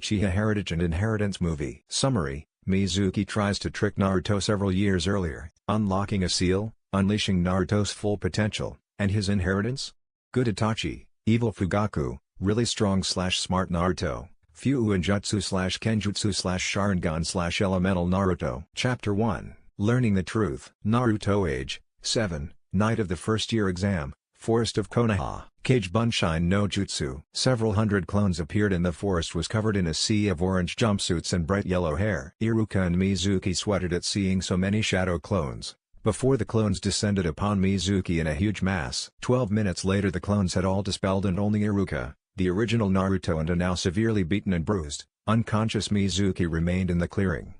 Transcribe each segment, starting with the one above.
Uchiha Heritage and Inheritance movie. Summary: Mizuki tries to trick Naruto several years earlier, unlocking a seal, unleashing Naruto's full potential, and his inheritance? Good Itachi, evil Fugaku, really strong/smart Naruto, Fuuinjutsu/Kenjutsu/Sharingan/Elemental Naruto. Chapter 1, Learning the Truth. Naruto age, 7, night of the first year exam, Forest of Konoha. Kage Bunshin no Jutsu. Several hundred clones appeared and the forest was covered in a sea of orange jumpsuits and bright yellow hair. Iruka and Mizuki sweated at seeing so many shadow clones, before the clones descended upon Mizuki in a huge mass. 12 minutes later the clones had all dispelled and only Iruka, the original Naruto and a now severely beaten and bruised, unconscious Mizuki remained in the clearing.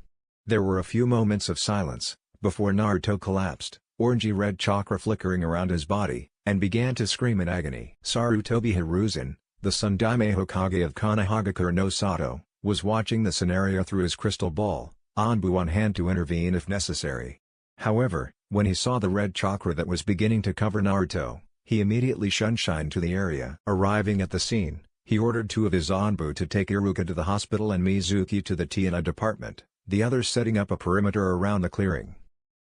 There were a few moments of silence, before Naruto collapsed, orangey-red chakra flickering around his body, and began to scream in agony. Sarutobi Hiruzen, the Sundaime Hokage of Konohagakure no Sato, was watching the scenario through his crystal ball, Anbu on hand to intervene if necessary. However, when he saw the red chakra that was beginning to cover Naruto, he immediately shunshined to the area. Arriving at the scene, he ordered 2 of his Anbu to take Iruka to the hospital and Mizuki to the Tiana department, the others setting up a perimeter around the clearing.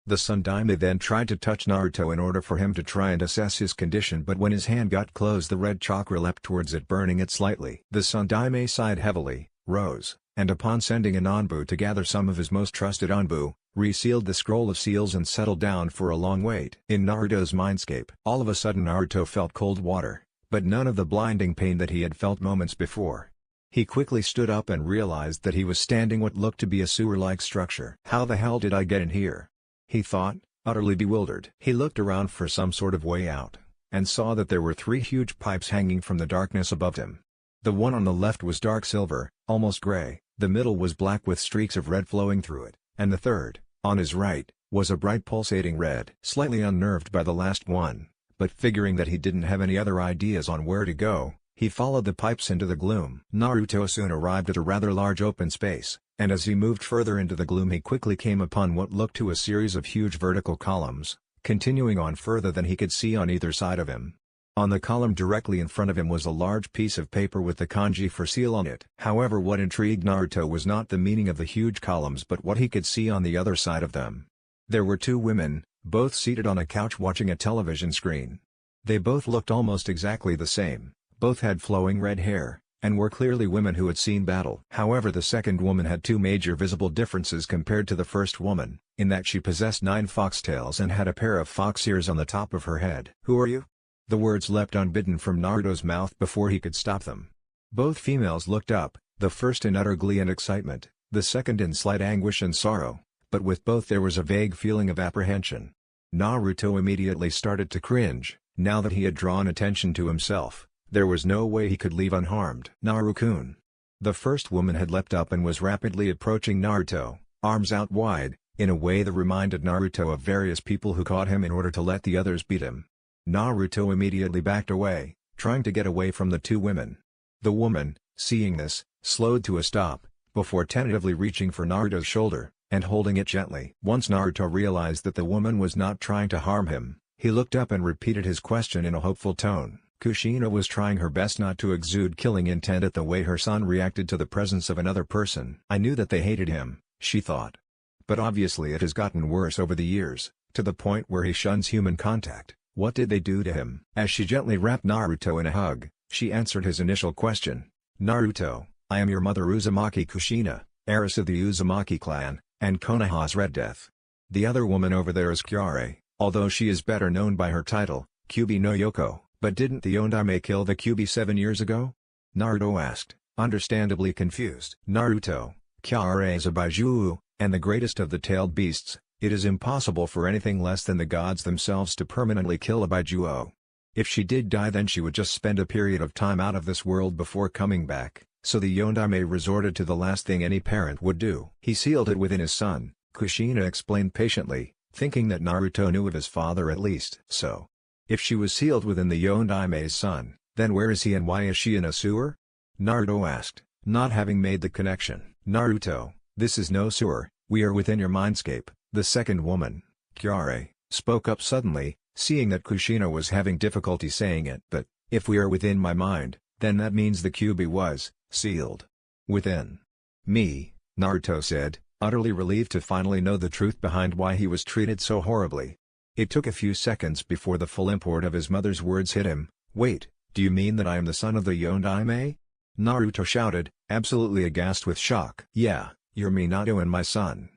The Sundaime then tried to touch Naruto in order for him to try and assess his condition, but when his hand got close the red chakra leapt towards it, burning it slightly. The Sundaime sighed heavily, rose, and upon sending an Anbu to gather some of his most trusted Anbu, resealed the scroll of seals and settled down for a long wait. In Naruto's mindscape, all of a sudden Naruto felt cold water, but none of the blinding pain that he had felt moments before. He quickly stood up and realized that he was standing what looked to be a sewer-like structure. How the hell did I get in here? He thought, utterly bewildered. He looked around for some sort of way out, and saw that there were 3 huge pipes hanging from the darkness above him. The one on the left was dark silver, almost gray, the middle was black with streaks of red flowing through it, and the third, on his right, was a bright pulsating red. Slightly unnerved by the last one, but figuring that he didn't have any other ideas on where to go, he followed the pipes into the gloom. Naruto soon arrived at a rather large open space, and as he moved further into the gloom he quickly came upon what looked to a series of huge vertical columns, continuing on further than he could see on either side of him. On the column directly in front of him was a large piece of paper with the kanji for seal on it. However, what intrigued Naruto was not the meaning of the huge columns but what he could see on the other side of them. There were 2 women, both seated on a couch watching a television screen. They both looked almost exactly the same, both had flowing red hair, and were clearly women who had seen battle. However, the second woman had 2 major visible differences compared to the first woman, in that she possessed 9 foxtails and had a pair of fox ears on the top of her head. "Who are you?" The words leapt unbidden from Naruto's mouth before he could stop them. Both females looked up, the first in utter glee and excitement, the second in slight anguish and sorrow, but with both there was a vague feeling of apprehension. Naruto immediately started to cringe. Now that he had drawn attention to himself, there was no way he could leave unharmed. "Naru-kun." The first woman had leapt up and was rapidly approaching Naruto, arms out wide, in a way that reminded Naruto of various people who caught him in order to let the others beat him. Naruto immediately backed away, trying to get away from the 2 women. The woman, seeing this, slowed to a stop, before tentatively reaching for Naruto's shoulder, and holding it gently. Once Naruto realized that the woman was not trying to harm him, he looked up and repeated his question in a hopeful tone. Kushina was trying her best not to exude killing intent at the way her son reacted to the presence of another person. "I knew that they hated him," she thought. "But obviously it has gotten worse over the years, to the point where he shuns human contact. What did they do to him?" As she gently wrapped Naruto in a hug, she answered his initial question. "Naruto, I am your mother Uzumaki Kushina, heiress of the Uzumaki clan, and Konoha's Red Death. The other woman over there is Kyare, although she is better known by her title, Kyubi no Yoko. But didn't the Yondaime kill the Kyubi 7 years ago?" Naruto asked, understandably confused. "Naruto, Kyare is a Baijuu, and the greatest of the tailed beasts. It is impossible for anything less than the gods themselves to permanently kill a Baijuo. If she did die then she would just spend a period of time out of this world before coming back, so the Yondaime resorted to the last thing any parent would do. He sealed it within his son," Kushina explained patiently, thinking that Naruto knew of his father at least. "So, if she was sealed within the Yondaime's son, then where is he and why is she in a sewer?" Naruto asked, not having made the connection. "Naruto, this is no sewer, we are within your mindscape," the second woman, Kyare, spoke up suddenly, seeing that Kushina was having difficulty saying it. "But, if we are within my mind, then that means the Kyubi was sealed." Within me, Naruto said, utterly relieved to finally know the truth behind why he was treated so horribly. It took a few seconds before the full import of his mother's words hit him. Wait, do you mean that I am the son of the Yondaime? Naruto shouted, absolutely aghast with shock. Yeah, you're Minato and my son.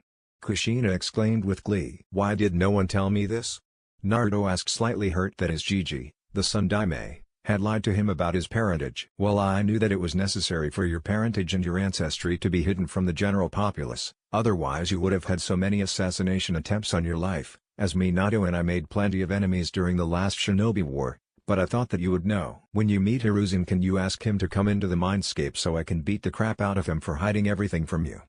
Kushina exclaimed with glee. Why did no one tell me this? Naruto asked, slightly hurt that his Gigi, the son Daime, had lied to him about his parentage. Well, I knew that it was necessary for your parentage and your ancestry to be hidden from the general populace, otherwise you would have had so many assassination attempts on your life, as Minato and I made plenty of enemies during the last Shinobi War, but I thought that you would know. When you meet Hiruzen, can you ask him to come into the mindscape so I can beat the crap out of him for hiding everything from you?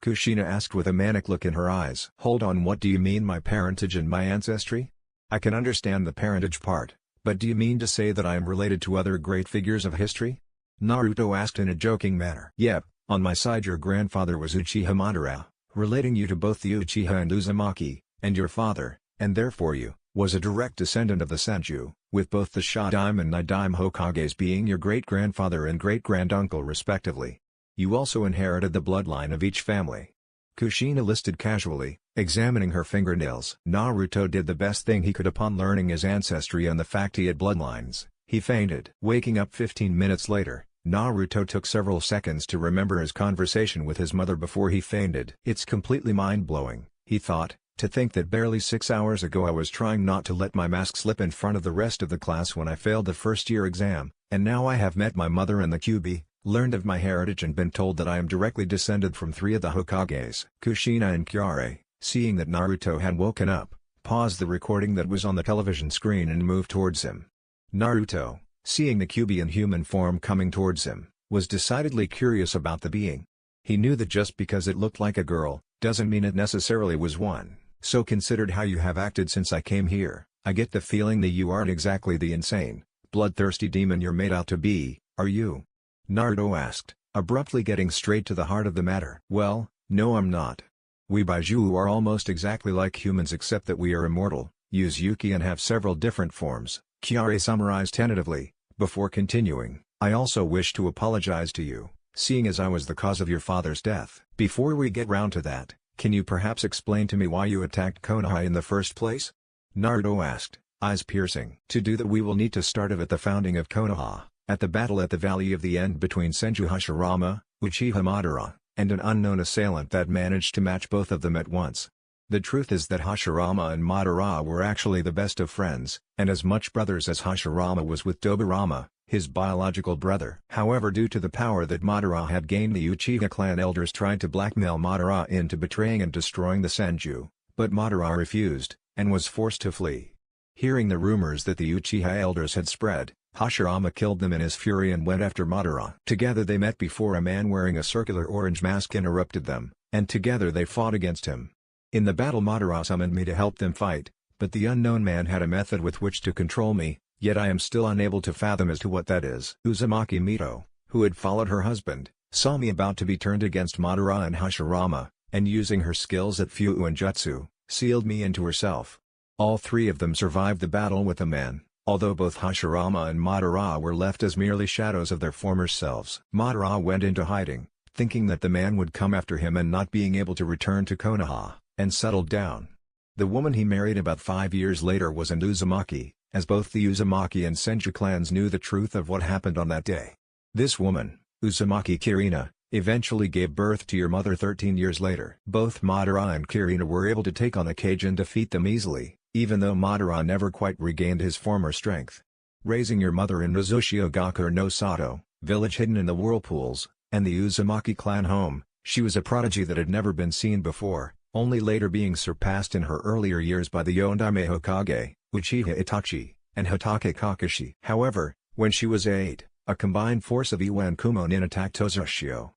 Kushina asked with a manic look in her eyes. Hold on, what do you mean my parentage and my ancestry? I can understand the parentage part, but do you mean to say that I am related to other great figures of history? Naruto asked in a joking manner. Yep, on my side your grandfather was Uchiha Madara, relating you to both the Uchiha and Uzumaki, and your father, and therefore you, was a direct descendant of the Senju, with both the Shodaime and Nidaime Hokages being your great-grandfather and great-granduncle respectively. You also inherited the bloodline of each family. Kushina listed casually, examining her fingernails. Naruto did the best thing he could upon learning his ancestry and the fact he had bloodlines. He fainted. Waking up 15 minutes later, Naruto took several seconds to remember his conversation with his mother before he fainted. It's completely mind-blowing, he thought, to think that barely 6 hours ago I was trying not to let my mask slip in front of the rest of the class when I failed the first-year exam, and now I have met my mother in the QB, learned of my heritage and been told that I am directly descended from 3 of the Hokages. Kushina and Kyare, seeing that Naruto had woken up, paused the recording that was on the television screen and moved towards him. Naruto, seeing the QB in human form coming towards him, was decidedly curious about the being. He knew that just because it looked like a girl, doesn't mean it necessarily was one. So considered how you have acted since I came here, I get the feeling that you aren't exactly the insane, bloodthirsty demon you're made out to be, are you? Naruto asked, abruptly getting straight to the heart of the matter. Well, no, I'm not. We Baiju are almost exactly like humans except that we are immortal, use Yuki and have several different forms, Kyare summarized tentatively, before continuing. I also wish to apologize to you, seeing as I was the cause of your father's death. Before we get round to that, can you perhaps explain to me why you attacked Konoha in the first place? Naruto asked, eyes piercing. To do that we will need to start at the founding of Konoha, at the battle at the Valley of the End between Senju Hashirama, Uchiha Madara, and an unknown assailant that managed to match both of them at once. The truth is that Hashirama and Madara were actually the best of friends, and as much brothers as Hashirama was with Tobirama, his biological brother. However, due to the power that Madara had gained, the Uchiha clan elders tried to blackmail Madara into betraying and destroying the Senju, but Madara refused, and was forced to flee. Hearing the rumors that the Uchiha elders had spread, Hashirama killed them in his fury and went after Madara. Together they met before a man wearing a circular orange mask interrupted them, and together they fought against him. In the battle Madara summoned me to help them fight, but the unknown man had a method with which to control me, yet I am still unable to fathom as to what that is. Uzumaki Mito, who had followed her husband, saw me about to be turned against Madara and Hashirama, and using her skills at Fuuin Jutsu, sealed me into herself. All 3 of them survived the battle with the man, although both Hashirama and Madara were left as merely shadows of their former selves. Madara went into hiding, thinking that the man would come after him and not being able to return to Konoha, and settled down. The woman he married about 5 years later was an Uzumaki, as both the Uzumaki and Senju clans knew the truth of what happened on that day. This woman, Uzumaki Kirina, eventually gave birth to your mother 13 years later. Both Madara and Kirina were able to take on the Kage and defeat them easily, even though Madara never quite regained his former strength. Raising your mother in Rizushiogaku no Sato, village hidden in the whirlpools, and the Uzumaki clan home, she was a prodigy that had never been seen before, only later being surpassed in her earlier years by the Yondaime Hokage, Uchiha Itachi, and Hatake Kakashi. However, when she was 8, a combined force of Iwa and Kumonin attacked Tozushio.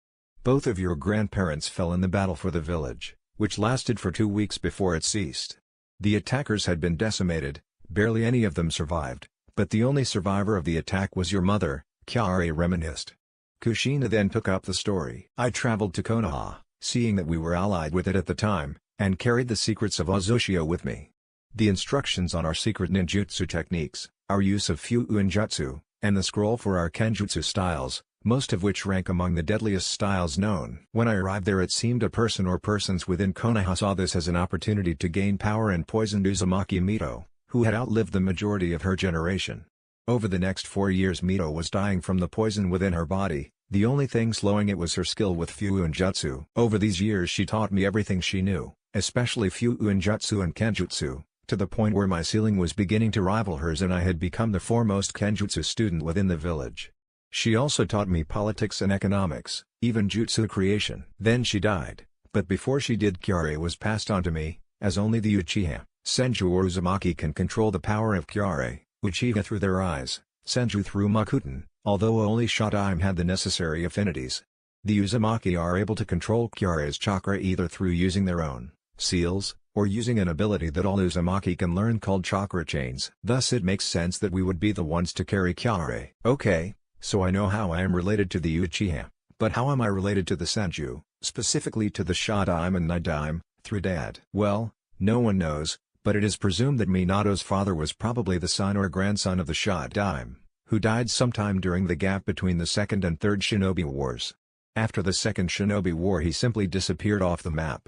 Both of your grandparents fell in the battle for the village, which lasted for 2 weeks before it ceased. The attackers had been decimated, barely any of them survived, but the only survivor of the attack was your mother, Kyare reminisced. Kushina then took up the story. I traveled to Konoha, seeing that we were allied with it at the time, and carried the secrets of Ozushio with me. The instructions on our secret ninjutsu techniques, our use of Fuuin Jutsu, and the scroll for our Kenjutsu styles, most of which rank among the deadliest styles known. When I arrived there, it seemed a person or persons within Konoha saw this as an opportunity to gain power and poisoned Uzumaki Mito, who had outlived the majority of her generation. Over the next 4 years Mito was dying from the poison within her body. The only thing slowing it was her skill with Fuuin Jutsu. Over these years she taught me everything she knew, especially Fuuin Jutsu and Kenjutsu, to the point where my ceiling was beginning to rival hers and I had become the foremost Kenjutsu student within the village. She also taught me politics and economics, even jutsu creation. Then she died, but before she did Kyare was passed on to me, as only the Uchiha, Senju or Uzumaki can control the power of Kyare, Uchiha through their eyes, Senju through Makuten, although only Shadaime had the necessary affinities. The Uzumaki are able to control Kyare's chakra either through using their own seals, or using an ability that all Uzumaki can learn called chakra chains. Thus it makes sense that we would be the ones to carry Kyare. Okay, so I know how I am related to the Uchiha, but how am I related to the Senju, specifically to the Shadaime and Nidaime, through dad? Well, no one knows, but it is presumed that Minato's father was probably the son or grandson of the Shadaime, who died sometime during the gap between the Second and Third Shinobi Wars. After the Second Shinobi War he simply disappeared off the map.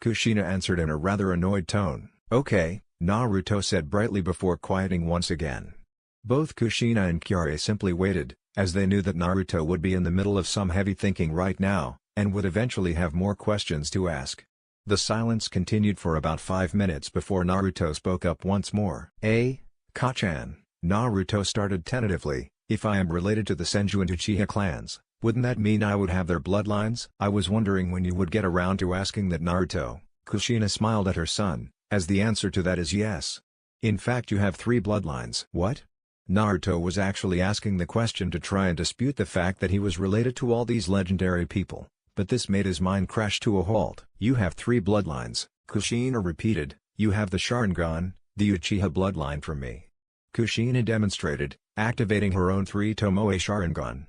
Kushina answered in a rather annoyed tone. Okay, Naruto said brightly before quieting once again. Both Kushina and Kyare simply waited, as they knew that Naruto would be in the middle of some heavy thinking right now, and would eventually have more questions to ask. The silence continued for about 5 minutes before Naruto spoke up once more. Kachan, Naruto started tentatively, if I am related to the Senju and Uchiha clans, wouldn't that mean I would have their bloodlines? I was wondering when you would get around to asking that, Naruto. Kushina smiled at her son, as the answer to that is yes. In fact you have 3 bloodlines. What? Naruto was actually asking the question to try and dispute the fact that he was related to all these legendary people, but this made his mind crash to a halt. You have 3 bloodlines, Kushina repeated. You have the Sharingan, the Uchiha bloodline from me. Kushina demonstrated, activating her own 3 Tomoe Sharingan.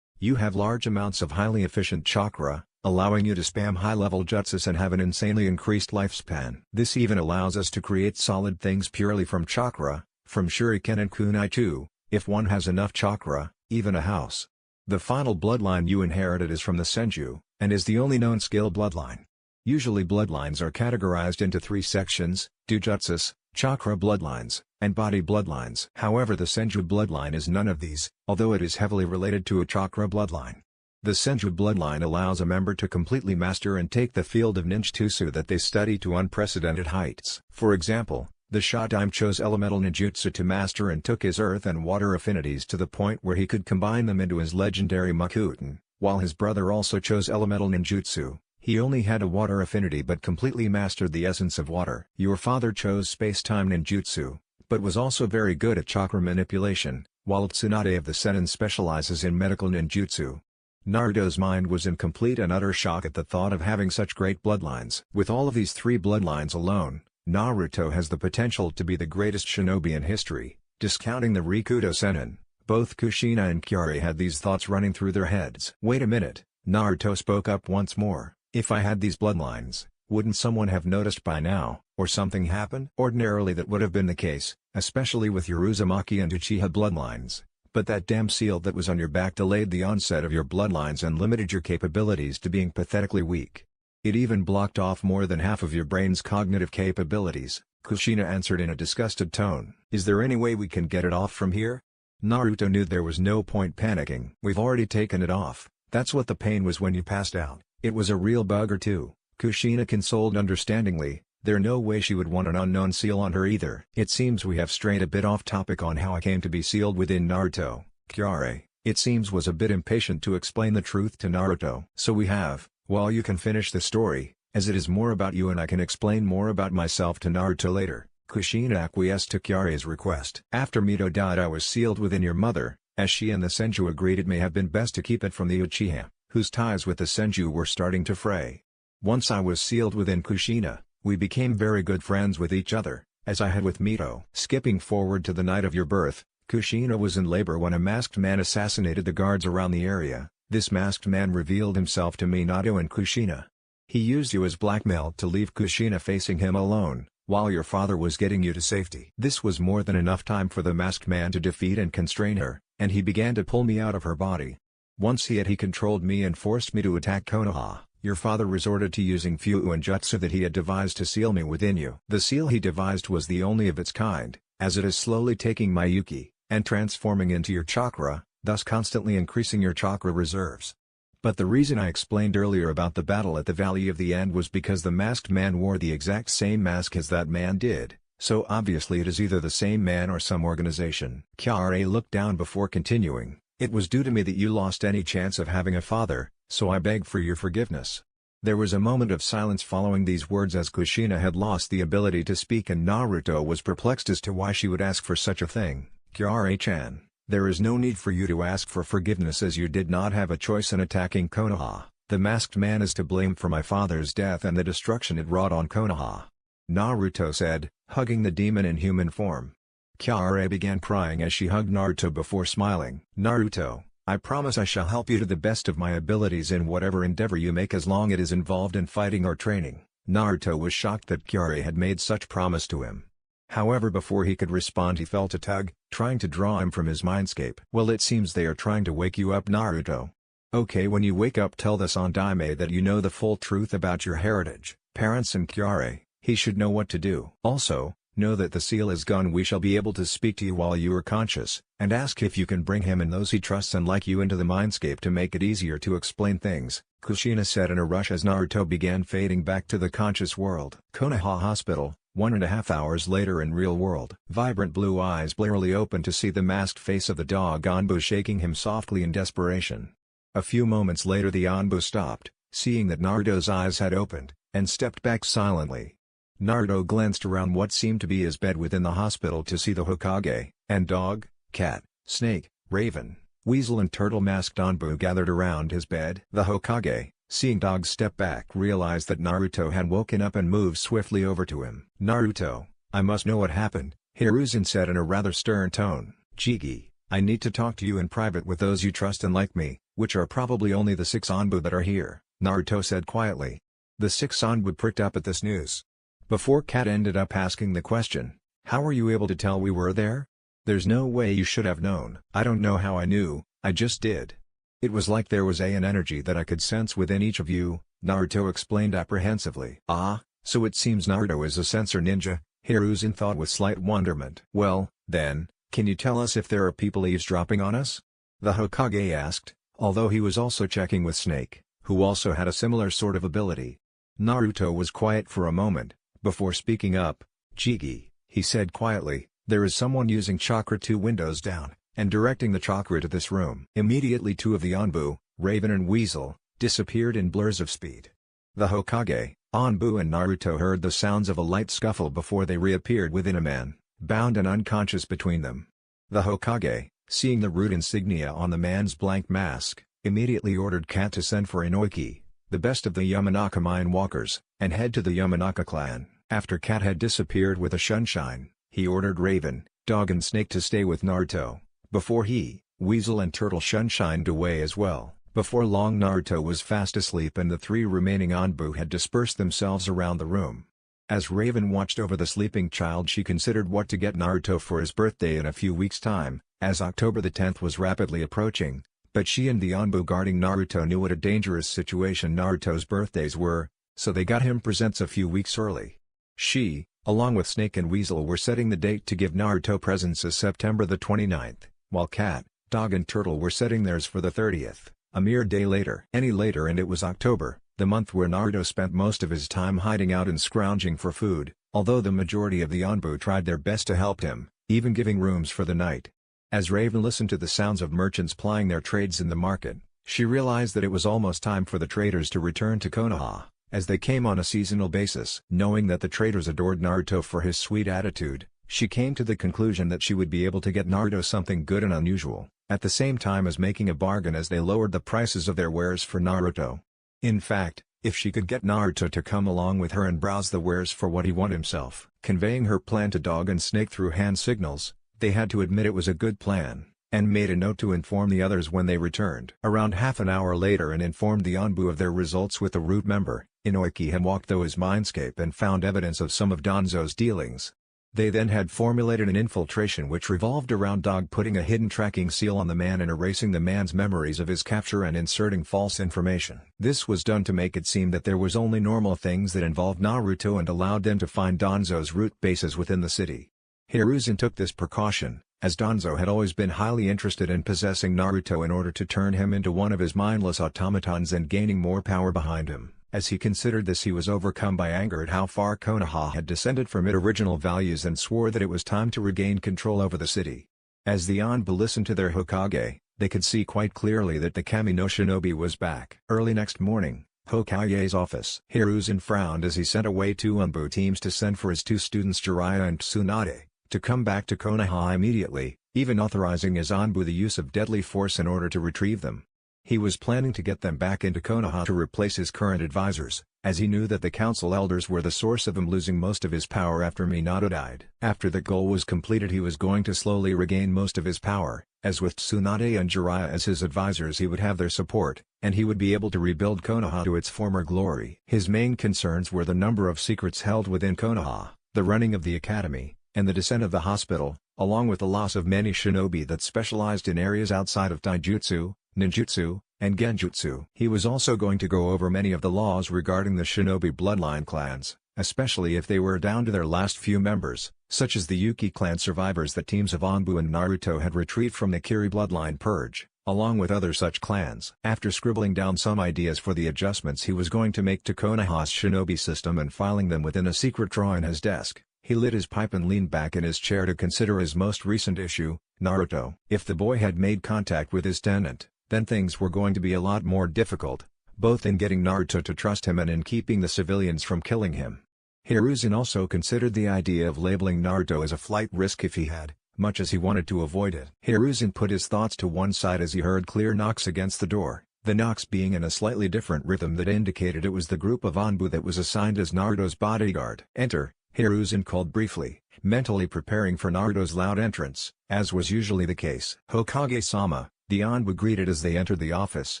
You have large amounts of highly efficient chakra, allowing you to spam high-level jutsus and have an insanely increased lifespan. This even allows us to create solid things purely from chakra, from shuriken and kunai too, if one has enough chakra, even a house. The final bloodline you inherited is from the Senju, and is the only known skill bloodline. Usually bloodlines are categorized into 3 sections, dojutsus, chakra bloodlines, and body bloodlines. However, the Senju bloodline is none of these, although it is heavily related to a chakra bloodline. The Senju bloodline allows a member to completely master and take the field of ninjutsu that they study to unprecedented heights. For example, the Shadaime chose elemental ninjutsu to master and took his earth and water affinities to the point where he could combine them into his legendary Makuten, while his brother also chose elemental ninjutsu. He only had a water affinity but completely mastered the essence of water. Your father chose space-time ninjutsu, but was also very good at chakra manipulation, while Tsunade of the Senin specializes in medical ninjutsu. Naruto's mind was in complete and utter shock at the thought of having such great bloodlines. With all of these 3 bloodlines alone, Naruto has the potential to be the greatest shinobi in history, discounting the Rikudo Senin. Both Kushina and Kyare had these thoughts running through their heads. Wait a minute, Naruto spoke up once more. If I had these bloodlines, wouldn't someone have noticed by now, or something happen? Ordinarily that would have been the case, especially with your Uzumaki and Uchiha bloodlines, but that damn seal that was on your back delayed the onset of your bloodlines and limited your capabilities to being pathetically weak. It even blocked off more than half of your brain's cognitive capabilities, Kushina answered in a disgusted tone. Is there any way we can get it off from here? Naruto knew there was no point panicking. We've already taken it off, that's what the pain was when you passed out. It was a real bug or two, Kushina consoled understandingly. There's no way she would want an unknown seal on her either. It seems we have strayed a bit off topic on how I came to be sealed within Naruto. Kyare, it seems, was a bit impatient to explain the truth to Naruto. So we have, well, you can finish the story, as it is more about you and I can explain more about myself to Naruto later. Kushina acquiesced to Kyare's request. After Mito died I was sealed within your mother, as she and the Senju agreed it may have been best to keep it from the Uchiha, whose ties with the Senju were starting to fray. Once I was sealed within Kushina, we became very good friends with each other, as I had with Mito. Skipping forward to the night of your birth, Kushina was in labor when a masked man assassinated the guards around the area. This masked man revealed himself to Minato and Kushina. He used you as blackmail to leave Kushina facing him alone, while your father was getting you to safety. This was more than enough time for the masked man to defeat and constrain her, and he began to pull me out of her body. Once he controlled me and forced me to attack Konoha. Your father resorted to using Fuu and Jutsu that he had devised to seal me within you. The seal he devised was the only of its kind, as it is slowly taking my Yuki, and transforming into your chakra, thus constantly increasing your chakra reserves. But the reason I explained earlier about the battle at the Valley of the End was because the masked man wore the exact same mask as that man did, so obviously it is either the same man or some organization. Kyare looked down before continuing. It was due to me that you lost any chance of having a father, so I beg for your forgiveness. There was a moment of silence following these words as Kushina had lost the ability to speak and Naruto was perplexed as to why she would ask for such a thing. Kyare-chan, there is no need for you to ask for forgiveness as you did not have a choice in attacking Konoha. The masked man is to blame for my father's death and the destruction it wrought on Konoha. Naruto said, hugging the demon in human form. Kyare began crying as she hugged Naruto before smiling. Naruto, I promise I shall help you to the best of my abilities in whatever endeavor you make as long as it is involved in fighting or training. Naruto was shocked that Kyare had made such promise to him. However, before he could respond he felt a tug, trying to draw him from his mindscape. Well, it seems they are trying to wake you up, Naruto. Okay, when you wake up tell the Sandaime that you know the full truth about your heritage, parents and Kyare. He should know what to do. Also, know that the seal is gone. We shall be able to speak to you while you are conscious, and ask if you can bring him and those he trusts and like you into the mindscape to make it easier to explain things, Kushina said in a rush as Naruto began fading back to the conscious world. Konoha Hospital, 1.5 hours later in real world. Vibrant blue eyes blearily opened to see the masked face of the dog Anbu shaking him softly in desperation. A few moments later the Anbu stopped, seeing that Naruto's eyes had opened, and stepped back silently. Naruto glanced around what seemed to be his bed within the hospital to see the Hokage, and dog, cat, snake, raven, weasel and turtle masked Anbu gathered around his bed. The Hokage, seeing dog step back, realized that Naruto had woken up and moved swiftly over to him. Naruto, I must know what happened, Hiruzen said in a rather stern tone. Jigi, I need to talk to you in private with those you trust and like me, which are probably only the 6 Anbu that are here, Naruto said quietly. The 6 Anbu pricked up at this news. Before Kat ended up asking the question, how were you able to tell we were there? There's no way you should have known. I don't know how I knew, I just did. It was like there was an energy that I could sense within each of you, Naruto explained apprehensively. Ah, so it seems Naruto is a sensor ninja, Hiruzen thought with slight wonderment. Well, then, can you tell us if there are people eavesdropping on us? The Hokage asked, although he was also checking with Snake, who also had a similar sort of ability. Naruto was quiet for a moment. Before speaking up, Jigi, he said quietly, there is someone using chakra 2 windows down, and directing the chakra to this room. Immediately 2 of the Anbu, Raven and Weasel, disappeared in blurs of speed. The Hokage, Anbu and Naruto heard the sounds of a light scuffle before they reappeared within a man, bound and unconscious between them. The Hokage, seeing the root insignia on the man's blank mask, immediately ordered Kat to send for Inoiki, the best of the Yamanaka mine walkers, and head to the Yamanaka clan. After Kat had disappeared with a Sunshine, he ordered Raven, Dog and Snake to stay with Naruto, before he, Weasel and Turtle Sunshined away as well. Before long Naruto was fast asleep and the 3 remaining Anbu had dispersed themselves around the room. As Raven watched over the sleeping child she considered what to get Naruto for his birthday in a few weeks' time, as October the 10th was rapidly approaching, but she and the Anbu guarding Naruto knew what a dangerous situation Naruto's birthdays were, so they got him presents a few weeks early. She, along with Snake and Weasel were setting the date to give Naruto presents as September the 29th, while Cat, Dog and Turtle were setting theirs for the 30th, a mere day later. Any later and it was October, the month where Naruto spent most of his time hiding out and scrounging for food, although the majority of the Anbu tried their best to help him, even giving rooms for the night. As Raven listened to the sounds of merchants plying their trades in the market, she realized that it was almost time for the traders to return to Konoha, as they came on a seasonal basis. Knowing that the traders adored Naruto for his sweet attitude, she came to the conclusion that she would be able to get Naruto something good and unusual, at the same time as making a bargain as they lowered the prices of their wares for Naruto. In fact, if she could get Naruto to come along with her and browse the wares for what he wanted himself, conveying her plan to Dog and Snake through hand signals, they had to admit it was a good plan, and made a note to inform the others when they returned. Around half an hour later and informed the Anbu of their results with a root member, Inoiki had walked through his mindscape and found evidence of some of Danzo's dealings. They then had formulated an infiltration which revolved around Dog putting a hidden tracking seal on the man and erasing the man's memories of his capture and inserting false information. This was done to make it seem that there was only normal things that involved Naruto and allowed them to find Danzo's root bases within the city. Hiruzen took this precaution, as Danzo had always been highly interested in possessing Naruto in order to turn him into one of his mindless automatons and gaining more power behind him. As he considered this, he was overcome by anger at how far Konoha had descended from its original values and swore that it was time to regain control over the city. As the Anbu listened to their Hokage, they could see quite clearly that the Kami no Shinobi was back. Early next morning, Hokage's office. Hiruzen frowned as he sent away two Anbu teams to send for his two students Jiraiya and Tsunade, to come back to Konoha immediately, even authorizing his Anbu the use of deadly force in order to retrieve them. He was planning to get them back into Konoha to replace his current advisors, as he knew that the council elders were the source of him losing most of his power after Minato died. After the goal was completed, he was going to slowly regain most of his power, as with Tsunade and Jiraiya as his advisors he would have their support, and he would be able to rebuild Konoha to its former glory. His main concerns were the number of secrets held within Konoha, the running of the academy, and the descent of the hospital, along with the loss of many shinobi that specialized in areas outside of taijutsu, ninjutsu, and genjutsu. He was also going to go over many of the laws regarding the shinobi bloodline clans, especially if they were down to their last few members, such as the Yuki clan survivors that teams of Anbu and Naruto had retrieved from the Kiri bloodline purge, along with other such clans. After scribbling down some ideas for the adjustments he was going to make to Konoha's shinobi system and filing them within a secret drawer in his desk, he lit his pipe and leaned back in his chair to consider his most recent issue, Naruto. If the boy had made contact with his tenant, then things were going to be a lot more difficult, both in getting Naruto to trust him and in keeping the civilians from killing him. Hiruzen also considered the idea of labeling Naruto as a flight risk if he had, much as he wanted to avoid it. Hiruzen put his thoughts to one side as he heard clear knocks against the door, the knocks being in a slightly different rhythm that indicated it was the group of Anbu that was assigned as Naruto's bodyguard. "Enter," Hiruzen called briefly, mentally preparing for Naruto's loud entrance, as was usually the case. "Hokage-sama," the Anbu greeted as they entered the office,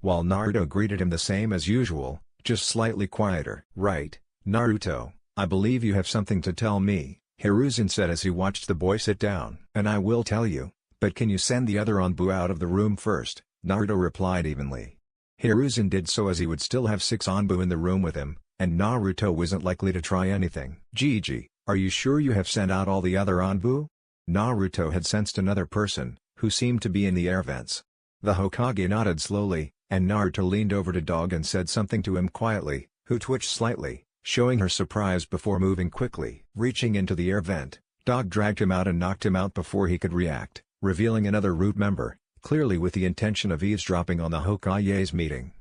while Naruto greeted him the same as usual, just slightly quieter. "Right, Naruto, I believe you have something to tell me," Hiruzen said as he watched the boy sit down. "And I will tell you, but can you send the other Anbu out of the room first?" Naruto replied evenly. Hiruzen did so as he would still have 6 Anbu in the room with him, and Naruto wasn't likely to try anything. "Gigi, are you sure you have sent out all the other Anbu?" Naruto had sensed another person, who seemed to be in the air vents. The Hokage nodded slowly, and Naruto leaned over to Dog and said something to him quietly, who twitched slightly, showing her surprise before moving quickly. Reaching into the air vent, Dog dragged him out and knocked him out before he could react, revealing another root member, clearly with the intention of eavesdropping on the Hokage's meeting.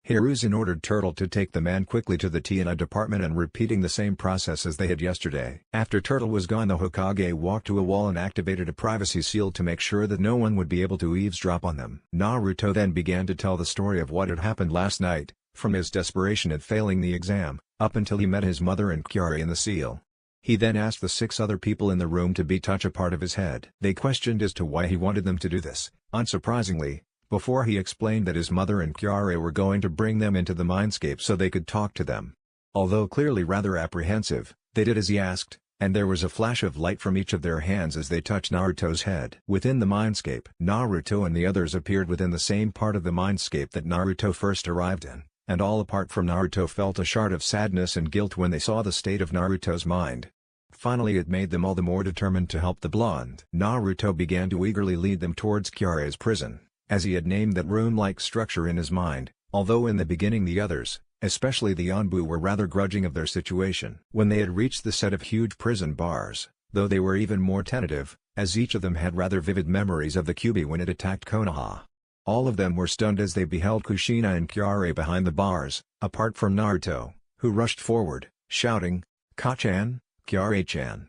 Hiruzen ordered Turtle to take the man quickly to the T&I department and repeating the same process as they had yesterday. After Turtle was gone, the Hokage walked to a wall and activated a privacy seal to make sure that no one would be able to eavesdrop on them. Naruto then began to tell the story of what had happened last night, from his desperation at failing the exam, up until he met his mother and Kyari in the seal. He then asked the 6 other people in the room to touch a part of his head. They questioned as to why he wanted them to do this. Unsurprisingly, before he explained that his mother and Kyari were going to bring them into the mindscape so they could talk to them. Although clearly rather apprehensive, they did as he asked, and there was a flash of light from each of their hands as they touched Naruto's head. Within the mindscape, Naruto and the others appeared within the same part of the mindscape that Naruto first arrived in, and all apart from Naruto felt a shard of sadness and guilt when they saw the state of Naruto's mind. Finally it made them all the more determined to help the blonde. Naruto began to eagerly lead them towards Kyari's prison, as he had named that room-like structure in his mind, although in the beginning the others, especially the Anbu, were rather grudging of their situation. When they had reached the set of huge prison bars, though they were even more tentative, as each of them had rather vivid memories of the Kyuubi when it attacked Konoha. All of them were stunned as they beheld Kushina and Kyari behind the bars, apart from Naruto, who rushed forward, shouting, "Ka-chan, Kyari-chan."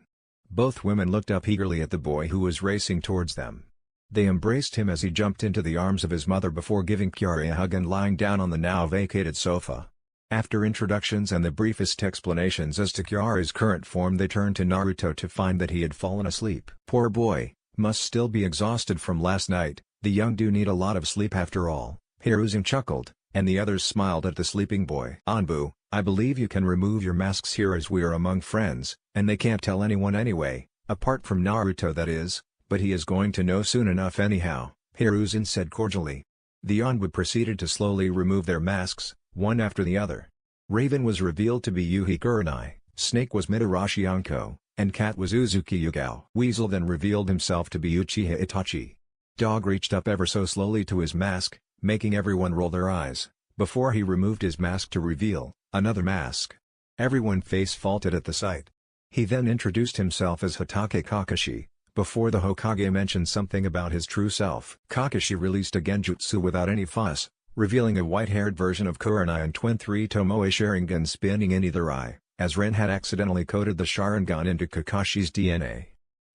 Both women looked up eagerly at the boy who was racing towards them. They embraced him as he jumped into the arms of his mother before giving Kyari a hug and lying down on the now vacated sofa. After introductions and the briefest explanations as to Kyari's current form, they turned to Naruto to find that he had fallen asleep. "Poor boy, must still be exhausted from last night, the young do need a lot of sleep after all," Hiruzen chuckled, and the others smiled at the sleeping boy. "Anbu, I believe you can remove your masks here as we are among friends, and they can't tell anyone anyway," Apart from Naruto, that is, but he is going to know soon enough anyhow, Hiruzen said cordially. The Anbu proceeded to slowly remove their masks, one after the other. Raven was revealed to be Yuhi Kurenai, Snake was Mitarashi Anko, and Cat was Uzuki Yugao. Weasel then revealed himself to be Uchiha Itachi. Dog reached up ever so slowly to his mask, making everyone roll their eyes, before he removed his mask to reveal another mask. Everyone face-faulted at the sight. He then introduced himself as Hatake Kakashi, before the Hokage mentioned something about his true self. Kakashi released a genjutsu without any fuss, revealing a white-haired version of Kurenai and twin 3 Tomoe Sharingan spinning in either eye, as Ren had accidentally coded the Sharingan into Kakashi's DNA.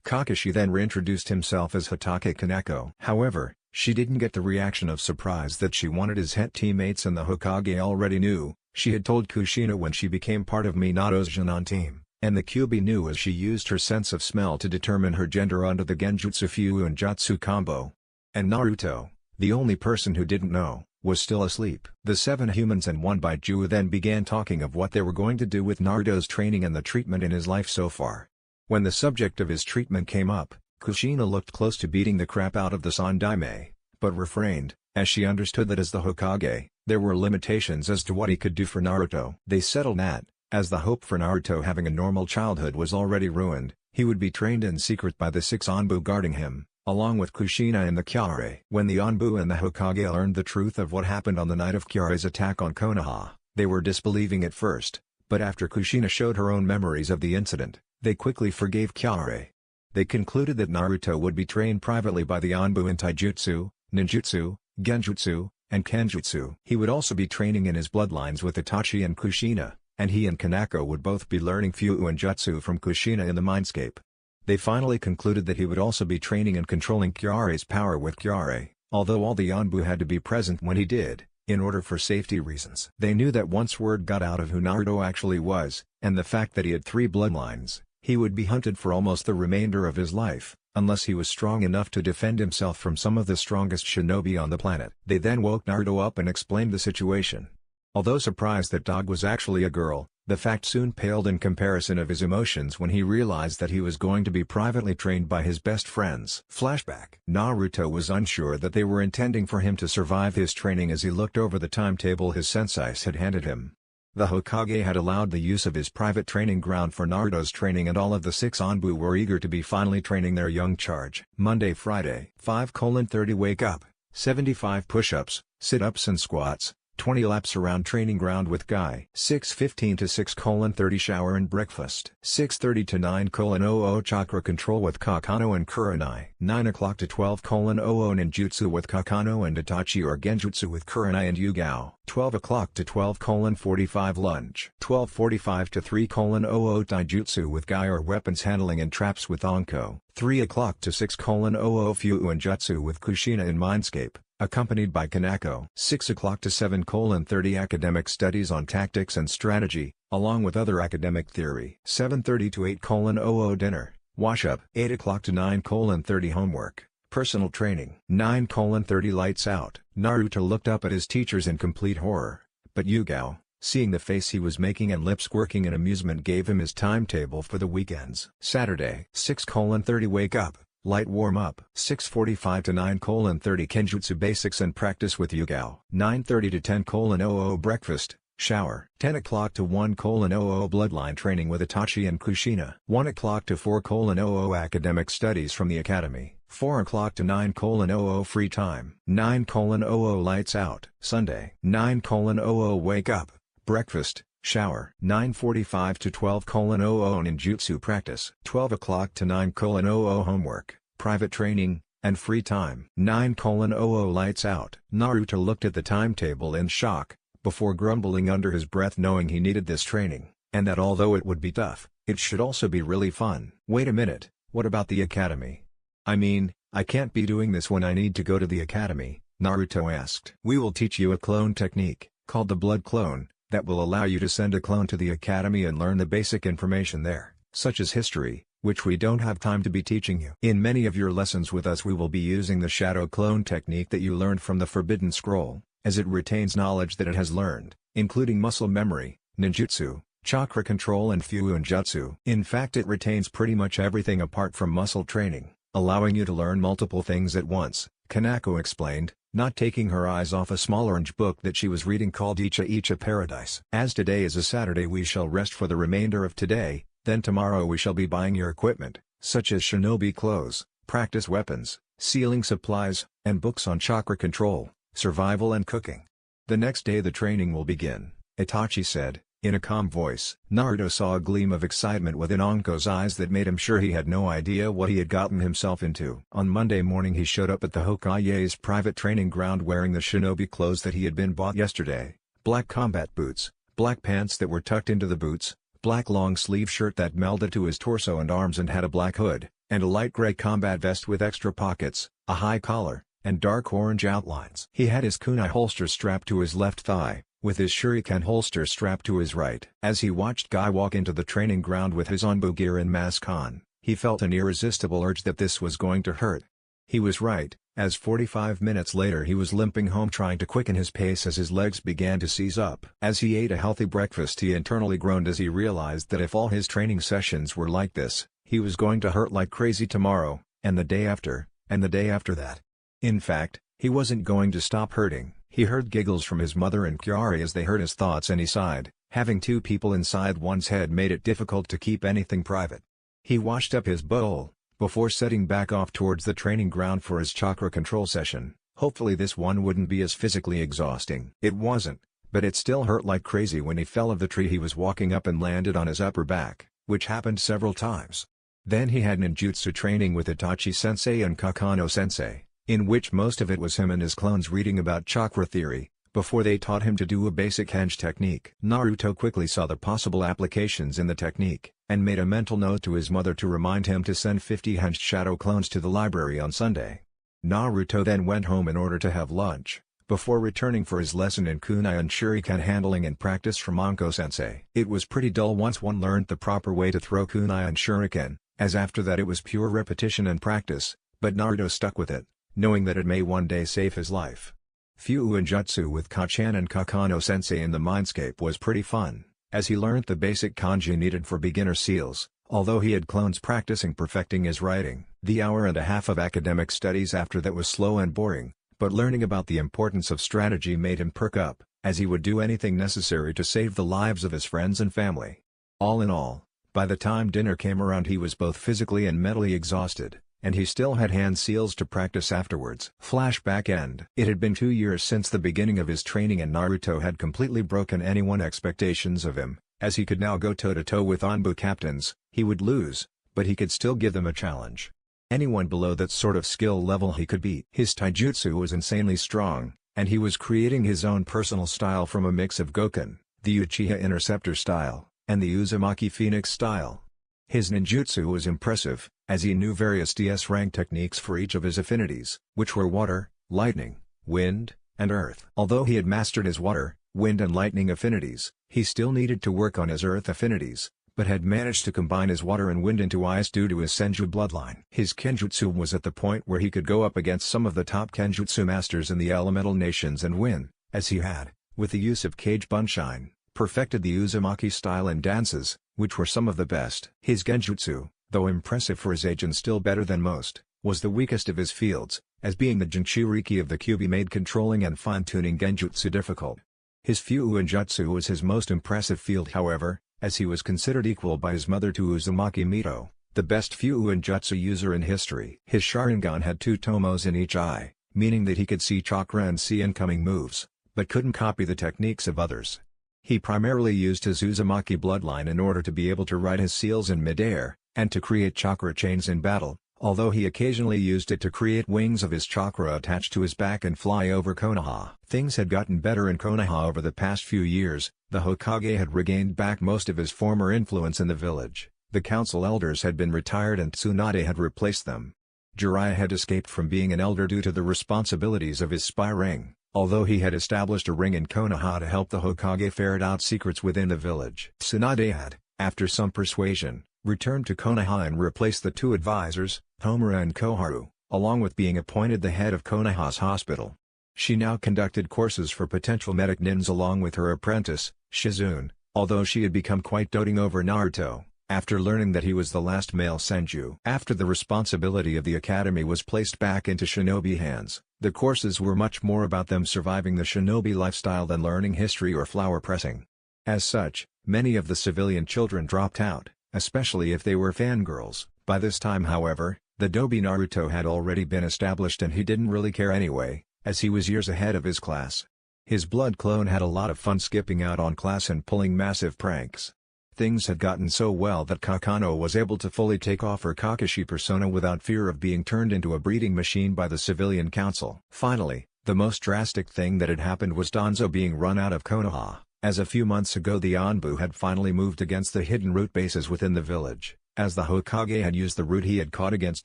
Kakashi then reintroduced himself as Hatake Kaneko. However, she didn't get the reaction of surprise that she wanted his het teammates, and the Hokage already knew. She had told Kushina when she became part of Minato's Junon team, and the Kyuubi knew as she used her sense of smell to determine her gender under the Genjutsu Fyu and Jutsu combo. And Naruto, the only person who didn't know, was still asleep. The 7 humans and 1 Baijiu then began talking of what they were going to do with Naruto's training and the treatment in his life so far. When the subject of his treatment came up, Kushina looked close to beating the crap out of the Sandaime, but refrained, as she understood that as the Hokage, there were limitations as to what he could do for Naruto. They settled that, as the hope for Naruto having a normal childhood was already ruined, he would be trained in secret by the 6 Anbu guarding him, along with Kushina and the Kyare. When the Anbu and the Hokage learned the truth of what happened on the night of Kyare's attack on Konoha, they were disbelieving at first, but after Kushina showed her own memories of the incident, they quickly forgave Kyare. They concluded that Naruto would be trained privately by the Anbu in Taijutsu, Ninjutsu, Genjutsu, and Kenjutsu. He would also be training in his bloodlines with Itachi and Kushina, and he and Kaneko would both be learning Fyu and Jutsu from Kushina in the Mindscape. They finally concluded that he would also be training and controlling Kyare's power with Kyare, although all the Anbu had to be present when he did, in order for safety reasons. They knew that once word got out of who Naruto actually was, and the fact that he had 3 bloodlines, he would be hunted for almost the remainder of his life, unless he was strong enough to defend himself from some of the strongest shinobi on the planet. They then woke Naruto up and explained the situation. Although surprised that Dog was actually a girl, the fact soon paled in comparison of his emotions when he realized that he was going to be privately trained by his best friends. Flashback. Naruto was unsure that they were intending for him to survive his training as he looked over the timetable his senseis had handed him. The Hokage had allowed the use of his private training ground for Naruto's training, and all of the 6 Anbu were eager to be finally training their young charge. Monday Friday 5:30 Wake up, 75 push-ups, sit-ups and squats, 20 laps around training ground with Guy. 6:15 to 6:30 shower and breakfast. 6:30 to 9:00 chakra control with Kakano and Kurenai. 9 o'clock to 12:00 ninjutsu with Kakano and Itachi or Genjutsu with Kurenai and Yugao. 12 o'clock to 12:45 lunch. 12:45 to 3:00 taijutsu with Guy or weapons handling and traps with Anko. 3 o'clock to 6:00 Fyu and Jutsu with Kushina in Mindscape, accompanied by Kaneko. 6 o'clock to 7:30 academic studies on tactics and strategy, along with other academic theory. 7:30 to 8:00 dinner, wash up. 8 o'clock to 9:30 homework, personal training. 9:30 lights out. Naruto looked up at his teachers in complete horror, but Yugao, seeing the face he was making and lips quirking in amusement, gave him his timetable for the weekends. Saturday 6:30 wake up, light warm-up. 6:45 to 9:30 Kenjutsu basics and practice with Yugao. 9:30 to 10:00 breakfast, shower. 10 o'clock to 1:00 bloodline training with Itachi and Kushina. 1 o'clock to 4:00 academic studies from the academy. 4 o'clock to 9:00 free time. 9:00 lights out. Sunday 9:00 wake up, breakfast, shower. 9:45 to 12:00 ninjutsu practice. 12 o'clock to 9:00 homework, private training, and free time. 9:00 lights out. Naruto looked at the timetable in shock, before grumbling under his breath knowing he needed this training, and that although it would be tough, it should also be really fun. Wait a minute, what about the academy? I mean, I can't be doing this when I need to go to the academy, Naruto asked. We will teach you a clone technique, called the blood clone, that will allow you to send a clone to the academy and learn the basic information there, such as history, which we don't have time to be teaching you. In many of your lessons with us we will be using the shadow clone technique that you learned from the Forbidden Scroll, as it retains knowledge that it has learned, including muscle memory, ninjutsu, chakra control and Fuun Jutsu. In fact, it retains pretty much everything apart from muscle training, allowing you to learn multiple things at once, Kanako explained, not taking her eyes off a small orange book that she was reading called Icha Icha Paradise. As today is a Saturday, we shall rest for the remainder of today, then tomorrow we shall be buying your equipment, such as shinobi clothes, practice weapons, sealing supplies, and books on chakra control, survival and cooking. The next day the training will begin, Itachi said, in a calm voice. Naruto saw a gleam of excitement within Anko's eyes that made him sure he had no idea what he had gotten himself into. On Monday morning he showed up at the Hokage's private training ground wearing the shinobi clothes that he had been bought yesterday, black combat boots, black pants that were tucked into the boots, black long-sleeve shirt that melded to his torso and arms and had a black hood, and a light gray combat vest with extra pockets, a high collar, and dark orange outlines. He had his kunai holster strapped to his left thigh, with his shuriken holster strapped to his right. As he watched Guy walk into the training ground with his onbu gear and mask on, he felt an irresistible urge that this was going to hurt. He was right, as 45 minutes later he was limping home trying to quicken his pace as his legs began to seize up. As he ate a healthy breakfast, he internally groaned as he realized that if all his training sessions were like this, he was going to hurt like crazy tomorrow, and the day after, and the day after that. In fact, he wasn't going to stop hurting. He heard giggles from his mother and Kyari as they heard his thoughts, and he sighed. Having two people inside one's head made it difficult to keep anything private. He washed up his bowl, before setting back off towards the training ground for his chakra control session. Hopefully this one wouldn't be as physically exhausting. It wasn't, but it still hurt like crazy when he fell of the tree he was walking up and landed on his upper back, which happened several times. Then he had ninjutsu training with Itachi-sensei and Kakano-sensei, in which most of it was him and his clones reading about chakra theory, before they taught him to do a basic henge technique. Naruto quickly saw the possible applications in the technique, and made a mental note to his mother to remind him to send 50 henge shadow clones to the library on Sunday. Naruto then went home in order to have lunch, before returning for his lesson in kunai and shuriken handling and practice from Anko-sensei. It was pretty dull once one learned the proper way to throw kunai and shuriken, as after that it was pure repetition and practice, but Naruto stuck with it, knowing that it may one day save his life. Fuun Jutsu with Kachan and Kakano-sensei in the mindscape was pretty fun, as he learned the basic kanji needed for beginner seals, although he had clones practicing perfecting his writing. The hour and a half of academic studies after that was slow and boring, but learning about the importance of strategy made him perk up, as he would do anything necessary to save the lives of his friends and family. All in all, by the time dinner came around he was both physically and mentally exhausted, and he still had hand seals to practice afterwards. Flashback end. It had been 2 years since the beginning of his training and Naruto had completely broken anyone's expectations of him, as he could now go toe-to-toe with Anbu captains. He would lose, but he could still give them a challenge. Anyone below that sort of skill level he could beat. His taijutsu was insanely strong, and he was creating his own personal style from a mix of Goken, the Uchiha Interceptor style, and the Uzumaki Phoenix style. His ninjutsu was impressive, as he knew various DS rank techniques for each of his affinities, which were water, lightning, wind, and earth. Although he had mastered his water, wind and lightning affinities, he still needed to work on his earth affinities, but had managed to combine his water and wind into ice due to his Senju bloodline. His kenjutsu was at the point where he could go up against some of the top kenjutsu masters in the elemental nations and win, as he had, with the use of Kage Bunshine, perfected the Uzumaki style and dances, which were some of the best. His genjutsu, though impressive for his age and still better than most, was the weakest of his fields, as being the Jinchuriki of the Kyuubi made controlling and fine-tuning genjutsu difficult. His Fuun Jutsu was his most impressive field, however, as he was considered equal by his mother to Uzumaki Mito, the best Fuun Jutsu user in history. His Sharingan had 2 tomos in each eye, meaning that he could see chakra and see incoming moves, but couldn't copy the techniques of others. He primarily used his Uzumaki bloodline in order to be able to ride his seals in midair, and to create chakra chains in battle, although he occasionally used it to create wings of his chakra attached to his back and fly over Konoha. Things had gotten better in Konoha over the past few years. The Hokage had regained back most of his former influence in the village, the council elders had been retired and Tsunade had replaced them. Jiraiya had escaped from being an elder due to the responsibilities of his spy ring, although he had established a ring in Konoha to help the Hokage ferret out secrets within the village. Tsunade had, after some persuasion, returned to Konoha and replaced the 2 advisors, Homura and Koharu, along with being appointed the head of Konoha's hospital. She now conducted courses for potential medic nins along with her apprentice, Shizune, although she had become quite doting over Naruto, after learning that he was the last male senju. After the responsibility of the academy was placed back into shinobi hands, the courses were much more about them surviving the shinobi lifestyle than learning history or flower pressing. As such, many of the civilian children dropped out, especially if they were fangirls. By this time however, the Dobi Naruto had already been established and he didn't really care anyway, as he was years ahead of his class. His blood clone had a lot of fun skipping out on class and pulling massive pranks. Things had gotten so well that Kakano was able to fully take off her Kakashi persona without fear of being turned into a breeding machine by the civilian council. Finally, the most drastic thing that had happened was Danzo being run out of Konoha, as a few months ago the Anbu had finally moved against the hidden root bases within the village, as the Hokage had used the root he had caught against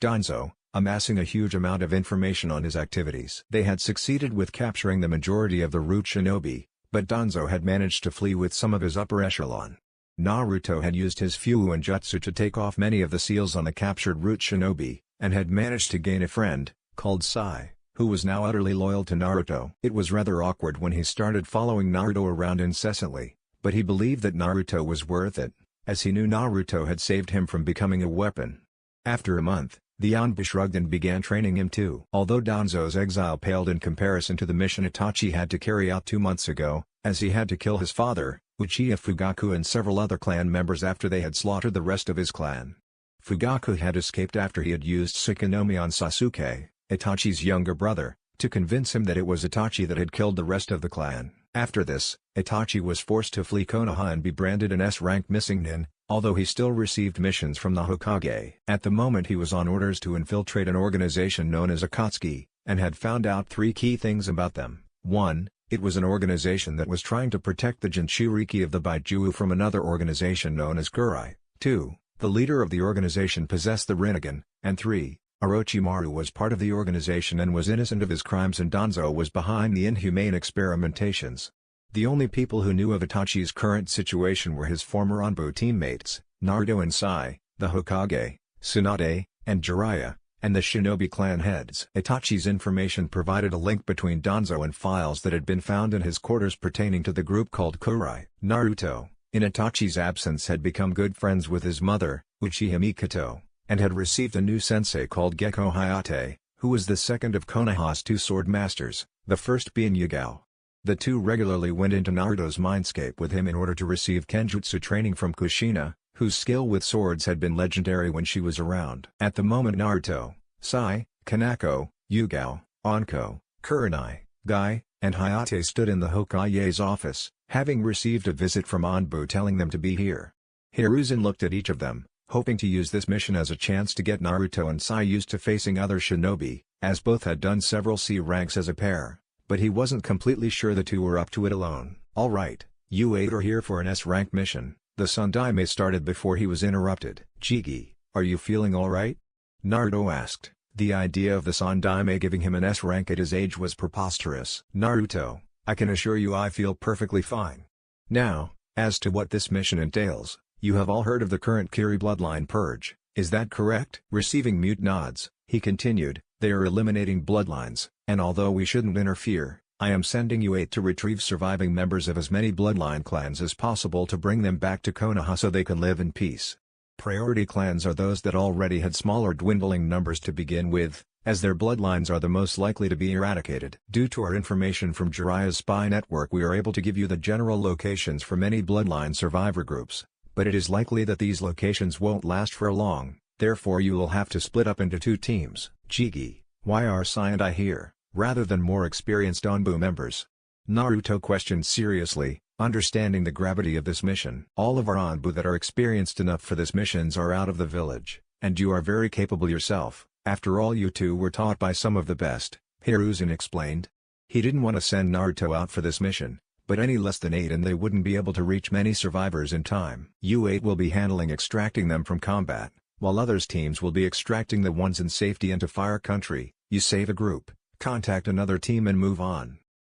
Danzo, amassing a huge amount of information on his activities. They had succeeded with capturing the majority of the root shinobi, but Danzo had managed to flee with some of his upper echelon. Naruto had used his Fuuin jutsu to take off many of the seals on the captured root shinobi, and had managed to gain a friend, called Sai, who was now utterly loyal to Naruto. It was rather awkward when he started following Naruto around incessantly, but he believed that Naruto was worth it, as he knew Naruto had saved him from becoming a weapon. After a month, the Anbu shrugged and began training him too. Although Danzo's exile paled in comparison to the mission Itachi had to carry out 2 months ago, as he had to kill his father, Uchiha Fugaku and several other clan members after they had slaughtered the rest of his clan. Fugaku had escaped after he had used Tsukunomi on Sasuke, Itachi's younger brother, to convince him that it was Itachi that had killed the rest of the clan. After this, Itachi was forced to flee Konoha and be branded an S-rank missing nin, although he still received missions from the Hokage. At the moment he was on orders to infiltrate an organization known as Akatsuki, and had found out 3 key things about them. 1. It was an organization that was trying to protect the Jinchuriki of the Baijiu from another organization known as Kurai. 2. The leader of the organization possessed the Rinnegan, and 3. Orochimaru was part of the organization and was innocent of his crimes and Danzo was behind the inhumane experimentations. The only people who knew of Itachi's current situation were his former Anbu teammates, Naruto and Sai, the Hokage, Tsunade, and Jiraiya, and the shinobi clan heads. Itachi's information provided a link between Danzo and files that had been found in his quarters pertaining to the group called Kurai. Naruto, in Itachi's absence, had become good friends with his mother, Uchiha Mikoto, and had received a new sensei called Gekko Hayate, who was the second of Konoha's 2 sword masters, the first being Yugao. The two regularly went into Naruto's mindscape with him in order to receive kenjutsu training from Kushina, whose skill with swords had been legendary when she was around. At the moment Naruto, Sai, Kanako, Yugao, Anko, Kurenai, Guy, and Hayate stood in the Hokage's office, having received a visit from Anbu telling them to be here. Hiruzen looked at each of them, hoping to use this mission as a chance to get Naruto and Sai used to facing other shinobi, as both had done several C ranks as a pair, but he wasn't completely sure the two were up to it alone. "Alright, you 8 are here for an S-rank mission," the Sandaime started before he was interrupted. "Jigi, are you feeling alright?" Naruto asked. The idea of the Sandaime giving him an S rank at his age was preposterous. "Naruto, I can assure you I feel perfectly fine. Now, as to what this mission entails, you have all heard of the current Kiri bloodline purge, is that correct?" Receiving mute nods, he continued, "They are eliminating bloodlines, and although we shouldn't interfere, I am sending you 8 to retrieve surviving members of as many bloodline clans as possible to bring them back to Konoha so they can live in peace. Priority clans are those that already had smaller dwindling numbers to begin with, as their bloodlines are the most likely to be eradicated. Due to our information from Jiraiya's spy network we are able to give you the general locations for many bloodline survivor groups, but it is likely that these locations won't last for long, therefore you will have to split up into 2 teams. Jigi, why are Sai and I here, rather than more experienced Anbu members?" Naruto questioned seriously, understanding the gravity of this mission. "All of our Anbu that are experienced enough for this missions are out of the village, and you are very capable yourself, after all you 2 were taught by some of the best," Hiruzen explained. He didn't want to send Naruto out for this mission, but any less than 8 and they wouldn't be able to reach many survivors in time. "You 8 will be handling extracting them from combat, while others teams will be extracting the ones in safety into Fire Country. You save a group, contact another team and move on.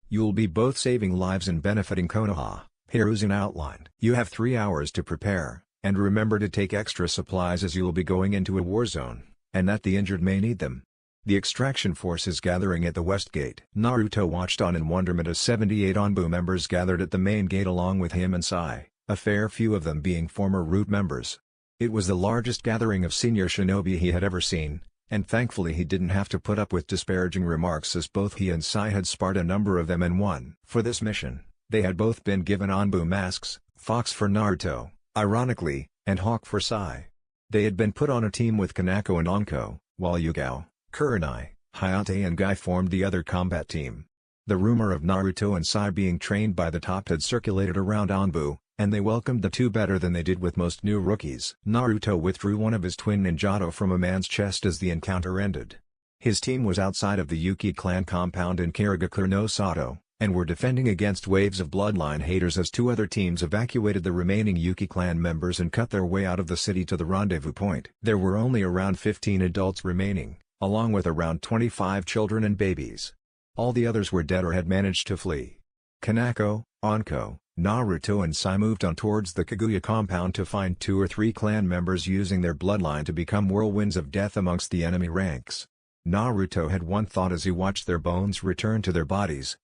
You'll be both saving lives and benefiting Konoha," Hiruzen outlined. "You have 3 hours to prepare, and remember to take extra supplies as you will be going into a war zone, and that the injured may need them. The extraction force is gathering at the west gate." Naruto watched on in wonderment as 78 Anbu members gathered at the main gate along with him and Sai, a fair few of them being former Root members. It was the largest gathering of senior shinobi he had ever seen, and thankfully he didn't have to put up with disparaging remarks as both he and Sai had sparred a number of them and won. For this mission, they had both been given Anbu masks, Fox for Naruto, ironically, and Hawk for Sai. They had been put on a team with Kanako and Anko, while Yugao, Kurenai, Hayate and Guy formed the other combat team. The rumor of Naruto and Sai being trained by the top had circulated around Anbu, and they welcomed the two better than they did with most new rookies. Naruto withdrew one of his twin ninjato from a man's chest as the encounter ended. His team was outside of the Yuki clan compound in Karigakure no Sato, and were defending against waves of bloodline haters as two other teams evacuated the remaining Yuki clan members and cut their way out of the city to the rendezvous point. There were only around 15 adults remaining, along with around 25 children and babies. All the others were dead or had managed to flee. Kanako, Anko, Naruto and Sai moved on towards the Kaguya compound to find 2 or 3 clan members using their bloodline to become whirlwinds of death amongst the enemy ranks. Naruto had one thought as he watched their bones return to their bodies.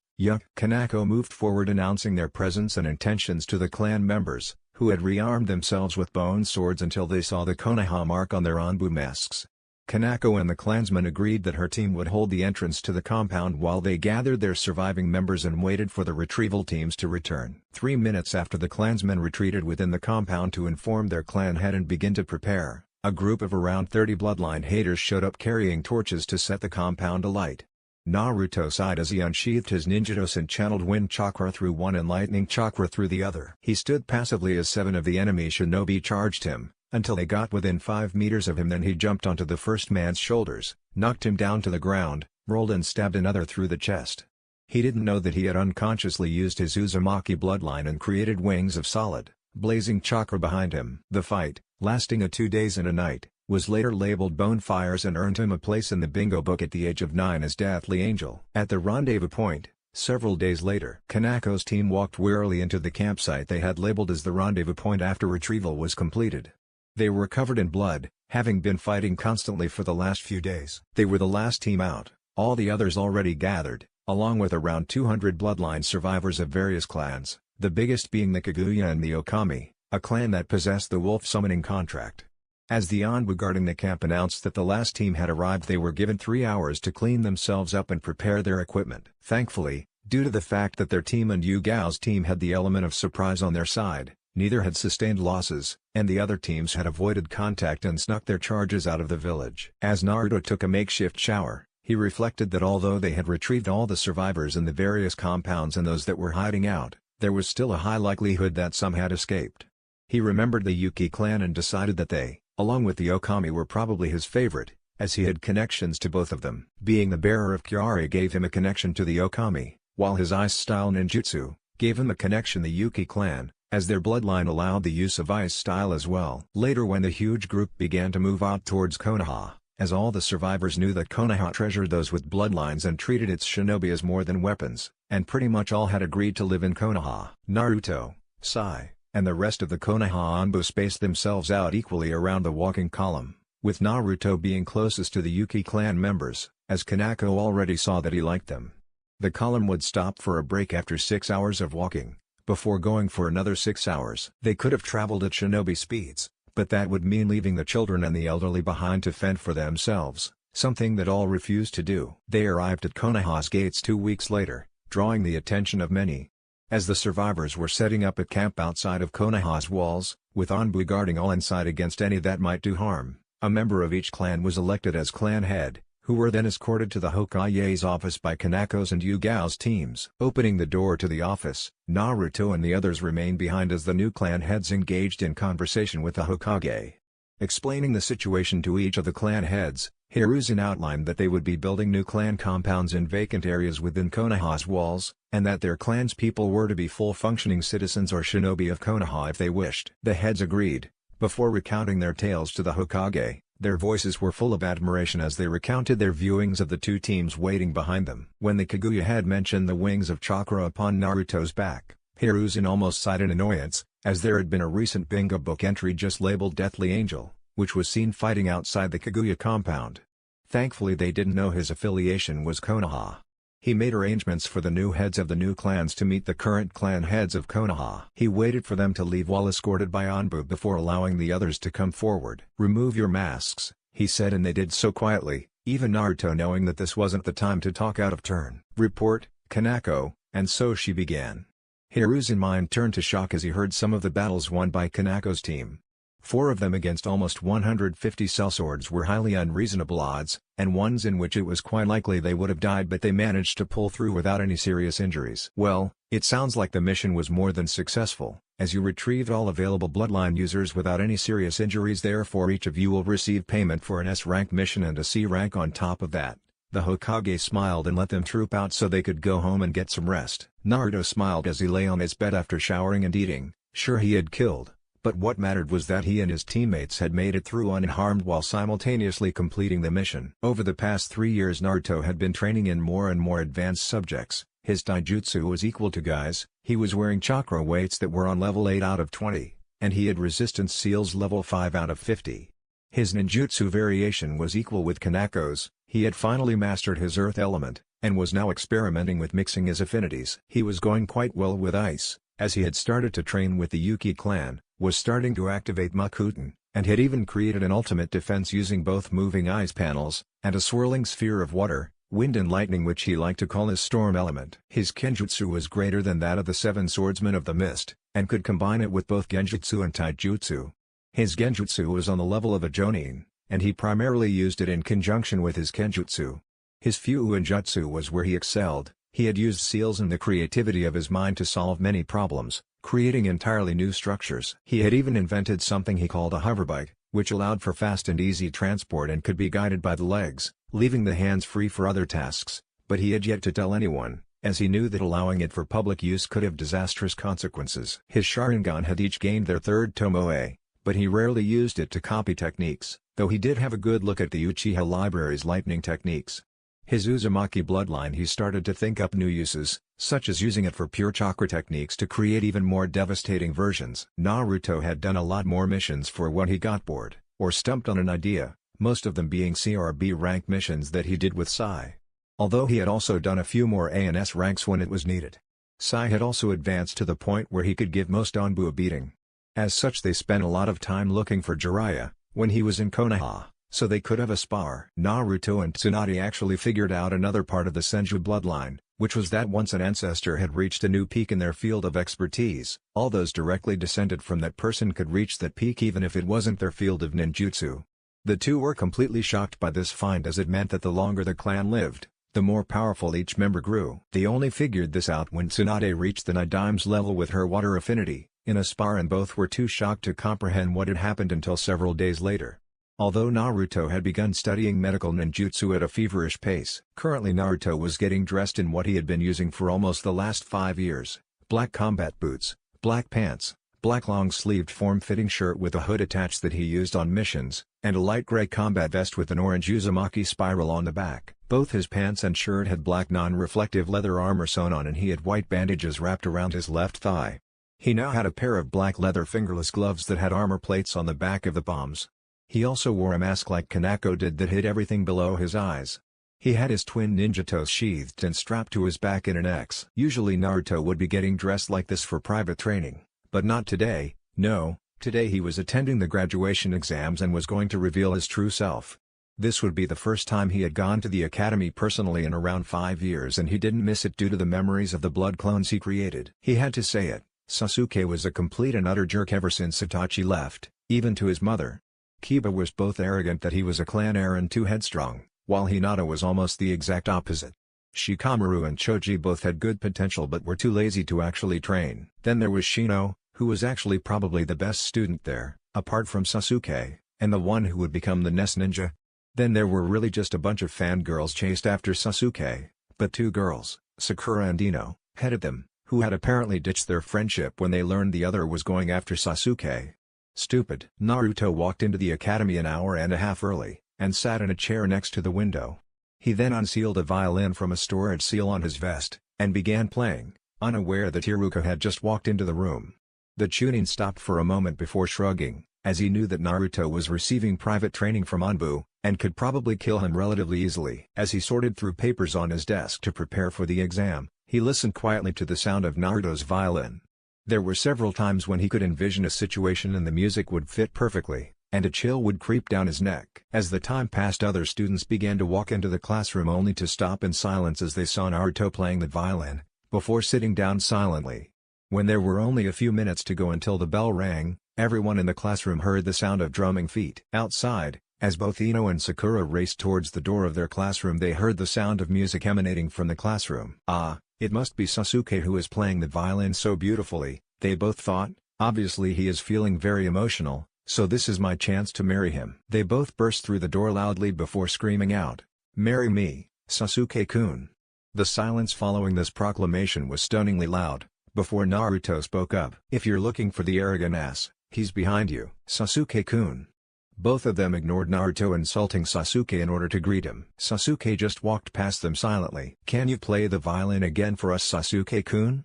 Kanako moved forward announcing their presence and intentions to the clan members, who had rearmed themselves with bone swords until they saw the Konoha mark on their Anbu masks. Kanako and the clansmen agreed that her team would hold the entrance to the compound while they gathered their surviving members and waited for the retrieval teams to return. 3 minutes after the clansmen retreated within the compound to inform their clan head and begin to prepare, a group of around 30 bloodline haters showed up carrying torches to set the compound alight. Naruto sighed as he unsheathed his ninjatos and channeled wind chakra through one and lightning chakra through the other. He stood passively as 7 of the enemy shinobi charged him, until they got within 5 meters of him. Then he jumped onto the first man's shoulders, knocked him down to the ground, rolled and stabbed another through the chest. He didn't know that he had unconsciously used his Uzumaki bloodline and created wings of solid, blazing chakra behind him. The fight, lasting 2 days and a night, was later labeled Bonefires and earned him a place in the bingo book at the age of 9 as Deathly Angel. At the rendezvous point, several days later, Kanako's team walked wearily into the campsite they had labeled as the rendezvous point after retrieval was completed. They were covered in blood, having been fighting constantly for the last few days. They were the last team out, all the others already gathered, along with around 200 bloodline survivors of various clans, the biggest being the Kaguya and the Okami, a clan that possessed the wolf summoning contract. As the Anbu guarding the camp announced that the last team had arrived, they were given 3 hours to clean themselves up and prepare their equipment. Thankfully, due to the fact that their team and Yugao's team had the element of surprise on their side, neither had sustained losses, and the other teams had avoided contact and snuck their charges out of the village. As Naruto took a makeshift shower, he reflected that although they had retrieved all the survivors in the various compounds and those that were hiding out, there was still a high likelihood that some had escaped. He remembered the Yuki clan and decided that they, along with the Okami, were probably his favorite, as he had connections to both of them. Being the bearer of Kyari gave him a connection to the Okami, while his ice-style ninjutsu gave him a connection to the Yuki clan, as their bloodline allowed the use of ice-style as well. Later, when the huge group began to move out towards Konoha, as all the survivors knew that Konoha treasured those with bloodlines and treated its shinobi as more than weapons, and pretty much all had agreed to live in Konoha. Naruto, Sai, and the rest of the Konoha Anbu spaced themselves out equally around the walking column, with Naruto being closest to the Yuki clan members, as Kanako already saw that he liked them. The column would stop for a break after 6 hours of walking, before going for another 6 hours. They could have traveled at shinobi speeds, but that would mean leaving the children and the elderly behind to fend for themselves, something that all refused to do. They arrived at Konoha's gates 2 weeks later, drawing the attention of many. As the survivors were setting up a camp outside of Konoha's walls, with Anbu guarding all inside against any that might do harm, a member of each clan was elected as clan head, who were then escorted to the Hokage's office by Kanako's and Yugao's teams. Opening the door to the office, Naruto and the others remained behind as the new clan heads engaged in conversation with the Hokage. Explaining the situation to each of the clan heads, Hiruzen outlined that they would be building new clan compounds in vacant areas within Konoha's walls, and that their clan's people were to be full-functioning citizens or shinobi of Konoha if they wished. The heads agreed. Before recounting their tales to the Hokage, their voices were full of admiration as they recounted their viewings of the two teams waiting behind them. When the Kaguya had mentioned the wings of chakra upon Naruto's back, Hiruzen almost sighed in annoyance, as there had been a recent bingo book entry just labeled Deathly Angel, which was seen fighting outside the Kaguya compound. Thankfully they didn't know his affiliation was Konoha. He made arrangements for the new heads of the new clans to meet the current clan heads of Konoha. He waited for them to leave while escorted by Anbu before allowing the others to come forward. "Remove your masks," he said, and they did so quietly, even Naruto knowing that this wasn't the time to talk out of turn. "Report, Kanako," and so she began. Hiru's mind turned to shock as he heard some of the battles won by Kanako's team. 4 of them against almost 150 sellswords were highly unreasonable odds, and ones in which it was quite likely they would have died, but they managed to pull through without any serious injuries. "Well, it sounds like the mission was more than successful, as you retrieved all available bloodline users without any serious injuries. Therefore each of you will receive payment for an S-rank mission and a C-rank on top of that." The Hokage smiled and let them troop out so they could go home and get some rest. Naruto smiled as he lay on his bed after showering and eating. Sure, he had killed, but what mattered was that he and his teammates had made it through unharmed while simultaneously completing the mission. Over the past 3 years Naruto had been training in more and more advanced subjects. His taijutsu was equal to Gai's, he was wearing chakra weights that were on level 8 out of 20, and he had resistance seals level 5 out of 50. His ninjutsu variation was equal with Kanako's. He had finally mastered his earth element, and was now experimenting with mixing his affinities. He was going quite well with ice, as he had started to train with the Yuki clan, was starting to activate Makuten, and had even created an ultimate defense using both moving ice panels, and a swirling sphere of water, wind and lightning, which he liked to call his storm element. His kenjutsu was greater than that of the 7 swordsmen of the mist, and could combine it with both genjutsu and taijutsu. His genjutsu was on the level of a jonin, and he primarily used it in conjunction with his kenjutsu. His Fuuin jutsu was where he excelled. He had used seals and the creativity of his mind to solve many problems, creating entirely new structures. He had even invented something he called a hoverbike, which allowed for fast and easy transport and could be guided by the legs, leaving the hands free for other tasks, but he had yet to tell anyone, as he knew that allowing it for public use could have disastrous consequences. His Sharingan had each gained their 3rd tomoe, but he rarely used it to copy techniques, though he did have a good look at the Uchiha library's lightning techniques. His Uzumaki bloodline, he started to think up new uses, such as using it for pure chakra techniques to create even more devastating versions. Naruto had done a lot more missions for when he got bored, or stumped on an idea, most of them being CRB rank missions that he did with Sai. Although he had also done a few more ANS ranks when it was needed. Sai had also advanced to the point where he could give most Anbu a beating. As such, they spent a lot of time looking for Jiraiya, when he was in Konoha, so they could have a spar. Naruto and Tsunade actually figured out another part of the Senju bloodline, which was that once an ancestor had reached a new peak in their field of expertise, all those directly descended from that person could reach that peak even if it wasn't their field of ninjutsu. The two were completely shocked by this find, as it meant that the longer the clan lived, the more powerful each member grew. They only figured this out when Tsunade reached the Nidime's level with her water affinity, in a spar, and both were too shocked to comprehend what had happened until several days later. Although Naruto had begun studying medical ninjutsu at a feverish pace, currently Naruto was getting dressed in what he had been using for almost the last 5 years: black combat boots, black pants, black long-sleeved form-fitting shirt with a hood attached that he used on missions, and a light gray combat vest with an orange Uzumaki spiral on the back. Both his pants and shirt had black non-reflective leather armor sewn on, and he had white bandages wrapped around his left thigh. He now had a pair of black leather fingerless gloves that had armor plates on the back of the palms. He also wore a mask like Kanako did that hid everything below his eyes. He had his twin ninjatos sheathed and strapped to his back in an X. Usually Naruto would be getting dressed like this for private training, but not today. No, today he was attending the graduation exams and was going to reveal his true self. This would be the first time he had gone to the academy personally in around 5 years, and he didn't miss it due to the memories of the blood clones he created. He had to say it. Sasuke was a complete and utter jerk ever since Itachi left, even to his mother. Kiba was both arrogant that he was a clan heir and too headstrong, while Hinata was almost the exact opposite. Shikamaru and Choji both had good potential but were too lazy to actually train. Then there was Shino, who was actually probably the best student there, apart from Sasuke, and the one who would become the next ninja. Then there were really just a bunch of fangirls chased after Sasuke, but 2 girls, Sakura and Ino, headed them, who had apparently ditched their friendship when they learned the other was going after Sasuke. Stupid. Naruto walked into the academy an hour and a half early, and sat in a chair next to the window. He then unsealed a violin from a storage seal on his vest, and began playing, unaware that Hiruka had just walked into the room. The tuning stopped for a moment before shrugging, as he knew that Naruto was receiving private training from Anbu, and could probably kill him relatively easily. As he sorted through papers on his desk to prepare for the exam, he listened quietly to the sound of Naruto's violin. There were several times when he could envision a situation and the music would fit perfectly, and a chill would creep down his neck. As the time passed, other students began to walk into the classroom only to stop in silence as they saw Naruto playing the violin, before sitting down silently. When there were only a few minutes to go until the bell rang, everyone in the classroom heard the sound of drumming feet. Outside, as both Ino and Sakura raced towards the door of their classroom, they heard the sound of music emanating from the classroom. Ah, it must be Sasuke who is playing the violin so beautifully, they both thought. Obviously he is feeling very emotional, so this is my chance to marry him. They both burst through the door loudly before screaming out, "Marry me, Sasuke-kun." The silence following this proclamation was stunningly loud, before Naruto spoke up. "If you're looking for the arrogant ass, he's behind you, Sasuke-kun." Both of them ignored Naruto insulting Sasuke in order to greet him. Sasuke just walked past them silently. "Can you play the violin again for us, Sasuke-kun?"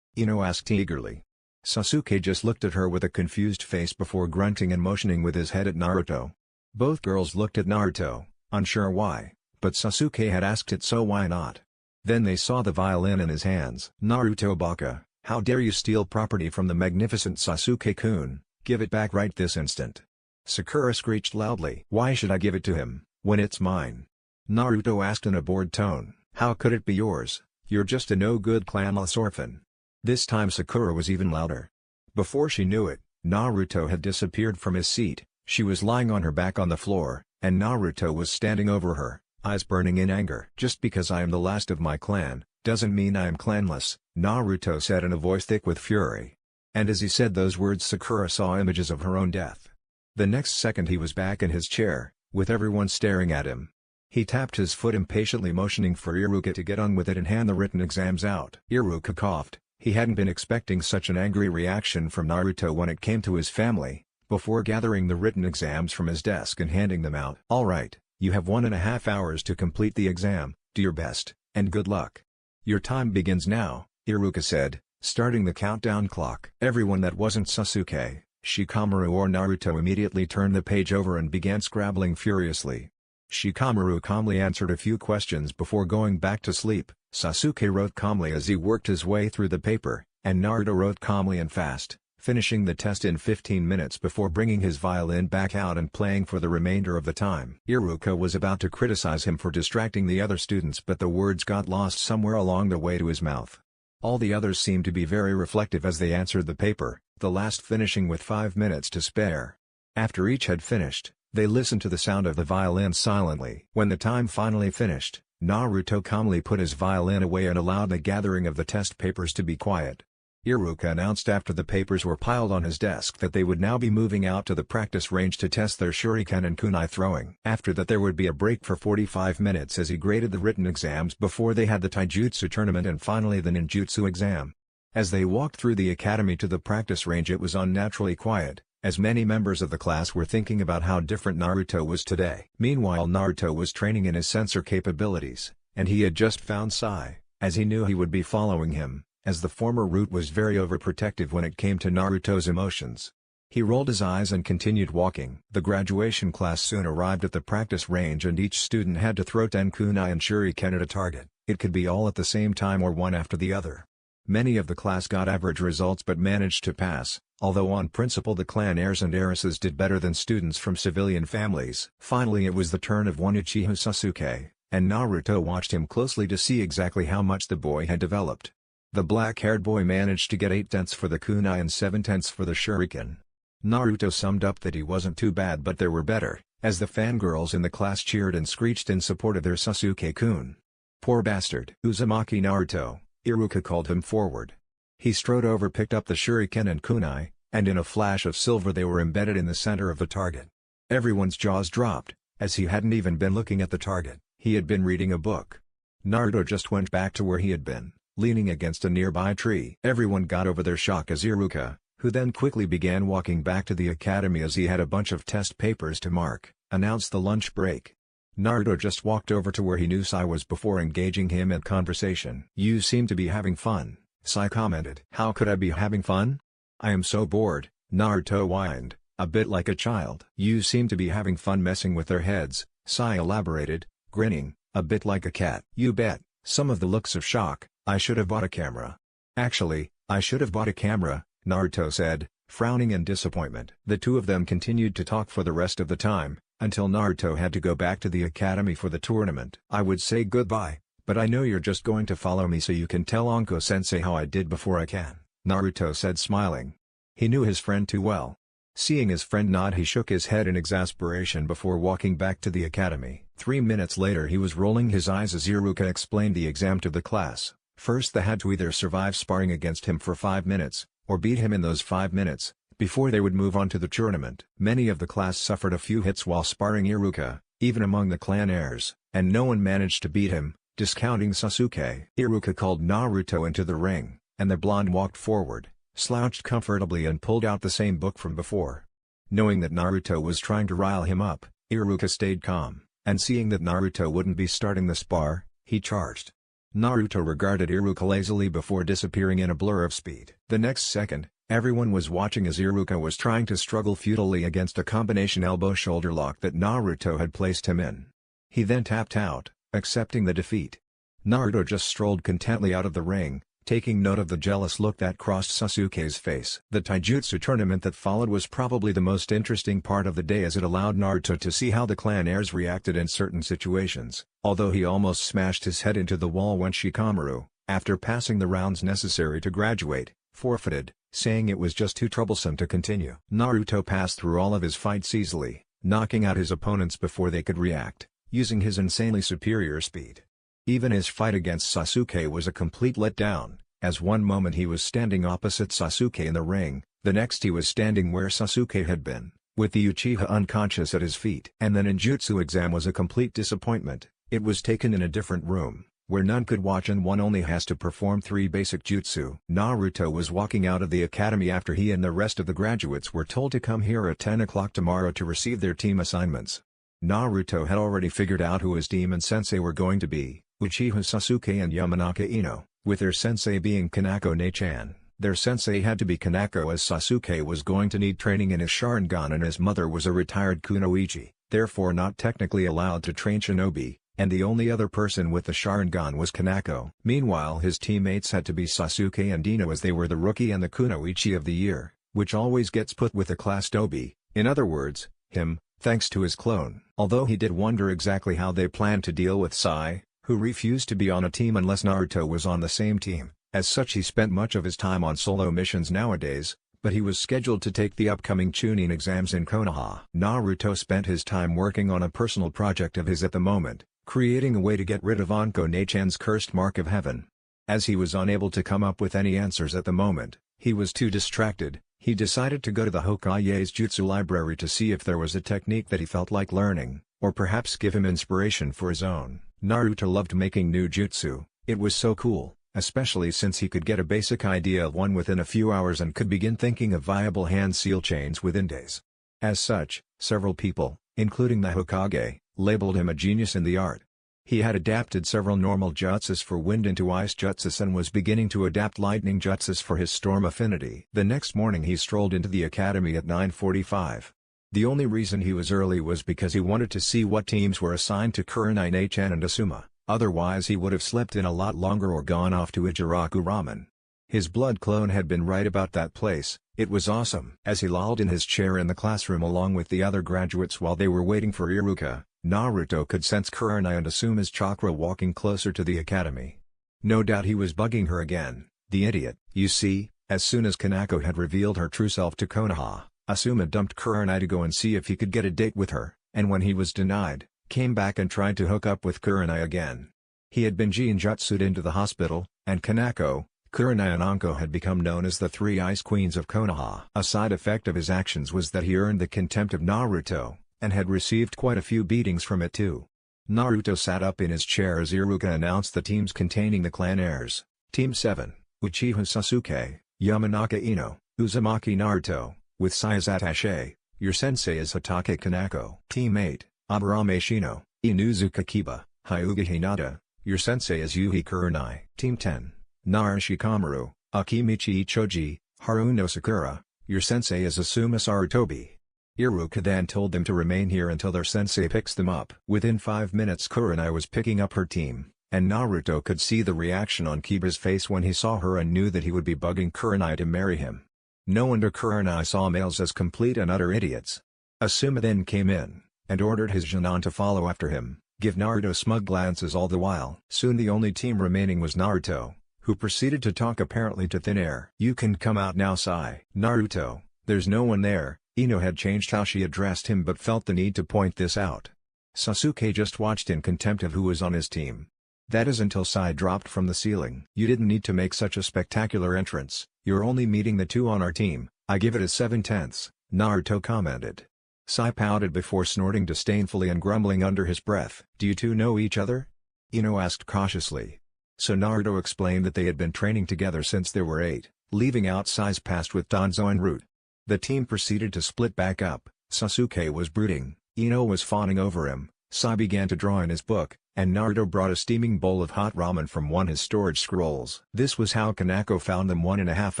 Ino asked eagerly. Sasuke just looked at her with a confused face before grunting and motioning with his head at Naruto. Both girls looked at Naruto, unsure why, but Sasuke had asked it, so why not? Then they saw the violin in his hands. "Naruto Baka, how dare you steal property from the magnificent Sasuke-kun, give it back right this instant." Sakura screeched loudly. "Why should I give it to him, when it's mine?" Naruto asked in a bored tone. "How could it be yours? You're just a no-good clanless orphan." This time Sakura was even louder. Before she knew it, Naruto had disappeared from his seat. She was lying on her back on the floor, and Naruto was standing over her, eyes burning in anger. "Just because I am the last of my clan, doesn't mean I am clanless," Naruto said in a voice thick with fury. And as he said those words, Sakura saw images of her own death. The next second he was back in his chair, with everyone staring at him. He tapped his foot impatiently, motioning for Iruka to get on with it and hand the written exams out. Iruka coughed. He hadn't been expecting such an angry reaction from Naruto when it came to his family. Before gathering the written exams from his desk and handing them out. "All right, you have 1.5 hours to complete the exam, do your best, and good luck. Your time begins now," Iruka said, starting the countdown clock. Everyone that wasn't Sasuke, Shikamaru or Naruto immediately turned the page over and began scrabbling furiously. Shikamaru calmly answered a few questions before going back to sleep. Sasuke wrote calmly as he worked his way through the paper, and Naruto wrote calmly and fast, finishing the test in 15 minutes before bringing his violin back out and playing for the remainder of the time. Iruka was about to criticize him for distracting the other students, but the words got lost somewhere along the way to his mouth. All the others seemed to be very reflective as they answered the paper, the last finishing with 5 minutes to spare. After each had finished, they listened to the sound of the violin silently. When the time finally finished, Naruto calmly put his violin away and allowed the gathering of the test papers to be quiet. Iruka announced after the papers were piled on his desk that they would now be moving out to the practice range to test their shuriken and kunai throwing. After that there would be a break for 45 minutes as he graded the written exams before they had the taijutsu tournament and finally the ninjutsu exam. As they walked through the academy to the practice range, it was unnaturally quiet, as many members of the class were thinking about how different Naruto was today. Meanwhile, Naruto was training in his sensor capabilities, and he had just found Sai, as he knew he would be following him, as the former root was very overprotective when it came to Naruto's emotions. He rolled his eyes and continued walking. The graduation class soon arrived at the practice range and each student had to throw 10 kunai and shuriken at a target. It could be all at the same time or one after the other. Many of the class got average results but managed to pass, although on principle the clan heirs and heiresses did better than students from civilian families. Finally it was the turn of one Uchiha Sasuke, and Naruto watched him closely to see exactly how much the boy had developed. The black-haired boy managed to get 8/10 for the kunai and 7/10 for the shuriken. Naruto summed up that he wasn't too bad but there were better, as the fangirls in the class cheered and screeched in support of their Sasuke-kun. "Poor bastard." "Uzumaki Naruto," Iruka called him forward. He strode over, picked up the shuriken and kunai, and in a flash of silver they were embedded in the center of the target. Everyone's jaws dropped, as he hadn't even been looking at the target, he had been reading a book. Naruto just went back to where he had been, leaning against a nearby tree. Everyone got over their shock as Iruka, who then quickly began walking back to the academy as he had a bunch of test papers to mark, announced the lunch break. Naruto just walked over to where he knew Sai was before engaging him in conversation. "You seem to be having fun," Sai commented. "How could I be having fun? I am so bored," Naruto whined, a bit like a child. You seem to be having fun messing with their heads, Sai elaborated, grinning, a bit like a cat. You bet, some of the looks of shock. I should have bought a camera. Actually, I should have bought a camera, Naruto said, frowning in disappointment. The two of them continued to talk for the rest of the time, until Naruto had to go back to the academy for the tournament. I would say goodbye, but I know you're just going to follow me so you can tell Anko-sensei how I did before I can, Naruto said smiling. He knew his friend too well. Seeing his friend nod, he shook his head in exasperation before walking back to the academy. 3 minutes later he was rolling his eyes as Iruka explained the exam to the class. First they had to either survive sparring against him for 5 minutes, or beat him in those 5 minutes, before they would move on to the tournament. Many of the class suffered a few hits while sparring Iruka, even among the clan heirs, and no one managed to beat him, discounting Sasuke. Iruka called Naruto into the ring, and the blonde walked forward, slouched comfortably and pulled out the same book from before. Knowing that Naruto was trying to rile him up, Iruka stayed calm, and seeing that Naruto wouldn't be starting the spar, he charged. Naruto regarded Iruka lazily before disappearing in a blur of speed. The next second, everyone was watching as Iruka was trying to struggle futilely against a combination elbow-shoulder lock that Naruto had placed him in. He then tapped out, accepting the defeat. Naruto just strolled contentedly out of the ring, taking note of the jealous look that crossed Sasuke's face. The taijutsu tournament that followed was probably the most interesting part of the day as it allowed Naruto to see how the clan heirs reacted in certain situations, although he almost smashed his head into the wall when Shikamaru, after passing the rounds necessary to graduate, forfeited, saying it was just too troublesome to continue. Naruto passed through all of his fights easily, knocking out his opponents before they could react, using his insanely superior speed. Even his fight against Sasuke was a complete letdown, as one moment he was standing opposite Sasuke in the ring, the next he was standing where Sasuke had been, with the Uchiha unconscious at his feet. And the ninjutsu exam was a complete disappointment. It was taken in a different room, where none could watch and one only has to perform 3 basic jutsu. Naruto was walking out of the academy after he and the rest of the graduates were told to come here at 10 o'clock tomorrow to receive their team assignments. Naruto had already figured out who his demon sensei were going to be, Uchiha Sasuke and Yamanaka Ino, with their sensei being Kanako Ne-chan. Their sensei had to be Kanako as Sasuke was going to need training in his Sharingan and his mother was a retired kunoichi, therefore not technically allowed to train shinobi, and the only other person with the Sharingan was Kanako. Meanwhile his teammates had to be Sasuke and Ino as they were the rookie and the kunoichi of the year, which always gets put with the class dobi, in other words, him, thanks to his clone. Although he did wonder exactly how they planned to deal with Sai, who refused to be on a team unless Naruto was on the same team. As such he spent much of his time on solo missions nowadays, but he was scheduled to take the upcoming Chunin exams in Konoha. Naruto spent his time working on a personal project of his at the moment, creating a way to get rid of Anko Ne-chan's cursed mark of heaven. As he was unable to come up with any answers at the moment, he was too distracted. He decided to go to the Hokage's jutsu library to see if there was a technique that he felt like learning, or perhaps give him inspiration for his own. Naruto loved making new jutsu, it was so cool, especially since he could get a basic idea of one within a few hours and could begin thinking of viable hand seal chains within days. As such, several people, including the Hokage, labeled him a genius in the art. He had adapted several normal jutsus for wind into ice jutsus and was beginning to adapt lightning jutsus for his storm affinity. The next morning he strolled into the academy at 9:45. The only reason he was early was because he wanted to see what teams were assigned to Kurenai Ne-chan and Asuma, otherwise he would have slept in a lot longer or gone off to Ichiraku Ramen. His blood clone had been right about that place, it was awesome. As he lolled in his chair in the classroom along with the other graduates while they were waiting for Iruka, Naruto could sense Kurenai and Asuma's chakra walking closer to the academy. No doubt he was bugging her again, the idiot. You see, as soon as Kanako had revealed her true self to Konoha, Asuma dumped Kurenai to go and see if he could get a date with her, and when he was denied, came back and tried to hook up with Kurenai again. He had been Jinjutsu'd into the hospital, and Kanako, Kurenai and Anko had become known as the 3 Ice Queens of Konoha. A side effect of his actions was that he earned the contempt of Naruto, and had received quite a few beatings from it too. Naruto sat up in his chair as Iruka announced the teams containing the clan heirs. Team 7, Uchiha Sasuke, Yamanaka Ino, Uzumaki Naruto, with Sai as attaché, your sensei is Hatake Kanako. Team 8, Aburame Shino, Inuzuka Kiba, Hyuga Hinata, your sensei is Yuhi Kurenai. Team 10, Nara Shikamaru, Akimichi Ichoji, Haruno Sakura, your sensei is Asuma Sarutobi. Iruka then told them to remain here until their sensei picks them up. Within 5 minutes Kurenai was picking up her team, and Naruto could see the reaction on Kiba's face when he saw her and knew that he would be bugging Kurenai to marry him. No wonder Kurenai saw males as complete and utter idiots. Asuma then came in, and ordered his Genin to follow after him, give Naruto smug glances all the while. Soon the only team remaining was Naruto, who proceeded to talk apparently to thin air. "You can come out now, Sai." "Naruto, there's no one there." Ino had changed how she addressed him but felt the need to point this out. Sasuke just watched in contempt of who was on his team. That is until Sai dropped from the ceiling. "You didn't need to make such a spectacular entrance, you're only meeting the two on our team, I give it a 7/10," Naruto commented. Sai pouted before snorting disdainfully and grumbling under his breath. "Do you two know each other?" Ino asked cautiously. So Naruto explained that they had been training together since they were 8, leaving out Sai's past with Danzo en route. The team proceeded to split back up. Sasuke was brooding, Ino was fawning over him, Sai began to draw in his book, and Naruto brought a steaming bowl of hot ramen from one of his storage scrolls. This was how Kanako found them 1.5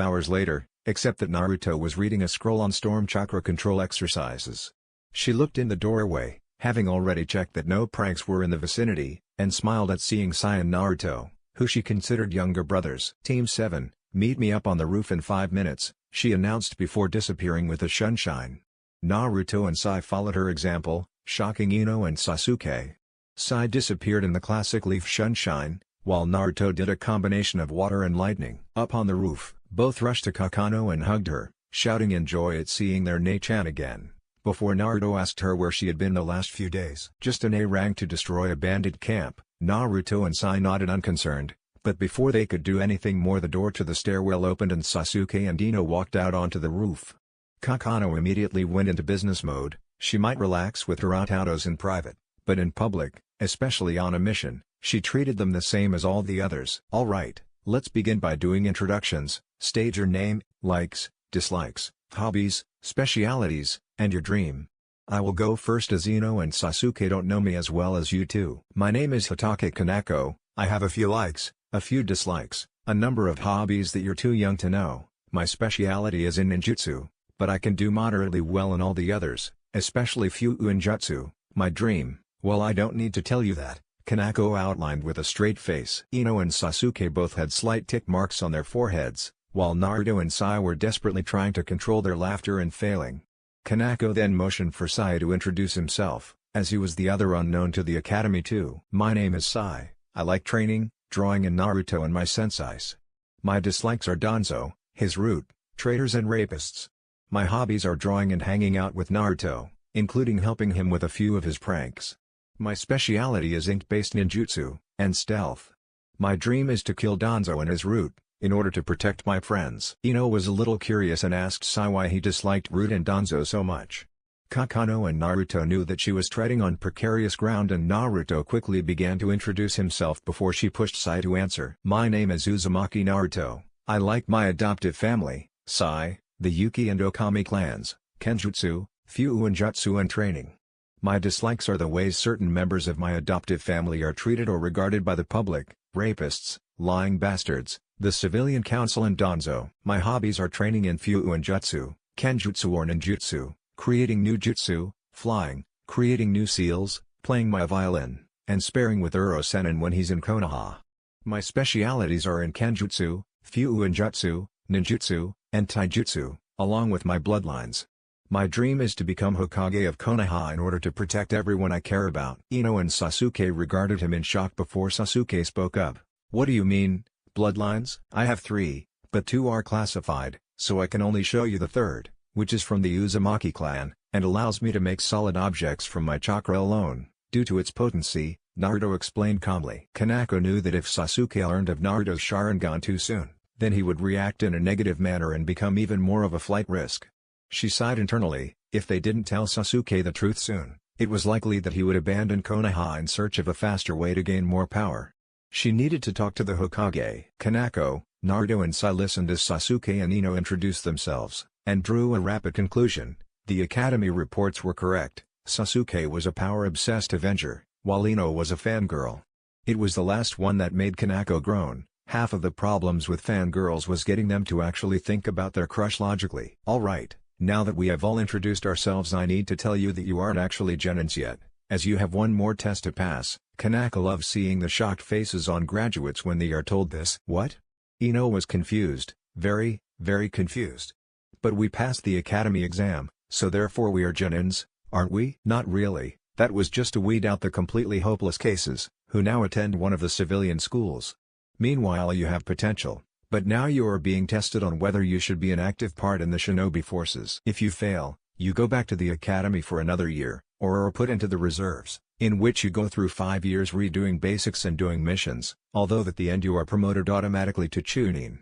hours later, except that Naruto was reading a scroll on storm chakra control exercises. She looked in the doorway, having already checked that no pranks were in the vicinity, and smiled at seeing Sai and Naruto, who she considered younger brothers. "Team 7, meet me up on the roof in 5 minutes, she announced before disappearing with a sunshine. Naruto and Sai followed her example, shocking Ino and Sasuke. Sai disappeared in the classic leaf sunshine, while Naruto did a combination of water and lightning. Up on the roof, both rushed to Kakano and hugged her, shouting in joy at seeing their Ne-chan again, before Naruto asked her where she had been the last few days. "Just an A-rank to destroy a bandit camp," Naruto and Sai nodded unconcerned, but before they could do anything more the door to the stairwell opened and Sasuke and Ino walked out onto the roof. Kakano immediately went into business mode. She might relax with her Atatos in private, but in public, especially on a mission, she treated them the same as all the others. "Alright, let's begin by doing introductions. State your name, likes, dislikes, hobbies, specialities, and your dream. I will go first as Ino and Sasuke don't know me as well as you two." "My name is Hitake Kanako, I have a few likes, a few dislikes, a number of hobbies that you're too young to know. My speciality is in ninjutsu, but I can do moderately well in all the others, especially Fuuinjutsu. My dream, well I don't need to tell you that," Kanako outlined with a straight face. Ino and Sasuke both had slight tick marks on their foreheads, while Naruto and Sai were desperately trying to control their laughter and failing. Kanako then motioned for Sai to introduce himself, as he was the other unknown to the academy too. "My name is Sai, I like training, drawing and Naruto and my senseis. My dislikes are Danzo, his root, traitors and rapists. My hobbies are drawing and hanging out with Naruto, including helping him with a few of his pranks. My speciality is ink-based ninjutsu, and stealth. My dream is to kill Danzo and his root, in order to protect my friends." Ino was a little curious and asked Sai why he disliked Root and Danzo so much. Kakano and Naruto knew that she was treading on precarious ground and Naruto quickly began to introduce himself before she pushed Sai to answer. "My name is Uzumaki Naruto, I like my adoptive family, Sai, the Yuki and Okami clans, Kenjutsu, Fuuinjutsu and training. My dislikes are the ways certain members of my adoptive family are treated or regarded by the public, rapists, lying bastards, the civilian council and Danzo. My hobbies are training in Fuuinjutsu, Kenjutsu or ninjutsu, creating new jutsu, flying, creating new seals, playing my violin, and sparring with Uro-sennin when he's in Konoha. My specialities are in Kenjutsu, Fuuinjutsu, ninjutsu, and taijutsu, along with my bloodlines. My dream is to become Hokage of Konoha in order to protect everyone I care about." Ino and Sasuke regarded him in shock before Sasuke spoke up. "What do you mean, bloodlines?" "I have 3, but 2 are classified, so I can only show you the third, which is from the Uzumaki clan, and allows me to make solid objects from my chakra alone, due to its potency," Naruto explained calmly. Kanako knew that if Sasuke learned of Naruto's Sharingan too soon, then he would react in a negative manner and become even more of a flight risk. She sighed internally, if they didn't tell Sasuke the truth soon, it was likely that he would abandon Konoha in search of a faster way to gain more power. She needed to talk to the Hokage. Kanako, Naruto and Sai listened as Sasuke and Ino introduced themselves, and drew a rapid conclusion. The academy reports were correct, Sasuke was a power-obsessed Avenger, while Ino was a fangirl. It was the last one that made Kanako groan. Half of the problems with fangirls was getting them to actually think about their crush logically. "Alright, Now that we have all introduced ourselves, I need to tell you that you aren't actually Genins yet, as you have one more test to pass." Kanako loves seeing the shocked faces on graduates when they are told this. What? Ino was confused, very, very confused. But we passed the academy exam, so therefore we are Genins, aren't we? Not really, that was just to weed out the completely hopeless cases, who now attend one of the civilian schools. Meanwhile you have potential, but now you are being tested on whether you should be an active part in the shinobi forces. If you fail, you go back to the academy for another year, or are put into the reserves, in which you go through 5 years redoing basics and doing missions, although at the end you are promoted automatically to chunin.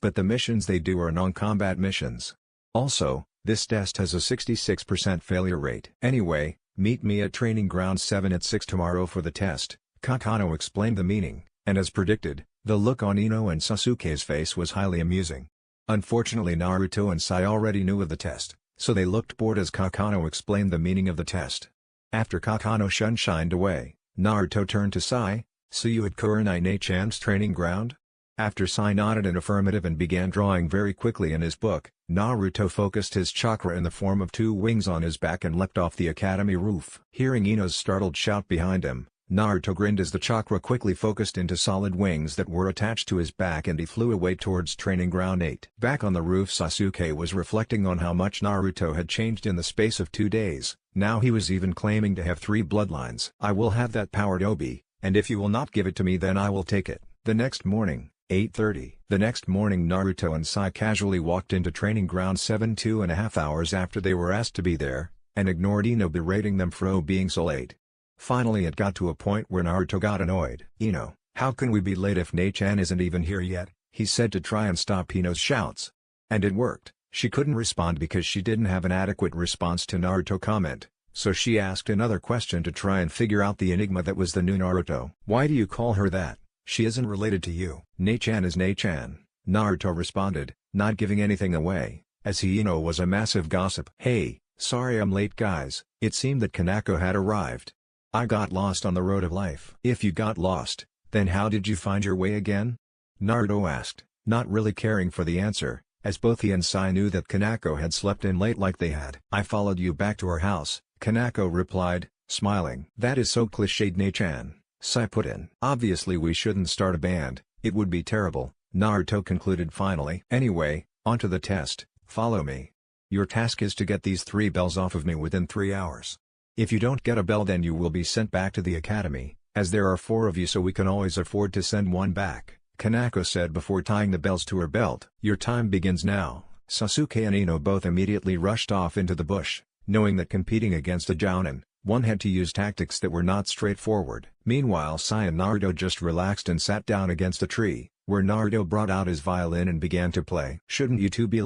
But the missions they do are non-combat missions. Also, this test has a 66% failure rate. Anyway, meet me at Training Ground 7 at 6 tomorrow for the test. Kakano explained the meaning, and as predicted, the look on Ino and Sasuke's face was highly amusing. Unfortunately Naruto and Sai already knew of the test, so they looked bored as Kakano explained the meaning of the test. After Kakano shined away, Naruto turned to Sai. "So you at Kurenai-ne-chan's training ground?" After Sai nodded an affirmative and began drawing very quickly in his book, Naruto focused his chakra in the form of 2 wings on his back and leapt off the academy roof. Hearing Ino's startled shout behind him, Naruto grinned as the chakra quickly focused into solid wings that were attached to his back and he flew away towards Training Ground 8. Back on the roof, Sasuke was reflecting on how much Naruto had changed in the space of 2 days. Now he was even claiming to have 3 bloodlines. "I will have that powered obi, and if you will not give it to me then I will take it." The next morning, 8:30. The next morning Naruto and Sai casually walked into Training Ground 7 2.5 hours after they were asked to be there, and ignored Ino berating them for being so late. Finally it got to a point where Naruto got annoyed. "Ino, how can we be late if Ne-chan isn't even here yet?" he said to try and stop Ino's shouts. And it worked. She couldn't respond because she didn't have an adequate response to Naruto's comment, so she asked another question to try and figure out the enigma that was the new Naruto. "Why do you call her that? She isn't related to you." "Ne-chan is Ne-chan," Naruto responded, not giving anything away, as Ino was a massive gossip. "Hey, sorry I'm late guys." It seemed that Kanako had arrived. "I got lost on the road of life." "If you got lost, then how did you find your way again?" Naruto asked, not really caring for the answer, as both he and Sai knew that Kanako had slept in late like they had. "I followed you back to our house," Kanako replied, smiling. "That is so cliched Ne-chan," Sai put in. "Obviously we shouldn't start a band, it would be terrible," Naruto concluded finally. "Anyway, onto the test, follow me. Your task is to get these 3 bells off of me within 3 hours. If you don't get a bell then you will be sent back to the academy, as there are 4 of you so we can always afford to send one back," Kanako said before tying the bells to her belt. "Your time begins now." Sasuke and Ino both immediately rushed off into the bush, knowing that competing against a jounin, one had to use tactics that were not straightforward. Meanwhile Sai and Naruto just relaxed and sat down against a tree, where Naruto brought out his violin and began to play. "Shouldn't you two be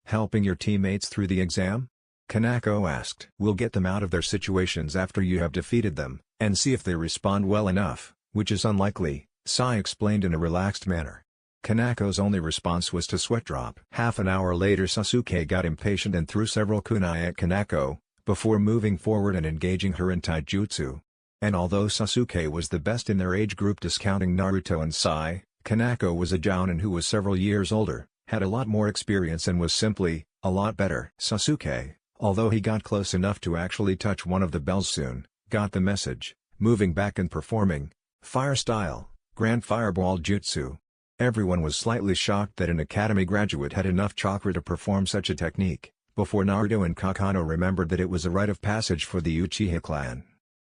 helping your teammates through the exam?" Kanako asked. "We'll get them out of their situations after you have defeated them, and see if they respond well enough, which is unlikely," Sai explained in a relaxed manner. Kanako's only response was to sweat drop. Half an hour later Sasuke got impatient and threw several kunai at Kanako, before moving forward and engaging her in taijutsu. And although Sasuke was the best in their age group discounting Naruto and Sai, Kanako was a jounin who was several years older, had a lot more experience and was simply, a lot better. Sasuke, although he got close enough to actually touch one of the bells soon, got the message, moving back and performing, fire style, grand fireball jutsu. Everyone was slightly shocked that an academy graduate had enough chakra to perform such a technique, before Naruto and Kakano remembered that it was a rite of passage for the Uchiha clan.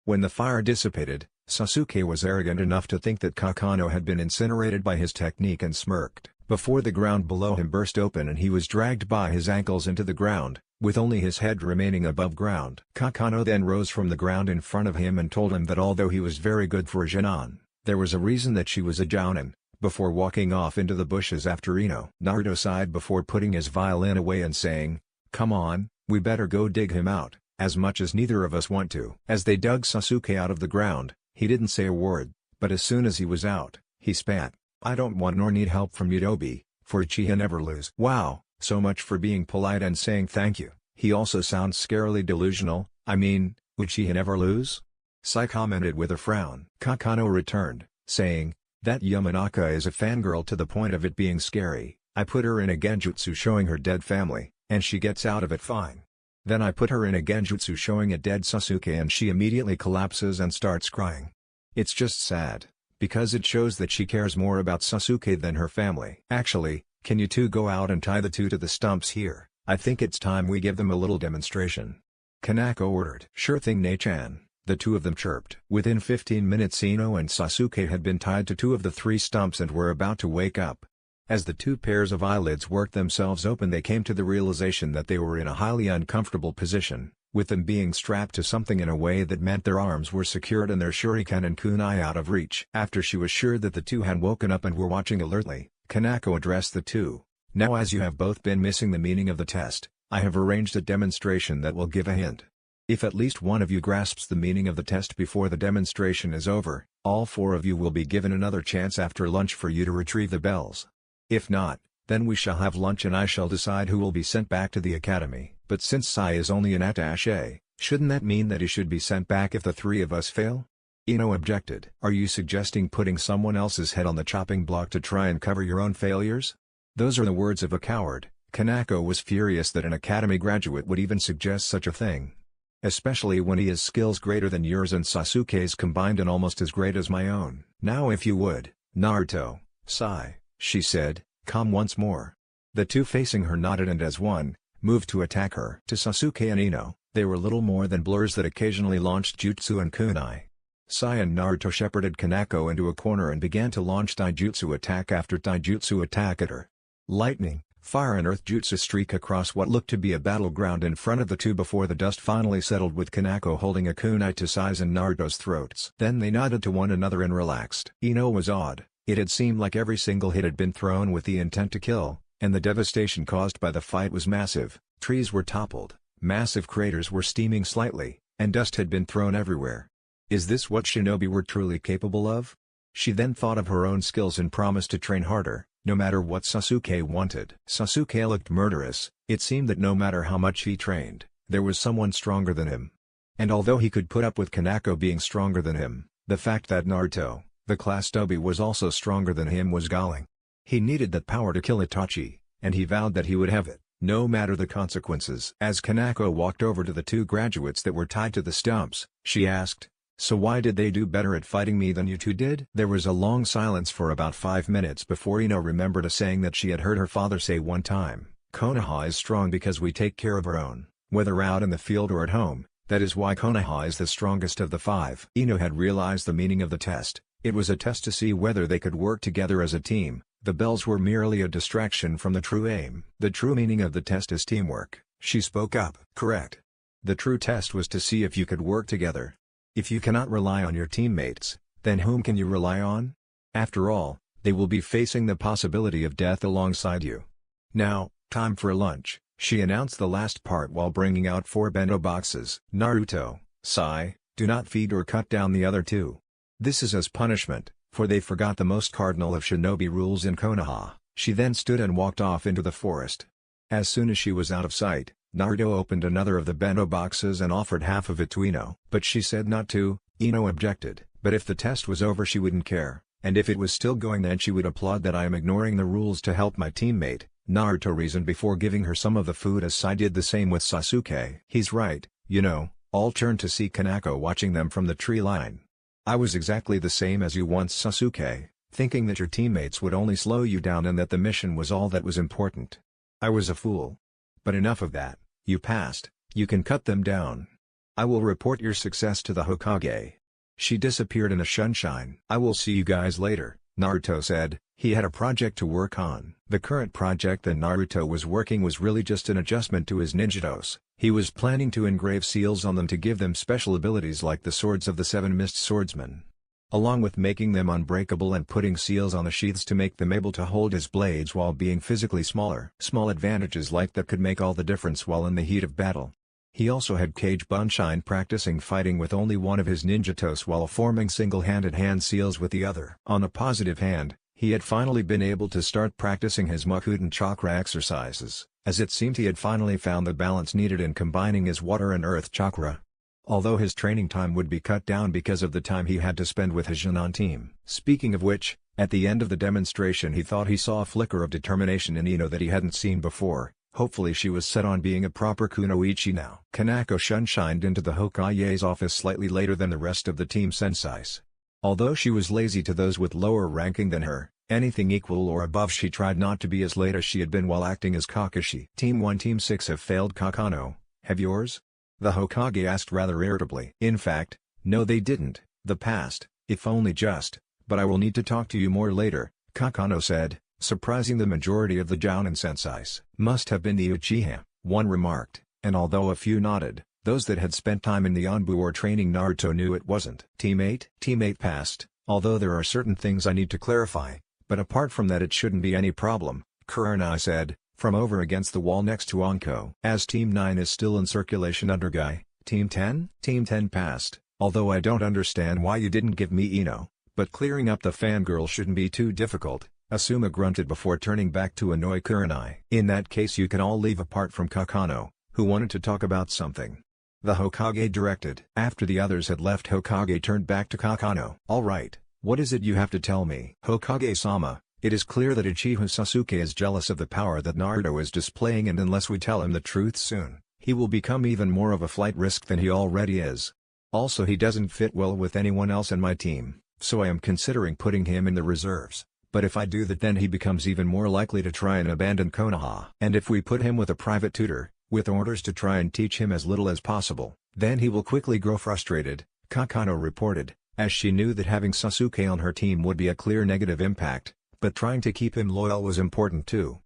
When the fire dissipated, Sasuke was arrogant enough to think that Kakano had been incinerated by his technique and smirked, before the ground below him burst open and he was dragged by his ankles into the ground, with only his head remaining above ground. Kakano then rose from the ground in front of him and told him that although he was very good for a Genin, there was a reason that she was a jounin, before walking off into the bushes after Ino. Naruto sighed before putting his violin away and saying, "Come on, we better go dig him out, as much as neither of us want to." As they dug Sasuke out of the ground, he didn't say a word, but as soon as he was out, he spat, "I don't want nor need help from Yudobi, for Uchiha never lose." Wow, so much for being polite and saying thank you. He also sounds scarily delusional. I mean, Uchiha never lose? Sai commented with a frown. Kakano returned, saying, "That Yamanaka is a fangirl to the point of it being scary. I put her in a genjutsu showing her dead family, And she gets out of it fine. Then I put her in a genjutsu showing a dead Sasuke and she immediately collapses and starts crying. It's just sad, because it shows that she cares more about Sasuke than her family. Actually, can you two go out and tie the two to the stumps here? I think it's time we give them a little demonstration. Kanako ordered. Sure thing, Ne-chan, the two of them chirped. Within 15 minutes Ino and Sasuke had been tied to two of the three stumps and were about to wake up. As the two pairs of eyelids worked themselves open they came to the realization that they were in a highly uncomfortable position, with them being strapped to something in a way that meant their arms were secured and their shuriken and kunai out of reach. After she was sure that the two had woken up and were watching alertly, Kanako addressed the two. Now as you have both been missing the meaning of the test, I have arranged a demonstration that will give a hint. If at least one of you grasps the meaning of the test before the demonstration is over, all four of you will be given another chance after lunch for you to retrieve the bells. If not, then we shall have lunch and I shall decide who will be sent back to the academy. But since Sai is only an attaché, shouldn't that mean that he should be sent back if the three of us fail? Ino objected. Are you suggesting putting someone else's head on the chopping block to try and cover your own failures? Those are the words of a coward. Kanako was furious that an academy graduate would even suggest such a thing. Especially when he has skills greater than yours and Sasuke's combined and almost as great as my own. Now if you would, Naruto, Sai, she said, calm once more. The two facing her nodded and as one, moved to attack her. To Sasuke and Ino, they were little more than blurs that occasionally launched jutsu and kunai. Sai and Naruto shepherded Kanako into a corner and began to launch taijutsu attack after taijutsu attack at her. Lightning, fire and earth jutsu streak across what looked to be a battleground in front of the two before the dust finally settled with Kanako holding a kunai to Sai's and Naruto's throats. Then they nodded to one another and relaxed. Ino was awed. It had seemed like every single hit had been thrown with the intent to kill, and the devastation caused by the fight was massive. Trees were toppled, massive craters were steaming slightly, and dust had been thrown everywhere. Is this what shinobi were truly capable of? She then thought of her own skills and promised to train harder, no matter what Sasuke wanted. Sasuke looked murderous. It seemed that no matter how much he trained, there was someone stronger than him. And although he could put up with Kanako being stronger than him, the fact that Naruto, the class Tobi, was also stronger than him was galling. He needed that power to kill Itachi, and he vowed that he would have it, no matter the consequences. As Kanako walked over to the two graduates that were tied to the stumps, she asked, "So why did they do better at fighting me than you two did?" There was a long silence for about 5 minutes before Ino remembered a saying that she had heard her father say one time. Konoha is strong because we take care of our own, whether out in the field or at home. That is why Konoha is the strongest of the five. Ino had realized the meaning of the test. It was a test to see whether they could work together as a team. The bells were merely a distraction from the true aim. The true meaning of the test is teamwork. She spoke up. Correct. The true test was to see if you could work together. If you cannot rely on your teammates, then whom can you rely on? After all, they will be facing the possibility of death alongside you. Now, time for lunch, she announced the last part while bringing out 4 bento boxes. Naruto, Sai, do not feed or cut down the other two. This is as punishment, for they forgot the most cardinal of shinobi rules in Konoha. She then stood and walked off into the forest. As soon as she was out of sight, Naruto opened another of the bento boxes and offered half of it to Ino. But she said not to. Ino objected. But if the test was over she wouldn't care, and if it was still going then she would applaud that I am ignoring the rules to help my teammate, Naruto reasoned before giving her some of the food as Sai did the same with Sasuke. He's right, you know. All turned to see Kanako watching them from the tree line. I was exactly the same as you once, Sasuke, thinking that your teammates would only slow you down and that the mission was all that was important. I was a fool. But enough of that, you passed, you can cut them down. I will report your success to the Hokage. She disappeared in a sunshine. I will see you guys later, Naruto said. He had a project to work on. The current project that Naruto was working was really just an adjustment to his ninjatos. He was planning to engrave seals on them to give them special abilities like the swords of the 7 Mist Swordsmen. Along with making them unbreakable and putting seals on the sheaths to make them able to hold his blades while being physically smaller. Small advantages like that could make all the difference while in the heat of battle. He also had Kage Bunshine practicing fighting with only one of his ninjatos while forming single-handed hand seals with the other. On a positive hand, he had finally been able to start practicing his Mukuten chakra exercises, as it seemed he had finally found the balance needed in combining his water and earth chakra. Although his training time would be cut down because of the time he had to spend with his Junon team. Speaking of which, at the end of the demonstration he thought he saw a flicker of determination in Ino that he hadn't seen before. Hopefully she was set on being a proper kunoichi now. Kanako shunshined into the Hokage's office slightly later than the rest of the team sensais. Although she was lazy to those with lower ranking than her, anything equal or above she tried not to be as late as she had been while acting as Kakashi. Team 1 Team 6 have failed Kakano, have yours? The Hokage asked rather irritably. In fact, no they didn't, the past, if only just, but I will need to talk to you more later, Kakano said, surprising the majority of the Jounin sensais. Must have been the Uchiha, one remarked, and although a few nodded, those that had spent time in the Anbu or training Naruto knew it wasn't. Team 8 passed, although there are certain things I need to clarify, but apart from that it shouldn't be any problem, Kurenai said, from over against the wall next to Anko. As Team 9 is still in circulation under Guy, Team 10? Team 10 passed, although I don't understand why you didn't give me Ino, but clearing up the fangirl shouldn't be too difficult, Asuma grunted before turning back to annoy Kurenai. In that case you can all leave apart from Kakano, who wanted to talk about something. The Hokage directed. After the others had left, Hokage turned back to Kakano. Alright, what is it you have to tell me? Hokage-sama, it is clear that Uchiha Sasuke is jealous of the power that Naruto is displaying, and unless we tell him the truth soon, he will become even more of a flight risk than he already is. Also he doesn't fit well with anyone else in my team, so I am considering putting him in the reserves. But if I do that, then he becomes even more likely to try and abandon Konoha. And if we put him with a private tutor, with orders to try and teach him as little as possible, then he will quickly grow frustrated, Kakano reported, as she knew that having Sasuke on her team would be a clear negative impact, but trying to keep him loyal was important too.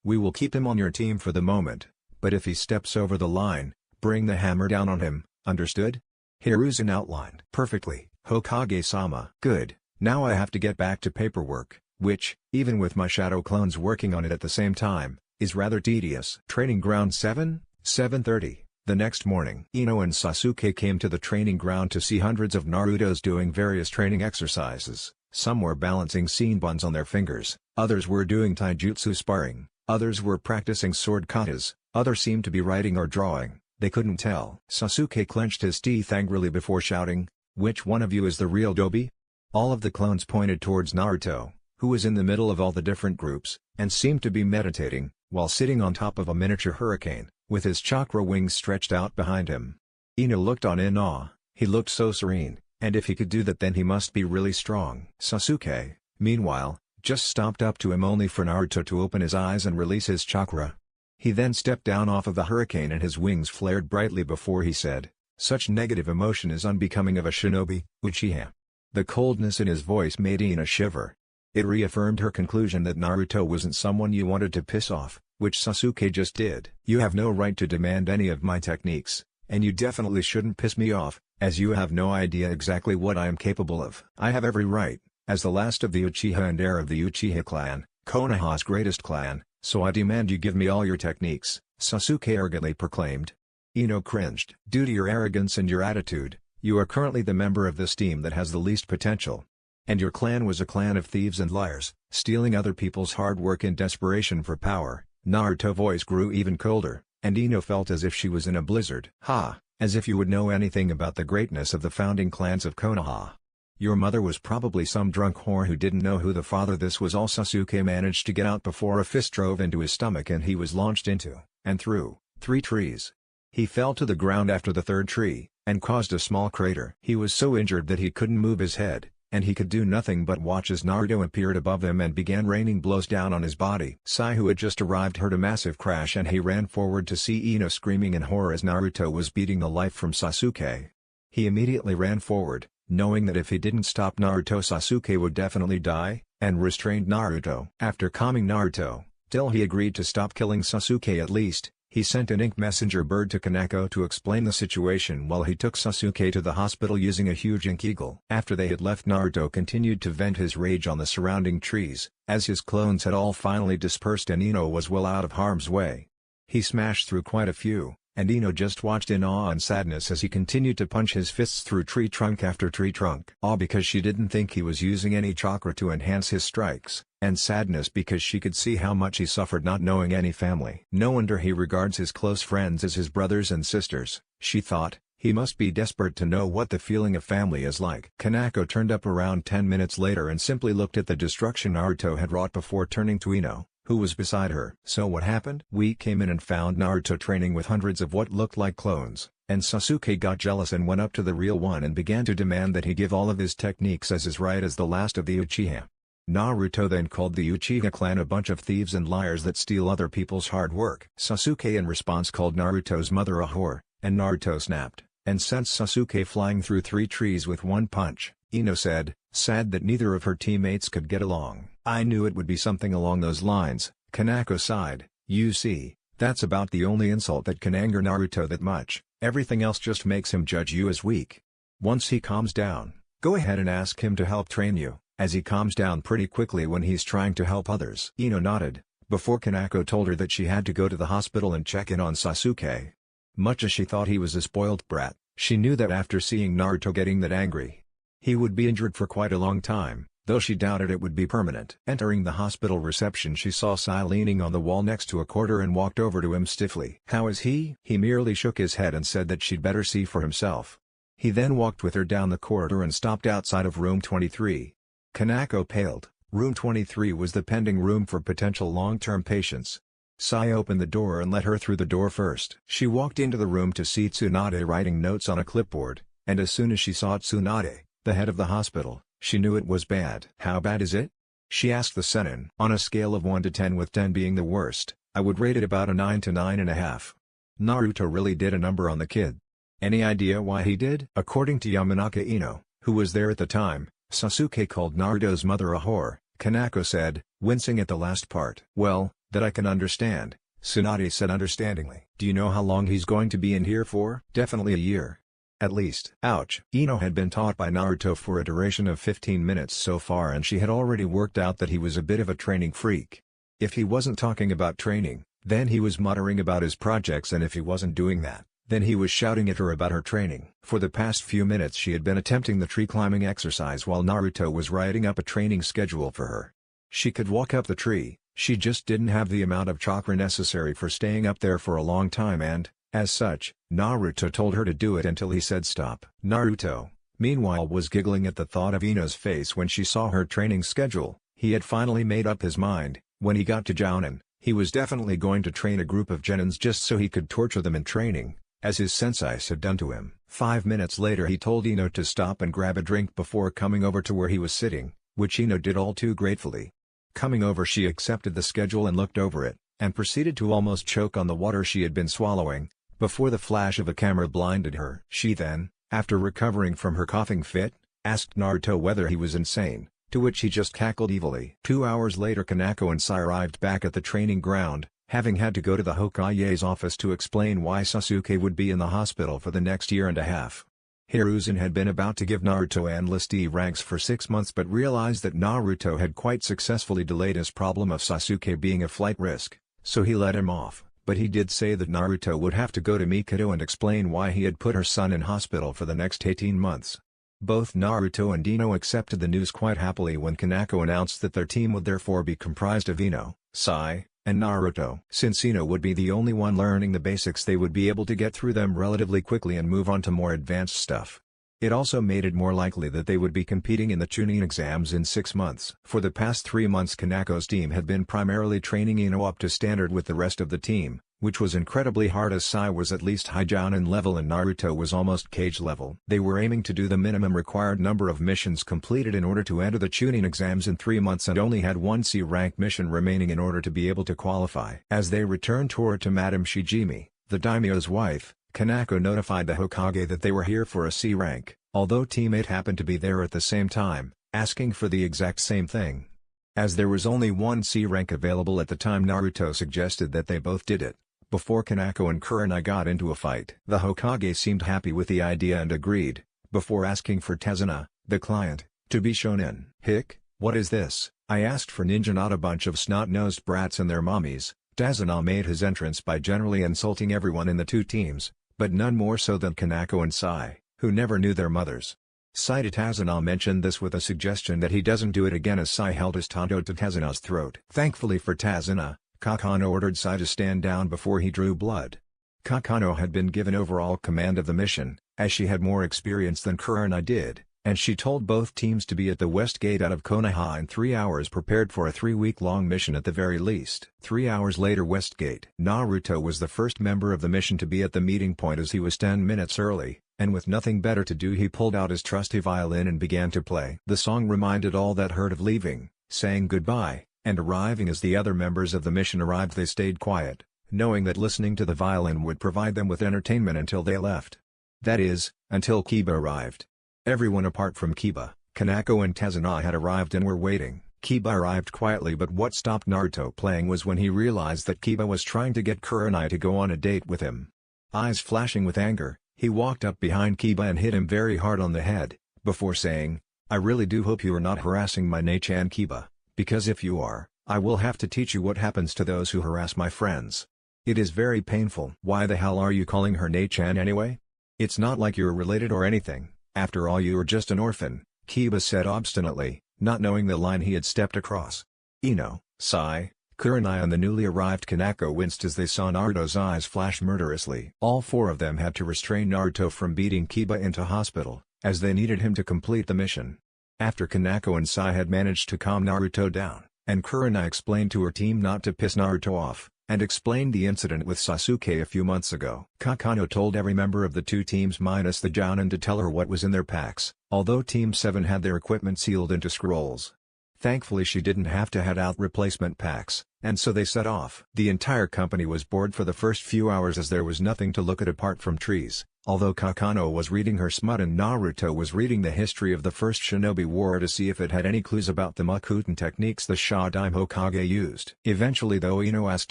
We will keep him on your team for the moment, but if he steps over the line, bring the hammer down on him, understood? Hiruzen outlined. Perfectly, Hokage-sama. Good, now I have to get back to paperwork, which, even with my shadow clones working on it at the same time, is rather tedious. Training Ground 7:30. The next morning, Ino and Sasuke came to the training ground to see hundreds of Narutos doing various training exercises. Some were balancing senbons on their fingers, others were doing taijutsu sparring, others were practicing sword katas, others seemed to be writing or drawing, they couldn't tell. Sasuke clenched his teeth angrily before shouting, "Which one of you is the real Dobi?" All of the clones pointed towards Naruto, who was in the middle of all the different groups, and seemed to be meditating, while sitting on top of a miniature hurricane, with his chakra wings stretched out behind him. Ino looked on in awe, he looked so serene, and if he could do that then he must be really strong. Sasuke, meanwhile, just stomped up to him only for Naruto to open his eyes and release his chakra. He then stepped down off of the hurricane and his wings flared brightly before he said, "Such negative emotion is unbecoming of a shinobi, Uchiha." The coldness in his voice made Ino shiver. It reaffirmed her conclusion that Naruto wasn't someone you wanted to piss off, which Sasuke just did. "You have no right to demand any of my techniques, and you definitely shouldn't piss me off, as you have no idea exactly what I am capable of. I have every right, as the last of the Uchiha and heir of the Uchiha clan, Konoha's greatest clan, so I demand you give me all your techniques," Sasuke arrogantly proclaimed. Ino cringed. "Due to your arrogance and your attitude, you are currently the member of this team that has the least potential. And your clan was a clan of thieves and liars, stealing other people's hard work in desperation for power." Naruto's voice grew even colder, and Ino felt as if she was in a blizzard. "Ha, as if you would know anything about the greatness of the founding clans of Konoha. Your mother was probably some drunk whore who didn't know who the father." This was all Sasuke managed to get out before a fist drove into his stomach and he was launched into, and through, 3 trees. He fell to the ground after the 3rd tree, and caused a small crater. He was so injured that he couldn't move his head, and he could do nothing but watch as Naruto appeared above him and began raining blows down on his body. Sai, who had just arrived, heard a massive crash and he ran forward to see Ino screaming in horror as Naruto was beating the life from Sasuke. He immediately ran forward, knowing that if he didn't stop Naruto, Sasuke would definitely die, and restrained Naruto. After calming Naruto, till he agreed to stop killing Sasuke at least, he sent an ink messenger bird to Kaneko to explain the situation while he took Sasuke to the hospital using a huge ink eagle. After they had left, Naruto continued to vent his rage on the surrounding trees, as his clones had all finally dispersed and Ino was well out of harm's way. He smashed through quite a few, and Ino just watched in awe and sadness as he continued to punch his fists through tree trunk after tree trunk. Awe because she didn't think he was using any chakra to enhance his strikes, and sadness because she could see how much he suffered not knowing any family. No wonder he regards his close friends as his brothers and sisters, she thought. He must be desperate to know what the feeling of family is like. Kanako turned up around 10 minutes later and simply looked at the destruction Naruto had wrought before turning to Ino. who was beside her. "So what happened?" "We came in and found Naruto training with hundreds of what looked like clones, and Sasuke got jealous and went up to the real one and began to demand that he give all of his techniques as his right as the last of the Uchiha. Naruto then called the Uchiha clan a bunch of thieves and liars that steal other people's hard work. Sasuke in response called Naruto's mother a whore, and Naruto snapped, and sent Sasuke flying through 3 trees with one punch." Ino said, sad that neither of her teammates could get along. "I knew it would be something along those lines," Kanako sighed. "You see, that's about the only insult that can anger Naruto that much, everything else just makes him judge you as weak. Once he calms down, go ahead and ask him to help train you, as he calms down pretty quickly when he's trying to help others." Ino nodded, before Kanako told her that she had to go to the hospital and check in on Sasuke. Much as she thought he was a spoiled brat, she knew that after seeing Naruto getting that angry, he would be injured for quite a long time, though she doubted it would be permanent. Entering the hospital reception, she saw Sai leaning on the wall next to a quarter and walked over to him stiffly. "How is he?" He merely shook his head and said that she'd better see for himself. He then walked with her down the corridor and stopped outside of room 23. Kanako paled. Room 23 was the pending room for potential long-term patients. Sai opened the door and let her through the door first. She walked into the room to see Tsunade writing notes on a clipboard, and as soon as she saw Tsunade, the head of the hospital, she knew it was bad. "How bad is it?" she asked the Sennin. "On a scale of 1 to 10 with 10 being the worst, I would rate it about a 9 to 9.5. Naruto really did a number on the kid. Any idea why he did?" According to Yamanaka Ino, who was there at the time, Sasuke called Naruto's mother a whore, Kanako said, wincing at the last part. "Well, that I can understand," Tsunade said understandingly. "Do you know how long he's going to be in here for?" "Definitely a year. At least." Ouch. Ino had been taught by Naruto for a duration of 15 minutes so far, and she had already worked out that he was a bit of a training freak. If he wasn't talking about training, then he was muttering about his projects, and if he wasn't doing that, then he was shouting at her about her training. For the past few minutes she had been attempting the tree climbing exercise while Naruto was writing up a training schedule for her. She could walk up the tree, she just didn't have the amount of chakra necessary for staying up there for a long time, and, as such, Naruto told her to do it until he said stop. Naruto, meanwhile, was giggling at the thought of Ino's face when she saw her training schedule. He had finally made up his mind. When he got to Jounin, he was definitely going to train a group of genins just so he could torture them in training, as his senseis had done to him. 5 minutes later he told Ino to stop and grab a drink before coming over to where he was sitting, which Ino did all too gratefully. Coming over, she accepted the schedule and looked over it, and proceeded to almost choke on the water she had been swallowing, before the flash of a camera blinded her. She then, after recovering from her coughing fit, asked Naruto whether he was insane, to which he just cackled evilly. 2 hours later Kanako and Sai arrived back at the training ground, having had to go to the Hokage's office to explain why Sasuke would be in the hospital for the next year and a half. Hiruzen had been about to give Naruto endless D ranks for 6 months but realized that Naruto had quite successfully delayed his problem of Sasuke being a flight risk, so he let him off. But he did say that Naruto would have to go to Mikado and explain why he had put her son in hospital for the next 18 months. Both Naruto and Ino accepted the news quite happily when Kanako announced that their team would therefore be comprised of Ino, Sai, and Naruto. Since Ino would be the only one learning the basics, they would be able to get through them relatively quickly and move on to more advanced stuff. It also made it more likely that they would be competing in the Chunin exams in 6 months. For the past 3 months Kanako's team had been primarily training Ino up to standard with the rest of the team, which was incredibly hard as Sai was at least high Jounin level and Naruto was almost Kage level. They were aiming to do the minimum required number of missions completed in order to enter the Chunin exams in 3 months and only had one C-rank mission remaining in order to be able to qualify. As they returned toward to Madame Shijimi, the daimyo's wife, Kanako notified the Hokage that they were here for a C rank, although teammate happened to be there at the same time, asking for the exact same thing. As there was only one C rank available at the time, Naruto suggested that they both did it, before Kanako and Kurenai got into a fight. The Hokage seemed happy with the idea and agreed, before asking for Tazuna, the client, to be shown in. "Hick, what is this?" I asked for ninja, not a bunch of snot-nosed brats and their mommies. Tazuna made his entrance by generally insulting everyone in the two teams, but none more so than Kanako and Sai, who never knew their mothers. Sai to Tazuna mentioned this with a suggestion that he doesn't do it again as Sai held his tanto to Tazuna's throat. Thankfully for Tazuna, Kakano ordered Sai to stand down before he drew blood. Kakano had been given overall command of the mission, as she had more experience than Kurenai did, and she told both teams to be at the west gate out of Konoha in 3 hours, prepared for a 3-week-long mission at the very least. 3 hours later, west gate. Naruto was the first member of the mission to be at the meeting point, as he was 10 minutes early, and with nothing better to do he pulled out his trusty violin and began to play. The song reminded all that heard of leaving, saying goodbye, and arriving. As the other members of the mission arrived, they stayed quiet, knowing that listening to the violin would provide them with entertainment until they left. That is, until Kiba arrived. Everyone apart from Kiba, Kanako and Tazuna had arrived and were waiting. Kiba arrived quietly, but what stopped Naruto playing was when he realized that Kiba was trying to get Kurenai to go on a date with him. Eyes flashing with anger, he walked up behind Kiba and hit him very hard on the head, before saying, "I really do hope you are not harassing my Ne-chan, Kiba, because if you are, I will have to teach you what happens to those who harass my friends. It is very painful." "Why the hell are you calling her Ne-chan anyway? It's not like you're related or anything. After all, you are just an orphan," Kiba said obstinately, not knowing the line he had stepped across. Ino, Sai, Kurenai and the newly arrived Kanako winced as they saw Naruto's eyes flash murderously. All four of them had to restrain Naruto from beating Kiba into hospital, as they needed him to complete the mission. After Kanako and Sai had managed to calm Naruto down, and Kurenai explained to her team not to piss Naruto off, and explained the incident with Sasuke a few months ago. Kakano told every member of the two teams minus the Jounin to tell her what was in their packs, although Team 7 had their equipment sealed into scrolls. Thankfully she didn't have to hand out replacement packs, and so they set off. The entire company was bored for the first few hours as there was nothing to look at apart from trees, although Kakano was reading her smut and Naruto was reading the history of the First Shinobi War to see if it had any clues about the Makuten techniques the Shodaime Hokage used. Eventually though, Ino asked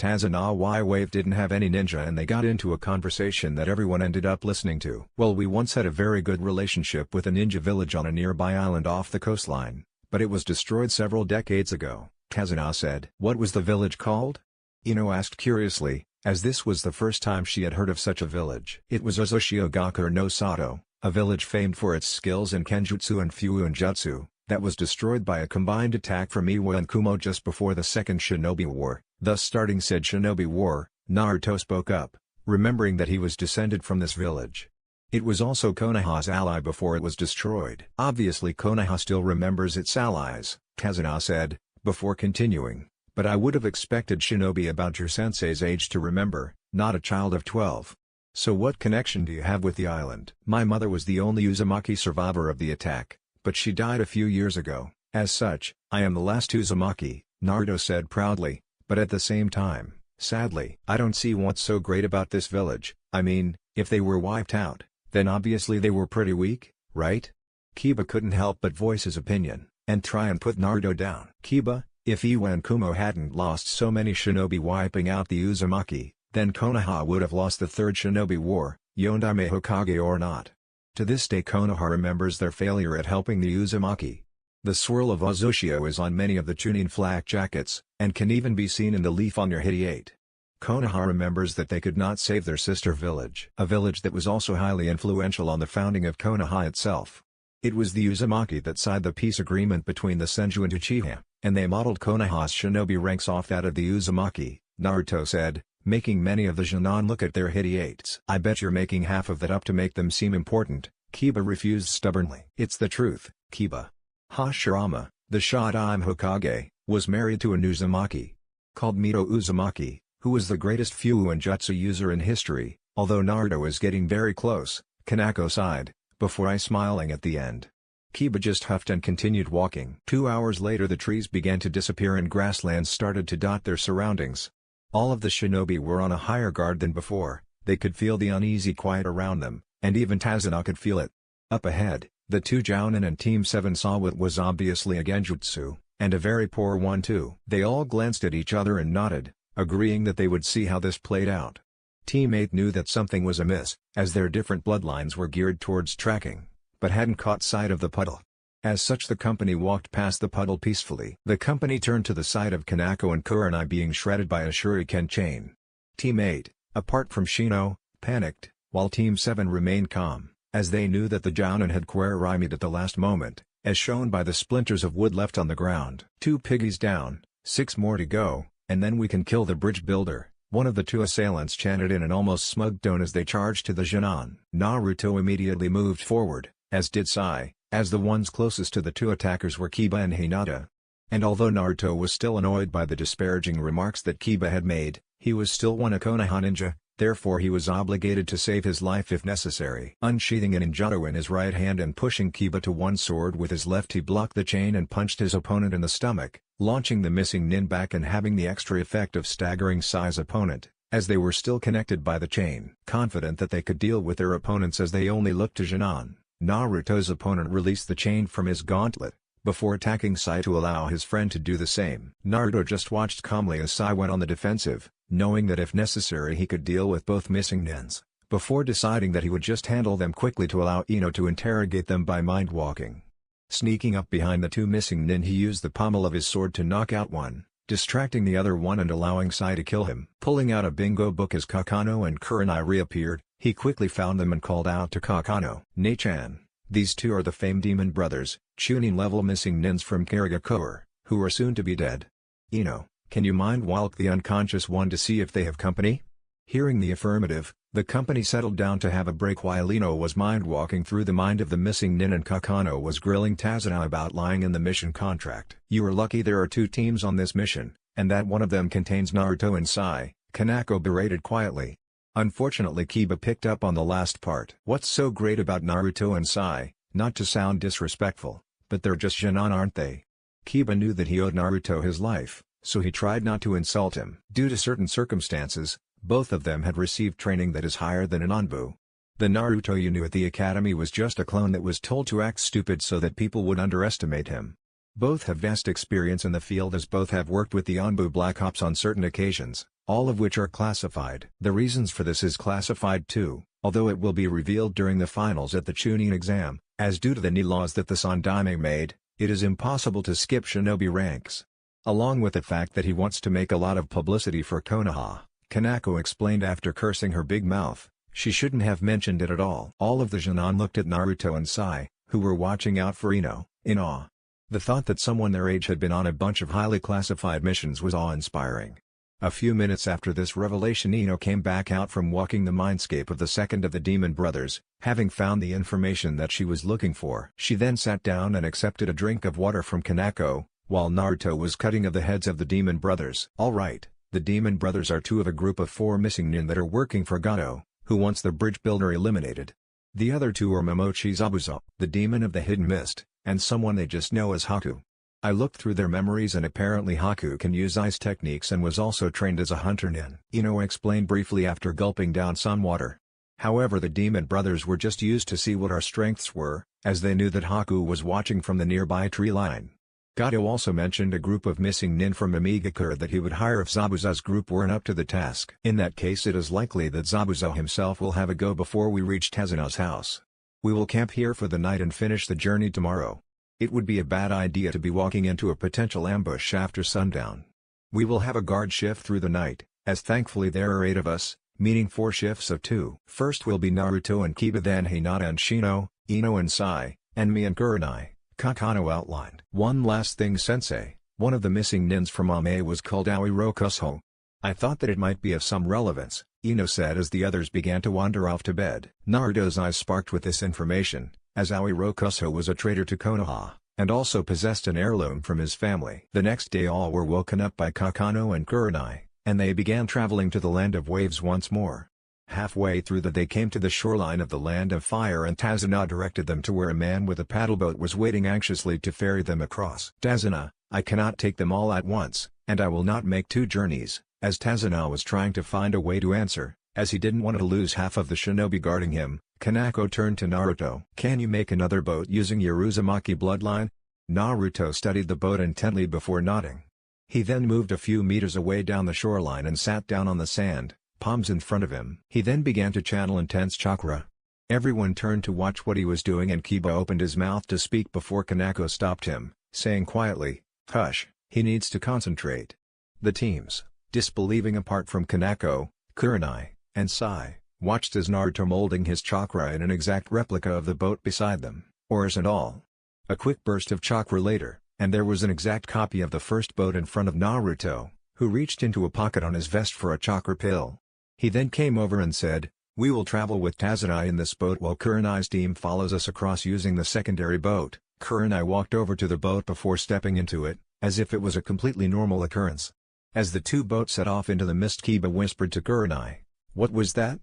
Tazuna why Wave didn't have any ninja, and they got into a conversation that everyone ended up listening to. "Well, we once had a very good relationship with a ninja village on a nearby island off the coastline, but it was destroyed several decades ago," Tazuna said. "What was the village called?" Ino asked curiously, as this was the first time she had heard of such a village. "It was Ozoshiogakur no Sato, a village famed for its skills in Kenjutsu and Fuin Jutsu, that was destroyed by a combined attack from Iwa and Kumo just before the Second Shinobi War, thus starting said Shinobi War." Naruto spoke up, remembering that he was descended from this village. "It was also Konoha's ally before it was destroyed." "Obviously Konoha still remembers its allies," Tazuna said, before continuing, "but I would have expected shinobi about your sensei's age to remember, not a child of 12. So what connection do you have with the island?" "My mother was the only Uzumaki survivor of the attack, but she died a few years ago. As such, I am the last Uzumaki," Naruto said proudly, but at the same time, sadly. "I don't see what's so great about this village. I mean, if they were wiped out, then obviously they were pretty weak, right?" Kiba couldn't help but voice his opinion, and try and put Naruto down. "Kiba, if Iwa and Kumo hadn't lost so many shinobi wiping out the Uzumaki, then Konoha would have lost the Third Shinobi War, Yondaime Hokage or not. To this day Konoha remembers their failure at helping the Uzumaki. The swirl of Ozoshio is on many of the Chunin flak jackets, and can even be seen in the leaf on your Hideate. Konoha remembers that they could not save their sister village, a village that was also highly influential on the founding of Konoha itself. It was the Uzumaki that signed the peace agreement between the Senju and Uchiha, and they modeled Konoha's shinobi ranks off that of the Uzumaki," Naruto said, making many of the Jonin look at their Hideates. "I bet you're making half of that up to make them seem important," Kiba refused stubbornly. "It's the truth, Kiba. Hashirama, the Shodaime Hokage, was married to an Uzumaki called Mito Uzumaki, who was the greatest Fuin Jutsu user in history." Although Naruto is getting very close, Kanako sighed, before I smiling at the end. Kiba just huffed and continued walking. 2 hours later the trees began to disappear and grasslands started to dot their surroundings. All of the shinobi were on a higher guard than before, they could feel the uneasy quiet around them, and even Tazuna could feel it. Up ahead, the two Jounin and Team 7 saw what was obviously a genjutsu, and a very poor one too. They all glanced at each other and nodded, agreeing that they would see how this played out. Team 8 knew that something was amiss, as their different bloodlines were geared towards tracking, but hadn't caught sight of the puddle. As such the company walked past the puddle peacefully. The company turned to the sight of Kanako and Kurenai being shredded by a shuriken chain. Team 8, apart from Shino, panicked, while Team 7 remained calm, as they knew that the Jounin had Kurenai'd at the last moment, as shown by the splinters of wood left on the ground. 2 piggies down, 6 more to go, and then we can kill the bridge builder, one of the two assailants chanted in an almost smug tone as they charged to the Jounin. Naruto immediately moved forward, as did Sai, as the ones closest to the two attackers were Kiba and Hinata. And although Naruto was still annoyed by the disparaging remarks that Kiba had made, he was still one Konoha ninja, therefore he was obligated to save his life if necessary. Unsheathing an ninjato in his right hand and pushing Kiba to one sword with his left, he blocked the chain and punched his opponent in the stomach, launching the missing nin back and having the extra effect of staggering Sai's opponent, as they were still connected by the chain. Confident that they could deal with their opponents as they only looked to Jinan, Naruto's opponent released the chain from his gauntlet, before attacking Sai to allow his friend to do the same. Naruto just watched calmly as Sai went on the defensive, knowing that if necessary he could deal with both missing nins, before deciding that he would just handle them quickly to allow Ino to interrogate them by mind-walking. Sneaking up behind the two missing nin, he used the pommel of his sword to knock out one, distracting the other one and allowing Sai to kill him. Pulling out a bingo book as Kakano and Kurenai reappeared, he quickly found them and called out to Kakano. "Ne-chan, these two are the famed demon brothers, Chunin-level missing nins from Karagakoa, who are soon to be dead. Ino, can you mind-walk the unconscious one to see if they have company?" Hearing the affirmative, the company settled down to have a break while Ino was mind-walking through the mind of the missing nin and Kakano was grilling Tazuna about lying in the mission contract. "You are lucky there are two teams on this mission, and that one of them contains Naruto and Sai," Kanako berated quietly. Unfortunately Kiba picked up on the last part. "What's so great about Naruto and Sai, not to sound disrespectful, but they're just Jinan, aren't they?" Kiba knew that he owed Naruto his life, so he tried not to insult him. Due to certain circumstances, both of them had received training that is higher than an Anbu. The Naruto you knew at the academy was just a clone that was told to act stupid so that people would underestimate him. Both have vast experience in the field as both have worked with the Anbu Black Ops on certain occasions, all of which are classified. The reasons for this is classified too, although it will be revealed during the finals at the Chunin exam, as due to the Ni laws that the Sandaime made, it is impossible to skip shinobi ranks. Along with the fact that he wants to make a lot of publicity for Konoha, Kanako explained after cursing her big mouth, she shouldn't have mentioned it at all. All of the Jinan looked at Naruto and Sai, who were watching out for Ino, in awe. The thought that someone their age had been on a bunch of highly classified missions was awe-inspiring. A few minutes after this revelation, Ino came back out from walking the mindscape of the second of the demon brothers, having found the information that she was looking for. She then sat down and accepted a drink of water from Kanako, while Naruto was cutting of the heads of the demon brothers. "Alright, the demon brothers are two of a group of 4 missing nin that are working for Gato, who wants the bridge builder eliminated. The other 2 are Momochi Zabuza, the demon of the hidden mist, and someone they just know as Haku. I looked through their memories and apparently Haku can use ice techniques and was also trained as a hunter nin," Ino explained briefly after gulping down some water. However, the demon brothers were just used to see what our strengths were, as they knew that Haku was watching from the nearby tree line. Gato also mentioned a group of missing nin from Amigakura that he would hire if Zabuza's group weren't up to the task. In that case it is likely that Zabuza himself will have a go before we reach Tazuna's house. We will camp here for the night and finish the journey tomorrow. It would be a bad idea to be walking into a potential ambush after sundown. We will have a guard shift through the night, as thankfully there are 8 of us, meaning 4 shifts of 2. First will be Naruto and Kiba, then Hinata and Shino, Ino and Sai, and me and Kurenai, Kakano outlined. "One last thing, sensei, one of the missing nins from Ame was called Aerokuso. I thought that it might be of some relevance," Ino said as the others began to wander off to bed. Naruto's eyes sparked with this information, as Aerokuso was a traitor to Konoha, and also possessed an heirloom from his family. The next day all were woken up by Kakano and Kurenai, and they began traveling to the Land of Waves once more. Halfway through they came to the shoreline of the Land of Fire and Tazuna directed them to where a man with a paddleboat was waiting anxiously to ferry them across. "Tazuna, I cannot take them all at once, and I will not make 2 journeys," as Tazuna was trying to find a way to answer, as he didn't want to lose half of the shinobi guarding him. Kanako turned to Naruto. "Can you make another boat using your Uzumaki bloodline?" Naruto studied the boat intently before nodding. He then moved a few meters away down the shoreline and sat down on the sand, palms in front of him. He then began to channel intense chakra. Everyone turned to watch what he was doing and Kiba opened his mouth to speak before Kanako stopped him, saying quietly, "Hush, he needs to concentrate." The teams, disbelieving apart from Kanako, Kurenai, and Sai, watched as Naruto molding his chakra in an exact replica of the boat beside them, oars and all. A quick burst of chakra later, and there was an exact copy of the first boat in front of Naruto, who reached into a pocket on his vest for a chakra pill. He then came over and said, We will travel with Tazunai in this boat while Kurenai's team follows us across using the secondary boat. Kurenai walked over to the boat before stepping into it, as if it was a completely normal occurrence. As the two boats set off into the mist, Kiba whispered to Kurenai, "What was that?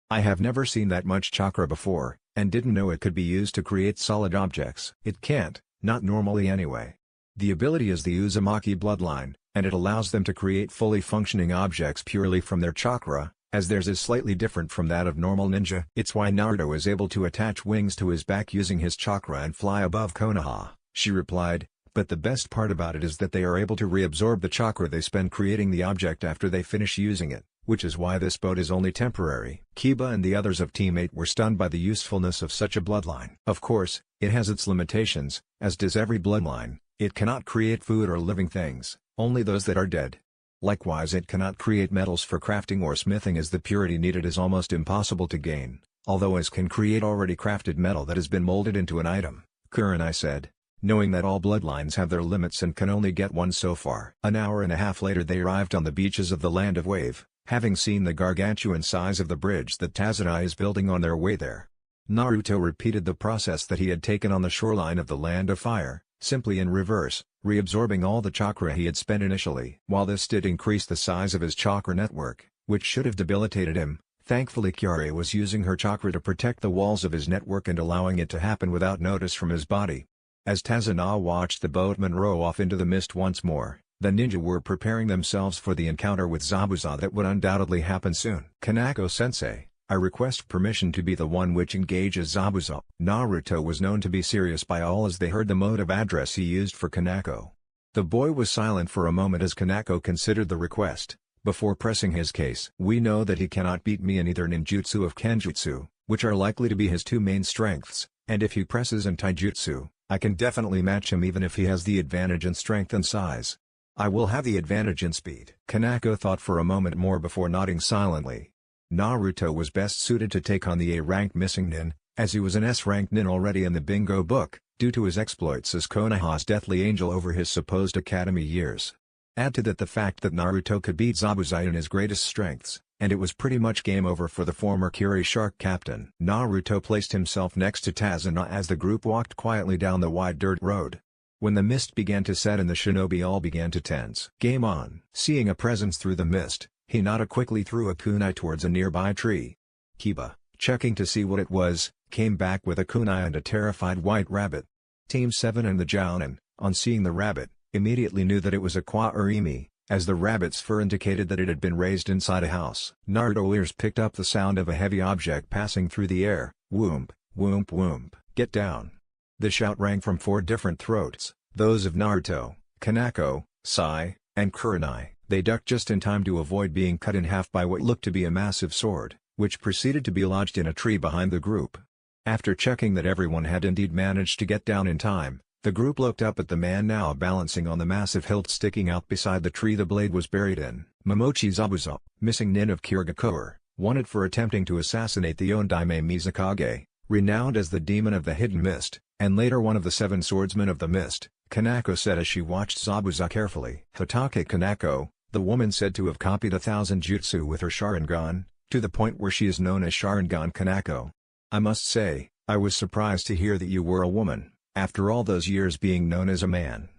I have never seen that much chakra before, and didn't know it could be used to create solid objects." "It can't, not normally anyway. The ability is the Uzumaki bloodline, and it allows them to create fully functioning objects purely from their chakra, as theirs is slightly different from that of normal ninja. It's why Naruto is able to attach wings to his back using his chakra and fly above Konoha," she replied, "but the best part about it is that they are able to reabsorb the chakra they spend creating the object after they finish using it, which is why this boat is only temporary." Kiba and the others of Team 8 were stunned by the usefulness of such a bloodline. Of course, it has its limitations, as does every bloodline. It cannot create food or living things, only those that are dead. Likewise, it cannot create metals for crafting or smithing, as the purity needed is almost impossible to gain, although it can create already crafted metal that has been molded into an item, Kurenai said, knowing that all bloodlines have their limits and can only get one so far. An hour and a half later they arrived on the beaches of the Land of Wave, having seen the gargantuan size of the bridge that Tazunai is building on their way there. Naruto repeated the process that he had taken on the shoreline of the Land of Fire, simply in reverse, reabsorbing all the chakra he had spent initially. While this did increase the size of his chakra network, which should have debilitated him, thankfully Kyrie was using her chakra to protect the walls of his network and allowing it to happen without notice from his body. As Tazunai watched the boatman row off into the mist once more, the ninja were preparing themselves for the encounter with Zabuza that would undoubtedly happen soon. "Kanako-sensei, I request permission to be the one which engages Zabuza." Naruto was known to be serious by all as they heard the mode of address he used for Kanako. The boy was silent for a moment as Kanako considered the request, before pressing his case. "We know that he cannot beat me in either ninjutsu or kenjutsu, which are likely to be his two main strengths, and if he presses in taijutsu, I can definitely match him even if he has the advantage in strength and size. I will have the advantage in speed." Kanako thought for a moment more before nodding silently. Naruto was best suited to take on the A-ranked missing nin, as he was an S-ranked nin already in the bingo book, due to his exploits as Konoha's deathly angel over his supposed academy years. Add to that the fact that Naruto could beat Zabuza in his greatest strengths, and it was pretty much game over for the former Kiri Shark captain. Naruto placed himself next to Tazunai as the group walked quietly down the wide dirt road. When the mist began to set and the shinobi all began to tense. "Game on." Seeing a presence through the mist, Hinata quickly threw a kunai towards a nearby tree. Kiba, checking to see what it was, came back with a kunai and a terrified white rabbit. Team 7 and the Jounin, on seeing the rabbit, immediately knew that it was a Kwaurimi, as the rabbit's fur indicated that it had been raised inside a house. Naruto's ears picked up the sound of a heavy object passing through the air. "Whoomp, whoomp whoomp, get down." The shout rang from 4 different throats, those of Naruto, Kanako, Sai, and Kurenai. They ducked just in time to avoid being cut in half by what looked to be a massive sword, which proceeded to be lodged in a tree behind the group. After checking that everyone had indeed managed to get down in time, the group looked up at the man now balancing on the massive hilt sticking out beside the tree the blade was buried in. Momochi Zabuza, missing nin of Kirigakure, wanted for attempting to assassinate the Ondaime Mizukage, renowned as the Demon of the Hidden Mist, and later one of the 7 swordsmen of the mist, Kanako said as she watched Zabuza carefully. Hatake Kanako, the woman said to have copied 1,000 jutsu with her Sharingan, to the point where she is known as Sharingan Kanako. "I must say, I was surprised to hear that you were a woman, after all those years being known as a man.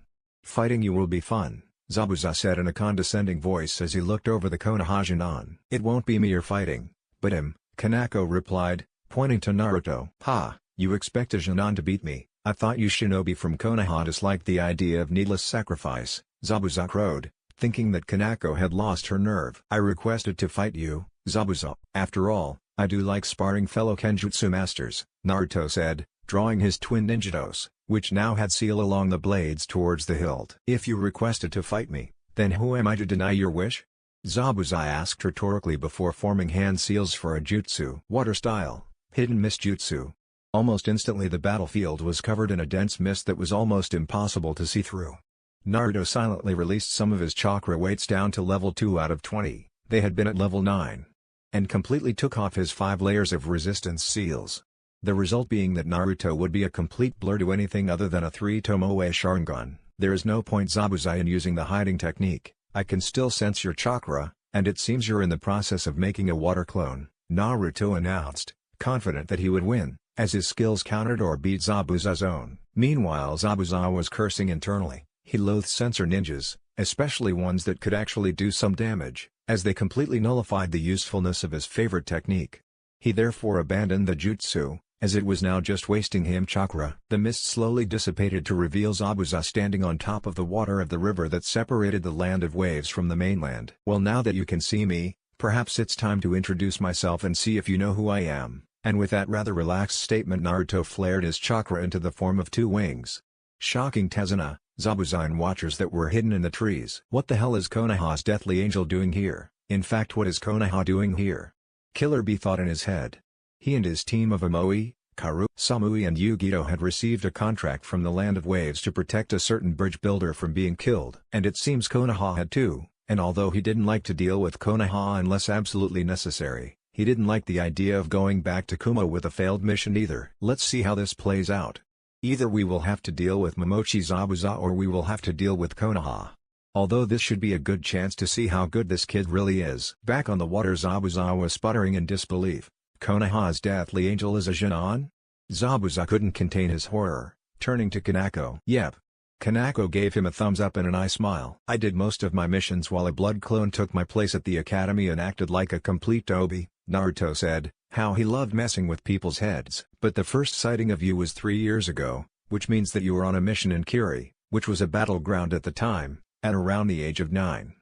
Fighting you will be fun," Zabuza said in a condescending voice as he looked over the Konoha Junon. "It won't be me you're fighting, but him," Kanako replied, pointing to Naruto. "Ha, you expect a Junon to beat me? I thought you shinobi from Konoha disliked the idea of needless sacrifice," Zabuza crowed, thinking that Kanako had lost her nerve. "I requested to fight you, Zabuza. After all, I do like sparring fellow Kenjutsu masters," Naruto said, drawing his twin ninjados, which now had seal along the blades towards the hilt. "If you requested to fight me, then who am I to deny your wish?" Zabuza asked rhetorically before forming hand seals for a jutsu. Water style, hidden mist jutsu. Almost instantly the battlefield was covered in a dense mist that was almost impossible to see through. Naruto silently released some of his chakra weights down to level 2 out of 20, they had been at level 9. And completely took off his 5 layers of resistance seals. The result being that Naruto would be a complete blur to anything other than a 3 Tomoe Sharingan. "There is no point Zabuza in using the hiding technique, I can still sense your chakra, and it seems you're in the process of making a water clone," Naruto announced, confident that he would win, as his skills countered or beat Zabuza's own. Meanwhile Zabuza was cursing internally. He loathed sensor ninjas, especially ones that could actually do some damage, as they completely nullified the usefulness of his favorite technique. He therefore abandoned the jutsu, as it was now just wasting him chakra. The mist slowly dissipated to reveal Zabuza standing on top of the water of the river that separated the land of waves from the mainland. "Well, now that you can see me, perhaps it's time to introduce myself and see if you know who I am." And with that rather relaxed statement Naruto flared his chakra into the form of two wings. Shocking Tezuna, Zabuza and watchers that were hidden in the trees. What the hell is Konoha's deathly angel doing here? In fact, what is Konoha doing here? Killer Bee thought in his head. He and his team of Amoi, Karu, Samui and Yugito had received a contract from the Land of Waves to protect a certain bridge builder from being killed. And it seems Konoha had too, and although he didn't like to deal with Konoha unless absolutely necessary, he didn't like the idea of going back to Kumo with a failed mission either. Let's see how this plays out. Either we will have to deal with Momochi Zabuza or we will have to deal with Konoha. Although this should be a good chance to see how good this kid really is. Back on the water Zabuza was sputtering in disbelief. Konoha's deathly angel is a Jinan? Zabuza couldn't contain his horror, turning to Kanako. Yep. Kanako gave him a thumbs up and an eye smile. I did most of my missions while a blood clone took my place at the academy and acted like a complete doby, Naruto said. How he loved messing with people's heads. But the first sighting of you was 3 years ago, which means that you were on a mission in Kiri, which was a battleground at the time, at around the age of 9.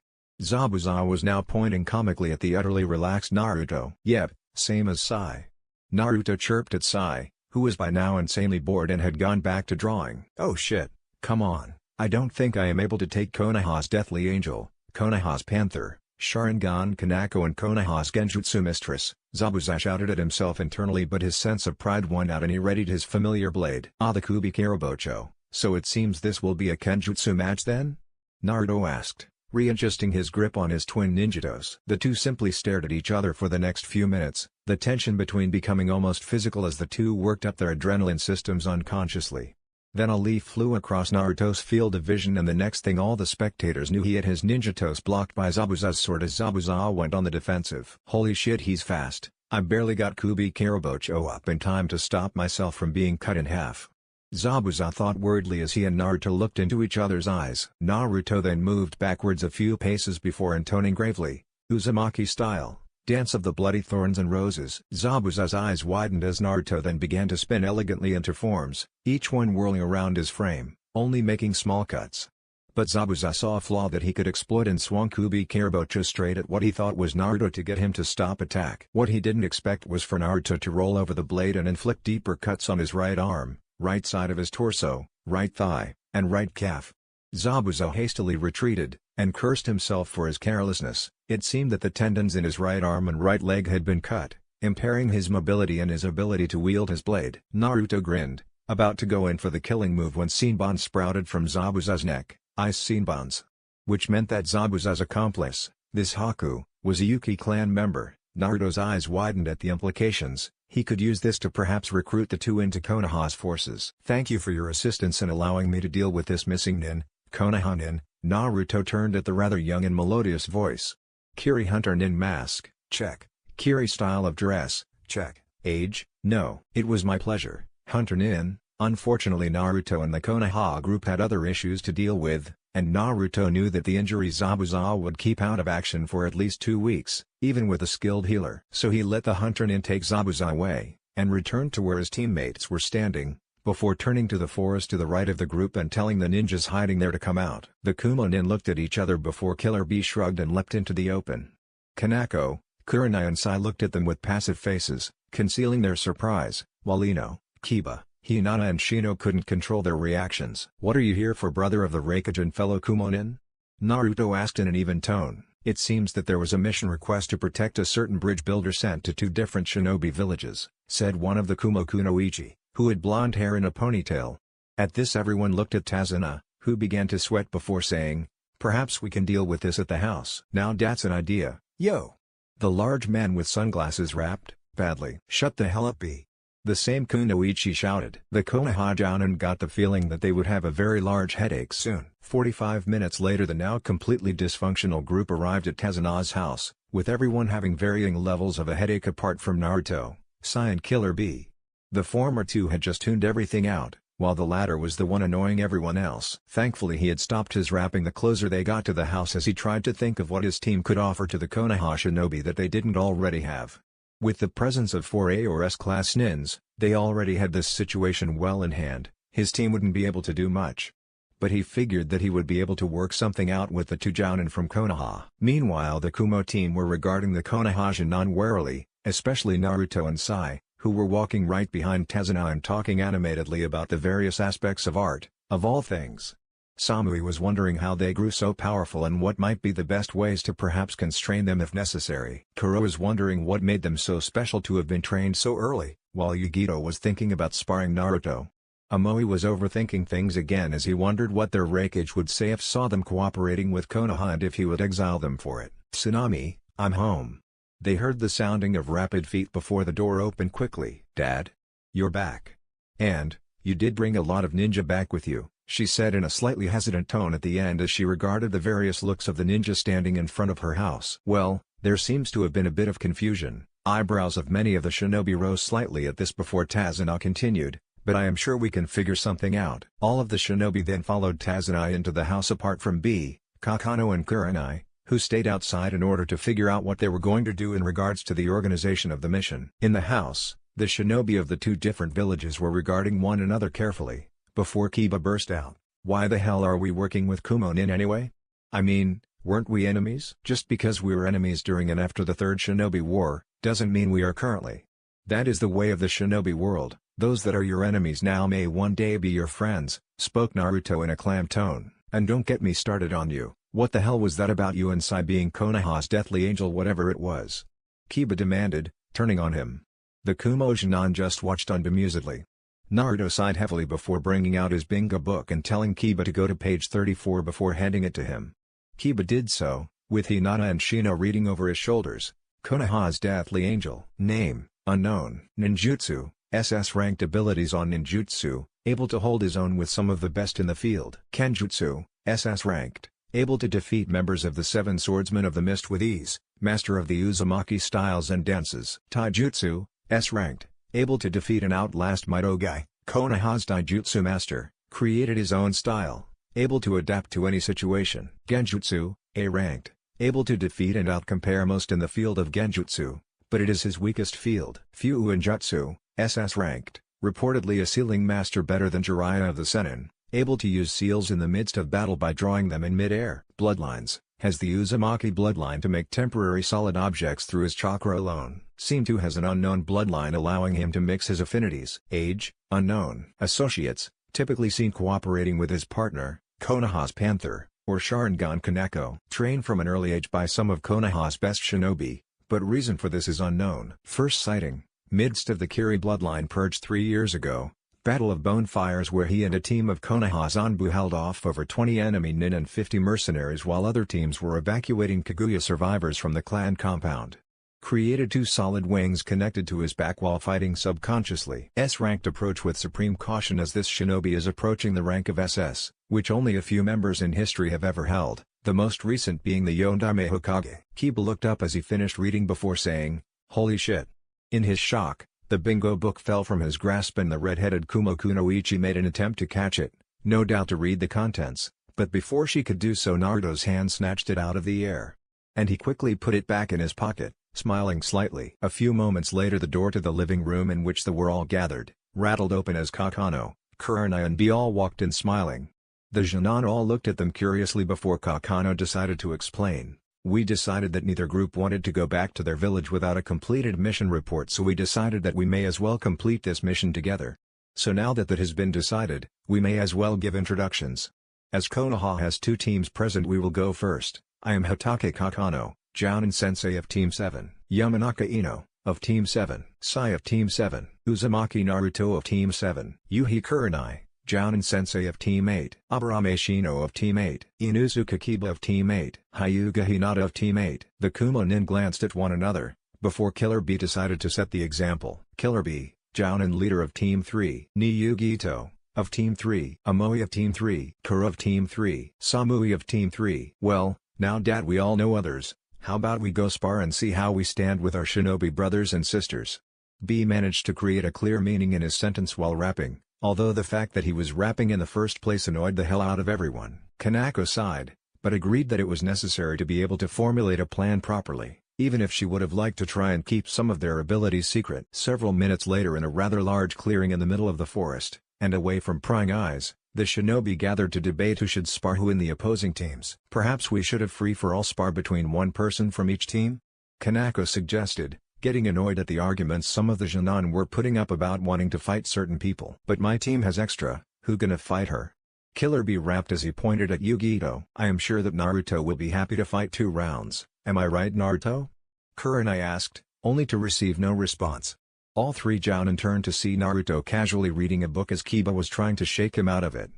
Zabuza was now pointing comically at the utterly relaxed Naruto. Yep, same as Sai. Naruto chirped at Sai, who was by now insanely bored and had gone back to drawing. Oh shit, come on, I don't think I am able to take Konoha's deathly angel, Konoha's panther, Sharingan Kanako and Konoha's genjutsu mistress. Zabuza shouted at himself internally, but his sense of pride won out and he readied his familiar blade. Ah, the Kubi Karabocho, so it seems this will be a kenjutsu match then? Naruto asked, readjusting his grip on his twin ninjatos. The two simply stared at each other for the next few minutes, the tension between becoming almost physical as the two worked up their adrenaline systems unconsciously. Then a leaf flew across Naruto's field of vision and the next thing all the spectators knew he had his ninjatos blocked by Zabuza's sword as Zabuza went on the defensive. Holy shit, he's fast. I barely got Kubi Karabocho up in time to stop myself from being cut in half. Zabuza thought worriedly as he and Naruto looked into each other's eyes. Naruto then moved backwards a few paces before intoning gravely, Uzumaki style, Dance of the Bloody Thorns and Roses. Zabuza's eyes widened as Naruto then began to spin elegantly into forms, each one whirling around his frame, only making small cuts. But Zabuza saw a flaw that he could exploit and swung Kubi Karabocho straight at what he thought was Naruto to get him to stop attack. What he didn't expect was for Naruto to roll over the blade and inflict deeper cuts on his right arm, right side of his torso, right thigh, and right calf. Zabuza hastily retreated, and cursed himself for his carelessness. It seemed that the tendons in his right arm and right leg had been cut, impairing his mobility and his ability to wield his blade. Naruto grinned, about to go in for the killing move when Shinban sprouted from Zabuza's neck, Ice Shinbans. Which meant that Zabuza's accomplice, this Haku, was a Yuki clan member. Naruto's eyes widened at the implications. He could use this to perhaps recruit the two into Konoha's forces. Thank you for your assistance in allowing me to deal with this missing nin, Konoha nin. Naruto turned at the rather young and melodious voice. Kiri Hunter nin mask, check. Kiri style of dress, check. Age, no. It was my pleasure, Hunter nin. Unfortunately Naruto and the Konoha group had other issues to deal with, and Naruto knew that the injury Zabuza would keep out of action for at least 2 weeks, even with a skilled healer. So he let the Hunter nin take Zabuza away, and returned to where his teammates were standing, before turning to the forest to the right of the group and telling the ninjas hiding there to come out. The Kumo nin looked at each other before Killer Bee shrugged and leapt into the open. Kanako, Kurenai and Sai looked at them with passive faces, concealing their surprise, while Ino, Kiba, Hinata and Shino couldn't control their reactions. What are you here for, brother of the Raikage fellow Kumo nin? Naruto asked in an even tone. It seems that there was a mission request to protect a certain bridge builder sent to 2 different shinobi villages, said one of the Kumo Kunoichi, who had blonde hair in a ponytail. At this everyone looked at Tazuna, who began to sweat before saying, perhaps we can deal with this at the house. Now that's an idea, yo! The large man with sunglasses rapped, badly. Shut the hell up, B. The same Kunoichi shouted. The Konoha Jounin got the feeling that they would have a very large headache soon. 45 minutes later the now completely dysfunctional group arrived at Tazuna's house, with everyone having varying levels of a headache apart from Naruto, Sai and Killer Bee. The former two had just tuned everything out, while the latter was the one annoying everyone else. Thankfully he had stopped his rapping the closer they got to the house as he tried to think of what his team could offer to the Konoha shinobi that they didn't already have. With the presence of 4A or S-class nins, they already had this situation well in hand. His team wouldn't be able to do much. But he figured that he would be able to work something out with the two Jounin from Konoha. Meanwhile the Kumo team were regarding the Konoha Jounin warily, especially Naruto and Sai, who were walking right behind Tazuna and talking animatedly about the various aspects of art, of all things. Samui was wondering how they grew so powerful and what might be the best ways to perhaps constrain them if necessary. Kuro was wondering what made them so special to have been trained so early, while Yugito was thinking about sparring Naruto. Amoy was overthinking things again as he wondered what their Raikage would say if saw them cooperating with Konoha and if he would exile them for it. "Tsunami, I'm home." They heard the sounding of rapid feet before the door opened quickly. "Dad? You're back. And, you did bring a lot of ninja back with you," she said in a slightly hesitant tone at the end as she regarded the various looks of the ninja standing in front of her house. "Well, there seems to have been a bit of confusion." Eyebrows of many of the shinobi rose slightly at this before Tazuna continued, "But I am sure we can figure something out." All of the shinobi then followed Tazuna into the house apart from B, Kakano and Kurenai, who stayed outside in order to figure out what they were going to do in regards to the organization of the mission. In the house, the shinobi of the two different villages were regarding one another carefully, before Kiba burst out, "Why the hell are we working with Kumonin anyway? I mean, weren't we enemies?" "Just because we were enemies during and after the Third Shinobi War, doesn't mean we are currently. That is the way of the shinobi world. Those that are your enemies now may one day be your friends," spoke Naruto in a calm tone. "And don't get me started on you. What the hell was that about you and Sai being Konoha's deathly angel whatever it was?" Kiba demanded, turning on him. The Kumo Jounin just watched unbemusedly. Naruto sighed heavily before bringing out his bingo book and telling Kiba to go to page 34 before handing it to him. Kiba did so, with Hinata and Shino reading over his shoulders. Konoha's deathly angel. Name, unknown. Ninjutsu, SS ranked abilities on ninjutsu, able to hold his own with some of the best in the field. Kenjutsu, SS ranked, able to defeat members of the Seven Swordsmen of the Mist with ease, master of the Uzumaki styles and dances. Taijutsu, S-ranked, able to defeat and outlast Mitogai, Konoha's Taijutsu master, created his own style, able to adapt to any situation. Genjutsu, A-ranked, able to defeat and outcompare most in the field of Genjutsu, but it is his weakest field. Fuuinjutsu, SS ranked, reportedly a sealing master better than Jiraiya of the Sennin, able to use seals in the midst of battle by drawing them in mid-air. Bloodlines, has the Uzumaki bloodline to make temporary solid objects through his chakra alone. Seem-to has an unknown bloodline allowing him to mix his affinities. Age, unknown. Associates, typically seen cooperating with his partner, Konoha's Panther, or Sharingan Kaneko. Trained from an early age by some of Konoha's best shinobi, but reason for this is unknown. First sighting, midst of the Kiri bloodline purged 3 years ago, Battle of Bonefires where he and a team of Konoha's Anbu held off over 20 enemy nin and 50 mercenaries while other teams were evacuating Kaguya survivors from the clan compound. Created 2 solid wings connected to his back while fighting subconsciously. S-ranked approach with supreme caution as this shinobi is approaching the rank of SS, which only a few members in history have ever held, the most recent being the Yondaime Hokage. Kiba looked up as he finished reading before saying, "Holy shit." In his shock, the bingo book fell from his grasp and the red-headed Kumo Kunoichi made an attempt to catch it, no doubt to read the contents, but before she could do so Naruto's hand snatched it out of the air. And he quickly put it back in his pocket, smiling slightly. A few moments later the door to the living room in which they were all gathered, rattled open as Kakano, Kurenai and B all walked in smiling. The Jounin all looked at them curiously before Kakano decided to explain. "We decided that neither group wanted to go back to their village without a completed mission report, so we decided that we may as well complete this mission together. So now that has been decided, we may as well give introductions. As Konoha has 2 teams present we will go first. I am Hatake Kakano, Jounin Sensei of Team 7. Yamanaka Ino, of Team 7. Sai of Team 7. Uzumaki Naruto of Team 7. Yuhi Kurenai, Jounin Sensei of Team 8. Aburame Shino of Team 8. Inuzuka Kiba of Team 8. Hyuga Hinata of Team 8. The Kumo Nin glanced at one another, before Killer Bee decided to set the example. Killer Bee, Jounin leader of Team 3. Niyugito, of Team 3. Amoy of Team 3. Kuro of Team 3. Samui of Team 3. "Well, now Dad, we all know others, How about we go spar and see how we stand with our shinobi brothers and sisters? B managed to create a clear meaning in his sentence while rapping, although the fact that he was rapping in the first place annoyed the hell out of everyone. Kanako sighed, but agreed that it was necessary to be able to formulate a plan properly, even if she would have liked to try and keep some of their abilities secret. Several minutes later, in a rather large clearing in the middle of the forest, and away from prying eyes, the shinobi gathered to debate who should spar who in the opposing teams. Perhaps we should have free-for-all spar between one person from each team? Kanako suggested, getting annoyed at the arguments some of the Junon were putting up about wanting to fight certain people. But my team has extra, who gonna fight her? Killer Bee rapped as he pointed at Yugito. I am sure that Naruto will be happy to fight 2 rounds, am I right, Naruto? Kurenai asked, only to receive no response. All 3 Jounin turned to see Naruto casually reading a book as Kiba was trying to shake him out of it.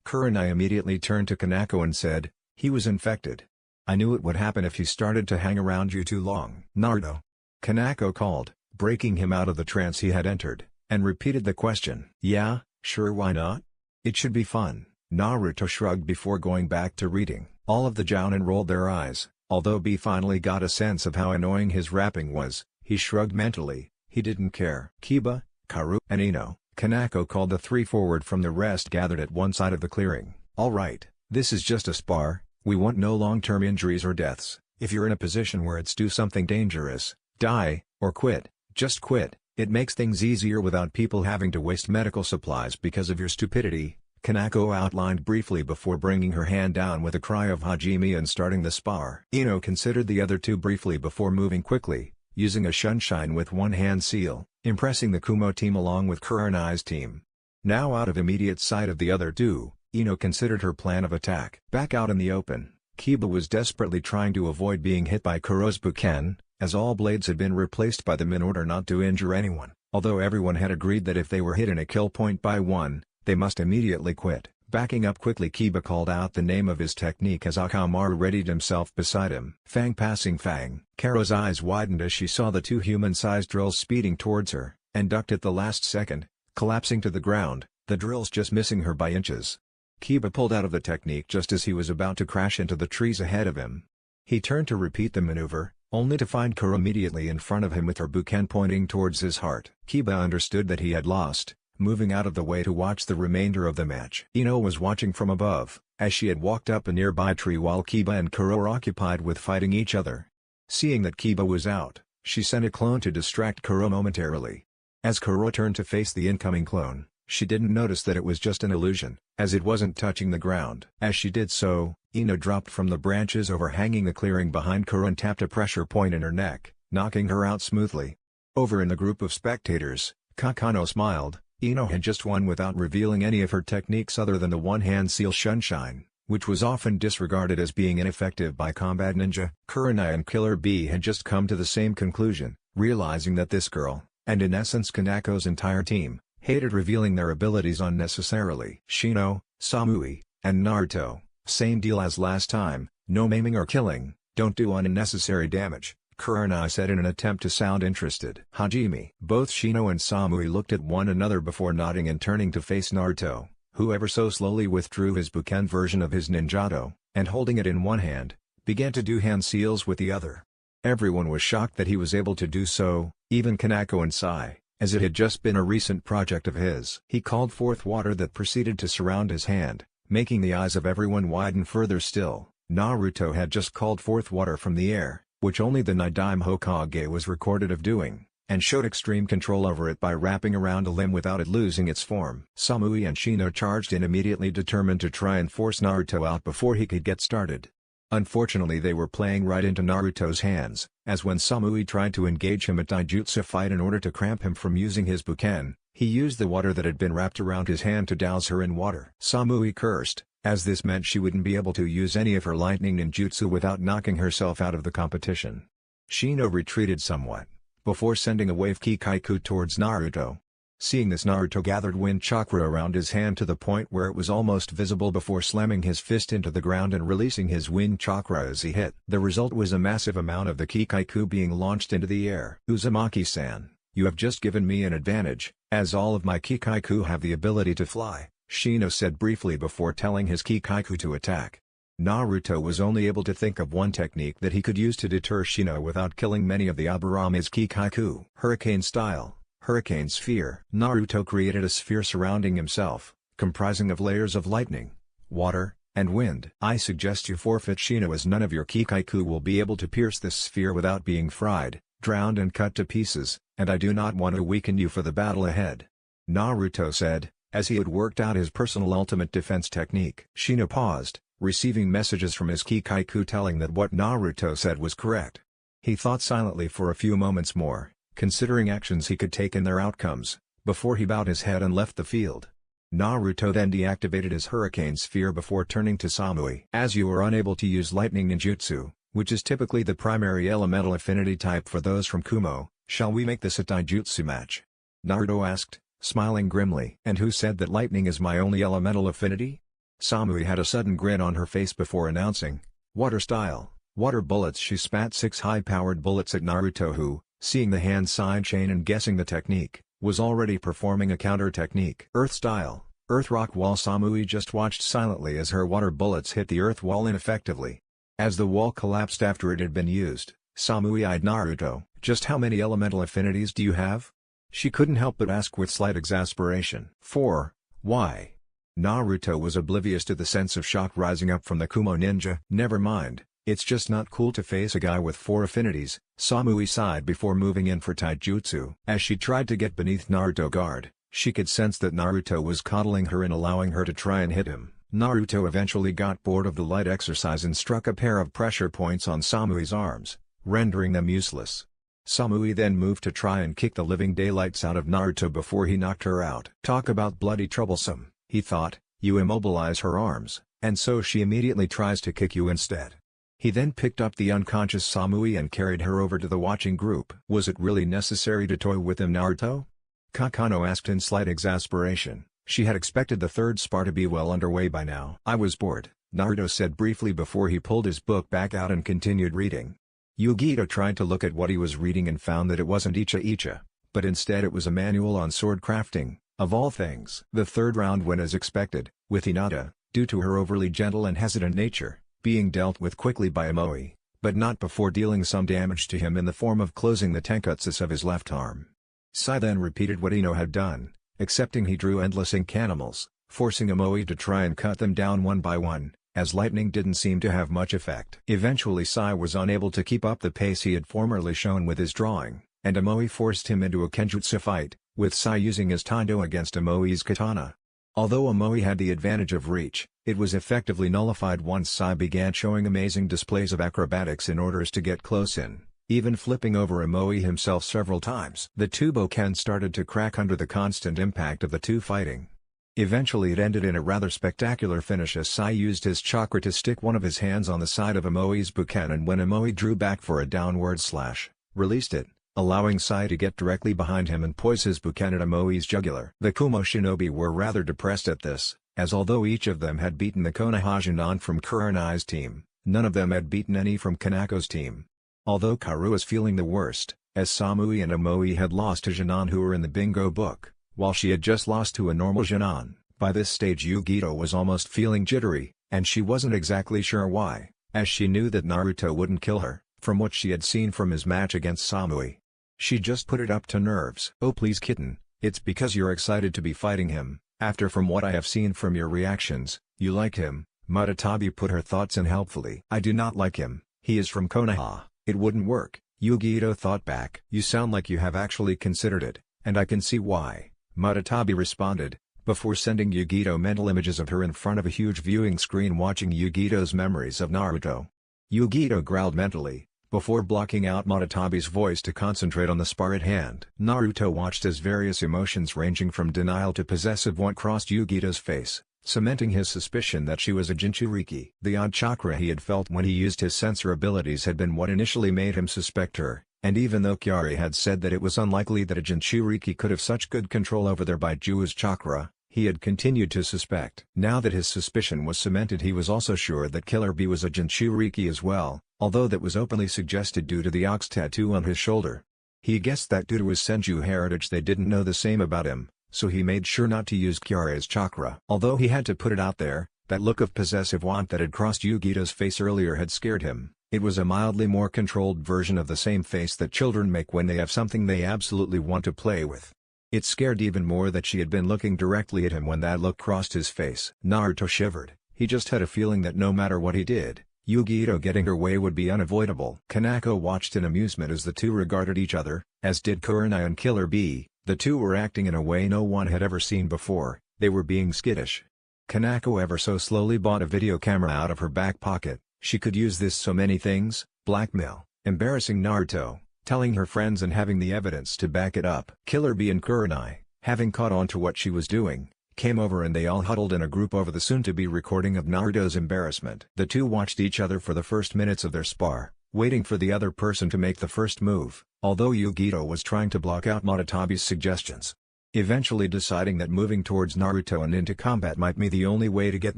Kurenai immediately turned to Kanako and said, he was infected. I knew it would happen if he started to hang around you too long. Naruto. Kanako called, breaking him out of the trance he had entered, and repeated the question. Yeah, sure, why not? It should be fun. Naruto shrugged before going back to reading. All of the Jounin rolled their eyes, although B finally got a sense of how annoying his rapping was, he shrugged mentally, he didn't care. Kiba, Karu, and Ino, Kanako called the 3 forward from the rest gathered at one side of the clearing. Alright, this is just a spar, we want no long-term injuries or deaths. If you're in a position where it's do something dangerous, die, or quit, just quit. It makes things easier without people having to waste medical supplies because of your stupidity, Kanako outlined briefly before bringing her hand down with a cry of Hajime and starting the spar. Ino considered the other 2 briefly before moving quickly, using a Shunshine with one-hand seal, impressing the Kumo team along with Kurenai's team. Now out of immediate sight of the other 2, Ino considered her plan of attack. Back out in the open, Kiba was desperately trying to avoid being hit by Kuro's Buken, as all blades had been replaced by them in order not to injure anyone, although everyone had agreed that if they were hit in a kill point by 1, they must immediately quit. Backing up quickly, Kiba called out the name of his technique as Akamaru readied himself beside him. Fang passing Fang. Karo's eyes widened as she saw the 2 human-sized drills speeding towards her, and ducked at the last second, collapsing to the ground, the drills just missing her by inches. Kiba pulled out of the technique just as he was about to crash into the trees ahead of him. He turned to repeat the maneuver, only to find Kuro immediately in front of him with her Buken pointing towards his heart. Kiba understood that he had lost, moving out of the way to watch the remainder of the match. Ino was watching from above, as she had walked up a nearby tree while Kiba and Kuro were occupied with fighting each other. Seeing that Kiba was out, she sent a clone to distract Kuro momentarily. As Kuro turned to face the incoming clone, she didn't notice that it was just an illusion, as it wasn't touching the ground. As she did so, Ino dropped from the branches overhanging the clearing behind Kuro and tapped a pressure point in her neck, knocking her out smoothly. Over in the group of spectators, Kakano smiled. Ino had just won without revealing any of her techniques other than the one-hand seal Shunshine, which was often disregarded as being ineffective by combat ninja. Kurenai and Killer Bee had just come to the same conclusion, realizing that this girl, and in essence Kanako's entire team, hated revealing their abilities unnecessarily. Shino, Samui, and Naruto, same deal as last time, no maiming or killing, don't do unnecessary damage, Kurenai said in an attempt to sound interested. Hajime. Both Shino and Samui looked at one another before nodding and turning to face Naruto, who ever so slowly withdrew his Buken version of his ninjato, and holding it in one hand, began to do hand seals with the other. Everyone was shocked that he was able to do so, even Kanako and Sai, as it had just been a recent project of his. He called forth water that proceeded to surround his hand, making the eyes of everyone widen further still. Naruto had just called forth water from the air, which only the Nidaime Hokage was recorded of doing, and showed extreme control over it by wrapping around a limb without it losing its form. Samui and Shino charged in immediately, determined to try and force Naruto out before he could get started. Unfortunately, they were playing right into Naruto's hands, as when Samui tried to engage him at Daijutsu fight in order to cramp him from using his Buken, he used the water that had been wrapped around his hand to douse her in water. Samui cursed, as this meant she wouldn't be able to use any of her lightning ninjutsu without knocking herself out of the competition. Shino retreated somewhat, before sending a wave Kikaiku towards Naruto. Seeing this, Naruto gathered wind chakra around his hand to the point where it was almost visible before slamming his fist into the ground and releasing his wind chakra as he hit. The result was a massive amount of the Kikaiku being launched into the air. Uzumaki-san, you have just given me an advantage, as all of my Kikaiku have the ability to fly, Shino said briefly before telling his Kikaiku to attack. Naruto was only able to think of one technique that he could use to deter Shino without killing many of the Aburame's Kikaiku. Hurricane style, Hurricane Sphere. Naruto created a sphere surrounding himself, comprising of layers of lightning, water, and wind. I suggest you forfeit Shino, as none of your Kikaiku will be able to pierce this sphere without being fried, drowned and cut to pieces, and I do not want to weaken you for the battle ahead. Naruto said, as he had worked out his personal ultimate defense technique. Shino paused, receiving messages from his Kikaiku telling that what Naruto said was correct. He thought silently for a few moments more, considering actions he could take and their outcomes, before he bowed his head and left the field. Naruto then deactivated his Hurricane Sphere before turning to Samui. As you are unable to use Lightning Ninjutsu, which is typically the primary elemental affinity type for those from Kumo, shall we make this a taijutsu match? Naruto asked, smiling grimly. And who said that lightning is my only elemental affinity? Samui had a sudden grin on her face before announcing, water style, water bullets. She spat 6 high-powered bullets at Naruto, who, seeing the hand side chain and guessing the technique, was already performing a counter technique. Earth style, earth rock wall. Samui just watched silently as her water bullets hit the earth wall ineffectively. As the wall collapsed after it had been used, Samui eyed Naruto. Just how many elemental affinities do you have? She couldn't help but ask with slight exasperation. 4. Why? Naruto was oblivious to the sense of shock rising up from the Kumo ninja. Never mind, it's just not cool to face a guy with 4 affinities, Samui sighed before moving in for taijutsu. As she tried to get beneath Naruto's guard, she could sense that Naruto was coddling her and allowing her to try and hit him. Naruto eventually got bored of the light exercise and struck a pair of pressure points on Samui's arms, rendering them useless. Samui then moved to try and kick the living daylights out of Naruto before he knocked her out. Talk about bloody troublesome, he thought, you immobilize her arms, and so she immediately tries to kick you instead. He then picked up the unconscious Samui and carried her over to the watching group. Was it really necessary to toy with him, Naruto? Kakano asked in slight exasperation. She had expected the third spar to be well underway by now. I was bored, Naruto said briefly before he pulled his book back out and continued reading. Yugito tried to look at what he was reading and found that it wasn't Icha, but instead it was a manual on sword crafting, of all things. The third round went as expected, with Hinata, due to her overly gentle and hesitant nature, being dealt with quickly by Amoe, but not before dealing some damage to him in the form of closing the tenketsu of his left arm. Sai then repeated what Ino had done, excepting he drew endless ink animals, forcing Amoe to try and cut them down one by one, as lightning didn't seem to have much effect. Eventually Sai was unable to keep up the pace he had formerly shown with his drawing, and Amoe forced him into a kenjutsu fight, with Sai using his taindo against Amoe's katana. Although Amoe had the advantage of reach, it was effectively nullified once Sai began showing amazing displays of acrobatics in orders to get close in, even flipping over Amoe himself several times. The Tuboken started to crack under the constant impact of the two fighting. Eventually it ended in a rather spectacular finish as Sai used his chakra to stick one of his hands on the side of Amoe's buken, and when Amoe drew back for a downward slash, released it, allowing Sai to get directly behind him and poise his buken at Amoe's jugular. The Kumo shinobi were rather depressed at this, as although each of them had beaten the Konoha Jinan from Kurenai's team, none of them had beaten any from Kanako's team. Although Karu was feeling the worst, as Samui and Amoe had lost to Jinan who were in the bingo book, while she had just lost to a normal Jinan. By this stage Yugito was almost feeling jittery, and she wasn't exactly sure why, as she knew that Naruto wouldn't kill her, from what she had seen from his match against Samui. She just put it up to nerves. Oh please kitten, it's because you're excited to be fighting him, after from what I have seen from your reactions, you like him. Matatabi put her thoughts in helpfully. I do not like him, he is from Konoha, it wouldn't work, Yugito thought back. You sound like you have actually considered it, and I can see why, Matatabi responded, before sending Yugito mental images of her in front of a huge viewing screen watching Yugito's memories of Naruto. Yugito growled mentally, before blocking out Matatabi's voice to concentrate on the spar at hand. Naruto watched as various emotions ranging from denial to possessive want crossed Yugito's face, cementing his suspicion that she was a Jinchuriki. The odd chakra he had felt when he used his sensor abilities had been what initially made him suspect her, and even though Kyari had said that it was unlikely that a Jinchuriki could have such good control over their Baiju's chakra, he had continued to suspect. Now that his suspicion was cemented, he was also sure that Killer Bee was a Jinchuriki as well, although that was openly suggested due to the ox tattoo on his shoulder. He guessed that due to his Senju heritage they didn't know the same about him, so he made sure not to use Kyari's chakra. Although he had to put it out there, That look of possessive want that had crossed Yugito's face earlier had scared him. It was a mildly more controlled version of the same face that children make when they have something they absolutely want to play with. It scared even more that she had been looking directly at him when that look crossed his face. Naruto shivered. He just had a feeling that no matter what he did, Yugito getting her way would be unavoidable. Kanako watched in amusement as the two regarded each other, as did Kurenai and Killer Bee. The two were acting in a way no one had ever seen before. They were being skittish. Kanako ever so slowly bought a video camera out of her back pocket. She could use this so many things: blackmail, embarrassing Naruto, telling her friends and having the evidence to back it up. Killer Bee and Kurenai, having caught on to what she was doing, came over and they all huddled in a group over the soon-to-be recording of Naruto's embarrassment. The two watched each other for the first minutes of their spar, waiting for the other person to make the first move, although Yugito was trying to block out Matatabi's suggestions. Eventually deciding that moving towards Naruto and into combat might be the only way to get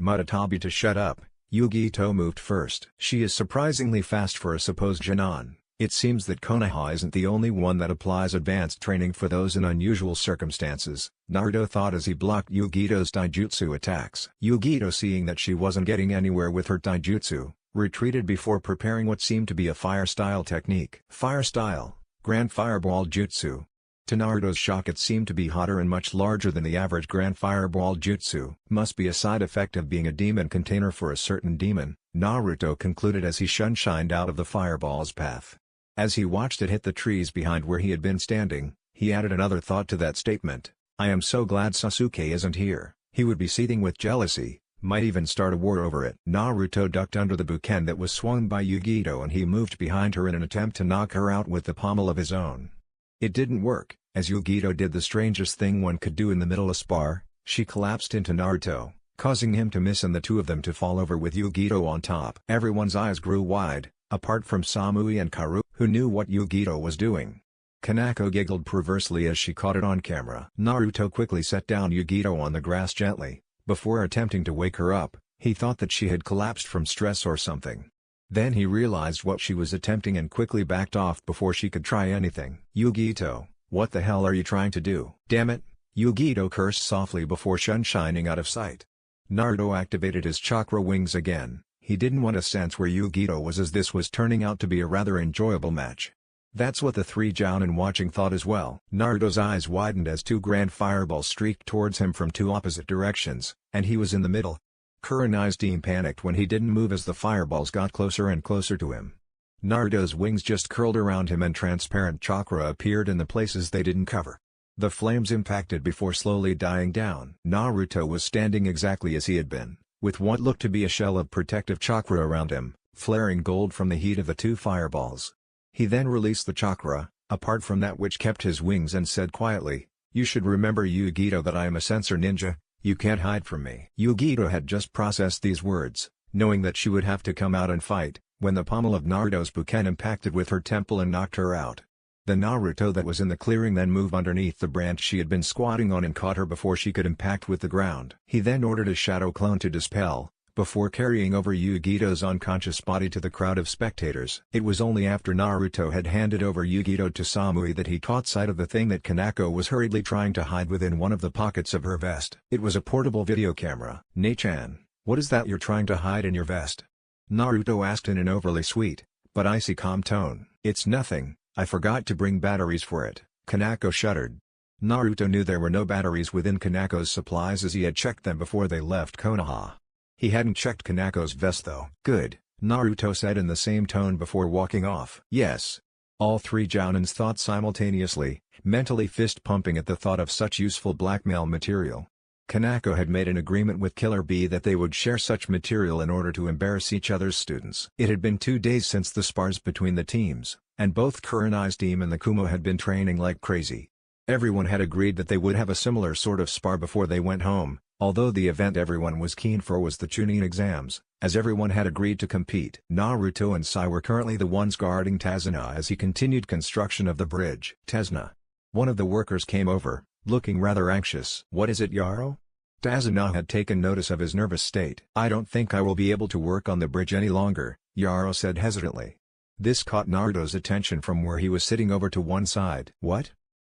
Matatabi to shut up, Yugito moved first. She is surprisingly fast for a supposed Genin. It seems that Konoha isn't the only one that applies advanced training for those in unusual circumstances, Naruto thought as he blocked Yugito's taijutsu attacks. Yugito, seeing that she wasn't getting anywhere with her taijutsu, retreated before preparing what seemed to be a fire-style technique. Fire-style, Grand Fireball Jutsu. To Naruto's shock, it seemed to be hotter and much larger than the average Grand Fireball Jutsu. Must be a side effect of being a demon container for a certain demon, Naruto concluded as he shunshined out of the fireball's path. As he watched it hit the trees behind where he had been standing, he added another thought to that statement. I am so glad Sasuke isn't here. He would be seething with jealousy, might even start a war over it. Naruto ducked under the bouquet that was swung by Yugito and he moved behind her in an attempt to knock her out with the pommel of his own. It didn't work, as Yugito did the strangest thing one could do in the middle of spar. She collapsed into Naruto, causing him to miss and the two of them to fall over with Yugito on top. Everyone's eyes grew wide, apart from Samui and Karu, who knew what Yugito was doing. Kanako giggled perversely as she caught it on camera. Naruto quickly set down Yugito on the grass gently. Before attempting to wake her up, he thought that she had collapsed from stress or something. Then he realized what she was attempting and quickly backed off before she could try anything. Yugito, what the hell are you trying to do? Damn it! Yugito cursed softly before shining out of sight. Naruto activated his chakra wings again. He didn't want to sense where Yugito was, as this was turning out to be a rather enjoyable match. That's what the three jounin watching thought as well. Naruto's eyes widened as two grand fireballs streaked towards him from two opposite directions, and he was in the middle. Kurenai's team panicked when he didn't move as the fireballs got closer and closer to him. Naruto's wings just curled around him and transparent chakra appeared in the places they didn't cover. The flames impacted before slowly dying down. Naruto was standing exactly as he had been, with what looked to be a shell of protective chakra around him, flaring gold from the heat of the two fireballs. He then released the chakra, apart from that which kept his wings, and said quietly, "You should remember, Yugito, that I am a sensor ninja. You can't hide from me." Yugito had just processed these words, knowing that she would have to come out and fight, when the pommel of Naruto's bouquet impacted with her temple and knocked her out. The Naruto that was in the clearing then moved underneath the branch she had been squatting on and caught her before she could impact with the ground. He then ordered a shadow clone to dispel, before carrying over Yugito's unconscious body to the crowd of spectators. It was only after Naruto had handed over Yugito to Samui that he caught sight of the thing that Kanako was hurriedly trying to hide within one of the pockets of her vest. It was a portable video camera. "Ne-chan, what is that you're trying to hide in your vest?" Naruto asked in an overly sweet, but icy calm tone. "It's nothing, I forgot to bring batteries for it." Kanako shuddered. Naruto knew there were no batteries within Kanako's supplies as he had checked them before they left Konoha. He hadn't checked Kanako's vest though. "Good," Naruto said in the same tone before walking off. "Yes." All three jounins thought simultaneously, mentally fist-pumping at the thought of such useful blackmail material. Kanako had made an agreement with Killer Bee that they would share such material in order to embarrass each other's students. It had been 2 days since the spars between the teams, and both Kurenai's team and the Kumo had been training like crazy. Everyone had agreed that they would have a similar sort of spar before they went home, although the event everyone was keen for was the Chunin exams, as everyone had agreed to compete. Naruto and Sai were currently the ones guarding Tazuna as he continued construction of the bridge. "Tazuna." One of the workers came over, looking rather anxious. "What is it, Yaro?" Tazuna had taken notice of his nervous state. "I don't think I will be able to work on the bridge any longer," Yaro said hesitantly. This caught Naruto's attention from where he was sitting over to one side. "What?"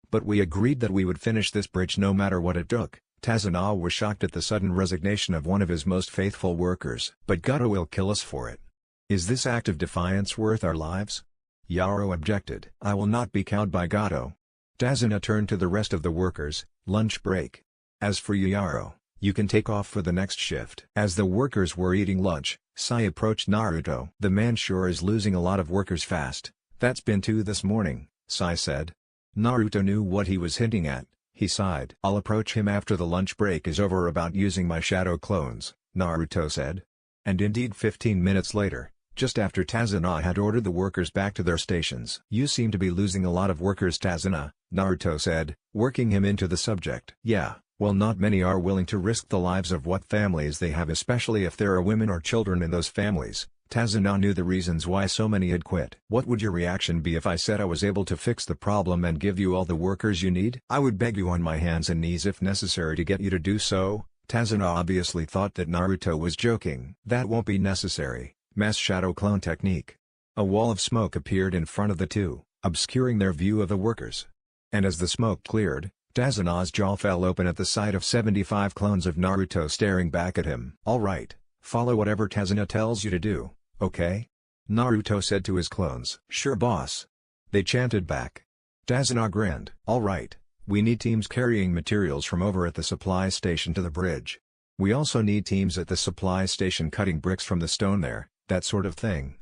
"But we agreed that we would finish this bridge no matter what it took," Tazuna was shocked at the sudden resignation of one of his most faithful workers. "But Gato will kill us for it. Is this act of defiance worth our lives?" Yaro objected. "I will not be cowed by Gato." Tazuna turned to the rest of the workers. "Lunch break. As for you, Yaro, you can take off for the next shift." As the workers were eating lunch, Sai approached Naruto. "The man sure is losing a lot of workers fast. That's been 2 this morning," Sai said. Naruto knew what he was hinting at. He sighed. "I'll approach him after the lunch break is over about using my shadow clones," Naruto said. And indeed 15 minutes later, just after Tazuna had ordered the workers back to their stations. "You seem to be losing a lot of workers, Tazuna," Naruto said, working him into the subject. "Yeah, well, not many are willing to risk the lives of what families they have, especially if there are women or children in those families." Tazuna knew the reasons why so many had quit. "What would your reaction be if I said I was able to fix the problem and give you all the workers you need? I would beg you on my hands and knees if necessary to get you to do so." Tazuna obviously thought that Naruto was joking. "That won't be necessary. Mass shadow clone technique." A wall of smoke appeared in front of the two, obscuring their view of the workers. And as the smoke cleared, Tazuna's jaw fell open at the sight of 75 clones of Naruto staring back at him. "All right, follow whatever Tazuna tells you to do, okay?" Naruto said to his clones. "Sure, boss." They chanted back. Tazuna grinned. "All right, we need teams carrying materials from over at the supply station to the bridge. We also need teams at the supply station cutting bricks from the stone there, that sort of thing.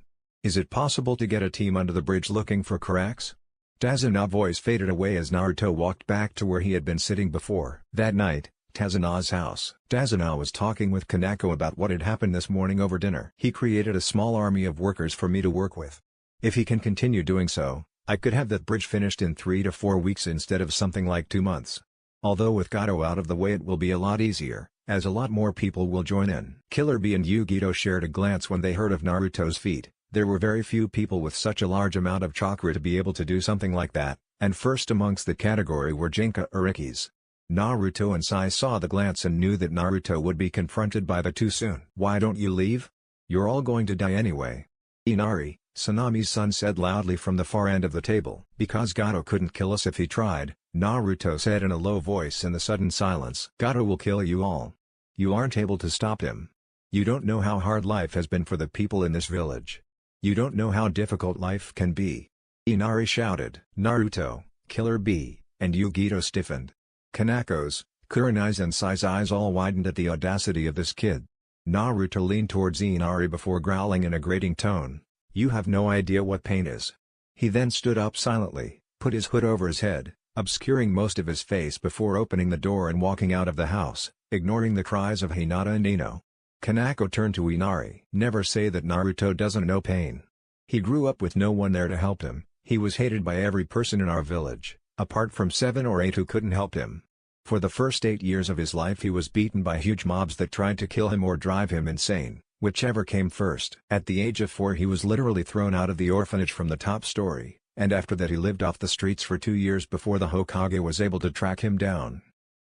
Is it possible to get a team under the bridge looking for cracks?" Tazuna's voice faded away as Naruto walked back to where he had been sitting before. That night, Tazuna's house. Tazuna was talking with Kanako about what had happened this morning over dinner. "He created a small army of workers for me to work with. If he can continue doing so, I could have that bridge finished in 3 to 4 weeks instead of something like 2 months. Although with Gato out of the way it will be a lot easier, as a lot more people will join in." Killer Bee and Yugito shared a glance when they heard of Naruto's feat. There were very few people with such a large amount of chakra to be able to do something like that, and first amongst the category were Jinchurikis. Naruto and Sai saw the glance and knew that Naruto would be confronted by the two soon. "Why don't you leave? You're all going to die anyway." Inari, Sanami's son, said loudly from the far end of the table. "Because Gato couldn't kill us if he tried," Naruto said in a low voice in the sudden silence. "Gato will kill you all. You aren't able to stop him. You don't know how hard life has been for the people in this village. You don't know how difficult life can be." Inari shouted. Naruto, Killer Bee, and Yugito stiffened. Kanako's, Kurenai's and Sai's eyes all widened at the audacity of this kid. Naruto leaned towards Inari before growling in a grating tone, "You have no idea what pain is." He then stood up silently, put his hood over his head, obscuring most of his face before opening the door and walking out of the house, ignoring the cries of Hinata and Ino. Kanako turned to Inari. "Never say that Naruto doesn't know pain. He grew up with no one there to help him. He was hated by every person in our village, apart from 7 or 8 who couldn't help him. For the first 8 years of his life he was beaten by huge mobs that tried to kill him or drive him insane, whichever came first. At the age of 4 he was literally thrown out of the orphanage from the top story, and after that he lived off the streets for 2 years before the Hokage was able to track him down.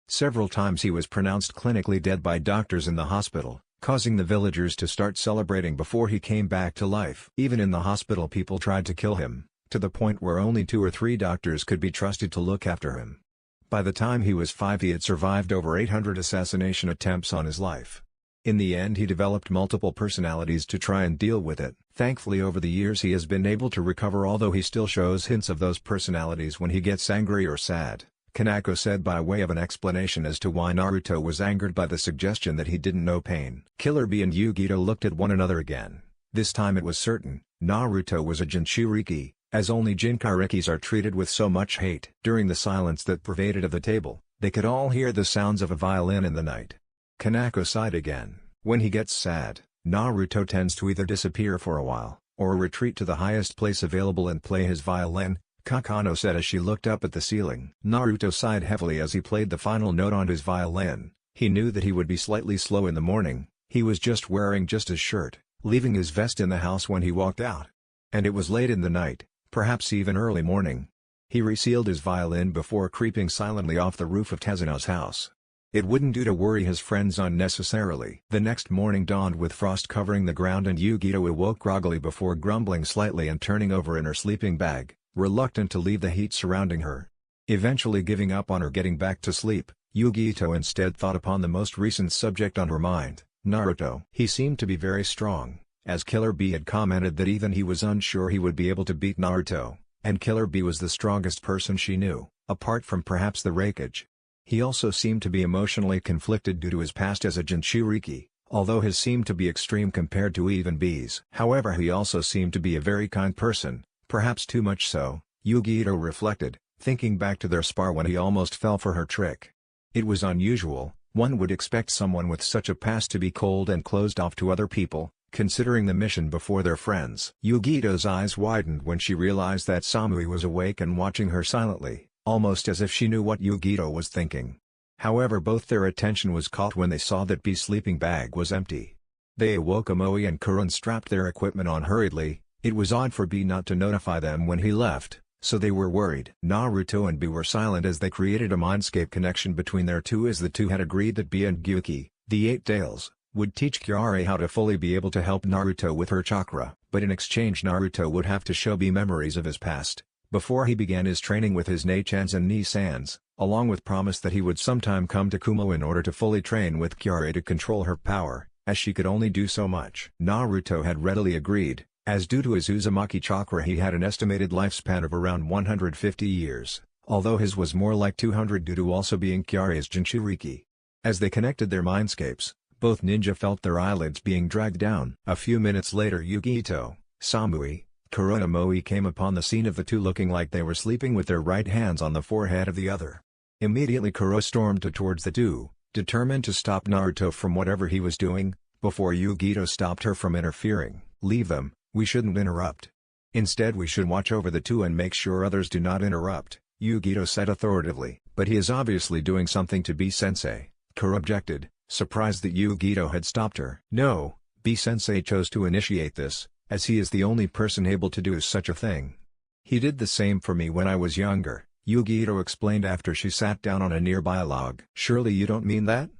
Several times he was pronounced clinically dead by doctors in the hospital, causing the villagers to start celebrating before he came back to life. Even in the hospital people tried to kill him, to the point where only 2 or 3 doctors could be trusted to look after him. By the time he was 5 he had survived over 800 assassination attempts on his life. In the end he developed multiple personalities to try and deal with it. Thankfully over the years he has been able to recover, although he still shows hints of those personalities when he gets angry or sad," Kanako said by way of an explanation as to why Naruto was angered by the suggestion that he didn't know pain. Killer Bee and Yugito looked at one another again. This time it was certain, Naruto was a Jinchuriki, as only Jinchurikis are treated with so much hate. During the silence that pervaded of the table, they could all hear the sounds of a violin in the night. Kanako sighed again. When he gets sad, Naruto tends to either disappear for a while, or retreat to the highest place available and play his violin, Kakano said as she looked up at the ceiling. Naruto sighed heavily as he played the final note on his violin. He knew that he would be slightly slow in the morning. He was just wearing just his shirt, leaving his vest in the house when he walked out. And it was late in the night, perhaps even early morning. He resealed his violin before creeping silently off the roof of Tezuno's house. It wouldn't do to worry his friends unnecessarily. The next morning dawned with frost covering the ground and Yugito awoke groggily before grumbling slightly and turning over in her sleeping bag, reluctant to leave the heat surrounding her. Eventually giving up on her getting back to sleep, Yugi Ito instead thought upon the most recent subject on her mind, Naruto. He seemed to be very strong, as Killer Bee had commented that even he was unsure he would be able to beat Naruto, and Killer Bee was the strongest person she knew, apart from perhaps the Raikage. He also seemed to be emotionally conflicted due to his past as a Jinchuriki, although his seemed to be extreme compared to even Bee's. However, he also seemed to be a very kind person, perhaps too much so, Yugi Ito reflected, thinking back to their spar when he almost fell for her trick. It was unusual. One would expect someone with such a past to be cold and closed off to other people, considering the mission before their friends. Yugi Ito's eyes widened when she realized that Samui was awake and watching her silently, almost as if she knew what Yugi Ito was thinking. However, both their attention was caught when they saw that Bee's sleeping bag was empty. They awoke Amoi and Kuro and strapped their equipment on hurriedly. It was odd for Bee not to notify them when he left, so they were worried. Naruto and Bee were silent as they created a mindscape connection between their two, as the two had agreed that Bee and Gyuki, the Eight Tails, would teach Kyare how to fully be able to help Naruto with her chakra. But in exchange, Naruto would have to show Bee memories of his past, before he began his training with his Nei-chans and Ni-sans, along with promise that he would sometime come to Kumo in order to fully train with Kyare to control her power, as she could only do so much. Naruto had readily agreed, as due to his Uzumaki chakra he had an estimated lifespan of around 150 years, although his was more like 200 due to also being Kyare's Jinchuriki. As they connected their mindscapes, both ninja felt their eyelids being dragged down. A few minutes later, Yugi Ito, Samui, Kuro and Amoi came upon the scene of the two looking like they were sleeping with their right hands on the forehead of the other. Immediately Kuro stormed towards the two, determined to stop Naruto from whatever he was doing, before Yugi Ito stopped her from interfering. "Leave them, we shouldn't interrupt. Instead we should watch over the two and make sure others do not interrupt," Yugi Ito said authoritatively. "But he is obviously doing something to Bee-sensei," Kuro objected, surprised that Yugi Ito had stopped her. "No, Bee-sensei chose to initiate this, as he is the only person able to do such a thing. He did the same for me when I was younger," Yugi Ito explained after she sat down on a nearby log. "Surely you don't mean that?"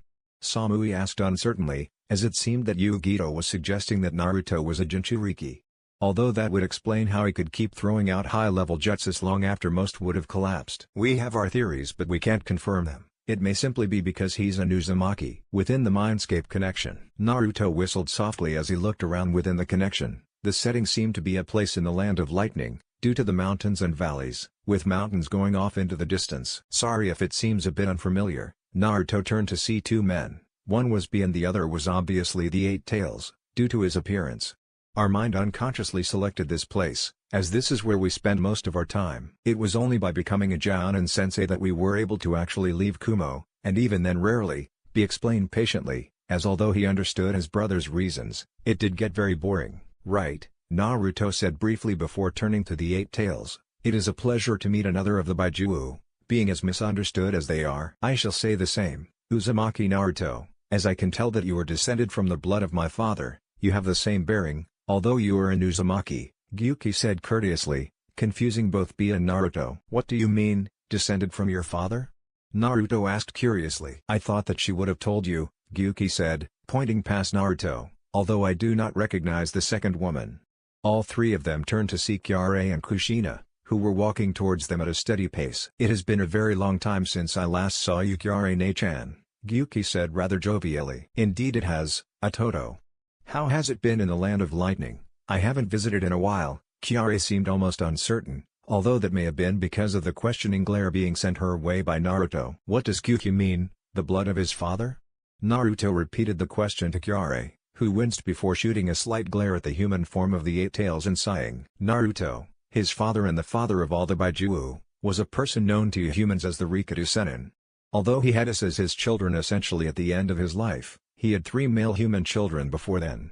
Samui asked uncertainly, as it seemed that Yugi Ito was suggesting that Naruto was a Jinchuriki. Although that would explain how he could keep throwing out high-level jutsus long after most would have collapsed. "We have our theories but we can't confirm them. It may simply be because he's an Uzumaki." Within the mindscape connection, Naruto whistled softly as he looked around within the connection. The setting seemed to be a place in the land of lightning, due to the mountains and valleys, with mountains going off into the distance. "Sorry if it seems a bit unfamiliar." Naruto turned to see two men. One was Bee and the other was obviously the Eight Tails, due to his appearance. "Our mind unconsciously selected this place, as this is where we spend most of our time. It was only by becoming a Jounin sensei that we were able to actually leave Kumo, and even then rarely," Bee explained patiently, as although he understood his brother's reasons, it did get very boring. "Right," Naruto said briefly before turning to the Eight Tails. "It is a pleasure to meet another of the Baijuo, being as misunderstood as they are." "I shall say the same, Uzumaki Naruto, as I can tell that you are descended from the blood of my father. You have the same bearing, although you are an Uzumaki," Gyuki said courteously, confusing both Bee and Naruto. "What do you mean, descended from your father?" Naruto asked curiously. "I thought that she would have told you," Gyuki said, pointing past Naruto, "although I do not recognize the second woman." All three of them turned to see Kyare and Kushina, who were walking towards them at a steady pace. "It has been a very long time since I last saw you, Kyare Nei-chan," Gyuki said rather jovially. "Indeed it has, Atoto. How has it been in the land of lightning?" "I haven't visited in a while," Kyare seemed almost uncertain, although that may have been because of the questioning glare being sent her way by Naruto. "What does Kyuki mean, the blood of his father?" Naruto repeated the question to Kyare, who winced before shooting a slight glare at the human form of the Eight Tails and sighing. "Naruto, his father and the father of all the Baijuo, was a person known to humans as the Rikadu Sennin. Although he had us as his children essentially at the end of his life, he had 3 male human children before then.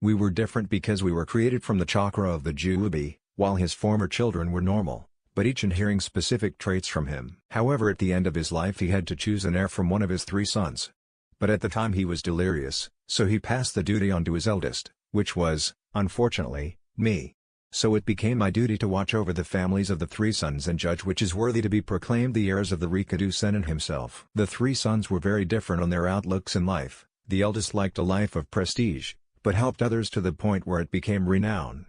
We were different because we were created from the chakra of the Juubi, while his former children were normal, but each inheriting specific traits from him. However, at the end of his life he had to choose an heir from one of his 3 sons. But at the time he was delirious, so he passed the duty on to his eldest, which was, unfortunately, me. So it became my duty to watch over the families of the 3 sons and judge which is worthy to be proclaimed the heirs of the Rikadu Sennin himself." The 3 sons were very different on their outlooks in life. The eldest liked a life of prestige, but helped others to the point where it became renown.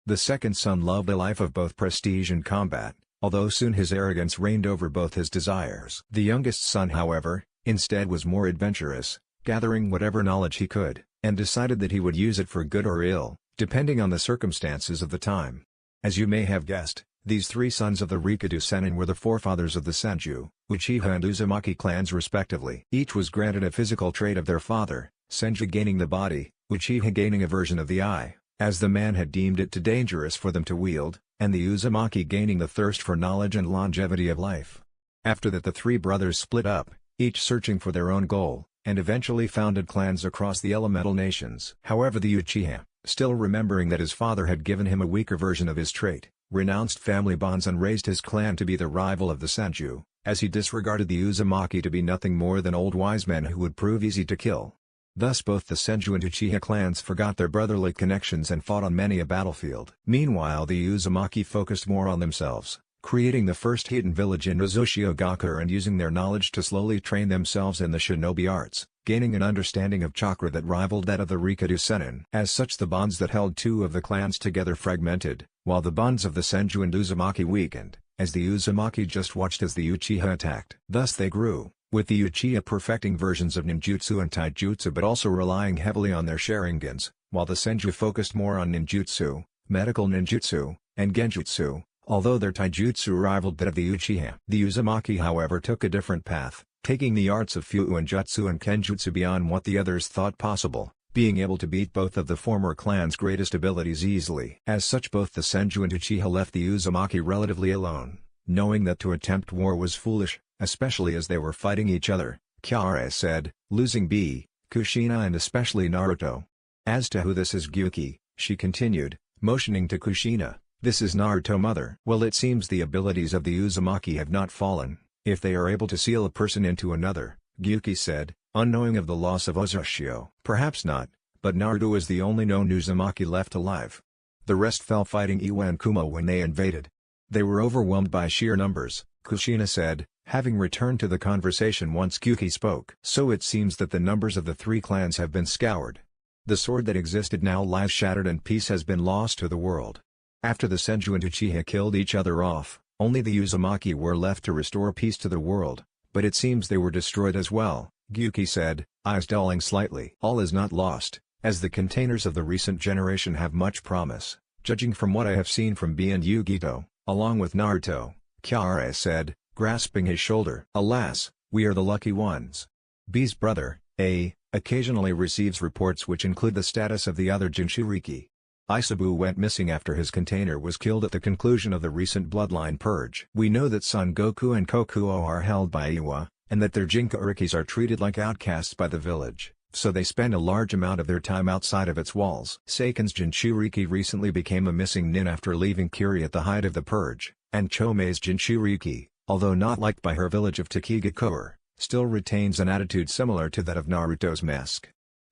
The second son loved a life of both prestige and combat, although soon his arrogance reigned over both his desires. The youngest son, however, instead was more adventurous, gathering whatever knowledge he could, and decided that he would use it for good or ill, depending on the circumstances of the time. As you may have guessed, these three sons of the Rikadu Sennin were the forefathers of the Senju, Uchiha and Uzumaki clans respectively. Each was granted a physical trait of their father, Senju gaining the body, Uchiha gaining a version of the eye, as the man had deemed it too dangerous for them to wield, and the Uzumaki gaining the thirst for knowledge and longevity of life. After that the three brothers split up, each searching for their own goal, and eventually founded clans across the elemental nations. However, the Uchiha, still remembering that his father had given him a weaker version of his trait, renounced family bonds and raised his clan to be the rival of the Senju, as he disregarded the Uzumaki to be nothing more than old wise men who would prove easy to kill. Thus both the Senju and Uchiha clans forgot their brotherly connections and fought on many a battlefield. Meanwhile the Uzumaki focused more on themselves, creating the first hidden village in Uzushiogaku and using their knowledge to slowly train themselves in the shinobi arts, gaining an understanding of chakra that rivaled that of the Rikadu Sennin. As such the bonds that held two of the clans together fragmented, while the bonds of the Senju and Uzumaki weakened, as the Uzumaki just watched as the Uchiha attacked. Thus they grew, with the Uchiha perfecting versions of ninjutsu and taijutsu but also relying heavily on their sharingans, while the Senju focused more on ninjutsu, medical ninjutsu, and genjutsu, although their taijutsu rivaled that of the Uchiha. The Uzumaki however took a different path, taking the arts of Fuuin and Jutsu and Kenjutsu beyond what the others thought possible, being able to beat both of the former clans' greatest abilities easily. As such both the Senju and Uchiha left the Uzumaki relatively alone, knowing that to attempt war was foolish, especially as they were fighting each other, Kyare said, losing B, Kushina and especially Naruto. As to who this is Gyuki, she continued, motioning to Kushina, this is Naruto mother. Well, it seems the abilities of the Uzumaki have not fallen, if they are able to seal a person into another, Gyuki said, unknowing of the loss of Uzushio. Perhaps not, but Naruto is the only known Uzumaki left alive. The rest fell fighting Iwa and Kumo when they invaded. They were overwhelmed by sheer numbers, Kushina said, having returned to the conversation once Gyuki spoke. So it seems that the numbers of the three clans have been scoured. The sword that existed now lies shattered and peace has been lost to the world. After the Senju and Uchiha killed each other off, only the Uzumaki were left to restore peace to the world, but it seems they were destroyed as well, Gyuki said, eyes dulling slightly. All is not lost, as the containers of the recent generation have much promise, judging from what I have seen from B and Yugito, along with Naruto, Kyare said, grasping his shoulder. Alas, we are the lucky ones. B's brother, A, occasionally receives reports which include the status of the other Jinchuriki. Isabu went missing after his container was killed at the conclusion of the recent bloodline purge. We know that Son Goku and Kokuo are held by Iwa, and that their Jinchurikis are treated like outcasts by the village, so they spend a large amount of their time outside of its walls. Seiken's Jinchuriki recently became a missing nin after leaving Kiri at the height of the purge, and Chomei's Jinchuriki, although not liked by her village of Takigakure, still retains an attitude similar to that of Naruto's mask.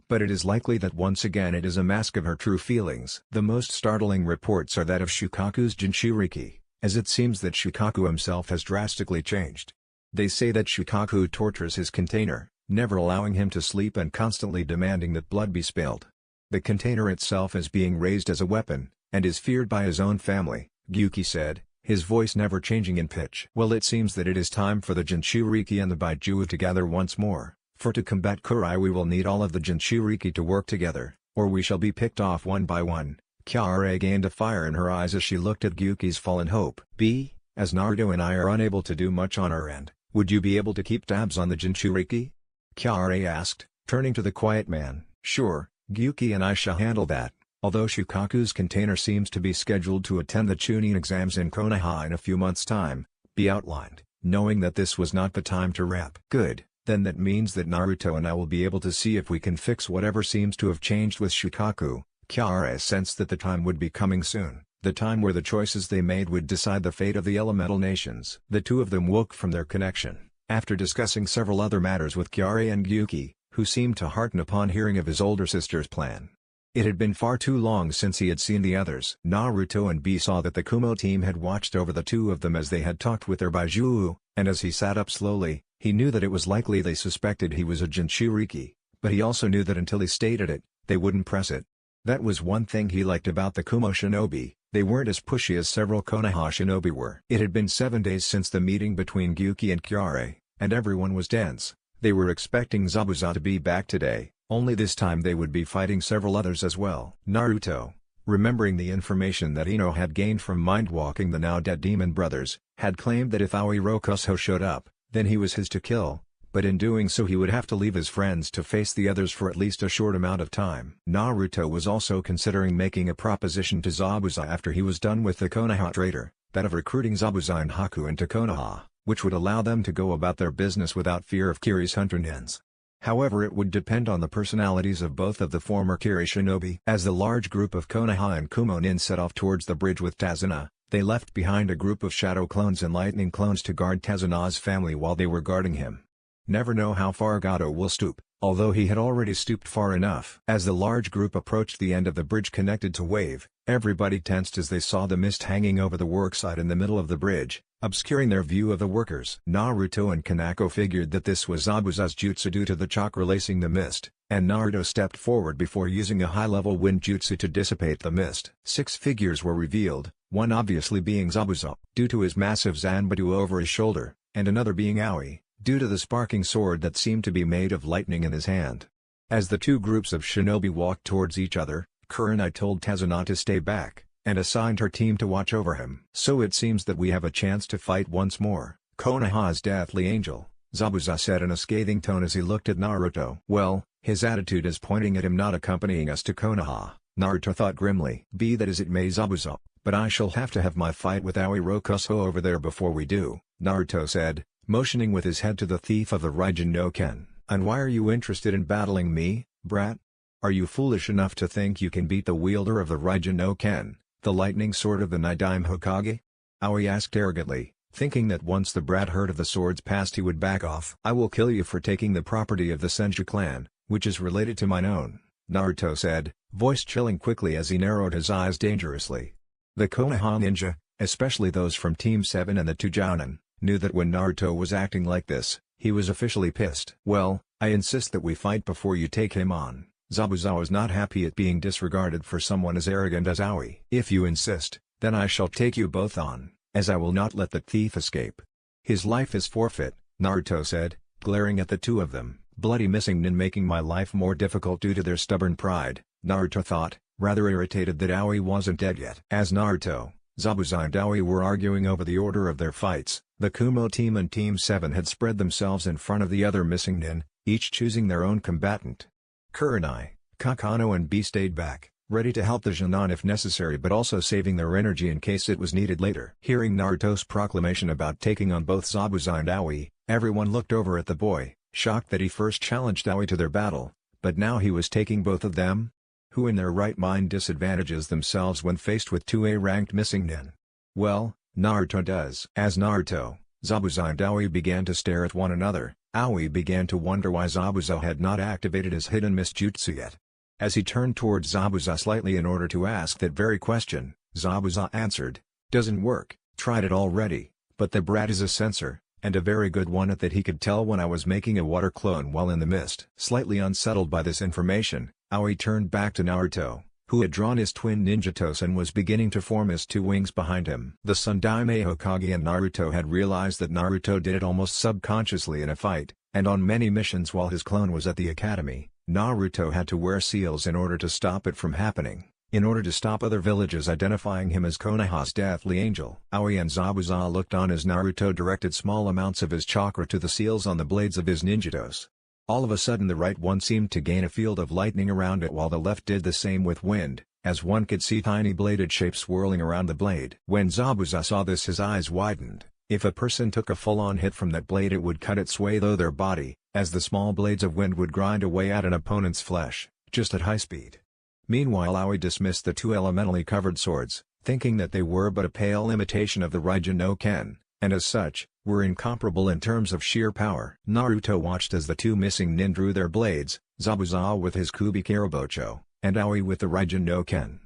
But it is likely that once again it is a mask of her true feelings. The most startling reports are that of Shukaku's Jinchuriki, as it seems that Shukaku himself has drastically changed. They say that Shukaku tortures his container, never allowing him to sleep and constantly demanding that blood be spilled. The container itself is being raised as a weapon, and is feared by his own family, Gyuki said, his voice never changing in pitch. Well, it seems that it is time for the Jinchuriki and the Baijuwu to gather once more. For to combat Kurai we will need all of the Jinchuriki to work together, or we shall be picked off one by one. Kyare gained a fire in her eyes as she looked at Gyuki's fallen hope. B, as Naruto and I are unable to do much on our end, would you be able to keep tabs on the Jinchuriki? Kyare asked, turning to the quiet man. Sure, Gyuki and I shall handle that, although Shukaku's container seems to be scheduled to attend the Chunin exams in Konoha in a few months' time, B outlined, knowing that this was not the time to wrap. Good. Then that means that Naruto and I will be able to see if we can fix whatever seems to have changed with Shukaku. Kyare sensed that the time would be coming soon, the time where the choices they made would decide the fate of the elemental nations. The two of them woke from their connection, after discussing several other matters with Kyare and Gyuki, who seemed to hearten upon hearing of his older sister's plan. It had been far too long since he had seen the others. Naruto and B saw that the Kumo team had watched over the two of them as they had talked with their Baijuwu, and as he sat up slowly, he knew that it was likely they suspected he was a Jinchuriki, but he also knew that until he stated it, they wouldn't press it. That was one thing he liked about the Kumo shinobi, they weren't as pushy as several Konoha shinobi were. It had been 7 days since the meeting between Gyuki and Kyare, and everyone was tense, They were expecting Zabuza to be back today, only this time they would be fighting several others as well. Naruto, remembering the information that Ino had gained from mind-walking the now-dead demon brothers, had claimed that if Aoi Rokusho showed up, then he was his to kill, but in doing so he would have to leave his friends to face the others for at least a short amount of time. Naruto was also considering making a proposition to Zabuza after he was done with the Konoha traitor, that of recruiting Zabuza and Haku into Konoha, which would allow them to go about their business without fear of Kiri's hunter nins. However, it would depend on the personalities of both of the former Kiri shinobi. As the large group of Konoha and Kumo nin set off towards the bridge with Tazuna, they left behind a group of shadow clones and lightning clones to guard Tazuna's family while they were guarding him. Never know how far Gato will stoop, although he had already stooped far enough. As the large group approached the end of the bridge connected to Wave, everybody tensed as they saw the mist hanging over the worksite in the middle of the bridge, obscuring their view of the workers. Naruto and Kanako figured that this was Zabuza's jutsu due to the chakra lacing the mist, and Naruto stepped forward before using a high-level wind jutsu to dissipate the mist. 6 figures were revealed, one obviously being Zabuza, due to his massive Zanbatsu over his shoulder, and another being Aoi, due to the sparking sword that seemed to be made of lightning in his hand. As the two groups of shinobi walked towards each other, Kurenai told Tazuna to stay back, and assigned her team to watch over him. So it seems that we have a chance to fight once more. Konoha's deathly angel, Zabuza said in a scathing tone as he looked at Naruto. Well, his attitude is pointing at him not accompanying us to Konoha, Naruto thought grimly. Be that as it may, Zabuza, but I shall have to have my fight with Aoi Rokusho over there before we do, Naruto said, motioning with his head to the thief of the Raijin no Ken. And why are you interested in battling me, brat? Are you foolish enough to think you can beat the wielder of the Raijin no Ken, the lightning sword of the Nidaime Hokage? Aoi asked arrogantly, thinking that once the brat heard of the sword's past he would back off. I will kill you for taking the property of the Senju clan, which is related to mine own, Naruto said, voice chilling quickly as he narrowed his eyes dangerously. The Konoha ninja, especially those from Team 7 and the two Jounin, knew that when Naruto was acting like this, he was officially pissed. Well, I insist that we fight before you take him on. Zabuza was not happy at being disregarded for someone as arrogant as Aoi. If you insist, then I shall take you both on, as I will not let the thief escape. His life is forfeit, Naruto said, glaring at the two of them. Bloody missing nin making my life more difficult due to their stubborn pride, Naruto thought, rather irritated that Aoi wasn't dead yet. As Naruto, Zabuza and Aoi were arguing over the order of their fights, the Kumo team and Team 7 had spread themselves in front of the other missing nin, each choosing their own combatant. Kurenai, Kakano and B stayed back, ready to help the Jounin if necessary but also saving their energy in case it was needed later. Hearing Naruto's proclamation about taking on both Zabuza and Aoi, everyone looked over at the boy, shocked that he first challenged Aoi to their battle, but now he was taking both of them? Who in their right mind disadvantages themselves when faced with two A-ranked missing nin? Well, Naruto does. As Naruto, Zabuza and Aoi began to stare at one another, Aoi began to wonder why Zabuza had not activated his hidden mist jutsu yet. As he turned towards Zabuza slightly in order to ask that very question, Zabuza answered, doesn't work, tried it already, but the brat is a sensor, and a very good one at that. He could tell when I was making a water clone while in the mist. Slightly unsettled by this information, Aoi turned back to Naruto, who had drawn his twin ninja toes and was beginning to form his two wings behind him. The Sandaime Hokage and Naruto had realized that Naruto did it almost subconsciously in a fight, and on many missions while his clone was at the academy, Naruto had to wear seals in order to stop it from happening, in order to stop other villages identifying him as Konoha's deathly angel. Aoi and Zabuza looked on as Naruto directed small amounts of his chakra to the seals on the blades of his ninjatos. All of a sudden the right one seemed to gain a field of lightning around it while the left did the same with wind, as one could see tiny bladed shapes swirling around the blade. When Zabuza saw this his eyes widened. If a person took a full-on hit from that blade it would cut its way through their body, as the small blades of wind would grind away at an opponent's flesh, just at high speed. Meanwhile Aoi dismissed the two elementally covered swords, thinking that they were but a pale imitation of the Raijin no Ken, and as such, were incomparable in terms of sheer power. Naruto watched as the two missing nin drew their blades, Zabuza with his Kubi Karabocho, and Aoi with the Raijin no Ken.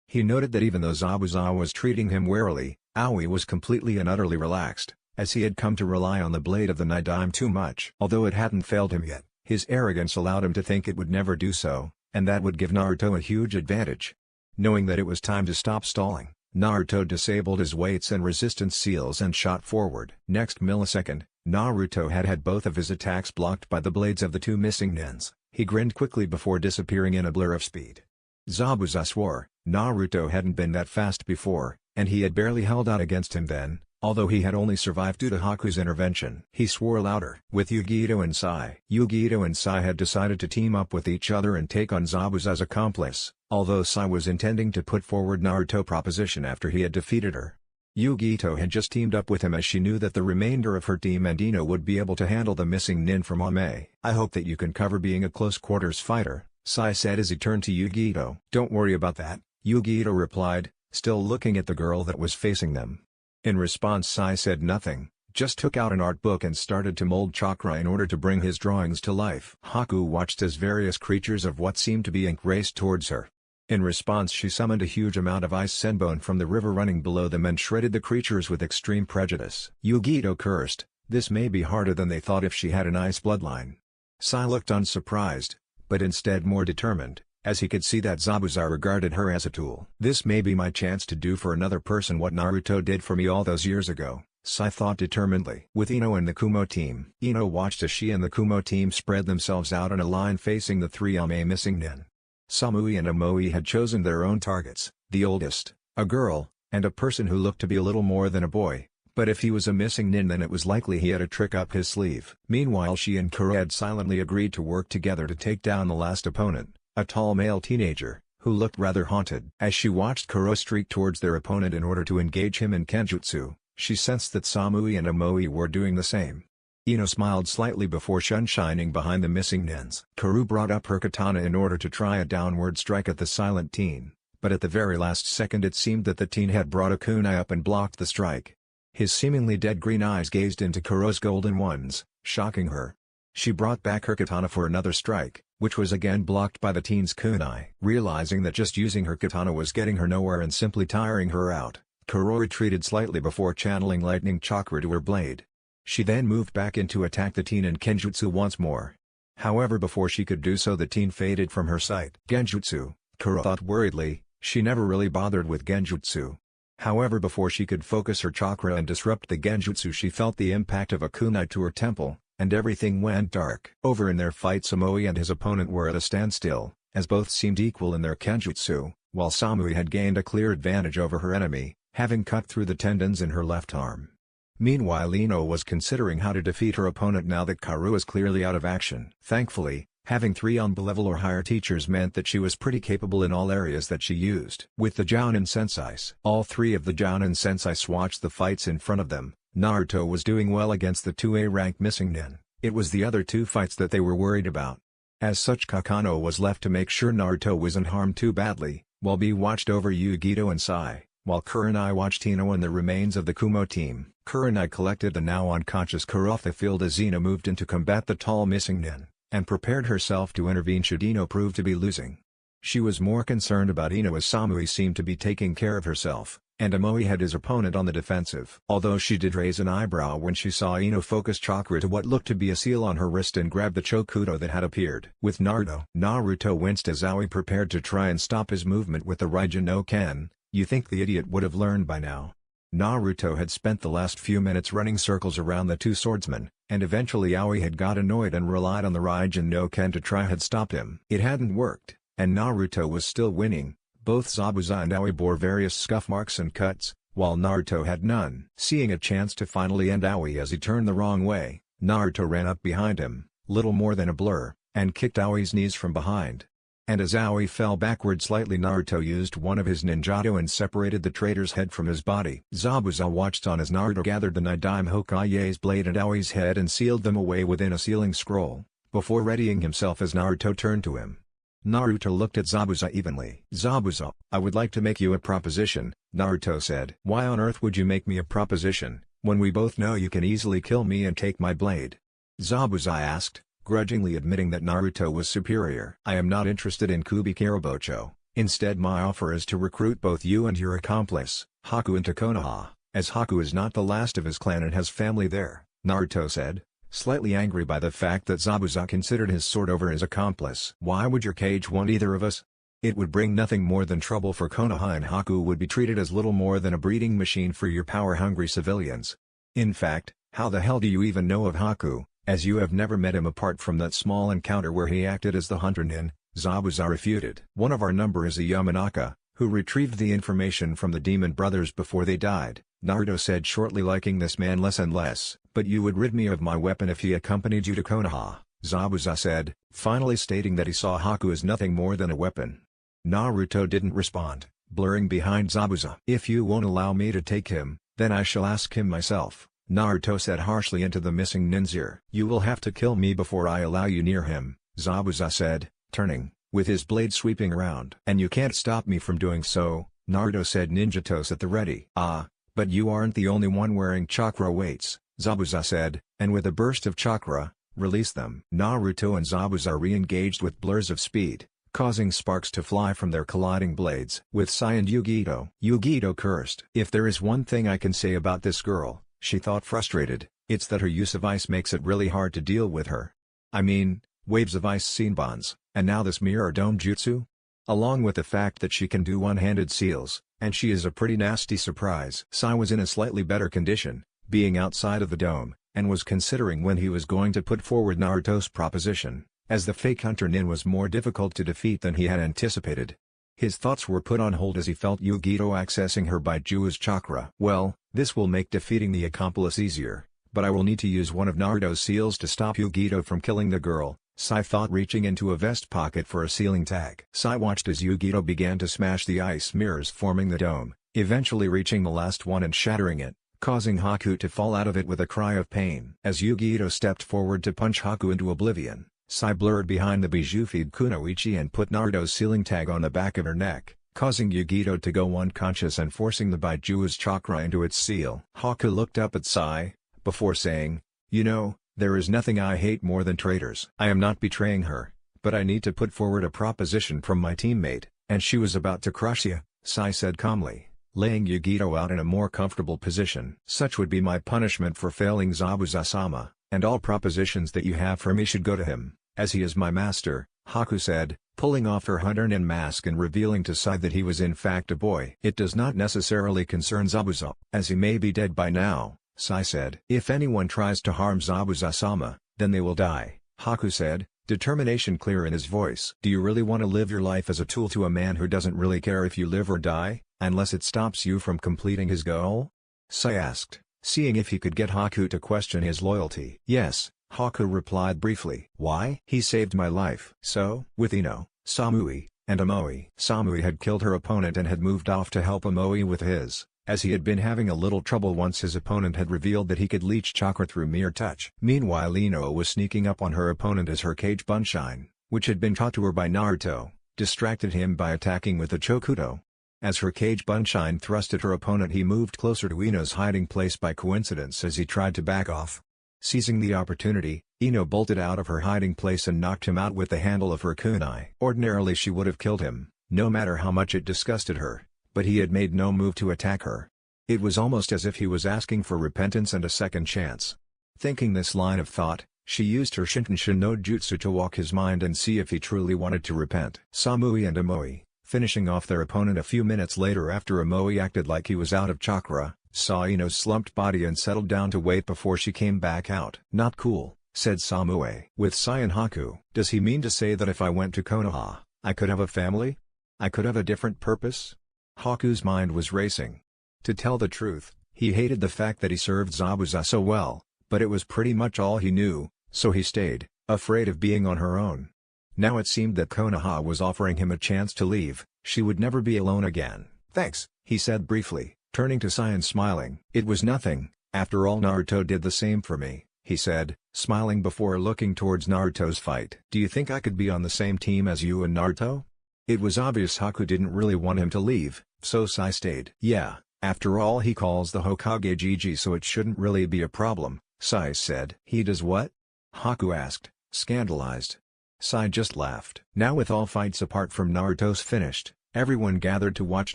He noted that even though Zabuza was treating him warily, Aoi was completely and utterly relaxed, as he had come to rely on the blade of the Nidaime too much. Although it hadn't failed him yet, his arrogance allowed him to think it would never do so, and that would give Naruto a huge advantage. Knowing that it was time to stop stalling, Naruto disabled his weights and resistance seals and shot forward. Next millisecond, Naruto had had both of his attacks blocked by the blades of the two missing nins. He grinned quickly before disappearing in a blur of speed. Zabuza swore, Naruto hadn't been that fast before, and he had barely held out against him then, although he had only survived due to Haku's intervention. He swore louder. With Yugito and Sai. Yugito and Sai had decided to team up with each other and take on Zabuza's accomplice, although Sai was intending to put forward Naruto's proposition after he had defeated her. Yugito had just teamed up with him as she knew that the remainder of her team and Ino would be able to handle the missing nin from Ame. I hope that you can cover being a close-quarters fighter, Sai said as he turned to Yugito. Don't worry about that, Yugito replied, still looking at the girl that was facing them. In response, Sai said nothing, just took out an art book and started to mold chakra in order to bring his drawings to life. Haku watched as various creatures of what seemed to be ink raced towards her. In response, she summoned a huge amount of ice senbone from the river running below them and shredded the creatures with extreme prejudice. Yugito cursed, this may be harder than they thought if she had an ice bloodline. Sai looked unsurprised, but instead more determined, as he could see that Zabuza regarded her as a tool. This may be my chance to do for another person what Naruto did for me all those years ago, Sai thought determinedly. With Ino and the Kumo team. Ino watched as she and the Kumo team spread themselves out in a line facing the three Ame missing nin. Samui and Amoe had chosen their own targets, the oldest, a girl, and a person who looked to be a little more than a boy, but if he was a missing nin then it was likely he had a trick up his sleeve. Meanwhile, she and Kuro had silently agreed to work together to take down the last opponent, a tall male teenager, who looked rather haunted. As she watched Kuro streak towards their opponent in order to engage him in Kenjutsu, she sensed that Samui and Amoe were doing the same. Ino smiled slightly before shining behind the missing nins. Kuro brought up her katana in order to try a downward strike at the silent teen, but at the very last second it seemed that the teen had brought a kunai up and blocked the strike. His seemingly dead green eyes gazed into Kuro's golden ones, shocking her. She brought back her katana for another strike, which was again blocked by the teen's kunai. Realizing that just using her katana was getting her nowhere and simply tiring her out, Kuro retreated slightly before channeling lightning chakra to her blade. She then moved back in to attack the teen in Kenjutsu once more. However, before she could do so the teen faded from her sight. Genjutsu, Kuro thought worriedly, she never really bothered with Genjutsu. However, before she could focus her chakra and disrupt the Genjutsu, she felt the impact of a kunai to her temple, and everything went dark. Over in their fight, Samui and his opponent were at a standstill, as both seemed equal in their Kenjutsu, while Samui had gained a clear advantage over her enemy, having cut through the tendons in her left arm. Meanwhile, Ino was considering how to defeat her opponent now that Karu was clearly out of action. Thankfully, having 3 Onba level or higher teachers meant that she was pretty capable in all areas that she used. With the Jounin Sensais, all 3 of the Jounin Sensais watched the fights in front of them. Naruto was doing well against the 2A rank missing nin. It was the other 2 fights that they were worried about. As such, Kakano was left to make sure Naruto wasn't harmed too badly, while B watched over Yugito and Sai, while Kurenai watched Ino and the remains of the Kumo team. Kurenai collected the now unconscious Kuro off the field as Ino moved in to combat the tall missing nin, and prepared herself to intervene should Ino prove to be losing. She was more concerned about Ino as Samui seemed to be taking care of herself, and Amoe had his opponent on the defensive. Although she did raise an eyebrow when she saw Ino focus chakra to what looked to be a seal on her wrist and grab the chokudo that had appeared. With Naruto winced as Aoi prepared to try and stop his movement with the Raijin no Ken. You think the idiot would have learned by now. Naruto had spent the last few minutes running circles around the 2 swordsmen, and eventually Aoi had got annoyed and relied on the Raijin no Ken to try had stopped him. It hadn't worked, and Naruto was still winning. Both Zabuza and Aoi bore various scuff marks and cuts, while Naruto had none. Seeing a chance to finally end Aoi as he turned the wrong way, Naruto ran up behind him, little more than a blur, and kicked Aoi's knees from behind. And as Aoi fell backward slightly, Naruto used one of his ninjato and separated the traitor's head from his body. Zabuza watched on as Naruto gathered the Nidaime Hokage's blade and Aoi's head and sealed them away within a sealing scroll, before readying himself as Naruto turned to him. Naruto looked at Zabuza evenly. Zabuza, I would like to make you a proposition, Naruto said. Why on earth would you make me a proposition, when we both know you can easily kill me and take my blade? Zabuza asked, grudgingly admitting that Naruto was superior. I am not interested in Kubikarabocho. Instead, my offer is to recruit both you and your accomplice, Haku, into Konoha, as Haku is not the last of his clan and has family there, Naruto said, slightly angry by the fact that Zabuza considered his sword over his accomplice. Why would your cage want either of us? It would bring nothing more than trouble for Konoha, and Haku would be treated as little more than a breeding machine for your power-hungry civilians. In fact, How the hell do you even know of Haku, as you have never met him apart from that small encounter where he acted as the hunter nin? Zabuza refuted. One of our number is a Yamanaka, who retrieved the information from the demon brothers before they died, Naruto said shortly, liking this man less and less. But you would rid me of my weapon if he accompanied you to Konoha, Zabuza said, finally stating that he saw Haku as nothing more than a weapon. Naruto didn't respond, blurring behind Zabuza. If you won't allow me to take him, then I shall ask him myself, Naruto said harshly into the missing nin's ear. You will have to kill me before I allow you near him, Zabuza said, turning, with his blade sweeping around. And you can't stop me from doing so, Naruto said, ninja toes at the ready. Ah, but you aren't the only one wearing chakra weights, Zabuza said, and with a burst of chakra, release them. Naruto and Zabuza re-engaged with blurs of speed, causing sparks to fly from their colliding blades. With Sai and Yugito cursed. If there is one thing I can say about this girl, she thought frustrated, it's that her use of ice makes it really hard to deal with her. I mean, waves of ice bonds, and now this mirror dome jutsu? Along with the fact that she can do one-handed seals, and she is a pretty nasty surprise. Sai was in a slightly better condition, being outside of the dome, and was considering when he was going to put forward Naruto's proposition, as the fake hunter nin was more difficult to defeat than he had anticipated. His thoughts were put on hold as he felt Yugito accessing her by Ju's chakra. Well, this will make defeating the accomplice easier, but I will need to use one of Naruto's seals to stop Yugito from killing the girl, Sai thought, reaching into a vest pocket for a sealing tag. Sai watched as Yugito began to smash the ice mirrors forming the dome, eventually reaching the last one and shattering it, causing Haku to fall out of it with a cry of pain. As Yugito stepped forward to punch Haku into oblivion, Sai blurred behind the Bijou feed Kunoichi and put Naruto's sealing tag on the back of her neck, causing Yugito to go unconscious and forcing the Bijuu's chakra into its seal. Haku looked up at Sai, before saying, you know, there is nothing I hate more than traitors. I am not betraying her, but I need to put forward a proposition from my teammate, and she was about to crush you, Sai said calmly, laying Yugito out in a more comfortable position. Such would be my punishment for failing Zabuza-sama, and all propositions that you have for me should go to him, as he is my master, Haku said, pulling off her hunter nin mask and revealing to Sai that he was in fact a boy. It does not necessarily concern Zabuza, as he may be dead by now, Sai said. If anyone tries to harm Zabuza-sama, then they will die, Haku said, determination clear in his voice. Do you really want to live your life as a tool to a man who doesn't really care if you live or die, unless it stops you from completing his goal? Sai asked, seeing if he could get Haku to question his loyalty. Yes, Haku replied briefly. Why? He saved my life. So? With Ino, Samui, and Amoy. Samui had killed her opponent and had moved off to help Amoy with his, as he had been having a little trouble once his opponent had revealed that he could leech chakra through mere touch. Meanwhile, Ino was sneaking up on her opponent as her Kage Bunshin, which had been taught to her by Naruto, distracted him by attacking with the Chokudo. As her Kage Bunshin thrust at her opponent, he moved closer to Ino's hiding place by coincidence as he tried to back off. Seizing the opportunity, Ino bolted out of her hiding place and knocked him out with the handle of her kunai. Ordinarily she would have killed him, no matter how much it disgusted her, but he had made no move to attack her. It was almost as if he was asking for repentance and a second chance. Thinking this line of thought, she used her Shinten no Jutsu to walk his mind and see if he truly wanted to repent. Samui and Amoy, finishing off their opponent a few minutes later after Amoy acted like he was out of chakra, saw Ino's slumped body and settled down to wait before she came back out. Not cool, said Samui. With Sai and Haku. Does he mean to say that if I went to Konoha, I could have a family? I could have a different purpose? Haku's mind was racing. To tell the truth, he hated the fact that he served Zabuza so well, but it was pretty much all he knew, so he stayed, afraid of being on her own. Now it seemed that Konoha was offering him a chance to leave. She would never be alone again. Thanks, he said briefly, turning to Sai and smiling. It was nothing, after all Naruto did the same for me, he said, smiling before looking towards Naruto's fight. Do you think I could be on the same team as you and Naruto? It was obvious Haku didn't really want him to leave, so Sai stayed. Yeah, after all he calls the Hokage Gigi, so it shouldn't really be a problem, Sai said. He does what? Haku asked, scandalized. Sai just laughed. Now with all fights apart from Naruto's finished, everyone gathered to watch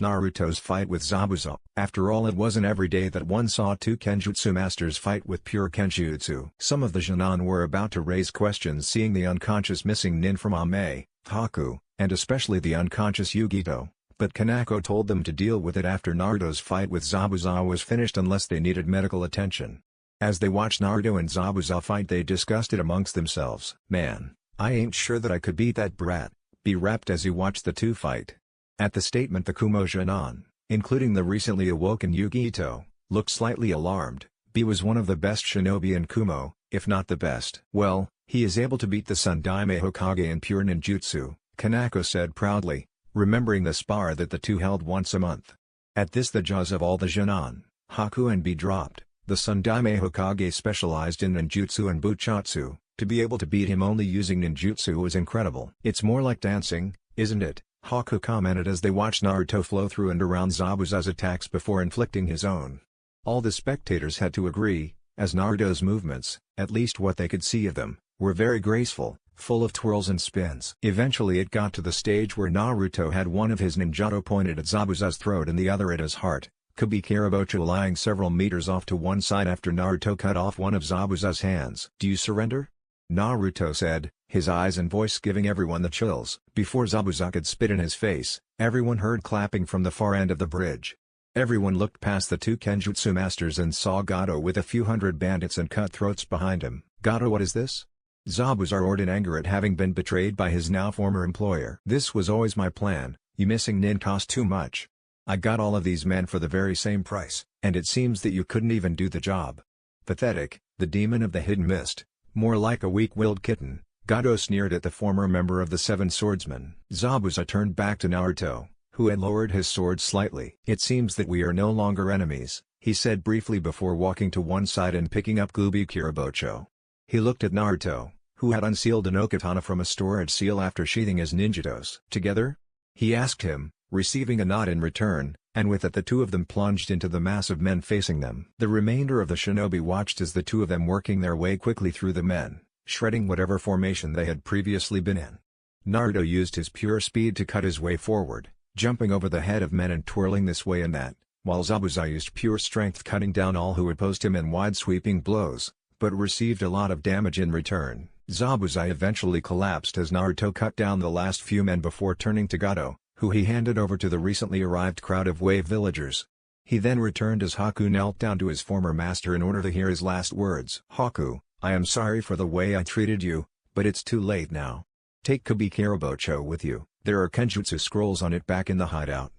Naruto's fight with Zabuza. After all, it wasn't every day that one saw two Kenjutsu masters fight with pure Kenjutsu. Some of the Jonin were about to raise questions seeing the unconscious missing nin from Ame, Haku, and especially the unconscious Yugito, but Kanako told them to deal with it after Naruto's fight with Zabuza was finished unless they needed medical attention. As they watched Naruto and Zabuza fight, they discussed it amongst themselves. Man, I ain't sure that I could beat that brat, B rapped as he watched the two fight. At the statement, the Kumo Jonan, including the recently awoken Yugi Ito, looked slightly alarmed. B was one of the best shinobi in Kumo, if not the best. Well, he is able to beat the Sundaime Hokage in pure ninjutsu, Kanako said proudly, remembering the spar that the two held once a month. At this, the jaws of all the Jonan, Haku and B dropped. The Sundaime Hokage specialized in ninjutsu and buchotsu. To be able to beat him only using ninjutsu was incredible. It's more like dancing, isn't it? Haku commented as they watched Naruto flow through and around Zabuza's attacks before inflicting his own. All the spectators had to agree, as Naruto's movements, at least what they could see of them, were very graceful, full of twirls and spins. Eventually it got to the stage where Naruto had one of his ninjato pointed at Zabuza's throat and the other at his heart, Kubikirabocho lying several meters off to one side after Naruto cut off one of Zabuza's hands. "Do you surrender?" Naruto said, his eyes and voice giving everyone the chills. Before Zabuza could spit in his face, everyone heard clapping from the far end of the bridge. Everyone looked past the two Kenjutsu masters and saw Gato with a few hundred bandits and cutthroats behind him. "Gato, what is this?" Zabuza roared in anger at having been betrayed by his now former employer. "This was always my plan. You missing nin cost too much. I got all of these men for the very same price, and it seems that you couldn't even do the job." "Pathetic, the demon of the hidden mist. More like a weak-willed kitten," Gato sneered at the former member of the Seven Swordsmen. Zabuza turned back to Naruto, who had lowered his sword slightly. "It seems that we are no longer enemies," he said briefly before walking to one side and picking up Kubikirabocho. He looked at Naruto, who had unsealed an okatana from a storage seal after sheathing his ninjatos. "Together?" he asked him, receiving a nod in return, and with it the two of them plunged into the mass of men facing them. The remainder of the shinobi watched as the two of them working their way quickly through the men, shredding whatever formation they had previously been in. Naruto used his pure speed to cut his way forward, jumping over the head of men and twirling this way and that, while Zabuza used pure strength cutting down all who opposed him in wide sweeping blows, but received a lot of damage in return. Zabuza eventually collapsed as Naruto cut down the last few men before turning to Gato, who he handed over to the recently arrived crowd of wave villagers. He then returned as Haku knelt down to his former master in order to hear his last words. "Haku, I am sorry for the way I treated you, but it's too late now. Take Kubikirabocho with you, there are Kenjutsu scrolls on it back in the hideout.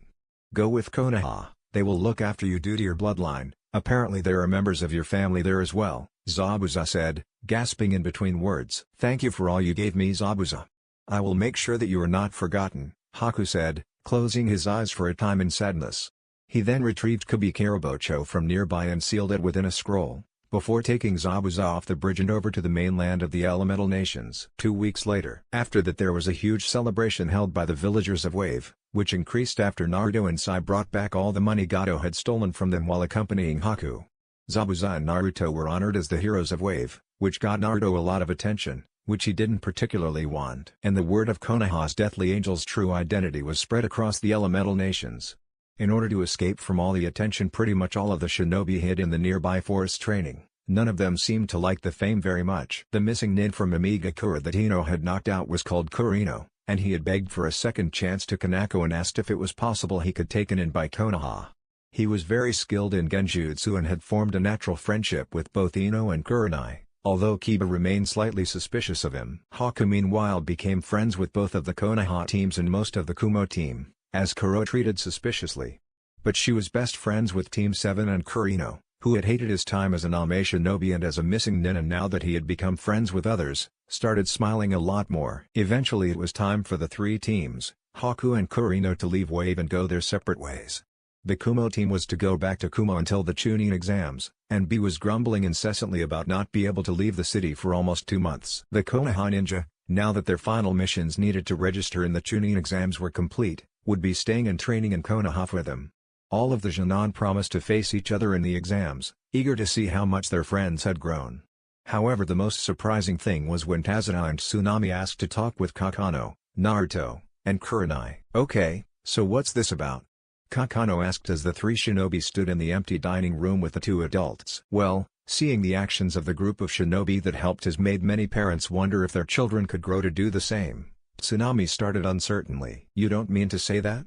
Go with Konoha, they will look after you due to your bloodline, apparently there are members of your family there as well," Zabuza said, gasping in between words. "Thank you for all you gave me, Zabuza. I will make sure that you are not forgotten," Haku said, closing his eyes for a time in sadness. He then retrieved Kubikirabocho from nearby and sealed it within a scroll, before taking Zabuza off the bridge and over to the mainland of the Elemental Nations. 2 weeks later. After that there was a huge celebration held by the villagers of Wave, which increased after Naruto and Sai brought back all the money Gato had stolen from them while accompanying Haku. Zabuza and Naruto were honored as the heroes of Wave, which got Naruto a lot of attention, which he didn't particularly want. And the word of Konoha's Deathly Angel's true identity was spread across the Elemental Nations. In order to escape from all the attention pretty much all of the shinobi hid in the nearby forest training. None of them seemed to like the fame very much. The missing nin from Amigakura that Ino had knocked out was called Kurino, and he had begged for a second chance to Kanako and asked if it was possible he could take it in by Konoha. He was very skilled in genjutsu and had formed a natural friendship with both Ino and Kurenai, although Kiba remained slightly suspicious of him. Haku meanwhile became friends with both of the Konoha teams and most of the Kumo team, as Kuro treated suspiciously. But she was best friends with Team 7 and Kurino, who had hated his time as an Ame shinobi and as a missing nin, and now that he had become friends with others, started smiling a lot more. Eventually it was time for the three teams, Haku and Kurino, to leave Wave and go their separate ways. The Kumo team was to go back to Kumo until the Chunin exams, and B was grumbling incessantly about not being able to leave the city for almost 2 months. The Konoha ninja, now that their final missions needed to register in the Chunin exams were complete, would be staying and training in Konoha with them. All of the Jonan promised to face each other in the exams, eager to see how much their friends had grown. However, the most surprising thing was when Tazuna and Tsunami asked to talk with Kakano, Naruto, and Kurenai. "Okay, so what's this about?" Kakano asked as the three shinobi stood in the empty dining room with the two adults. "Well, seeing the actions of the group of shinobi that helped has made many parents wonder if their children could grow to do the same," Tsunami started uncertainly. "You don't mean to say that?"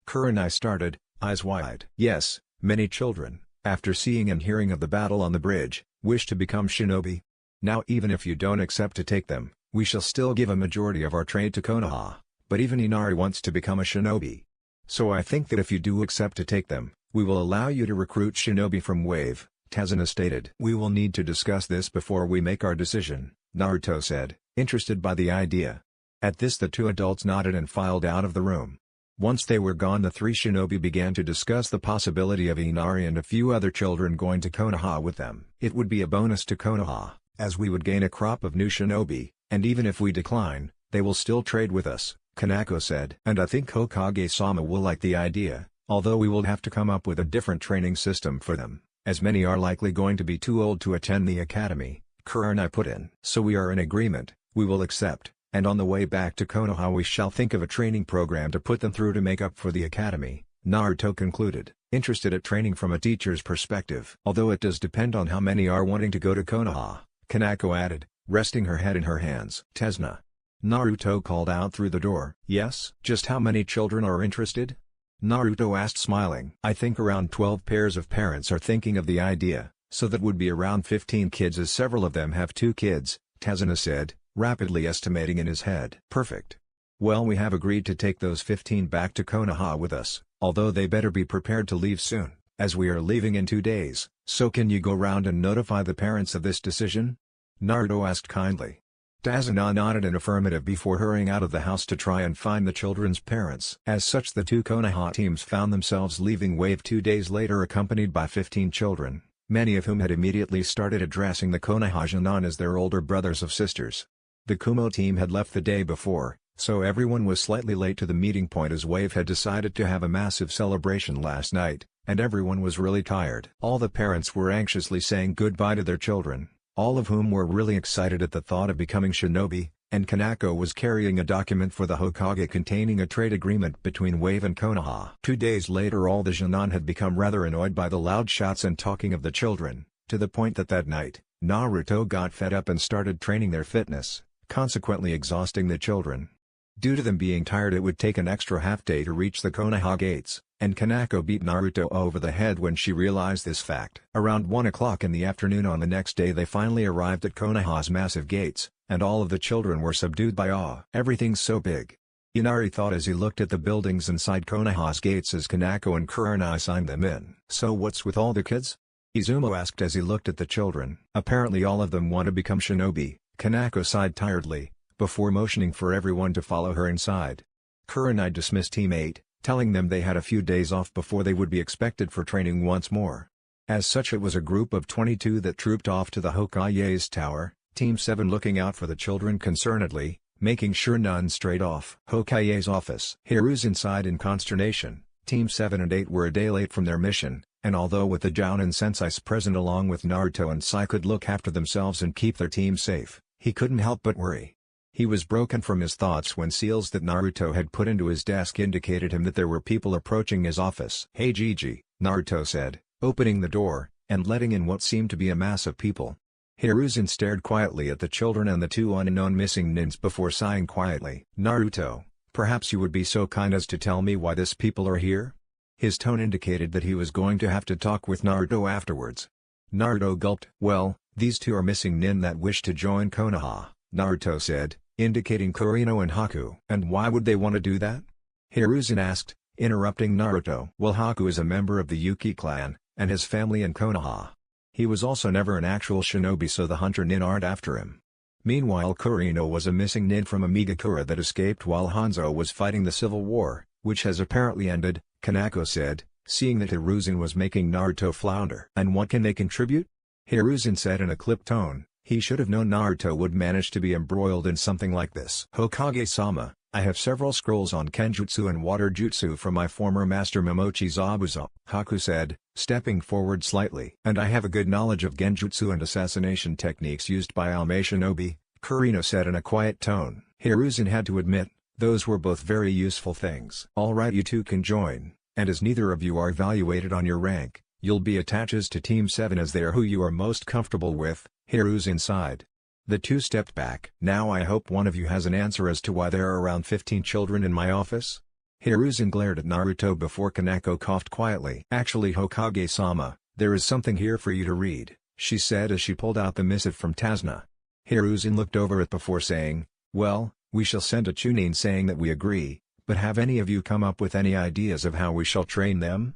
Kurenai started, eyes wide. "Yes, many children, after seeing and hearing of the battle on the bridge, wish to become shinobi. Now even if you don't accept to take them, we shall still give a majority of our trade to Konoha, but even Inari wants to become a shinobi. So I think that if you do accept to take them, we will allow you to recruit shinobi from Wave, Tazuna stated. We will need to discuss this before we make our decision, Naruto said, interested by the idea. At this the two adults nodded and filed out of the room. Once they were gone, the three shinobi began to discuss the possibility of Inari and a few other children going to Konoha with them. It would be a bonus to Konoha, as we would gain a crop of new shinobi, and even if we decline, they will still trade with us, Kanako said. And I think Hokage-sama will like the idea, although we will have to come up with a different training system for them, as many are likely going to be too old to attend the academy, Kurenai put in. So we are in agreement, we will accept, and on the way back to Konoha we shall think of a training program to put them through to make up for the academy, Naruto concluded, interested at training from a teacher's perspective. Although it does depend on how many are wanting to go to Konoha, Kanako added, resting her head in her hands. Tazuna. Naruto called out through the door. Yes? Just how many children are interested? Naruto asked, smiling. I think around 12 pairs of parents are thinking of the idea, so that would be around 15 kids as several of them have 2 kids, Tazuna said, rapidly estimating in his head. Perfect. Well, we have agreed to take those 15 back to Konoha with us, although they better be prepared to leave soon, as we are leaving in 2 days, so can you go round and notify the parents of this decision? Naruto asked kindly. Tazuna nodded an affirmative before hurrying out of the house to try and find the children's parents. As such, the 2 Konoha teams found themselves leaving Wave 2 days later, accompanied by 15 children, many of whom had immediately started addressing the Konoha Junon as their older brothers or sisters. The Kumo team had left the day before, so everyone was slightly late to the meeting point as Wave had decided to have a massive celebration last night, and everyone was really tired. All the parents were anxiously saying goodbye to their children, all of whom were really excited at the thought of becoming shinobi, and Kanako was carrying a document for the Hokage containing a trade agreement between Wave and Konoha. 2 days later, all the Junon had become rather annoyed by the loud shouts and talking of the children, to the point that night, Naruto got fed up and started training their fitness, consequently exhausting the children. Due to them being tired, it would take an extra half day to reach the Konoha gates, and Kanako beat Naruto over the head when she realized this fact. Around 1 o'clock in the afternoon on the next day, they finally arrived at Konoha's massive gates, and all of the children were subdued by awe. Everything's so big. Inari thought as he looked at the buildings inside Konoha's gates as Kanako and Kurenai signed them in. So what's with all the kids? Izumo asked as he looked at the children. Apparently all of them want to become shinobi, Kanako sighed tiredly, before motioning for everyone to follow her inside. Kurenai dismissed Team 8, telling them they had a few days off before they would be expected for training once more. As such, it was a group of 22 that trooped off to the Hokage's tower, Team 7 looking out for the children concernedly, making sure none strayed off. Hokage's office. Hiru's inside in consternation. Team 7 and 8 were a day late from their mission, and although with the Jounin senseis present along with Naruto and Sai could look after themselves and keep their team safe, he couldn't help but worry. He was broken from his thoughts when seals that Naruto had put into his desk indicated him that there were people approaching his office. Hey Gigi, Naruto said, opening the door, and letting in what seemed to be a mass of people. Hiruzen stared quietly at the children and the 2 unknown missing nins before sighing quietly. Naruto, perhaps you would be so kind as to tell me why these people are here? His tone indicated that he was going to have to talk with Naruto afterwards. Naruto gulped. Well, these 2 are missing nin that wish to join Konoha, Naruto said, indicating Kurino and Haku. And why would they want to do that? Hiruzen asked, interrupting Naruto. Well, Haku is a member of the Yuki clan, and his family in Konoha. He was also never an actual shinobi, so the hunter nin aren't after him. Meanwhile, Kurino was a missing nin from Amigakura that escaped while Hanzo was fighting the civil war, which has apparently ended, Kanako said, seeing that Hiruzen was making Naruto flounder. And what can they contribute? Hiruzen said in a clipped tone. He should have known Naruto would manage to be embroiled in something like this. Hokage-sama, I have several scrolls on Kenjutsu and Water Jutsu from my former master Momochi Zabuza, Haku said, stepping forward slightly. And I have a good knowledge of Genjutsu and assassination techniques used by Almei Shinobi, Kurino said in a quiet tone. Hiruzen had to admit, those were both very useful things. Alright, you 2 can join, and as neither of you are evaluated on your rank, you'll be attached to Team 7 as they are who you are most comfortable with. Hiruzen sighed. The 2 stepped back. Now I hope one of you has an answer as to why there are around 15 children in my office? Hiruzen glared at Naruto before Kanako coughed quietly. Actually, Hokage-sama, there is something here for you to read, she said as she pulled out the missive from Tazna. Hiruzen looked over it before saying, "Well, we shall send a Chunin saying that we agree, but have any of you come up with any ideas of how we shall train them?"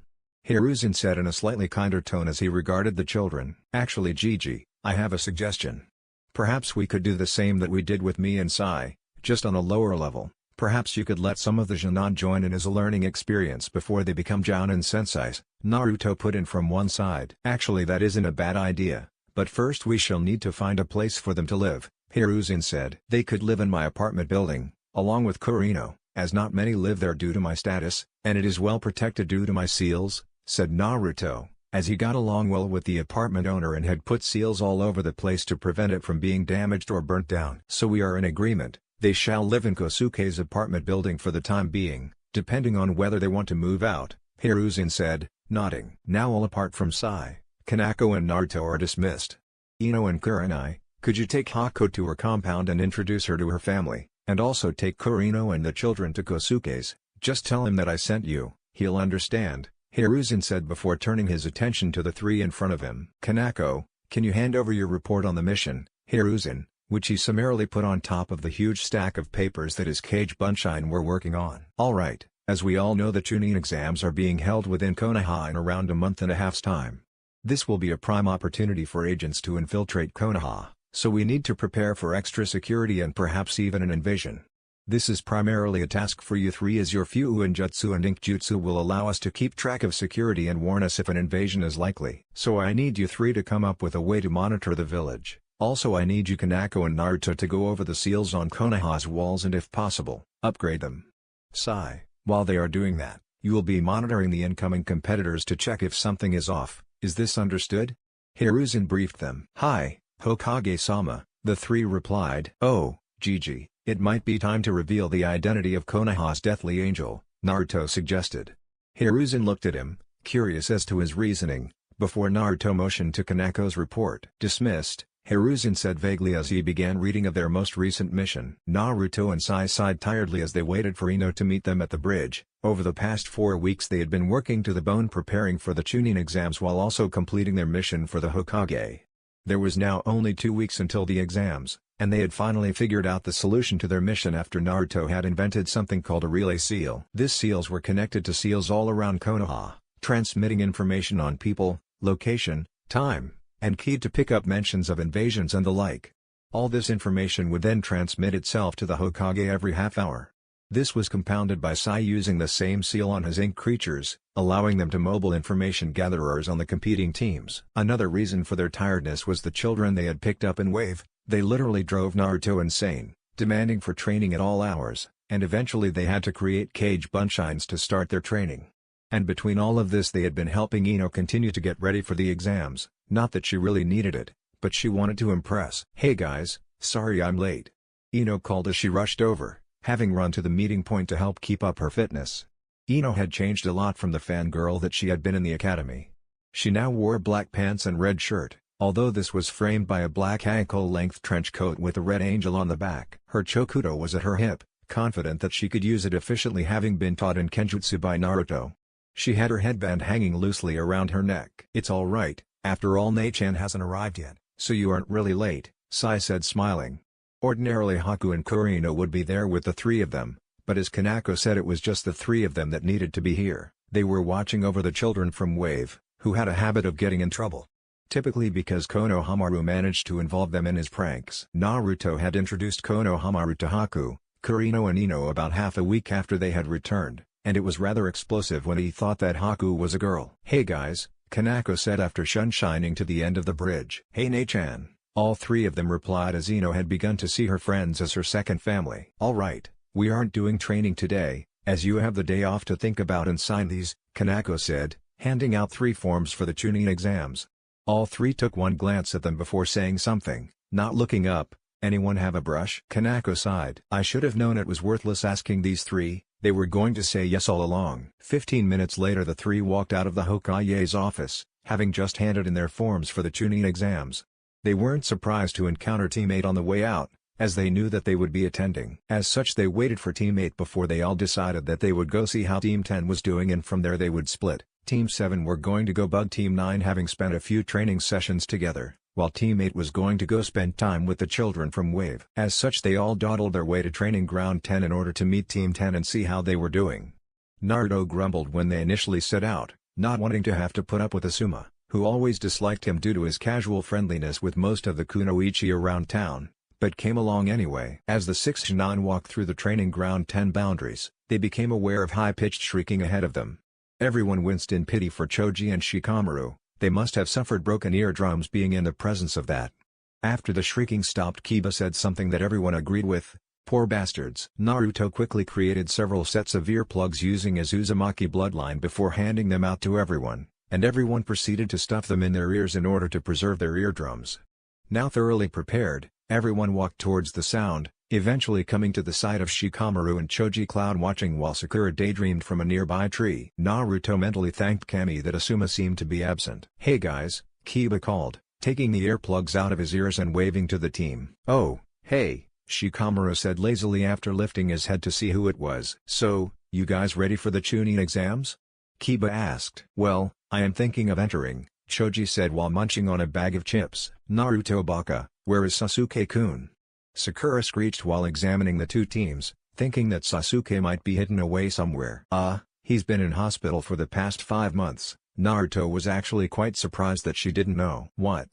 Hiruzen said in a slightly kinder tone as he regarded the children. "Actually Gigi, I have a suggestion. Perhaps we could do the same that we did with me and Sai, just on a lower level. Perhaps you could let some of the Jonin join in as a learning experience before they become Jounin senseis," Naruto put in from one side. "Actually that isn't a bad idea, but first we shall need to find a place for them to live," Hiruzen said. "They could live in my apartment building, along with Kurino, as not many live there due to my status, and it is well protected due to my seals," said Naruto, as he got along well with the apartment owner and had put seals all over the place to prevent it from being damaged or burnt down. "So we are in agreement. They shall live in Kosuke's apartment building for the time being, depending on whether they want to move out," Hiruzen said, nodding. Now all apart from Sai, Kanako and Naruto are dismissed. "Ino and Kurenai, could you take Haku to her compound and introduce her to her family, and also take Kurino and the children to Kosuke's? Just tell him that I sent you, he'll understand," Hiruzen said before turning his attention to the three in front of him. "Kanako, can you hand over your report on the mission, Hiruzen?" which he summarily put on top of the huge stack of papers that his Cage Bunshine were working on. "Alright, as we all know the Chunin exams are being held within Konoha in around a month and a half's time. This will be a prime opportunity for agents to infiltrate Konoha, so we need to prepare for extra security and perhaps even an invasion. This is primarily a task for you three as your Fuuin Jutsu and Ink Jutsu will allow us to keep track of security and warn us if an invasion is likely. So I need you three to come up with a way to monitor the village. Also I need you Kanako and Naruto to go over the seals on Konoha's walls and if possible, upgrade them. Sai, while they are doing that, you will be monitoring the incoming competitors to check if something is off, is this understood?" Hiruzen briefed them. "Hi, Hokage-sama," the three replied. "Oh, Gigi, it might be time to reveal the identity of Konoha's deathly angel," Naruto suggested. Hiruzen looked at him, curious as to his reasoning, before Naruto motioned to Kanako's report. "Dismissed," Hiruzen said vaguely as he began reading of their most recent mission. Naruto and Sai sighed tiredly as they waited for Ino to meet them at the bridge. Over the past 4 weeks they had been working to the bone preparing for the Chunin exams while also completing their mission for the Hokage. There was now only 2 weeks until the exams, and they had finally figured out the solution to their mission after Naruto had invented something called a relay seal. These seals were connected to seals all around Konoha, transmitting information on people, location, time, and keyed to pick up mentions of invasions and the like. All this information would then transmit itself to the Hokage every half hour. This was compounded by Sai using the same seal on his ink creatures, allowing them to mobile information gatherers on the competing teams. Another reason for their tiredness was the children they had picked up in Wave. They literally drove Naruto insane, demanding for training at all hours, and eventually they had to create Cage Bunshines to start their training. And between all of this they had been helping Ino continue to get ready for the exams, not that she really needed it, but she wanted to impress. "Hey guys, sorry I'm late," Ino called as she rushed over, having run to the meeting point to help keep up her fitness. Ino had changed a lot from the fangirl that she had been in the academy. She now wore black pants and red shirt, although this was framed by a black ankle-length trench coat with a red angel on the back. Her chokudo was at her hip, confident that she could use it efficiently having been taught in Kenjutsu by Naruto. She had her headband hanging loosely around her neck. "It's alright, after all Nei-chan hasn't arrived yet, so you aren't really late," Sai said smiling. Ordinarily Haku and Kurino would be there with the three of them, but as Kanako said it was just the three of them that needed to be here. They were watching over the children from Wave, who had a habit of getting in trouble. Typically because Konohamaru managed to involve them in his pranks. Naruto had introduced Konohamaru to Haku, Kurino and Ino about half a week after they had returned, and it was rather explosive when he thought that Haku was a girl. "Hey guys," Kanako said after sunshining to the end of the bridge. "Hey Nei-chan," all three of them replied as Ino had begun to see her friends as her second family. "Alright, we aren't doing training today, as you have the day off to think about and sign these," Kanako said, handing out 3 forms for the Chunin exams. All three took one glance at them before saying something, not looking up. "Anyone have a brush?" Kanako sighed. "I should have known it was worthless asking these three, they were going to say yes all along." 15 minutes later the three walked out of the Hokage's office, having just handed in their forms for the Chunin exams. They weren't surprised to encounter Team 8 on the way out, as they knew that they would be attending. As such they waited for Team 8 before they all decided that they would go see how Team 10 was doing and from there they would split. Team 7 were going to go bug Team 9 having spent a few training sessions together, while Team 8 was going to go spend time with the children from Wave. As such, they all dawdled their way to Training Ground 10 in order to meet Team 10 and see how they were doing. Naruto grumbled when they initially set out, not wanting to have to put up with Asuma, who always disliked him due to his casual friendliness with most of the kunoichi around town, but came along anyway. As the 6 Shin'an walked through the Training Ground 10 boundaries, they became aware of high-pitched shrieking ahead of them. Everyone winced in pity for Choji and Shikamaru. They must have suffered broken eardrums being in the presence of that. After the shrieking stopped, Kiba said something that everyone agreed with: "Poor bastards." Naruto quickly created several sets of earplugs using his Uzumaki bloodline before handing them out to everyone, and everyone proceeded to stuff them in their ears in order to preserve their eardrums. Now thoroughly prepared, everyone walked towards the sound, eventually coming to the side of Shikamaru and Choji cloud watching while Sakura daydreamed from a nearby tree. Naruto mentally thanked Kami that Asuma seemed to be absent. "Hey guys," Kiba called, taking the earplugs out of his ears and waving to the team. "Oh, hey," Shikamaru said lazily after lifting his head to see who it was. "So, you guys ready for the Chunin exams?" Kiba asked. "Well, I am thinking of entering," Choji said while munching on a bag of chips. "Naruto baka, where is Sasuke-kun?" Sakura screeched while examining the two teams, thinking that Sasuke might be hidden away somewhere. He's been in hospital for the past 5 months." Naruto was actually quite surprised that she didn't know. What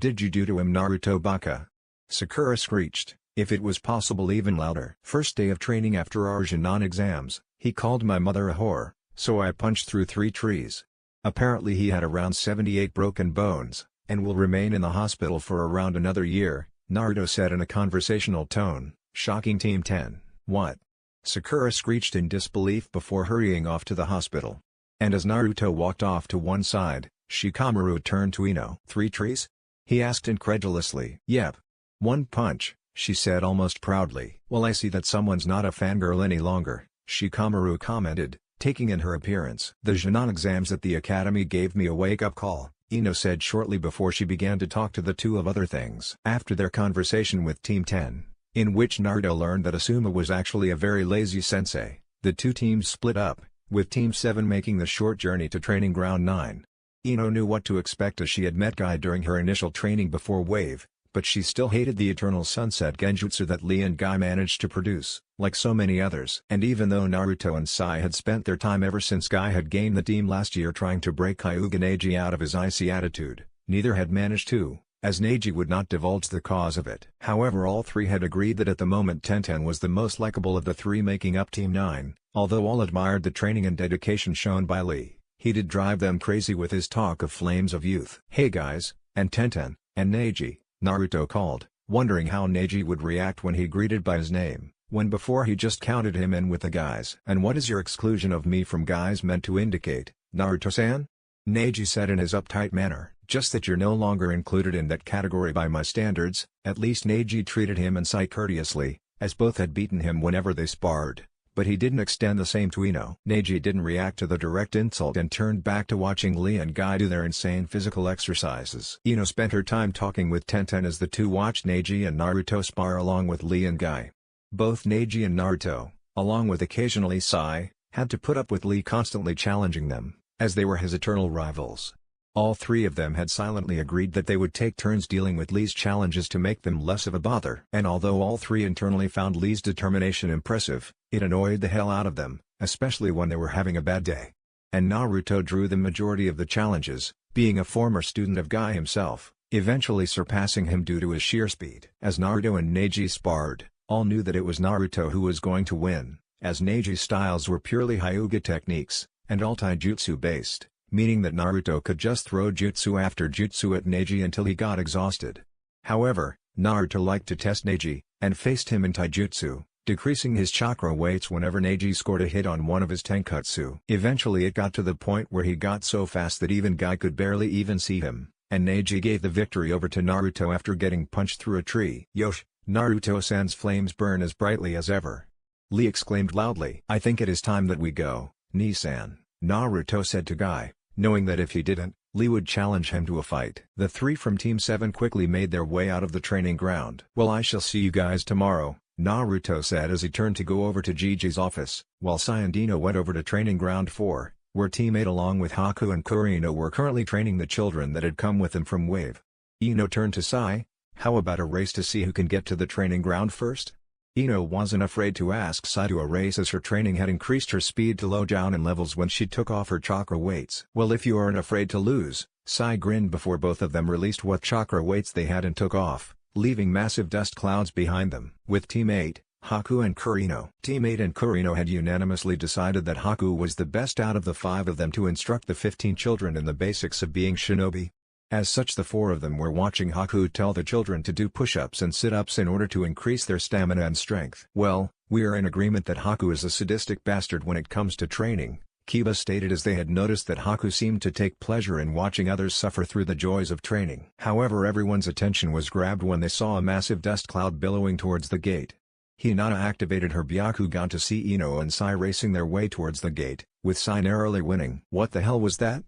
did you do to him, Naruto baka?" Sakura screeched, if it was possible even louder. "First day of training after our Jinan exams, he called my mother a whore, so I punched through 3 trees. Apparently he had around 78 broken bones, and will remain in the hospital for around another year," Naruto said in a conversational tone, shocking Team 10. "What?" Sakura screeched in disbelief before hurrying off to the hospital. And as Naruto walked off to one side, Shikamaru turned to Ino. "3 trees?" he asked incredulously. "Yep. 1 punch," she said almost proudly. "Well, I see that someone's not a fangirl any longer," Shikamaru commented, taking in her appearance. "The Jinan exams at the academy gave me a wake-up call," Ino said shortly before she began to talk to the two of other things. After their conversation with Team 10, in which Naruto learned that Asuma was actually a very lazy sensei, the two teams split up, with Team 7 making the short journey to Training Ground 9. Ino knew what to expect as she had met Guy during her initial training before Wave, but she still hated the Eternal Sunset Genjutsu that Lee and Guy managed to produce, like so many others. And even though Naruto and Sai had spent their time ever since Guy had gained the team last year trying to break Hyuga Neji out of his icy attitude, neither had managed to, as Neji would not divulge the cause of it. However, all three had agreed that at the moment Tenten was the most likable of the three making up Team 9, although all admired the training and dedication shown by Lee. He did drive them crazy with his talk of flames of youth. "Hey guys, and Tenten, and Neji," Naruto called, wondering how Neji would react when he greeted by his name, when before he just counted him in with the guys. "And what is your exclusion of me from guys meant to indicate, Naruto-san?" Neji said in his uptight manner. "Just that you're no longer included in that category by my standards." At least Neji treated him and Sai courteously, as both had beaten him whenever they sparred, but he didn't extend the same to Ino. Neji didn't react to the direct insult and turned back to watching Lee and Guy do their insane physical exercises. Ino spent her time talking with Tenten as the two watched Neji and Naruto spar along with Lee and Guy. Both Neji and Naruto, along with occasionally Sai, had to put up with Lee constantly challenging them, as they were his eternal rivals. All three of them had silently agreed that they would take turns dealing with Lee's challenges to make them less of a bother. And although all three internally found Lee's determination impressive, it annoyed the hell out of them, especially when they were having a bad day. And Naruto drew the majority of the challenges, being a former student of Guy himself, eventually surpassing him due to his sheer speed. As Naruto and Neji sparred, all knew that it was Naruto who was going to win, as Neji's styles were purely Hyuga techniques, and all taijutsu based, meaning that Naruto could just throw jutsu after jutsu at Neji until he got exhausted. However, Naruto liked to test Neji, and faced him in taijutsu, decreasing his chakra weights whenever Neji scored a hit on one of his tenkutsu. Eventually it got to the point where he got so fast that even Guy could barely even see him, and Neji gave the victory over to Naruto after getting punched through a tree. "Yosh, Naruto-san's flames burn as brightly as ever," Lee exclaimed loudly. "I think it is time that we go, Nii-san," Naruto said to Guy, knowing that if he didn't, Lee would challenge him to a fight. The three from Team 7 quickly made their way out of the training ground. "Well, I shall see you guys tomorrow," Naruto said as he turned to go over to Gigi's office, while Sai and Ino went over to Training Ground 4, where Team 8 along with Haku and Kurino were currently training the children that had come with them from Wave. Ino turned to Sai. How about a race to see who can get to the training ground first? Ino wasn't afraid to ask Sai to a race as her training had increased her speed to low down in levels when she took off her chakra weights. Well, if you aren't afraid to lose, Sai grinned before both of them released what chakra weights they had and took off, leaving massive dust clouds behind them. With Team 8, Haku and Kurino. Team 8 and Kurino had unanimously decided that Haku was the best out of the 5 of them to instruct the 15 children in the basics of being shinobi. As such, the 4 of them were watching Haku tell the children to do push-ups and sit-ups in order to increase their stamina and strength. Well, we are in agreement that Haku is a sadistic bastard when it comes to training, Kiba stated as they had noticed that Haku seemed to take pleasure in watching others suffer through the joys of training. However, everyone's attention was grabbed when they saw a massive dust cloud billowing towards the gate. Hinata activated her Byakugan to see Ino and Sai racing their way towards the gate, with Sai narrowly winning. What the hell was that?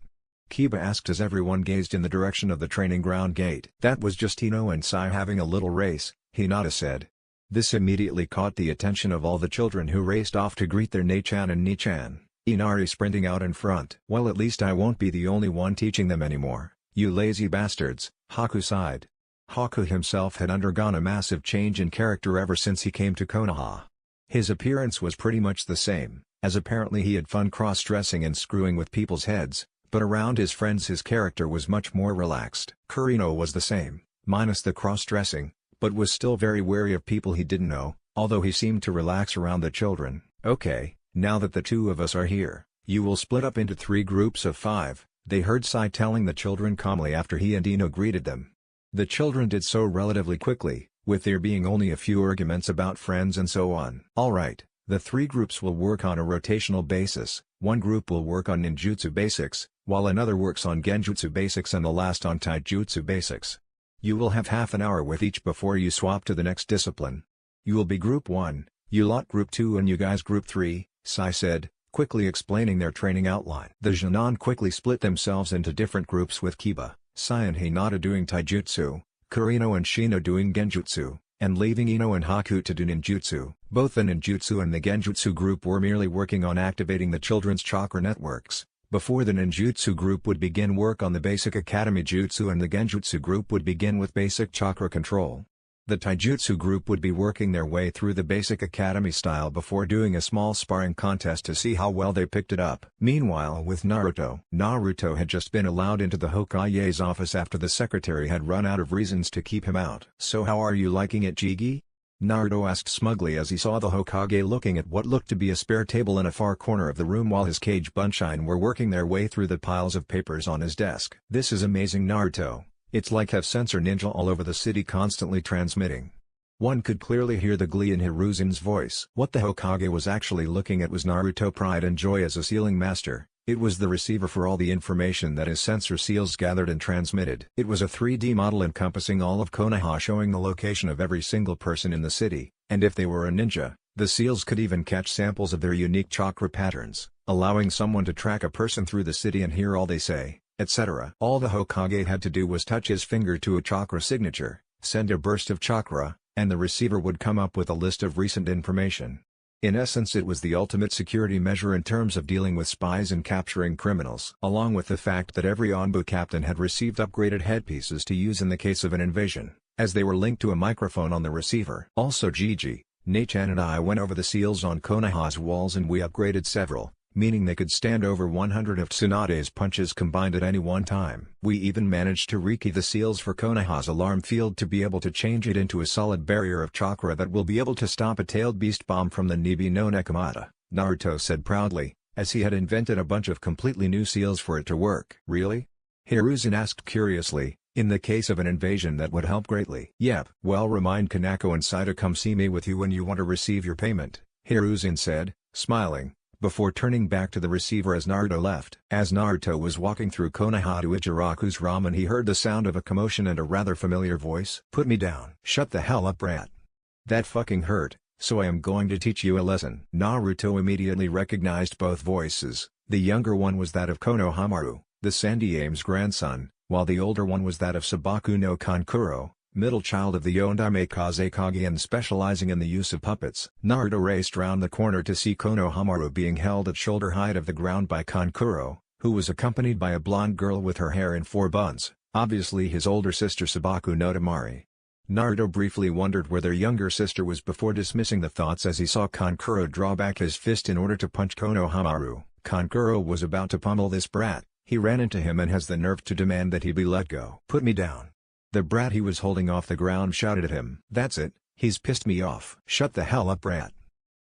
Kiba asked as everyone gazed in the direction of the training ground gate. That was just Ino and Sai having a little race, Hinata said. This immediately caught the attention of all the children who raced off to greet their Nei-chan and Ni-chan, Inari sprinting out in front. Well, at least I won't be the only one teaching them anymore, you lazy bastards, Haku sighed. Haku himself had undergone a massive change in character ever since he came to Konoha. His appearance was pretty much the same, as apparently he had fun cross-dressing and screwing with people's heads. But around his friends his character was much more relaxed. Kurino was the same, minus the cross-dressing, but was still very wary of people he didn't know, although he seemed to relax around the children. Okay, now that the 2 of us are here, you will split up into 3 groups of 5, they heard Sai telling the children calmly after he and Ino greeted them. The children did so relatively quickly, with there being only a few arguments about friends and so on. Alright, the 3 groups will work on a rotational basis. One group will work on ninjutsu basics, while another works on genjutsu basics and the last on taijutsu basics. You will have half an hour with each before you swap to the next discipline. You will be Group 1, you lot Group 2 and you guys Group 3, Sai said, quickly explaining their training outline. The Junon quickly split themselves into different groups with Kiba, Sai and Hinata doing taijutsu, Kurino and Shino doing genjutsu, and leaving Ino and Haku to do ninjutsu. Both the ninjutsu and the genjutsu group were merely working on activating the children's chakra networks, before the ninjutsu group would begin work on the basic academy jutsu and the genjutsu group would begin with basic chakra control. The taijutsu group would be working their way through the basic academy style before doing a small sparring contest to see how well they picked it up. Meanwhile, with Naruto had just been allowed into the Hokage's office after the secretary had run out of reasons to keep him out. So how are you liking it, Jigi? Naruto asked smugly as he saw the Hokage looking at what looked to be a spare table in a far corner of the room while his Kage Bunshin were working their way through the piles of papers on his desk. This is amazing, Naruto. It's like have Sensor Ninja all over the city constantly transmitting. One could clearly hear the glee in Hiruzen's voice. What the Hokage was actually looking at was Naruto pride and joy as a sealing master. It was the receiver for all the information that his sensor seals gathered and transmitted. It was a 3D model encompassing all of Konoha showing the location of every single person in the city, and if they were a ninja, the seals could even catch samples of their unique chakra patterns, allowing someone to track a person through the city and hear all they say, etc. All the Hokage had to do was touch his finger to a chakra signature, send a burst of chakra, and the receiver would come up with a list of recent information. In essence, it was the ultimate security measure in terms of dealing with spies and capturing criminals. Along with the fact that every Onbu captain had received upgraded headpieces to use in the case of an invasion, as they were linked to a microphone on the receiver. Also, Gigi, Nei-chan and I went over the seals on Konoha's walls and we upgraded several, meaning they could stand over 100 of Tsunade's punches combined at any one time. We even managed to rekey the seals for Konoha's alarm field to be able to change it into a solid barrier of chakra that will be able to stop a tailed beast bomb from the Nibi no Nekomata, Naruto said proudly, as he had invented a bunch of completely new seals for it to work. Really? Hiruzen asked curiously, in the case of an invasion that would help greatly. Yep. Well, remind Kanako and Sai to come see me with you when you want to receive your payment, Hiruzen said, smiling, before turning back to the receiver as Naruto left. As Naruto was walking through Konoha to Ichiraku's ramen, he heard the sound of a commotion and a rather familiar voice. Put me down. Shut the hell up, brat. That fucking hurt, so I am going to teach you a lesson. Naruto immediately recognized both voices. The younger one was that of Konohamaru, the Sandy Ames grandson, while the older one was that of Sabaku no Kankuro, middle child of the Yondaime Kazekage and specializing in the use of puppets. Naruto raced round the corner to see Konohamaru being held at shoulder height of the ground by Kankuro, who was accompanied by a blonde girl with her hair in 4 buns, obviously his older sister Sabaku no Tamari. Naruto briefly wondered where their younger sister was before dismissing the thoughts as he saw Kankuro draw back his fist in order to punch Konohamaru. Kankuro was about to pummel this brat. He ran into him and has the nerve to demand that he be let go. "Put me down." The brat he was holding off the ground shouted at him. "That's it, he's pissed me off." "Shut the hell up, brat.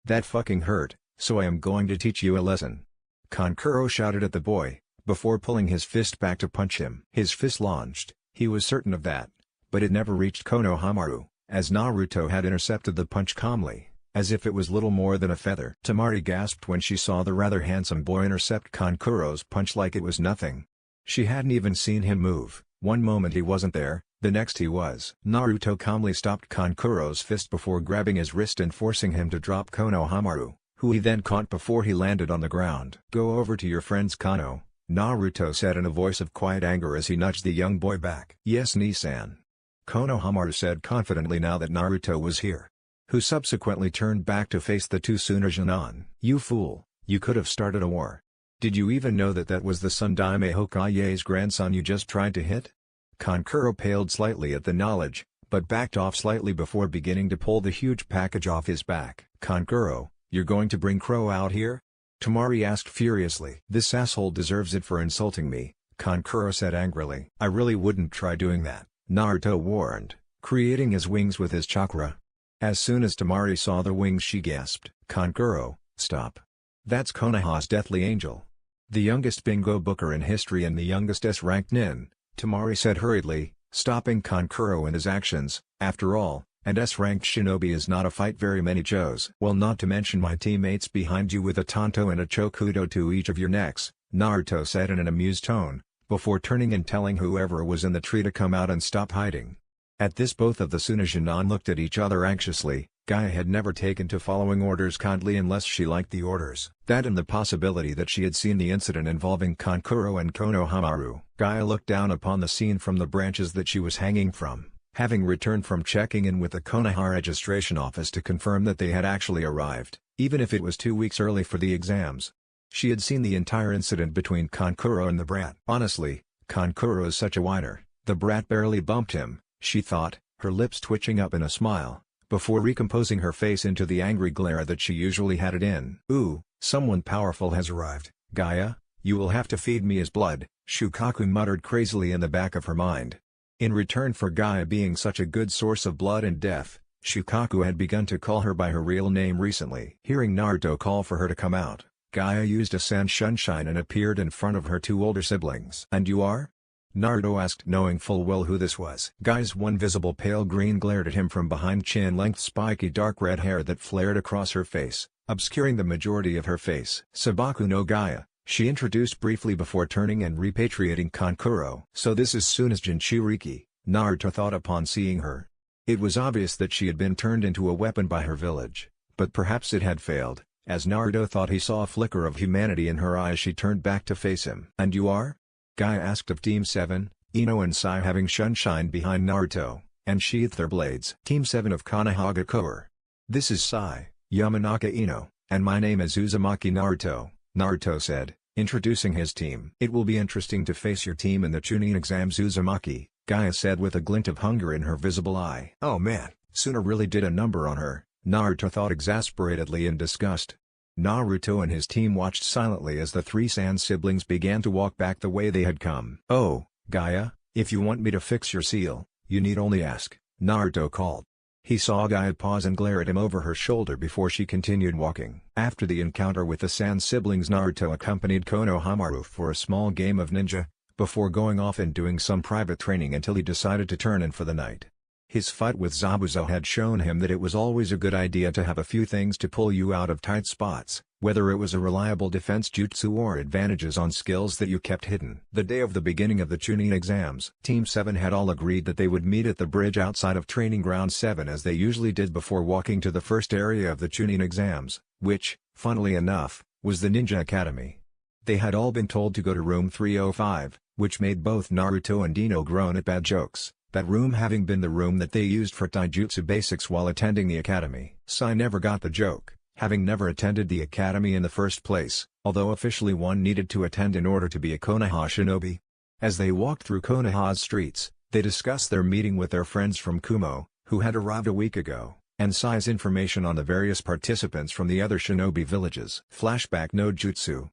That fucking hurt, so I am going to teach you a lesson." Kankuro shouted at the boy, before pulling his fist back to punch him. His fist launched, he was certain of that, but it never reached Konohamaru, as Naruto had intercepted the punch calmly, as if it was little more than a feather. Tamari gasped when she saw the rather handsome boy intercept Kankuro's punch like it was nothing. She hadn't even seen him move. One moment he wasn't there, the next he was. Naruto calmly stopped Kankuro's fist before grabbing his wrist and forcing him to drop Konohamaru, who he then caught before he landed on the ground. "Go over to your friends Kano," Naruto said in a voice of quiet anger as he nudged the young boy back. "Yes, Nisan," Konohamaru said confidently now that Naruto was here, who subsequently turned back to face the 2 Tsunajonan. "You fool, you could have started a war. Did you even know that that was the Sundaime Hokage's grandson you just tried to hit?" Kankuro paled slightly at the knowledge, but backed off slightly before beginning to pull the huge package off his back. "Kankuro, you're going to bring Crow out here?" Tamari asked furiously. "This asshole deserves it for insulting me," Kankuro said angrily. "I really wouldn't try doing that," Naruto warned, creating his wings with his chakra. As soon as Tamari saw the wings she gasped. "Kankuro, stop. That's Konoha's deathly angel. The youngest bingo booker in history and the youngest S-ranked nin," Tamari said hurriedly, stopping Kankuro in his actions. "After all, an S-ranked shinobi is not a fight very many Joes. Well, not to mention my teammates behind you with a Tonto and a Chokudo to each of your necks," Naruto said in an amused tone, before turning and telling whoever was in the tree to come out and stop hiding. At this both of the Tsunajonan looked at each other anxiously. Gaia had never taken to following orders kindly unless she liked the orders. That and the possibility that she had seen the incident involving Kankuro and Konohamaru. Gaia looked down upon the scene from the branches that she was hanging from, having returned from checking in with the Konoha registration office to confirm that they had actually arrived, even if it was 2 weeks early for the exams. She had seen the entire incident between Kankuro and the brat. Honestly, Kankuro is such a whiner, the brat barely bumped him, she thought, her lips twitching up in a smile, before recomposing her face into the angry glare that she usually had it in. "Ooh, someone powerful has arrived. Gaia, you will have to feed me his blood," Shukaku muttered crazily in the back of her mind. In return for Gaia being such a good source of blood and death, Shukaku had begun to call her by her real name recently. Hearing Naruto call for her to come out, Gaia used a sand sunshine and appeared in front of her 2 older siblings. "And you are?" Naruto asked, knowing full well who this was. Gaia's one visible pale green glared at him from behind chin-length spiky dark red hair that flared across her face, obscuring the majority of her face. "Sabaku no Gaia," she introduced briefly before turning and repatriating Kankuro. "So this is Suna's Jinchuriki," Naruto thought upon seeing her. It was obvious that she had been turned into a weapon by her village, but perhaps it had failed, as Naruto thought he saw a flicker of humanity in her eye as she turned back to face him. "And you are?" Gaia asked of Team 7, Ino and Sai having sunshine behind Naruto, and sheathed their blades. "Team 7 of Konohagakure. This is Sai, Yamanaka Ino, and my name is Uzumaki Naruto," Naruto said, introducing his team. "It will be interesting to face your team in the Chunin exams, Uzumaki," Gaia said with a glint of hunger in her visible eye. "Oh man, Suna really did a number on her," Naruto thought exasperatedly in disgust. Naruto and his team watched silently as the 3 Sand siblings began to walk back the way they had come. "Oh, Gaia, if you want me to fix your seal, you need only ask," Naruto called. He saw Gaia pause and glare at him over her shoulder before she continued walking. After the encounter with the Sand siblings, Naruto accompanied Konohamaru for a small game of ninja, before going off and doing some private training until he decided to turn in for the night. His fight with Zabuza had shown him that it was always a good idea to have a few things to pull you out of tight spots, whether it was a reliable defense jutsu or advantages on skills that you kept hidden. The day of the beginning of the Chunin exams, Team 7 had all agreed that they would meet at the bridge outside of Training Ground 7 as they usually did before walking to the first area of the Chunin exams, which, funnily enough, was the Ninja Academy. They had all been told to go to room 305, which made both Naruto and Ino groan at bad jokes, that room having been the room that they used for taijutsu basics while attending the academy. Sai never got the joke, having never attended the academy in the first place, although officially one needed to attend in order to be a Konoha shinobi. As they walked through Konoha's streets, they discussed their meeting with their friends from Kumo, who had arrived a week ago, and Sai's information on the various participants from the other shinobi villages. Flashback no jutsu.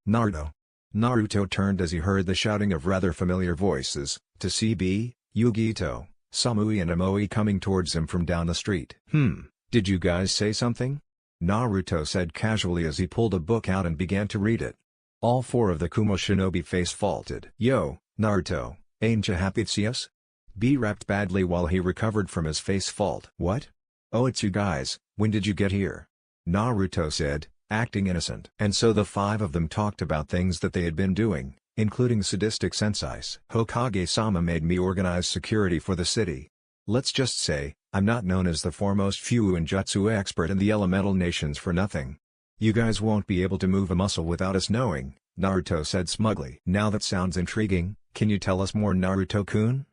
Naruto turned as he heard the shouting of rather familiar voices, to CB, Yugito, Samui and Amoe coming towards him from down the street. Did you guys say something? Naruto said casually as he pulled a book out and began to read it. All four of the Kumo shinobi face faulted. Yo, Naruto, ain't ya happy to see us? B rapped badly while he recovered from his face fault. What? Oh, it's you guys, when did you get here? Naruto said, acting innocent. And so the five of them talked about things that they had been doing, including sadistic sensais. Hokage-sama made me organize security for the city. Let's just say, I'm not known as the foremost Fuinjutsu expert in the elemental nations for nothing. You guys won't be able to move a muscle without us knowing, Naruto said smugly. Now that sounds intriguing, can you tell us more, Naruto-kun?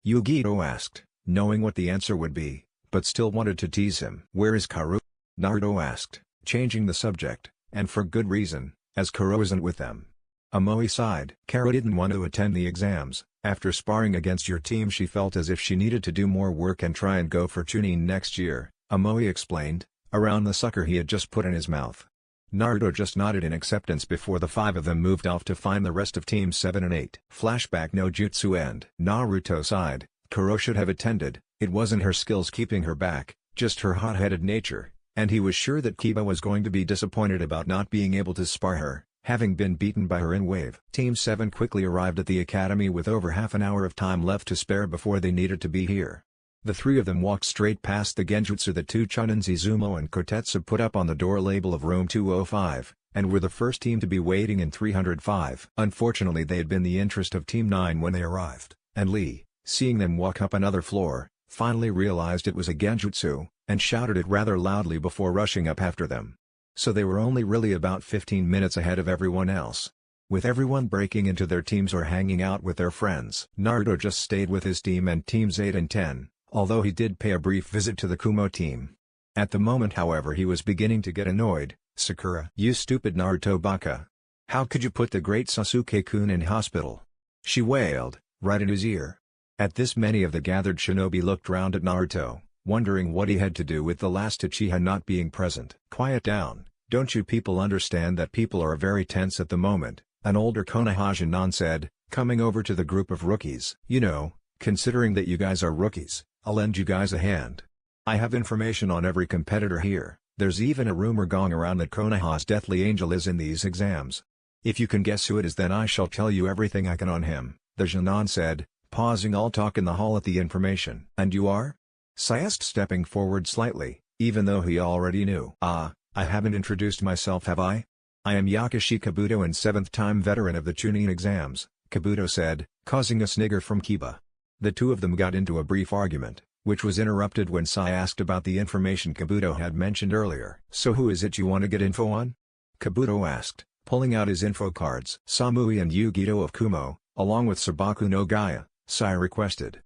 Yugito asked, knowing what the answer would be, but still wanted to tease him. Where is Karu? Naruto asked, changing the subject, and for good reason, as Karu isn't with them. Amoe sighed. Karu didn't want to attend the exams. After sparring against your team she felt as if she needed to do more work and try and go for Chunin next year, Amoe explained, around the sucker he had just put in his mouth. Naruto just nodded in acceptance before the five of them moved off to find the rest of Teams 7 and 8. Flashback no jutsu end. Naruto sighed. Kuro should have attended, it wasn't her skills keeping her back, just her hot-headed nature, and he was sure that Kiba was going to be disappointed about not being able to spar her, having been beaten by her in wave. Team 7 quickly arrived at the academy with over half an hour of time left to spare before they needed to be here. The three of them walked straight past the genjutsu that two Chunin Izumo and Kotetsu put up on the door label of room 205, and were the first team to be waiting in 305. Unfortunately they had been the interest of Team 9 when they arrived, and Lee, seeing them walk up another floor, finally realized it was a genjutsu, and shouted it rather loudly before rushing up after them. So they were only really about 15 minutes ahead of everyone else. With everyone breaking into their teams or hanging out with their friends. Naruto just stayed with his team and Teams 8 and 10. Although he did pay a brief visit to the Kumo team. At the moment however he was beginning to get annoyed. Sakura. You stupid Naruto baka. How could you put the great Sasuke-kun in hospital? She wailed, right in his ear. At this many of the gathered shinobi looked round at Naruto, wondering what he had to do with the last Uchiha not being present. Quiet down, don't you people understand that people are very tense at the moment, an older Konoha Jinan said, coming over to the group of rookies. You know, considering that you guys are rookies, I'll lend you guys a hand. I have information on every competitor here, there's even a rumor going around that Konoha's Deathly Angel is in these exams. If you can guess who it is then I shall tell you everything I can on him, the Jinan said, pausing all talk in the hall at the information. And you are? Sai asked stepping forward slightly, even though he already knew. I haven't introduced myself have I? I am Yakushi Kabuto and 7th-time veteran of the Chunin exams, Kabuto said, causing a snigger from Kiba. The two of them got into a brief argument, which was interrupted when Sai asked about the information Kabuto had mentioned earlier. So who is it you want to get info on? Kabuto asked, pulling out his info cards. Samui and Yugito of Kumo, along with Sabaku no Gaia, Sai requested.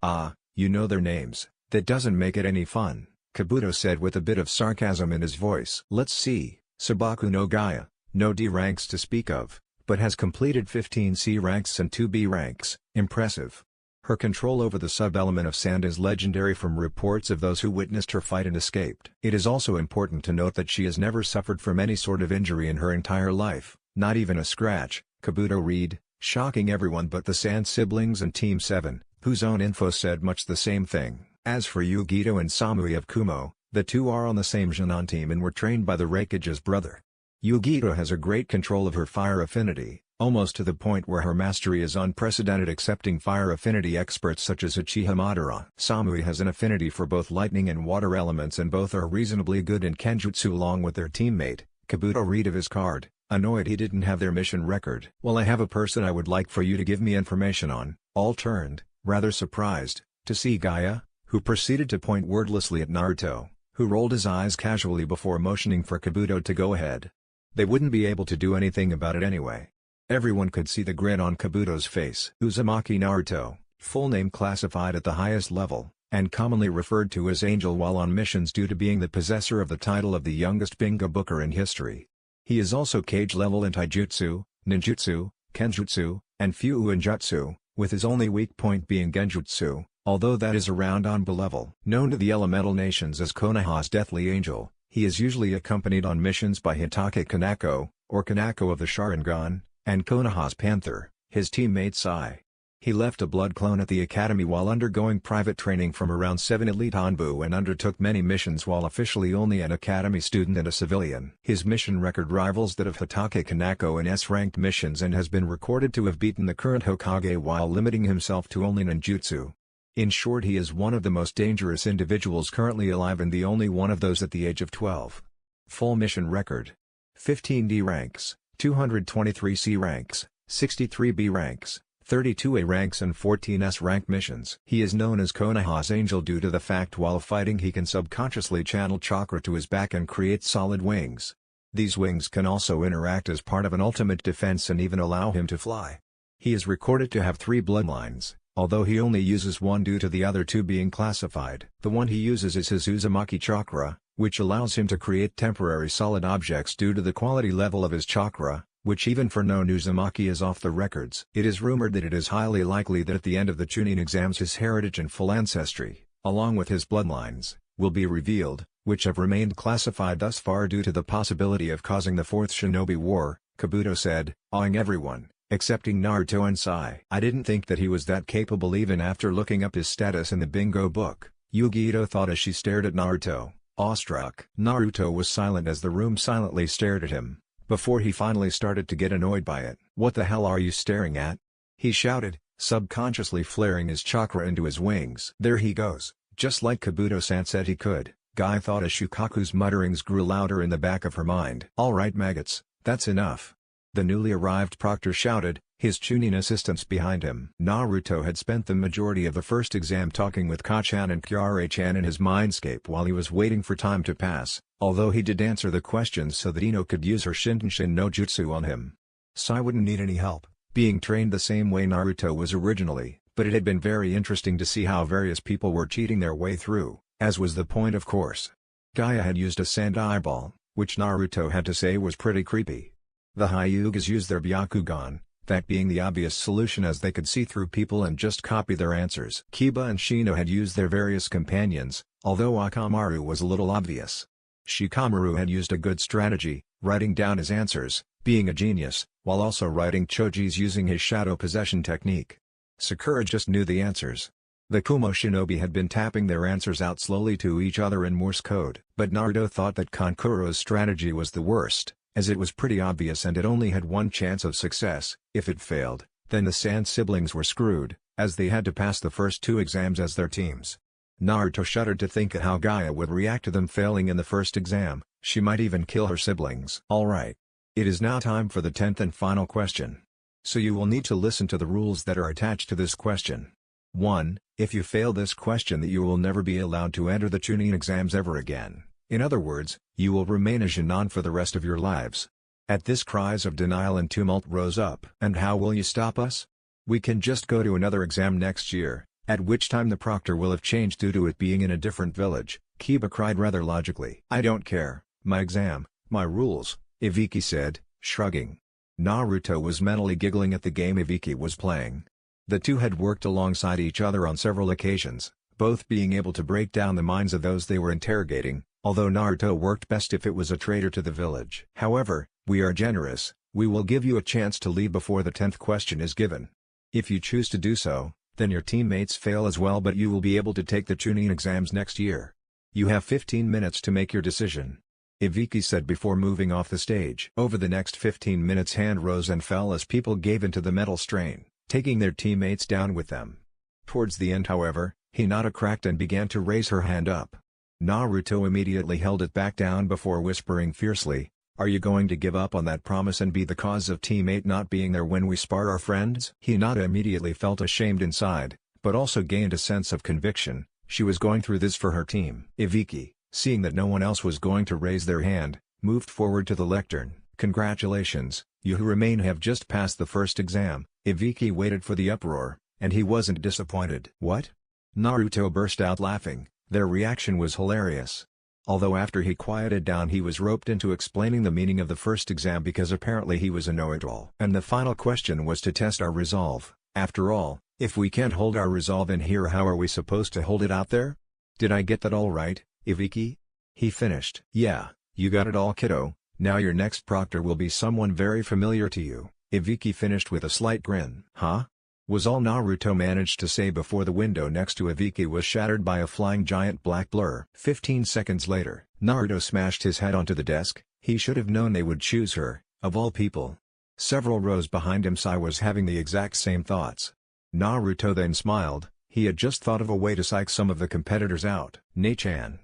You know their names, that doesn't make it any fun, Kabuto said with a bit of sarcasm in his voice. Let's see, Sabaku no Gaia, no D ranks to speak of, but has completed 15 C ranks and 2 B ranks, impressive. Her control over the sub-element of sand is legendary from reports of those who witnessed her fight and escaped. It is also important to note that she has never suffered from any sort of injury in her entire life, not even a scratch, Kabuto read, shocking everyone but the Sand siblings and Team 7, whose own info said much the same thing. As for Yugito and Samui of Kumo, the two are on the same Jinan team and were trained by the Reikage's brother. Yugito has a great control of her fire affinity, almost to the point where her mastery is unprecedented accepting fire affinity experts such as Uchiha Madara. Samui has an affinity for both lightning and water elements and both are reasonably good in Kenjutsu along with their teammate, Kabuto read of his card, annoyed he didn't have their mission record. Well, I have a person I would like for you to give me information on. All turned, rather surprised, to see Gaia, who proceeded to point wordlessly at Naruto, who rolled his eyes casually before motioning for Kabuto to go ahead. They wouldn't be able to do anything about it anyway. Everyone could see the grin on Kabuto's face. Uzumaki Naruto, Full name classified at the highest level, and commonly referred to as Angel while on missions due to being the possessor of the title of the youngest bingo booker in history. He is also cage level in taijutsu, ninjutsu, kenjutsu, and fuuinjutsu, with his only weak point being genjutsu, although that is around Anba level. Known to the elemental nations as Konoha's Deathly Angel, he is usually accompanied on missions by Hitake Kanako, or Kanako of the Sharingan, and Konoha's Panther, his teammate Sai. He left a blood clone at the academy while undergoing private training from around 7 Elite Anbu and undertook many missions while officially only an academy student and a civilian. His mission record rivals that of Hitake Kanako in S-ranked missions and has been recorded to have beaten the current Hokage while limiting himself to only ninjutsu. In short, he is one of the most dangerous individuals currently alive and the only one of those at the age of 12. Full mission record: 15 D ranks, 223 C ranks, 63 B ranks, 32 A ranks and 14 S rank missions. He is known as Konoha's Angel due to the fact while fighting he can subconsciously channel chakra to his back and create solid wings. These wings can also interact as part of an ultimate defense and even allow him to fly. He is recorded to have 3 bloodlines, although he only uses one due to the other 2 being classified. The one he uses is his Uzumaki chakra, which allows him to create temporary solid objects due to the quality level of his chakra, which even for known Uzumaki is off the records. It is rumored that it is highly likely that at the end of the Chunin exams his heritage and full ancestry, along with his bloodlines, will be revealed, which have remained classified thus far due to the possibility of causing the Fourth Shinobi War, Kabuto said, awing everyone, excepting Naruto and Sai. I didn't think that he was that capable even after looking up his status in the bingo book, Yugi Ito thought as she stared at Naruto, awestruck. Naruto was silent as the room silently stared at him, before he finally started to get annoyed by it. What the hell are you staring at? He shouted, subconsciously flaring his chakra into his wings. There he goes, just like Kabuto-san said he could, Guy thought as Shukaku's mutterings grew louder in the back of her mind. Alright maggots, that's enough. The newly arrived proctor shouted, his Chunin assistants behind him. Naruto had spent the majority of the first exam talking with Kachan and Kyare-chan in his mindscape while he was waiting for time to pass, although he did answer the questions so that Ino could use her Shinshin no Jutsu on him. Sai wouldn't need any help, being trained the same way Naruto was originally, but it had been very interesting to see how various people were cheating their way through, as was the point of course. Gaia had used a sand eyeball, which Naruto had to say was pretty creepy. The Hyugas used their Byakugan, that being the obvious solution as they could see through people and just copy their answers. Kiba and Shino had used their various companions, although Akamaru was a little obvious. Shikamaru had used a good strategy, writing down his answers, being a genius, while also writing Choji's using his shadow possession technique. Sakura just knew the answers. The Kumo shinobi had been tapping their answers out slowly to each other in Morse code, but Naruto thought that Kankuro's strategy was the worst, as it was pretty obvious and it only had one chance of success. If it failed, then the Sand siblings were screwed, as they had to pass the first 2 exams as their teams. Naruto shuddered to think of how Gaia would react to them failing in the first exam. She might even kill her siblings. Alright. It is now time for the 10th and final question. So you will need to listen to the rules that are attached to this question. 1. If you fail this question, that you will never be allowed to enter the Chunin exams ever again. In other words, you will remain a Jinan for the rest of your lives. At this, cries of denial and tumult rose up. And how will you stop us? We can just go to another exam next year, at which time the proctor will have changed due to it being in a different village, Kiba cried rather logically. I don't care, my exam, my rules, Ibiki said, shrugging. Naruto was mentally giggling at the game Ibiki was playing. The two had worked alongside each other on several occasions, both being able to break down the minds of those they were interrogating, although Naruto worked best if it was a traitor to the village. However, we are generous, we will give you a chance to leave before the 10th question is given. If you choose to do so, then your teammates fail as well, but you will be able to take the Chunin exams next year. You have 15 minutes to make your decision, Ibiki said before moving off the stage. Over the next 15 minutes hand rose and fell as people gave into the mental strain, taking their teammates down with them. Towards the end, however, Hinata cracked and began to raise her hand up. Naruto immediately held it back down before whispering fiercely, "Are you going to give up on that promise and be the cause of teammate not being there when we spar our friends?" Hinata immediately felt ashamed inside, but also gained a sense of conviction. She was going through this for her team. Ibiki, seeing that no one else was going to raise their hand, moved forward to the lectern. "Congratulations, you who remain have just passed the first exam." Ibiki waited for the uproar, and he wasn't disappointed. "What?" Naruto burst out laughing. Their reaction was hilarious. Although after he quieted down he was roped into explaining the meaning of the first exam because apparently he was a know-it-all. And the final question was to test our resolve. After all, if we can't hold our resolve in here, how are we supposed to hold it out there? Did I get that all right, Ibiki? He finished. "Yeah, you got it all, kiddo. Now your next proctor will be someone very familiar to you," Ibiki finished with a slight grin. "Huh?" was all Naruto managed to say before the window next to Ibiki was shattered by a flying giant black blur. 15 seconds later, Naruto smashed his head onto the desk. He should have known they would choose her, of all people. Several rows behind him, Sai was having the exact same thoughts. Naruto then smiled. He had just thought of a way to psych some of the competitors out. "Ne-chan!"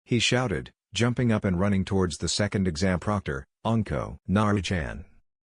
he shouted, jumping up and running towards the second exam proctor, Anko. "Naru-chan!"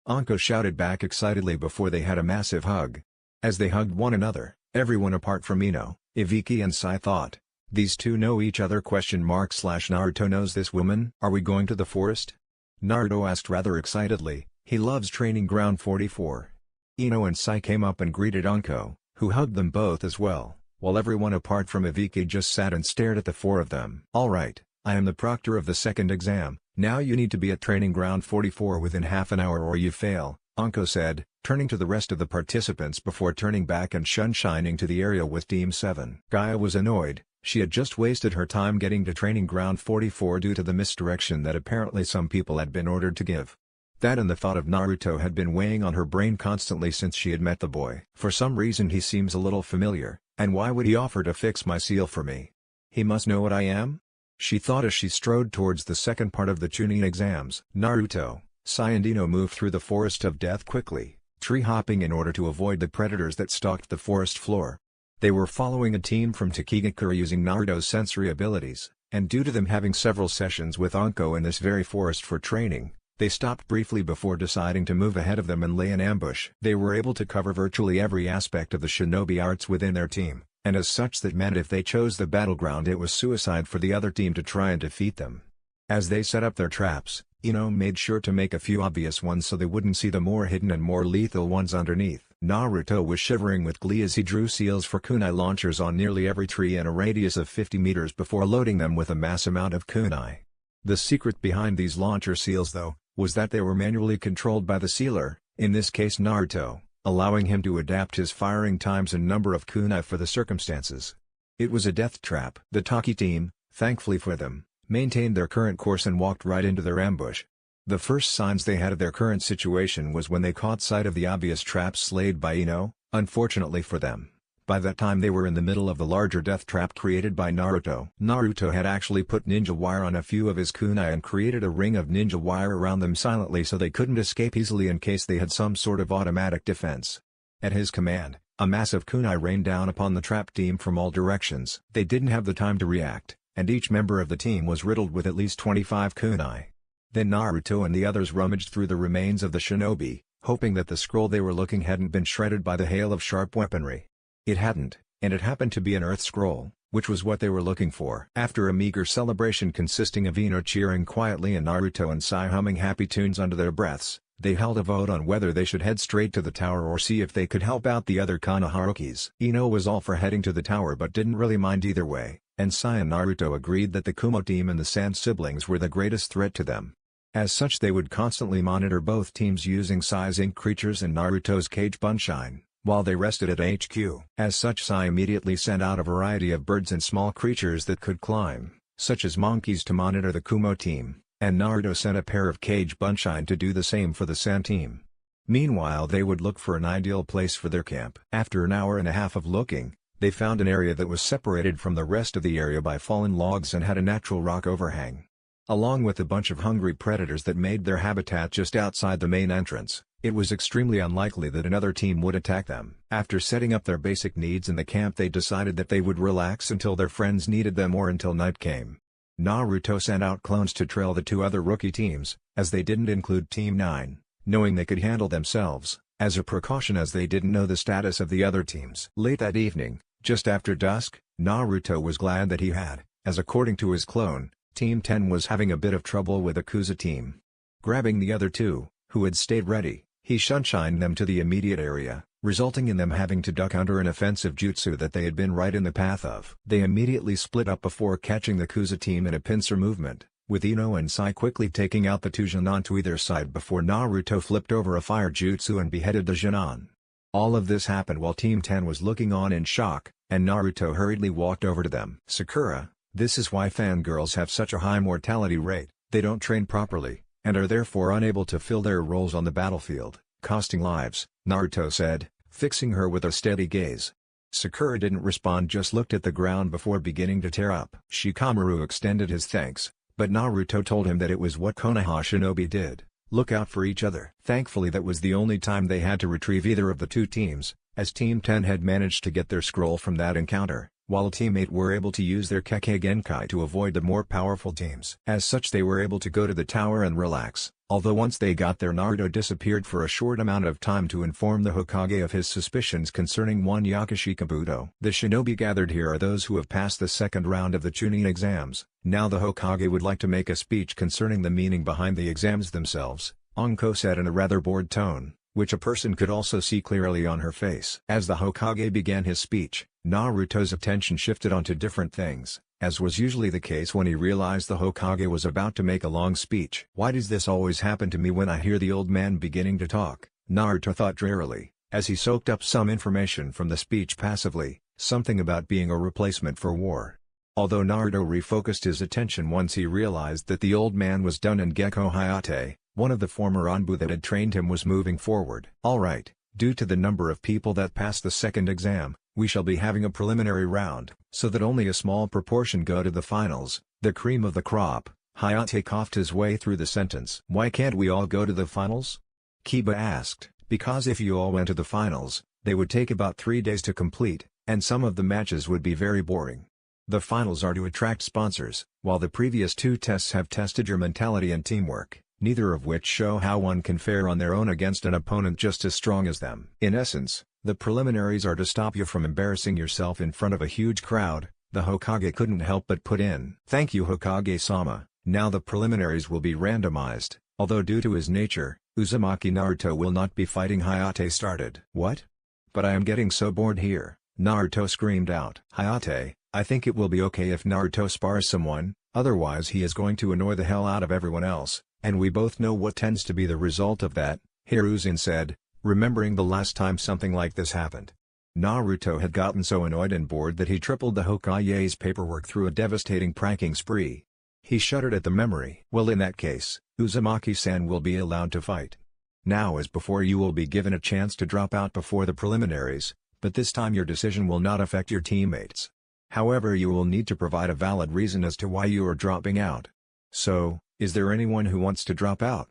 Anko shouted back excitedly before they had a massive hug. As they hugged one another, everyone apart from Ino, Ibiki and Sai thought, "These two know each other?" Naruto knows this woman. "Are we going to the forest?" Naruto asked rather excitedly. He loves training ground 44. Ino and Sai came up and greeted Anko, who hugged them both as well, while everyone apart from Ibiki just sat and stared at the four of them. "Alright, I am the proctor of the second exam. Now you need to be at training ground 44 within half an hour or you fail," Anko said, turning to the rest of the participants before turning back and shining to the area with Team 7. Gaia was annoyed. She had just wasted her time getting to training ground 44 due to the misdirection that apparently some people had been ordered to give. That and the thought of Naruto had been weighing on her brain constantly since she had met the boy. "For some reason he seems a little familiar, and why would he offer to fix my seal for me? He must know what I am?" she thought as she strode towards the second part of the Chunin exams. Naruto, Sai and Ino moved through the forest of death quickly, tree-hopping in order to avoid the predators that stalked the forest floor. They were following a team from Takigakura using Naruto's sensory abilities, and due to them having several sessions with Anko in this very forest for training, they stopped briefly before deciding to move ahead of them and lay an ambush. They were able to cover virtually every aspect of the shinobi arts within their team, and as such that meant if they chose the battleground it was suicide for the other team to try and defeat them. As they set up their traps, Ino made sure to make a few obvious ones so they wouldn't see the more hidden and more lethal ones underneath. Naruto was shivering with glee as he drew seals for kunai launchers on nearly every tree in a radius of 50 meters before loading them with a mass amount of kunai. The secret behind these launcher seals though, was that they were manually controlled by the sealer, in this case Naruto, allowing him to adapt his firing times and number of kunai for the circumstances. It was a death trap. The Taki team, thankfully for them, maintained their current course and walked right into their ambush. The first signs they had of their current situation was when they caught sight of the obvious traps laid by Ino. Unfortunately for them, by that time they were in the middle of the larger death trap created by Naruto. Naruto had actually put ninja wire on a few of his kunai and created a ring of ninja wire around them silently so they couldn't escape easily in case they had some sort of automatic defense. At his command, a massive kunai rained down upon the trap team from all directions. They didn't have the time to react, and each member of the team was riddled with at least 25 kunai. Then Naruto and the others rummaged through the remains of the shinobi, hoping that the scroll they were looking hadn't been shredded by the hail of sharp weaponry. It hadn't, and it happened to be an earth scroll, which was what they were looking for. After a meager celebration consisting of Ino cheering quietly and Naruto and Sai humming happy tunes under their breaths, they held a vote on whether they should head straight to the tower or see if they could help out the other Konoharukis. Ino was all for heading to the tower but didn't really mind either way, and Sai and Naruto agreed that the Kumo team and the Sand siblings were the greatest threat to them. As such they would constantly monitor both teams using Sai's ink creatures and Naruto's cage bunshine, while they rested at HQ. As such Sai immediately sent out a variety of birds and small creatures that could climb, such as monkeys to monitor the Kumo team, and Naruto sent a pair of cage bunshine to do the same for the Sand team. Meanwhile they would look for an ideal place for their camp. After an hour and a half of looking, they found an area that was separated from the rest of the area by fallen logs and had a natural rock overhang. Along with a bunch of hungry predators that made their habitat just outside the main entrance, it was extremely unlikely that another team would attack them. After setting up their basic needs in the camp they decided that they would relax until their friends needed them or until night came. Naruto sent out clones to trail the two other rookie teams, as they didn't include Team 9, knowing they could handle themselves, as a precaution as they didn't know the status of the other teams. Late that evening, just after dusk, Naruto was glad that he had, as according to his clone, Team 10 was having a bit of trouble with the Akuza team. Grabbing the other two, who had stayed ready, he shunshined them to the immediate area, resulting in them having to duck under an offensive jutsu that they had been right in the path of. They immediately split up before catching the Kuza team in a pincer movement, with Ino and Sai quickly taking out the two Genin to either side before Naruto flipped over a fire jutsu and beheaded the Genin. All of this happened while Team 10 was looking on in shock, and Naruto hurriedly walked over to them. Sakura, this is why fangirls have such a high mortality rate. They don't train properly, and are therefore unable to fill their roles on the battlefield, costing lives, Naruto said, fixing her with a steady gaze. Sakura didn't respond, just looked at the ground before beginning to tear up. Shikamaru extended his thanks, but Naruto told him that it was what Konoha shinobi did. Look out for each other. Thankfully that was the only time they had to retrieve either of the two teams, as Team 10 had managed to get their scroll from that encounter, while Team 8 were able to use their Kekkei Genkai to avoid the more powerful teams. As such they were able to go to the tower and relax, although once they got there Naruto disappeared for a short amount of time to inform the Hokage of his suspicions concerning one Yakashi Kabuto. The shinobi gathered here are those who have passed the second round of the Chunin exams. Now the Hokage would like to make a speech concerning the meaning behind the exams themselves, Anko said in a rather bored tone, which a person could also see clearly on her face. As the Hokage began his speech, Naruto's attention shifted onto different things, as was usually the case when he realized the Hokage was about to make a long speech. Why does this always happen to me when I hear the old man beginning to talk? Naruto thought drearily, as he soaked up some information from the speech passively, something about being a replacement for war. Although Naruto refocused his attention once he realized that the old man was done and Gekko Hayate, one of the former Anbu that had trained him, was moving forward. Alright, due to the number of people that passed the second exam, we shall be having a preliminary round, so that only a small proportion go to the finals, the cream of the crop. Hayate coughed his way through the sentence. Why can't we all go to the finals? Kiba asked. Because if you all went to the finals, they would take about 3 days to complete, and some of the matches would be very boring. The finals are to attract sponsors, while the previous two tests have tested your mentality and teamwork, neither of which show how one can fare on their own against an opponent just as strong as them. In essence, the preliminaries are to stop you from embarrassing yourself in front of a huge crowd, the Hokage couldn't help but put in. Thank you Hokage-sama. Now the preliminaries will be randomized, although due to his nature, Uzumaki Naruto will not be fighting. Hayate started. What? But I am getting so bored here, Naruto screamed out. Hayate, I think it will be okay if Naruto spars someone, otherwise he is going to annoy the hell out of everyone else, and we both know what tends to be the result of that, Hiruzen said, remembering the last time something like this happened. Naruto had gotten so annoyed and bored that he tripled the Hokage's paperwork through a devastating pranking spree. He shuddered at the memory. Well, in that case, Uzumaki-san will be allowed to fight. Now as before, you will be given a chance to drop out before the preliminaries, but this time your decision will not affect your teammates. However, you will need to provide a valid reason as to why you are dropping out. So, is there anyone who wants to drop out?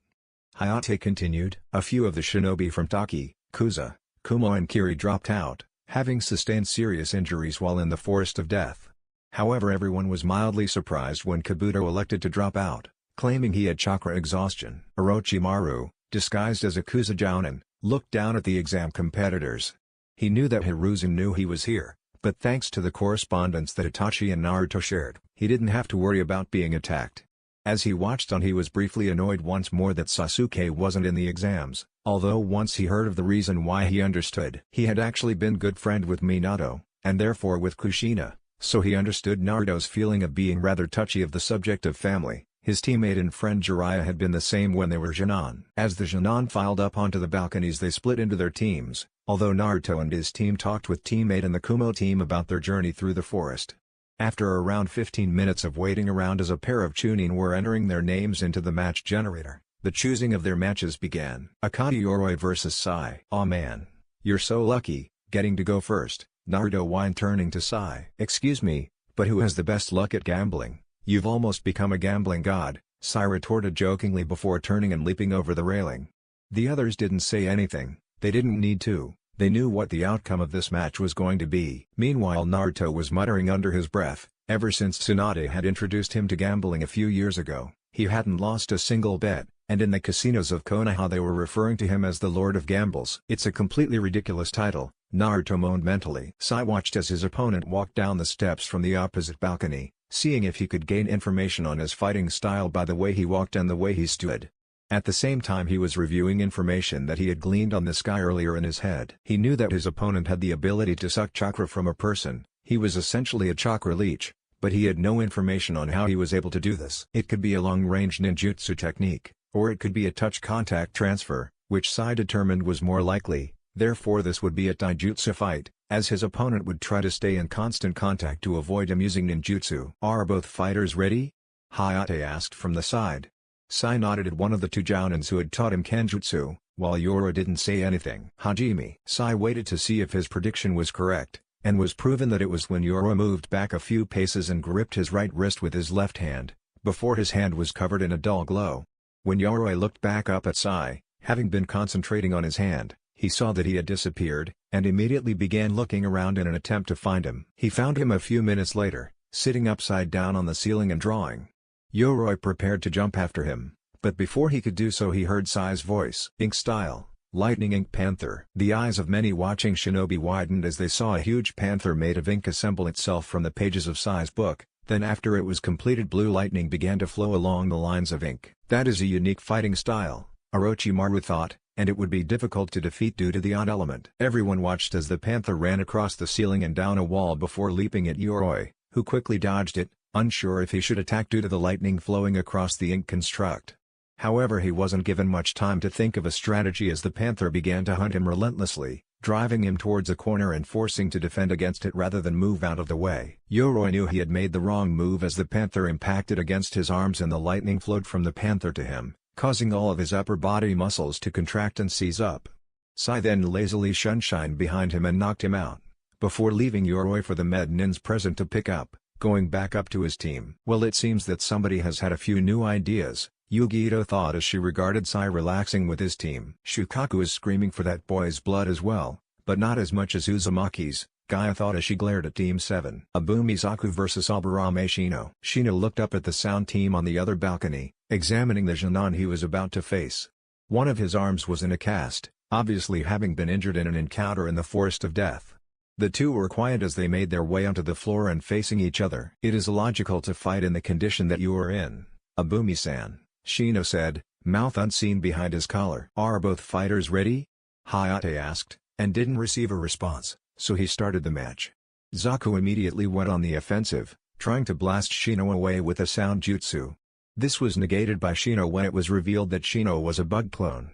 Hayate continued. A few of the shinobi from Taki, Kuza, Kumo and Kiri dropped out, having sustained serious injuries while in the Forest of Death. However, everyone was mildly surprised when Kabuto elected to drop out, claiming he had chakra exhaustion. Orochimaru, disguised as a Kuza Jounin, looked down at the exam competitors. He knew that Hiruzen knew he was here, but thanks to the correspondence that Itachi and Naruto shared, he didn't have to worry about being attacked. As he watched on, he was briefly annoyed once more that Sasuke wasn't in the exams, although once he heard of the reason why he understood. He had actually been good friend with Minato, and therefore with Kushina, so he understood Naruto's feeling of being rather touchy of the subject of family. His teammate and friend Jiraiya had been the same when they were Genin. As the Genin filed up onto the balconies, they split into their teams, although Naruto and his team talked with teammate and the Kumo team about their journey through the forest. After around 15 minutes of waiting around as a pair of Chunin were entering their names into the match generator, the choosing of their matches began. Akane Yoroi vs Sai. Aw man. You're so lucky, getting to go first, Naruto whined, turning to Sai. Excuse me, but who has the best luck at gambling? You've almost become a gambling god, Sai retorted jokingly before turning and leaping over the railing. The others didn't say anything, they didn't need to. They knew what the outcome of this match was going to be. Meanwhile, Naruto was muttering under his breath. Ever since Tsunade had introduced him to gambling a few years ago, he hadn't lost a single bet, and in the casinos of Konoha they were referring to him as the Lord of Gambles. It's a completely ridiculous title, Naruto moaned mentally. Sai watched as his opponent walked down the steps from the opposite balcony, seeing if he could gain information on his fighting style by the way he walked and the way he stood. At the same time he was reviewing information that he had gleaned on this guy earlier in his head. He knew that his opponent had the ability to suck chakra from a person, he was essentially a chakra leech, but he had no information on how he was able to do this. It could be a long-range ninjutsu technique, or it could be a touch-contact transfer, which Sai determined was more likely, therefore this would be a taijutsu fight, as his opponent would try to stay in constant contact to avoid him using ninjutsu. "Are both fighters ready?" Hayate asked from the side. Sai nodded at one of the two jounins who had taught him kenjutsu, while Yoroi didn't say anything. "Hajime." Sai waited to see if his prediction was correct, and was proven that it was when Yoroi moved back a few paces and gripped his right wrist with his left hand, before his hand was covered in a dull glow. When Yoroi looked back up at Sai, having been concentrating on his hand, he saw that he had disappeared, and immediately began looking around in an attempt to find him. He found him a few minutes later, sitting upside down on the ceiling and drawing. Yoroi prepared to jump after him, but before he could do so he heard Sai's voice. "Ink style, lightning ink panther." The eyes of many watching shinobi widened as they saw a huge panther made of ink assemble itself from the pages of Sai's book, then after it was completed blue lightning began to flow along the lines of ink. That is a unique fighting style, Orochimaru thought, and it would be difficult to defeat due to the odd element. Everyone watched as the panther ran across the ceiling and down a wall before leaping at Yoroi, who quickly dodged it, unsure if he should attack due to the lightning flowing across the ink construct. However, he wasn't given much time to think of a strategy as the panther began to hunt him relentlessly, driving him towards a corner and forcing to defend against it rather than move out of the way. Yoroi knew he had made the wrong move as the panther impacted against his arms and the lightning flowed from the panther to him, causing all of his upper body muscles to contract and seize up. Sai then lazily shunshined behind him and knocked him out, before leaving Yoroi for the med nins present to pick up, going back up to his team. "Well, it seems that somebody has had a few new ideas," Yugito thought as she regarded Sai relaxing with his team. "Shukaku is screaming for that boy's blood as well, but not as much as Uzumaki's," Gaia thought as she glared at Team 7. Abumizaku vs Aburame Shino. Shino looked up at the sound team on the other balcony, examining the Genin he was about to face. One of his arms was in a cast, obviously having been injured in an encounter in the Forest of Death. The two were quiet as they made their way onto the floor and facing each other. "It is illogical to fight in the condition that you are in, Abumi-san," Shino said, mouth unseen behind his collar. "Are both fighters ready?" Hayate asked, and didn't receive a response, so he started the match. Zaku immediately went on the offensive, trying to blast Shino away with a sound jutsu. This was negated by Shino when it was revealed that Shino was a bug clone.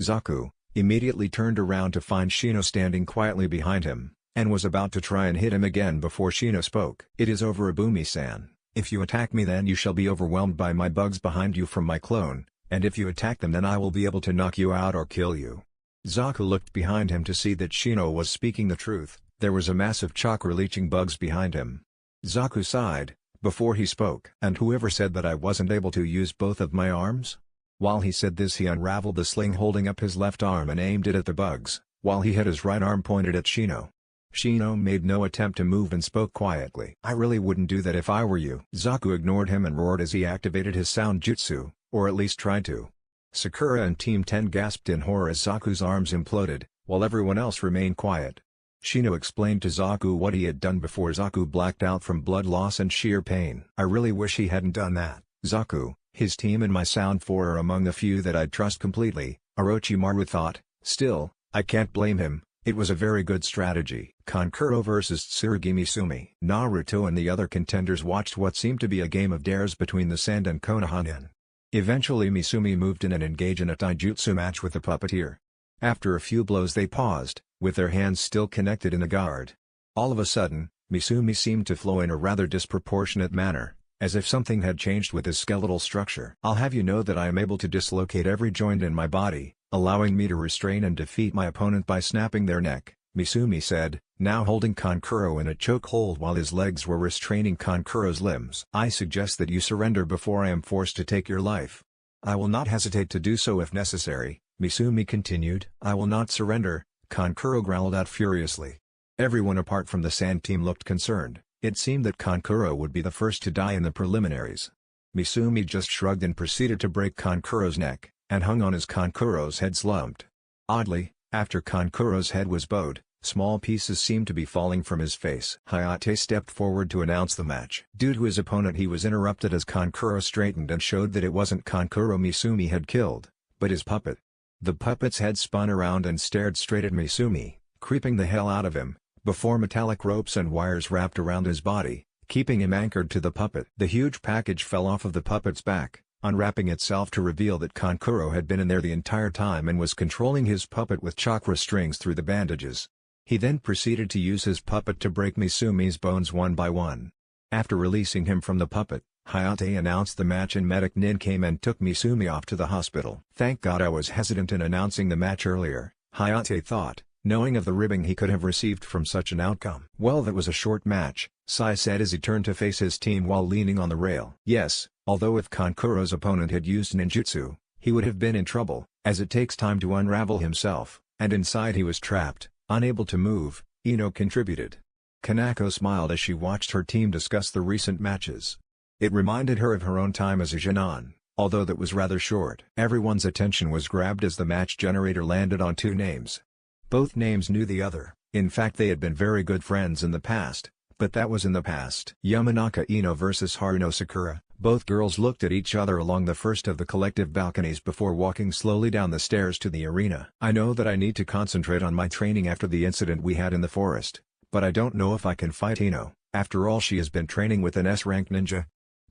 Zaku immediately turned around to find Shino standing quietly behind him, and was about to try and hit him again before Shino spoke. "It is over, Abumi-san. If you attack me then you shall be overwhelmed by my bugs behind you from my clone, and if you attack them then I will be able to knock you out or kill you." Zaku looked behind him to see that Shino was speaking the truth. There was a massive chakra leeching bugs behind him. Zaku sighed, before he spoke. "And whoever said that I wasn't able to use both of my arms?" While he said this he unraveled the sling holding up his left arm and aimed it at the bugs, while he had his right arm pointed at Shino. Shino made no attempt to move and spoke quietly. "I really wouldn't do that if I were you." Zaku ignored him and roared as he activated his sound jutsu, or at least tried to. Sakura and Team 10 gasped in horror as Zaku's arms imploded, while everyone else remained quiet. Shino explained to Zaku what he had done before Zaku blacked out from blood loss and sheer pain. "I really wish he hadn't done that. Zaku, his team and my Sound 4 are among the few that I'd trust completely," Orochimaru thought. "Still, I can't blame him. It was a very good strategy." Kankuro vs Tsurugi Misumi. Naruto and the other contenders watched what seemed to be a game of dares between the Sand and Konoha. Eventually Misumi moved in and engaged in a taijutsu match with the puppeteer. After a few blows they paused, with their hands still connected in a guard. All of a sudden, Misumi seemed to flow in a rather disproportionate manner, as if something had changed with his skeletal structure. "I'll have you know that I am able to dislocate every joint in my body, allowing me to restrain and defeat my opponent by snapping their neck," Misumi said, now holding Kankuro in a chokehold while his legs were restraining Kankuro's limbs. "I suggest that you surrender before I am forced to take your life." "I will not hesitate to do so if necessary," Misumi continued. "I will not surrender," Kankuro growled out furiously. Everyone apart from the Sand team looked concerned. It seemed that Kankuro would be the first to die in the preliminaries. Misumi just shrugged and proceeded to break Kankuro's neck, and hung on as Kankuro's head slumped. Oddly, after Kankuro's head was bowed, small pieces seemed to be falling from his face. Hayate stepped forward to announce the match. Due to his opponent he was interrupted as Kankuro straightened and showed that it wasn't Kankuro Misumi had killed, but his puppet. The puppet's head spun around and stared straight at Misumi, creeping the hell out of him, before metallic ropes and wires wrapped around his body, keeping him anchored to the puppet. The huge package fell off of the puppet's back, unwrapping itself to reveal that Kankuro had been in there the entire time and was controlling his puppet with chakra strings through the bandages. He then proceeded to use his puppet to break Misumi's bones one by one. After releasing him from the puppet, Hayate announced the match and Medic Nin came and took Misumi off to the hospital. Thank God I was hesitant in announcing the match earlier, Hayate thought, knowing of the ribbing he could have received from such an outcome. Well, that was a short match, Sai said as he turned to face his team while leaning on the rail. Yes, although if Kankuro's opponent had used ninjutsu, he would have been in trouble, as it takes time to unravel himself, and inside he was trapped, unable to move, Ino contributed. Kanako smiled as she watched her team discuss the recent matches. It reminded her of her own time as a Genin, although that was rather short. Everyone's attention was grabbed as the match generator landed on two names. Both names knew the other, in fact they had been very good friends in the past, but that was in the past. Yamanaka Ino vs Haruno Sakura. Both girls looked at each other along the first of the collective balconies before walking slowly down the stairs to the arena. I know that I need to concentrate on my training after the incident we had in the forest, but I don't know if I can fight Ino. After all, she has been training with an S-rank ninja.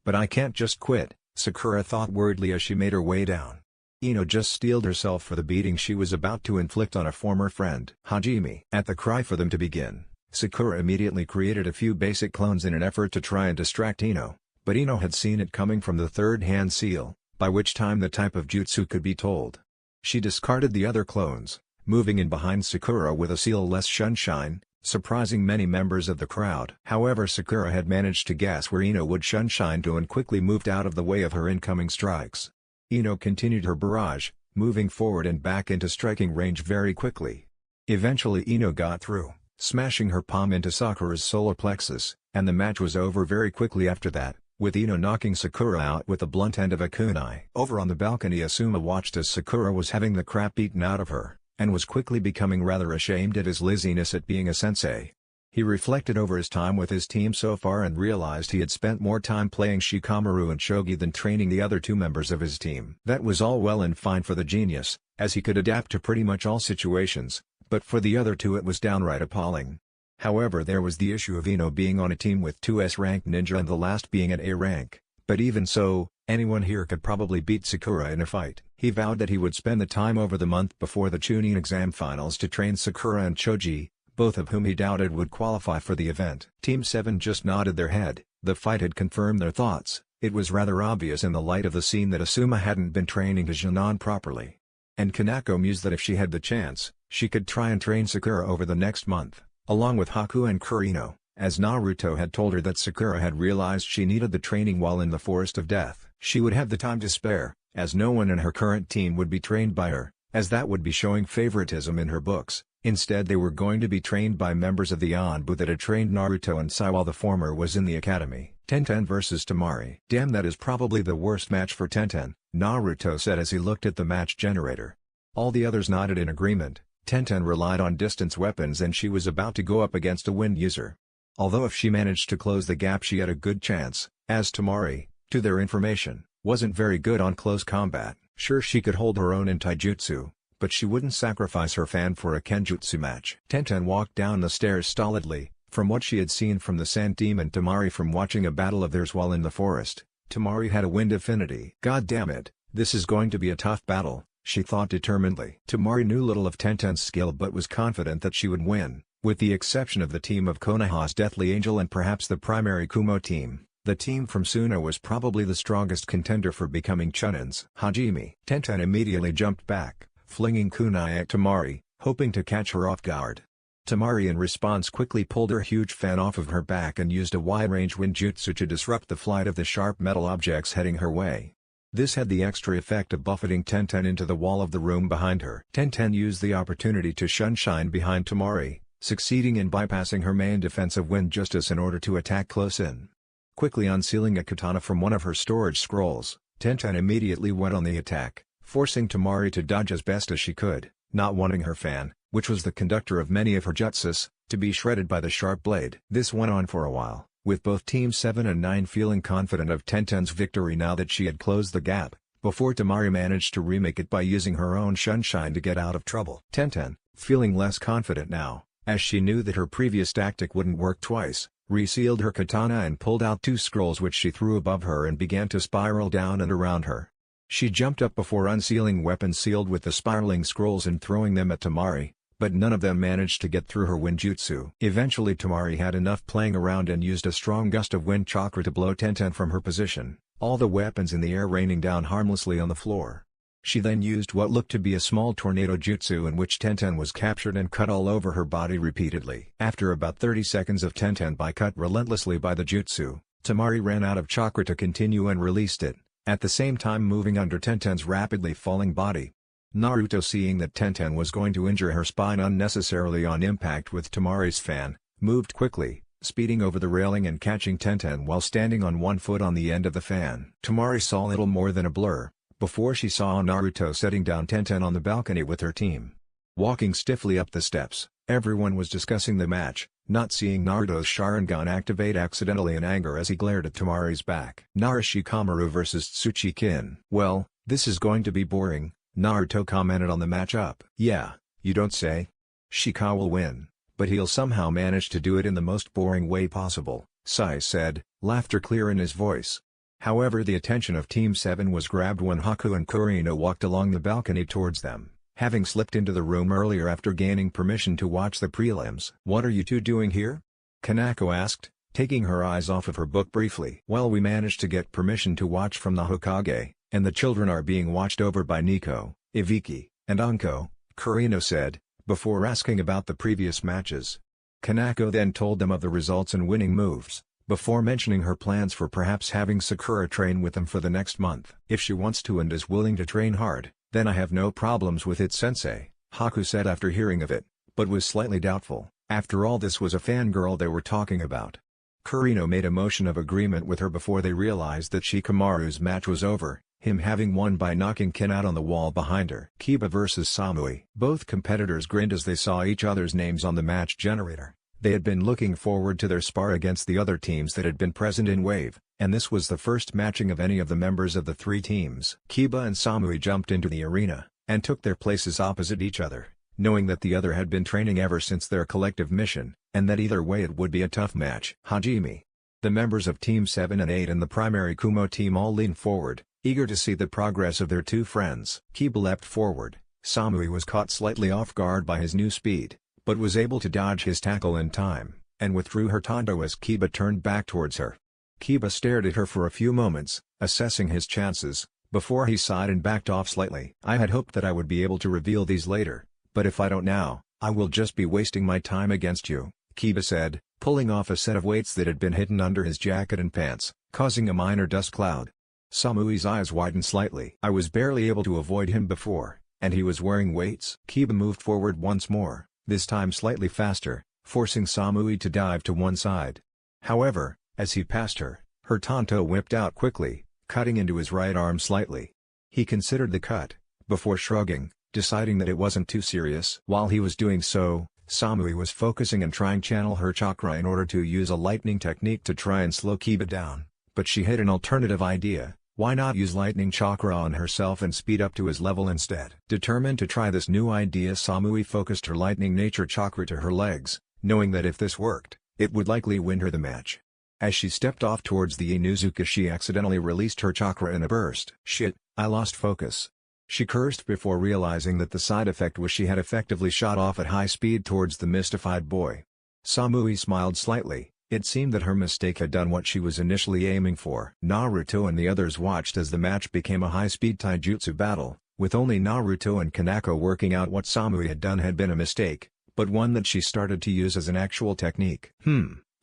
But I can't just quit, Sakura thought worriedly as she made her way down. Ino just steeled herself for the beating she was about to inflict on a former friend. Hajime. At the cry for them to begin, Sakura immediately created a few basic clones in an effort to try and distract Ino, but Ino had seen it coming from the third hand seal, by which time the type of jutsu could be told. She discarded the other clones, moving in behind Sakura with a seal-less shunshine, surprising many members of the crowd. However, Sakura had managed to guess where Ino would shunshine to and quickly moved out of the way of her incoming strikes. Ino continued her barrage, moving forward and back into striking range very quickly. Eventually Ino got through, smashing her palm into Sakura's solar plexus, and the match was over very quickly after that, with Ino knocking Sakura out with the blunt end of a kunai. Over on the balcony, Asuma watched as Sakura was having the crap beaten out of her, and was quickly becoming rather ashamed at his laziness at being a sensei. He reflected over his time with his team so far and realized he had spent more time playing Shikamaru and Shogi than training the other two members of his team. That was all well and fine for the genius, as he could adapt to pretty much all situations, but for the other two it was downright appalling. However, there was the issue of Ino being on a team with two S-rank ninja and the last being at A rank, but even so, anyone here could probably beat Sakura in a fight. He vowed that he would spend the time over the month before the Chunin exam finals to train Sakura and Choji, both of whom he doubted would qualify for the event. Team 7 just nodded their head. The fight had confirmed their thoughts. It was rather obvious in the light of the scene that Asuma hadn't been training his Genin properly. And Kanako mused that if she had the chance, she could try and train Sakura over the next month, along with Haku and Kurino, as Naruto had told her that Sakura had realized she needed the training while in the Forest of Death. She would have the time to spare, as no one in her current team would be trained by her, as that would be showing favoritism in her books. Instead, they were going to be trained by members of the Anbu that had trained Naruto and Sai while the former was in the academy. Tenten vs Tamari. Damn, that is probably the worst match for Tenten, Naruto said as he looked at the match generator. All the others nodded in agreement. Tenten relied on distance weapons and she was about to go up against a wind user. Although if she managed to close the gap she had a good chance, as Tamari, to their information, wasn't very good on close combat. Sure, she could hold her own in taijutsu, but she wouldn't sacrifice her fan for a kenjutsu match. Tenten walked down the stairs stolidly. From what she had seen from the Sand Demon Tamari from watching a battle of theirs while in the forest, Tamari had a wind affinity. God damn it, this is going to be a tough battle, she thought determinedly. Tamari knew little of Tenten's skill but was confident that she would win, with the exception of the team of Konoha's Deathly Angel and perhaps the primary Kumo team. The team from Suna was probably the strongest contender for becoming Chunins. Hajime. Tenten immediately jumped back, flinging kunai at Tamari, hoping to catch her off guard. Tamari in response quickly pulled her huge fan off of her back and used a wide-range winjutsu to disrupt the flight of the sharp metal objects heading her way. This had the extra effect of buffeting Tenten into the wall of the room behind her. Tenten used the opportunity to shunshine behind Tamari, succeeding in bypassing her main defensive wind justice in order to attack close in. Quickly unsealing a katana from one of her storage scrolls, Tenten immediately went on the attack, forcing Tamari to dodge as best as she could, not wanting her fan, which was the conductor of many of her jutsus, to be shredded by the sharp blade. This went on for a while, with both Teams 7 and 9 feeling confident of Tenten's victory now that she had closed the gap, before Tamari managed to remake it by using her own sunshine to get out of trouble. Tenten, feeling less confident now, as she knew that her previous tactic wouldn't work twice, resealed her katana and pulled out 2 scrolls which she threw above her and began to spiral down and around her. She jumped up before unsealing weapons sealed with the spiraling scrolls and throwing them at Tamari, but none of them managed to get through her wind jutsu. Eventually Tamari had enough playing around and used a strong gust of wind chakra to blow Tenten from her position, all the weapons in the air raining down harmlessly on the floor. She then used what looked to be a small tornado jutsu in which Tenten was captured and cut all over her body repeatedly. After about 30 seconds of Tenten being cut relentlessly by the jutsu, Tamari ran out of chakra to continue and released it, at the same time moving under Tenten's rapidly falling body. Naruto, seeing that Tenten was going to injure her spine unnecessarily on impact with Tamari's fan, moved quickly, speeding over the railing and catching Tenten while standing on one foot on the end of the fan. Tamari saw little more than a blur, before she saw Naruto setting down Tenten on the balcony with her team. Walking stiffly up the steps, everyone was discussing the match, not seeing Naruto's Sharingan activate accidentally in anger as he glared at Tamari's back. Narashikamaru vs Tsuchikin. Well, this is going to be boring, Naruto commented on the matchup. Yeah, you don't say. Shika will win, but he'll somehow manage to do it in the most boring way possible, Sai said, laughter clear in his voice. However, the attention of Team 7 was grabbed when Haku and Kurino walked along the balcony towards them, having slipped into the room earlier after gaining permission to watch the prelims. What are you two doing here? Kanako asked, taking her eyes off of her book briefly. Well, we managed to get permission to watch from the Hokage, and the children are being watched over by Nico, Ibiki, and Anko, Kurino said, before asking about the previous matches. Kanako then told them of the results and winning moves, before mentioning her plans for perhaps having Sakura train with them for the next month. If she wants to and is willing to train hard, then I have no problems with it, sensei, Haku said after hearing of it, but was slightly doubtful. After all, this was a fangirl they were talking about. Kurino made a motion of agreement with her before they realized that Shikamaru's match was over, him having won by knocking Kin out on the wall behind her. Kiba vs Samui. Both competitors grinned as they saw each other's names on the match generator. They had been looking forward to their spar against the other teams that had been present in Wave, and this was the first matching of any of the members of the 3 teams. Kiba and Samui jumped into the arena, and took their places opposite each other, knowing that the other had been training ever since their collective mission, and that either way it would be a tough match. Hajime. The members of Team 7 and 8 and the primary Kumo team all leaned forward, eager to see the progress of their 2 friends. Kiba leapt forward. Samui was caught slightly off guard by his new speed, but was able to dodge his tackle in time, and withdrew her tando as Kiba turned back towards her. Kiba stared at her for a few moments, assessing his chances, before he sighed and backed off slightly. I had hoped that I would be able to reveal these later, but if I don't now, I will just be wasting my time against you, Kiba said, pulling off a set of weights that had been hidden under his jacket and pants, causing a minor dust cloud. Samui's eyes widened slightly. I was barely able to avoid him before, and he was wearing weights. Kiba moved forward once more, this time slightly faster, forcing Samui to dive to one side. However, as he passed her, her tanto whipped out quickly, cutting into his right arm slightly. He considered the cut, before shrugging, deciding that it wasn't too serious. While he was doing so, Samui was focusing and trying to channel her chakra in order to use a lightning technique to try and slow Kiba down, but she had an alternative idea. Why not use lightning chakra on herself and speed up to his level instead? Determined to try this new idea, Samui focused her lightning nature chakra to her legs, knowing that if this worked, it would likely win her the match. As she stepped off towards the Inuzuka, she accidentally released her chakra in a burst. Shit, I lost focus. She cursed before realizing that the side effect was she had effectively shot off at high speed towards the mystified boy. Samui smiled slightly. It seemed that her mistake had done what she was initially aiming for. Naruto and the others watched as the match became a high-speed taijutsu battle, with only Naruto and Kanako working out what Samui had done had been a mistake, but one that she started to use as an actual technique.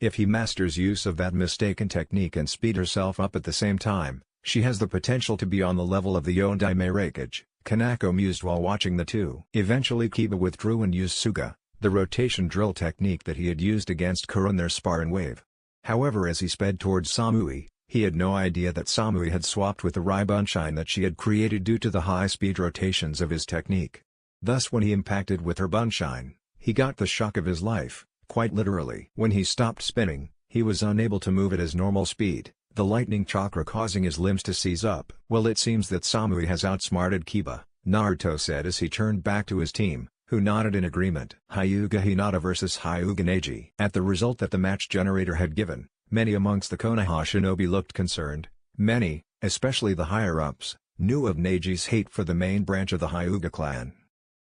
If he masters use of that mistaken technique and speed herself up at the same time, she has the potential to be on the level of the Yondaime Reikage, Kanako mused while watching the two. Eventually Kiba withdrew and used Suga, the rotation drill technique that he had used against Kuro in their spar in Wave. However, as he sped towards Samui, he had no idea that Samui had swapped with the Raibunshin that she had created due to the high-speed rotations of his technique. Thus when he impacted with her Bunshin, he got the shock of his life, quite literally. When he stopped spinning, he was unable to move at his normal speed, the lightning chakra causing his limbs to seize up. "Well, it seems that Samui has outsmarted Kiba," Naruto said as he turned back to his team, who nodded in agreement. Hyuga Hinata vs Hyuga Neji. At the result that the match generator had given, many amongst the Konoha shinobi looked concerned. Many, especially the higher-ups, knew of Neji's hate for the main branch of the Hyuga clan.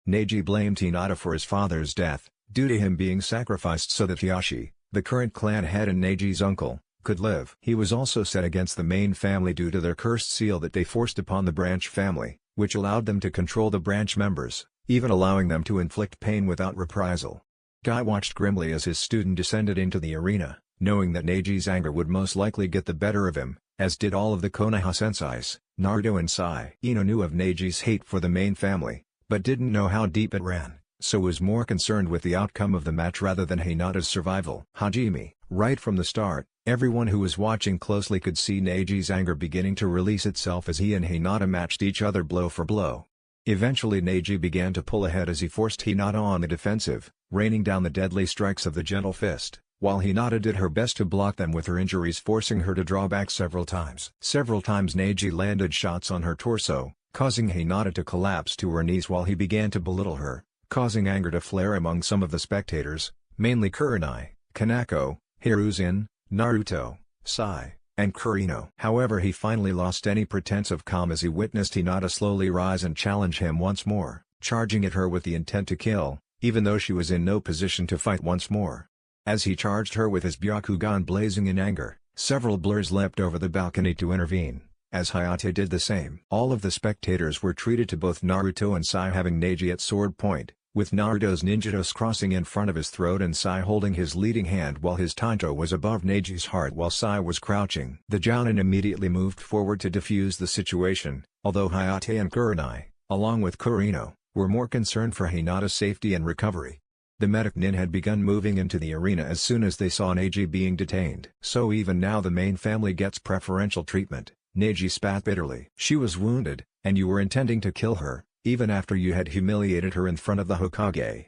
Neji blamed Hinata for his father's death, due to him being sacrificed so that Hiashi, the current clan head and Neji's uncle, could live. He was also set against the main family due to their cursed seal that they forced upon the branch family, which allowed them to control the branch members, even allowing them to inflict pain without reprisal. Guy watched grimly as his student descended into the arena, knowing that Neji's anger would most likely get the better of him, as did all of the Konoha sensais. Naruto and Sai Ino knew of Neji's hate for the main family, but didn't know how deep it ran, so was more concerned with the outcome of the match rather than Hinata's survival. Hajime, right from the start, everyone who was watching closely could see Neji's anger beginning to release itself as he and Hinata matched each other blow for blow. Eventually Neji began to pull ahead as he forced Hinata on the defensive, raining down the deadly strikes of the gentle fist, while Hinata did her best to block them with her injuries, forcing her to draw back several times. Several times Neji landed shots on her torso, causing Hinata to collapse to her knees while he began to belittle her, causing anger to flare among some of the spectators, mainly Kurenai, Kanako, Hiruzen, Naruto, Sai, and Kurino. However, he finally lost any pretense of calm as he witnessed Hinata slowly rise and challenge him once more, charging at her with the intent to kill, even though she was in no position to fight once more. As he charged her with his Byakugan blazing in anger, several blurs leapt over the balcony to intervene, as Hayate did the same. All of the spectators were treated to both Naruto and Sai having Neji at sword point, with Naruto's ninjatos crossing in front of his throat and Sai holding his leading hand while his tanto was above Neji's heart while Sai was crouching. The Jounin immediately moved forward to defuse the situation, although Hayate and Kurenai, along with Kurino, were more concerned for Hinata's safety and recovery. The medic nin had begun moving into the arena as soon as they saw Neji being detained. "So even now the main family gets preferential treatment," Neji spat bitterly. "She was wounded, and you were intending to kill her, even after you had humiliated her in front of the Hokage.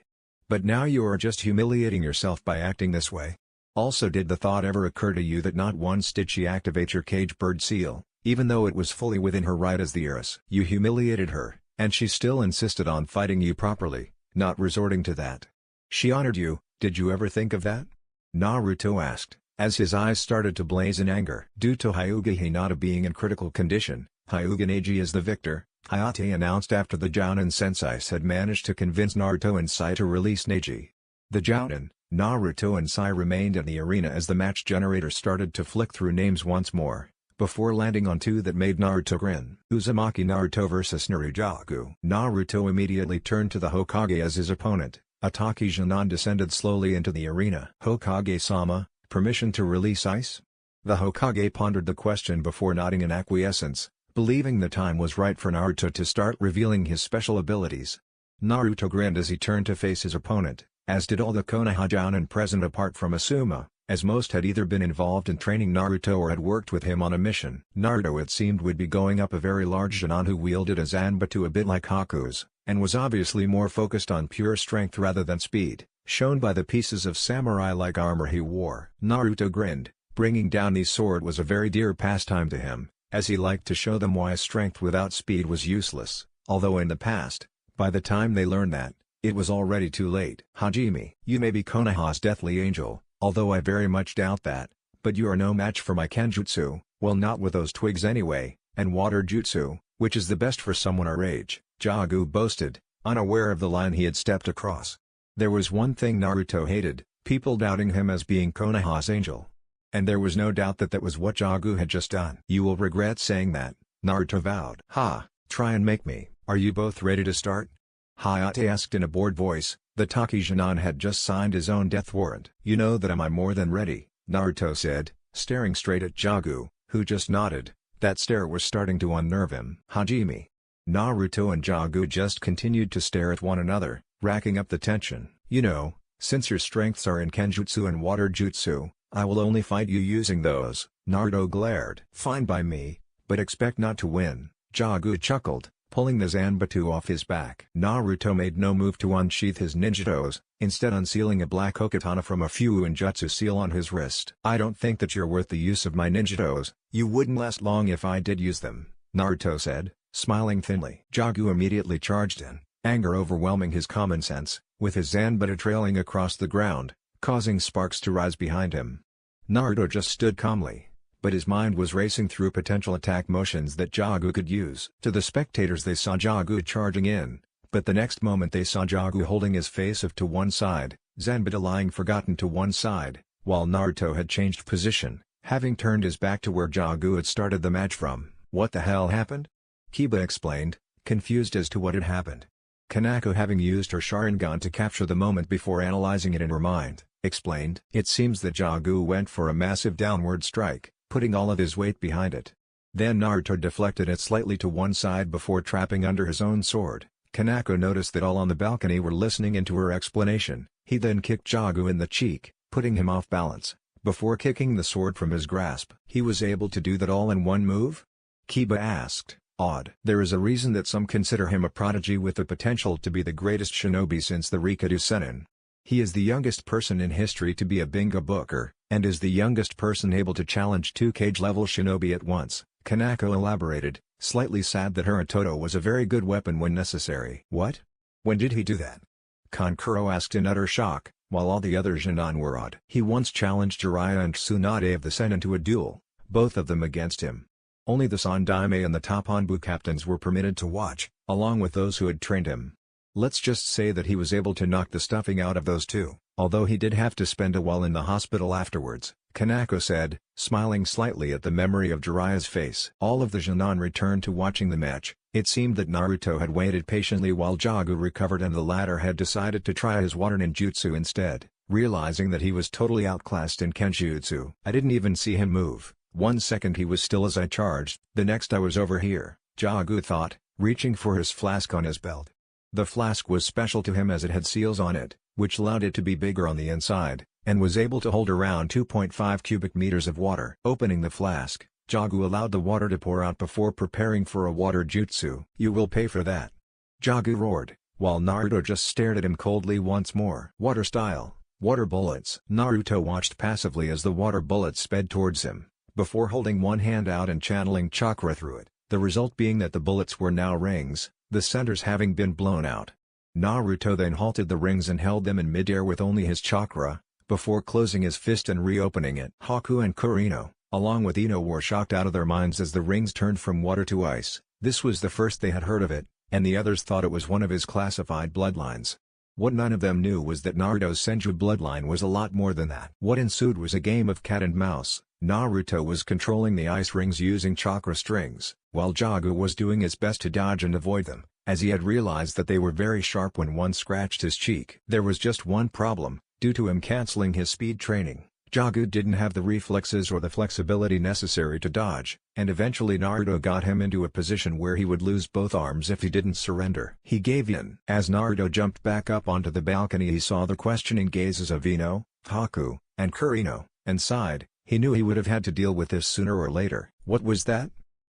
But now you are just humiliating yourself by acting this way. Also, did the thought ever occur to you that not once did she activate your cage bird seal, even though it was fully within her right as the heiress? You humiliated her, and she still insisted on fighting you properly, not resorting to that. She honored you, did you ever think of that?" Naruto asked, as his eyes started to blaze in anger. Due to Hyuga Hinata being in critical condition, Hyuga Neji is the victor, Hayate announced after the Jounin senseis had managed to convince Naruto and Sai to release Neji. The Jounin, Naruto and Sai remained in the arena as the match generator started to flick through names once more, before landing on two that made Naruto grin. Uzumaki Naruto vs Narijaku. Naruto immediately turned to the Hokage as his opponent. Ataki Janan descended slowly into the arena. "Hokage-sama, permission to release ice?" The Hokage pondered the question before nodding in acquiescence, believing the time was right for Naruto to start revealing his special abilities. Naruto grinned as he turned to face his opponent, as did all the Konoha Jounin present apart from Asuma, as most had either been involved in training Naruto or had worked with him on a mission. Naruto, it seemed, would be going up a very large Jounin who wielded a Zanbatsu a bit like Haku's, and was obviously more focused on pure strength rather than speed, shown by the pieces of samurai-like armor he wore. Naruto grinned. Bringing down his sword was a very dear pastime to him, as he liked to show them why strength without speed was useless, although in the past, by the time they learned that, it was already too late. "Hajime, you may be Konoha's deathly angel, although I very much doubt that, but you are no match for my Kenjutsu, well, not with those twigs anyway, and water jutsu, which is the best for someone our age," Jagu boasted, unaware of the line he had stepped across. There was one thing Naruto hated, people doubting him as being Konoha's angel. And there was no doubt that that was what Jagu had just done. "You will regret saying that," Naruto vowed. "Ha, try and make me." "Are you both ready to start?" Hayate asked in a bored voice. The Takijanan had just signed his own death warrant. "You know that I'm more than ready," Naruto said, staring straight at Jagu, who just nodded. That stare was starting to unnerve him. "Hajime." Naruto and Jagu just continued to stare at one another, racking up the tension. "You know, since your strengths are in Kenjutsu and water jutsu, I will only fight you using those," Naruto glared. "Fine by me, but expect not to win," Jagu chuckled, pulling the Zanbatsu off his back. Naruto made no move to unsheath his ninjatos, instead unsealing a black okatana from a Fuinjutsu seal on his wrist. "I don't think that you're worth the use of my ninjatos, you wouldn't last long if I did use them," Naruto said, smiling thinly. Jagu immediately charged in, anger overwhelming his common sense, with his Zanbatsu trailing across the ground, causing sparks to rise behind him. Naruto just stood calmly, but his mind was racing through potential attack motions that Jagu could use. To the spectators, they saw Jagu charging in, but the next moment they saw Jagu holding his face to one side, Zanbatsu lying forgotten to one side, while Naruto had changed position, having turned his back to where Jagu had started the match from. "What the hell happened?" Kiba explained, confused as to what had happened. Kanako, having used her Sharingan to capture the moment before analyzing it in her mind, explained, "It seems that Jagu went for a massive downward strike, putting all of his weight behind it. Then Naruto deflected it slightly to one side before trapping under his own sword." Kanako noticed that all on the balcony were listening into her explanation. He then kicked Jagu in the cheek, putting him off balance, before kicking the sword from his grasp. "He was able to do that all in one move?" Kiba asked, awed. "There is a reason that some consider him a prodigy with the potential to be the greatest shinobi since the Rikadu Sennin. He is the youngest person in history to be a Bingo Booker, and is the youngest person able to challenge two cage-level shinobi at once," Kanako elaborated, slightly sad that her Itoto was a very good weapon when necessary. "What? When did he do that?" Kankuro asked in utter shock, while all the other Genin were awed. "He once challenged Jiraiya and Tsunade of the Sennin to a duel, both of them against him. Only the Sandaime and the top Hanbu captains were permitted to watch, along with those who had trained him. Let's just say that he was able to knock the stuffing out of those two, although he did have to spend a while in the hospital afterwards," Kanako said, smiling slightly at the memory of Jiraiya's face. All of the Genin returned to watching the match. It seemed that Naruto had waited patiently while Jagu recovered and the latter had decided to try his water ninjutsu instead, realizing that he was totally outclassed in Kenjutsu. "I didn't even see him move. 1 second he was still as I charged, the next I was over here," Jagu thought, reaching for his flask on his belt. The flask was special to him as it had seals on it, which allowed it to be bigger on the inside, and was able to hold around 2.5 cubic meters of water. Opening the flask, Jagu allowed the water to pour out before preparing for a water jutsu. "You will pay for that," Jagu roared, while Naruto just stared at him coldly once more. "Water style, water bullets." Naruto watched passively as the water bullets sped towards him, before holding one hand out and channeling chakra through it, the result being that the bullets were now rings, the centers having been blown out. Naruto then halted the rings and held them in midair with only his chakra, before closing his fist and reopening it. Haku and Kurino, along with Ino, were shocked out of their minds as the rings turned from water to ice. This was the first they had heard of it, and the others thought it was one of his classified bloodlines. What none of them knew was that Naruto's Senju bloodline was a lot more than that. What ensued was a game of cat and mouse. Naruto was controlling the ice rings using chakra strings, while Jagu was doing his best to dodge and avoid them, as he had realized that they were very sharp when one scratched his cheek. There was just one problem: due to him canceling his speed training, Jagu didn't have the reflexes or the flexibility necessary to dodge, and eventually Naruto got him into a position where he would lose both arms if he didn't surrender. He gave in. As Naruto jumped back up onto the balcony, he saw the questioning gazes of Ino, Haku, and Kurino, and sighed. He knew he would have had to deal with this sooner or later. "What was that?"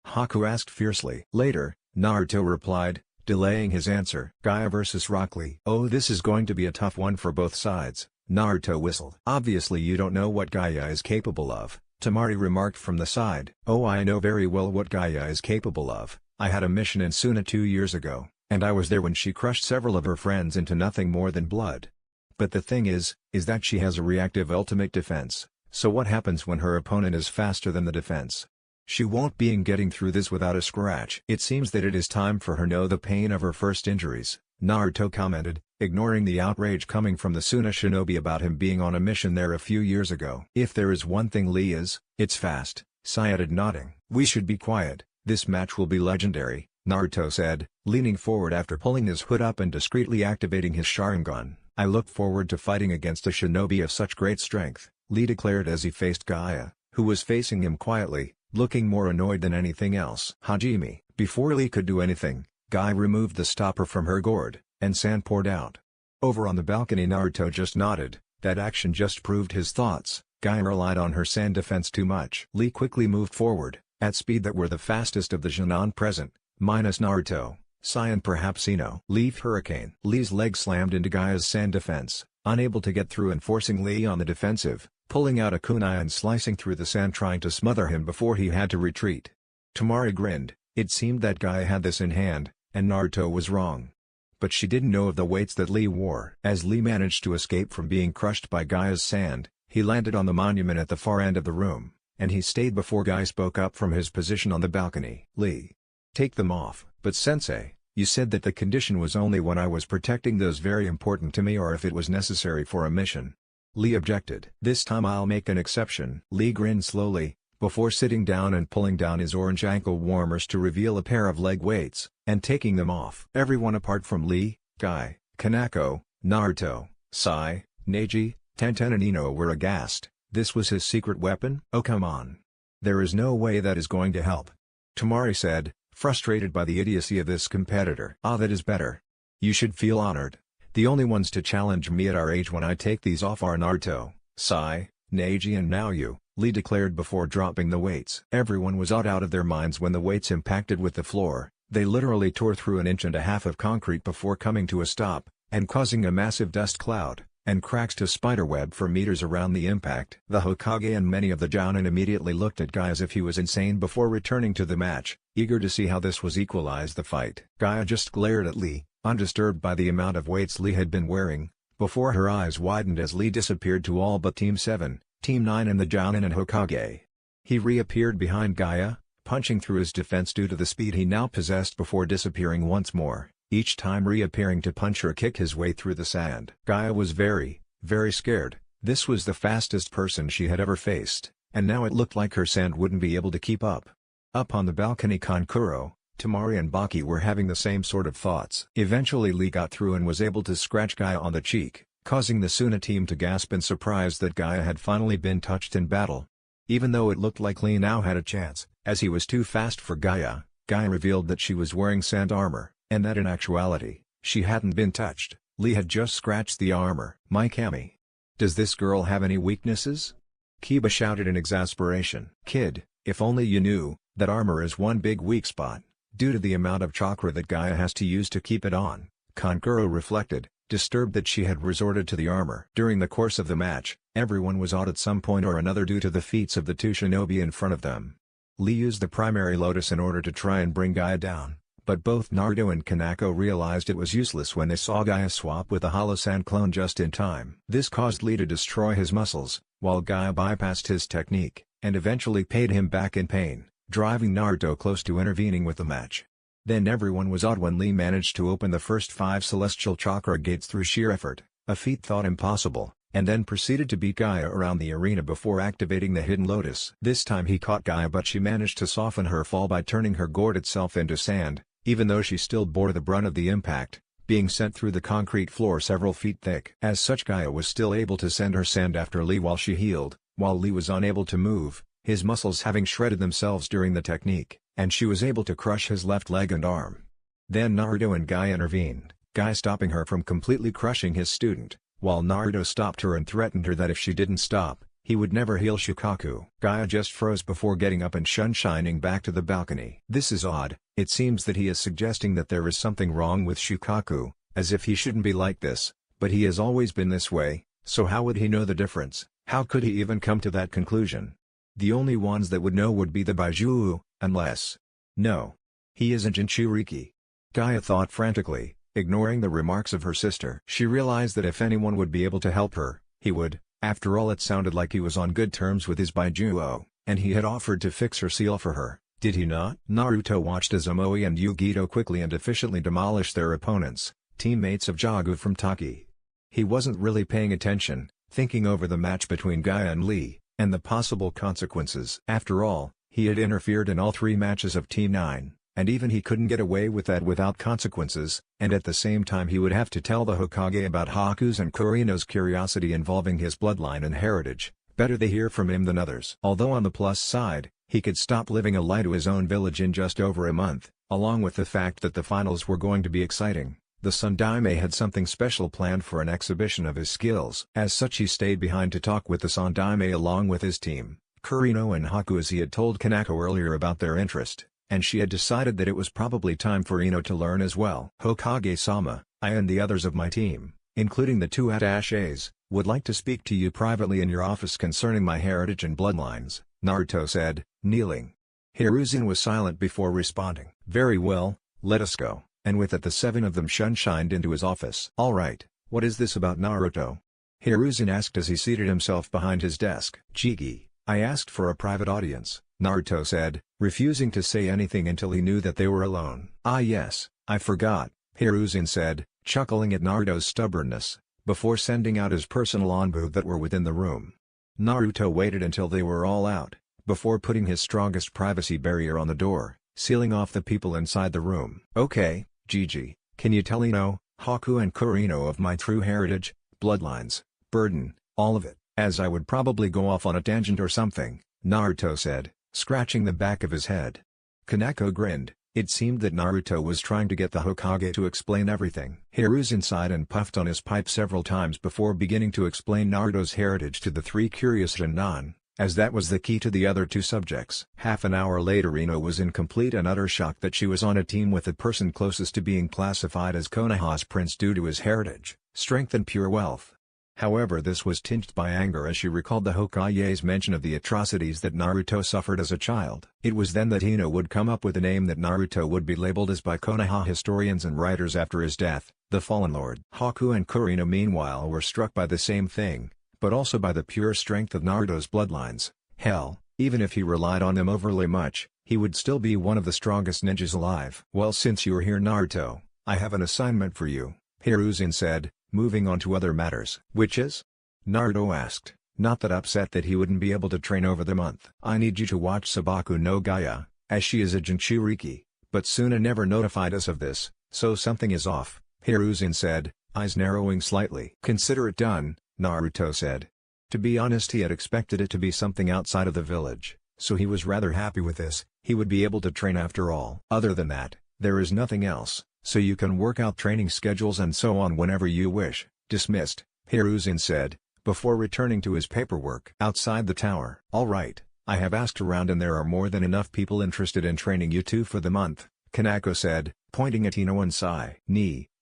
Haku asked fiercely. "Later," Naruto replied, delaying his answer. "Gaia vs. Rock Lee." "Oh, this is going to be a tough one for both sides," Naruto whistled. "Obviously you don't know what Gaia is capable of," Temari remarked from the side. "Oh, I know very well what Gaia is capable of. I had a mission in Suna 2 years ago, and I was there when she crushed several of her friends into nothing more than blood. But the thing is that she has a reactive ultimate defense, so what happens when her opponent is faster than the defense? She won't be getting through this without a scratch." "It seems that it is time for her to know the pain of her first injuries," Naruto commented, ignoring the outrage coming from the Suna shinobi about him being on a mission there a few years ago. "If there is one thing Lee is, it's fast," Sayada nodding. "We should be quiet, this match will be legendary," Naruto said, leaning forward after pulling his hood up and discreetly activating his Sharingan. "I look forward to fighting against a shinobi of such great strength," Lee declared as he faced Gaia, who was facing him quietly, looking more annoyed than anything else. "Hajime." Before Lee could do anything, Gaia removed the stopper from her gourd, and sand poured out. Over on the balcony, Naruto just nodded. That action just proved his thoughts. Gaia relied on her sand defense too much. Lee quickly moved forward, at speed that were the fastest of the Genin present, minus Naruto, Sai and perhaps Ino. Leaf Hurricane. Lee's leg slammed into Gaia's sand defense, unable to get through and forcing Lee on the defensive, pulling out a kunai and slicing through the sand trying to smother him before he had to retreat. Tamari grinned. It seemed that Gaia had this in hand, and Naruto was wrong. But she didn't know of the weights that Lee wore. As Lee managed to escape from being crushed by Gaia's sand, he landed on the monument at the far end of the room, and he stayed before Guy spoke up from his position on the balcony. Lee. Take them off. But sensei, you said that the condition was only when I was protecting those very important to me or if it was necessary for a mission. Lee objected. This time I'll make an exception. Lee grinned slowly, before sitting down and pulling down his orange ankle warmers to reveal a pair of leg weights, and taking them off. Everyone apart from Lee, Guy, Kanako, Naruto, Sai, Neji, Tenten and Ino were aghast. This was his secret weapon? Oh come on. There is no way that is going to help. Tamari said, frustrated by the idiocy of this competitor. Ah, that is better. You should feel honored. The only ones to challenge me at our age when I take these off are Naruto, Sai, Neji and now you, Lee declared before dropping the weights. Everyone was awed out of their minds when the weights impacted with the floor. They literally tore through an inch and a half of concrete before coming to a stop, and causing a massive dust cloud, and cracks to spiderweb for meters around the impact. The Hokage and many of the Jounin immediately looked at Guy as if he was insane before returning to the match, eager to see how this was equalize the fight. Gaia just glared at Lee, undisturbed by the amount of weights Lee had been wearing, before her eyes widened as Lee disappeared to all but Team 7, Team 9 and the Jounin and Hokage. He reappeared behind Gaia, punching through his defense due to the speed he now possessed before disappearing once more, each time reappearing to punch or kick his way through the sand. Gaia was very, very scared. This was the fastest person she had ever faced, and now it looked like her sand wouldn't be able to keep up. Up on the balcony, Kankuro, Tamari and Baki were having the same sort of thoughts. Eventually Lee got through and was able to scratch Gaia on the cheek, causing the Suna team to gasp in surprise that Gaia had finally been touched in battle. Even though it looked like Lee now had a chance, as he was too fast for Gaia, Gaia revealed that she was wearing sand armor, and that in actuality, she hadn't been touched. Lee had just scratched the armor. My Kami. Does this girl have any weaknesses? Kiba shouted in exasperation. Kid, if only you knew, that armor is one big weak spot, due to the amount of chakra that Gaia has to use to keep it on. Kankuro reflected, disturbed that she had resorted to the armor. During the course of the match, everyone was awed at some point or another due to the feats of the two shinobi in front of them. Lee used the primary lotus in order to try and bring Gaia down, but both Naruto and Kanako realized it was useless when they saw Gaia swap with a hollow sand clone just in time. This caused Lee to destroy his muscles, while Gaia bypassed his technique, and eventually paid him back in pain, driving Naruto close to intervening with the match. Then everyone was awed when Lee managed to open the first 5 celestial chakra gates through sheer effort, a feat thought impossible, and then proceeded to beat Gaia around the arena before activating the hidden lotus. This time he caught Gaia, but she managed to soften her fall by turning her gourd itself into sand, even though she still bore the brunt of the impact, being sent through the concrete floor several feet thick. As such, Gaia was still able to send her sand after Lee while she healed, while Lee was unable to move, his muscles having shredded themselves during the technique, and she was able to crush his left leg and arm. Then Naruto and Gaia intervened, Gaia stopping her from completely crushing his student, while Naruto stopped her and threatened her that if she didn't stop, he would never heal Shukaku. Gaia just froze before getting up and shining back to the balcony. This is odd. It seems that he is suggesting that there is something wrong with Shukaku, as if he shouldn't be like this, but he has always been this way, so how would he know the difference? How could he even come to that conclusion? The only ones that would know would be the Baizhu, unless... No. He isn't Jinchuriki. Gaia thought frantically, ignoring the remarks of her sister. She realized that if anyone would be able to help her, he would. After all, it sounded like he was on good terms with his Baijuo, and he had offered to fix her seal for her, did he not? Naruto watched as Omoi and Yugito quickly and efficiently demolished their opponents, teammates of Jagu from Taki. He wasn't really paying attention, thinking over the match between Gaia and Lee, and the possible consequences. After all, he had interfered in all 3 matches of Team 9, and even he couldn't get away with that without consequences, and at the same time he would have to tell the Hokage about Haku's and Kurino's curiosity involving his bloodline and heritage. Better they hear from him than others. Although on the plus side, he could stop living a lie to his own village in just over a month, along with the fact that the finals were going to be exciting. The Sandaime had something special planned for an exhibition of his skills. As such, he stayed behind to talk with the Sandaime along with his team, Kurino and Haku, as he had told Kanako earlier about their interest. and she had decided that it was probably time for Ino to learn as well. Hokage-sama, I and the others of my team, including the two attachés, would like to speak to you privately in your office concerning my heritage and bloodlines, Naruto said, kneeling. Hiruzen was silent before responding. Very well, let us go, and with it the 7 of them shunshined into his office. Alright, what is this about Naruto? Hiruzen asked as he seated himself behind his desk. Jigi, I asked for a private audience, Naruto said, refusing to say anything until he knew that they were alone. Ah yes, I forgot, Hiruzen said, chuckling at Naruto's stubbornness, before sending out his personal envoys that were within the room. Naruto waited until they were all out, before putting his strongest privacy barrier on the door, sealing off the people inside the room. Okay, Gigi, can you tell Ino, Haku and Kurino of my true heritage, bloodlines, burden, all of it, as I would probably go off on a tangent or something, Naruto said, scratching the back of his head. Kaneko grinned. It seemed that Naruto was trying to get the Hokage to explain everything. Hiruzen sighed and puffed on his pipe several times before beginning to explain Naruto's heritage to the 3 curious Rinnan, as that was the key to the other 2 subjects. Half an hour later Ino was in complete and utter shock that she was on a team with the person closest to being classified as Konoha's prince due to his heritage, strength and pure wealth. However, this was tinged by anger as she recalled the Hokage's mention of the atrocities that Naruto suffered as a child. It was then that Ino would come up with a name that Naruto would be labeled as by Konoha historians and writers after his death, the Fallen Lord. Haku and Kurino meanwhile were struck by the same thing, but also by the pure strength of Naruto's bloodlines. Hell, even if he relied on them overly much, he would still be one of the strongest ninjas alive. Well, since you're here Naruto, I have an assignment for you, Hiruzen said, moving on to other matters. Which is? Naruto asked, not that upset that he wouldn't be able to train over the month. I need you to watch Sabaku no Gaia, as she is a Jinchuriki, but Suna never notified us of this, so something is off, Hiruzen said, eyes narrowing slightly. Consider it done, Naruto said. To be honest, he had expected it to be something outside of the village, so he was rather happy with this. He would be able to train after all. Other than that, there is nothing else. So you can work out training schedules and so on whenever you wish. Dismissed, Hiruzen said, before returning to his paperwork. Outside the tower. Alright, I have asked around and there are more than enough people interested in training you two for the month, Kanako said, pointing at Ino and Sai.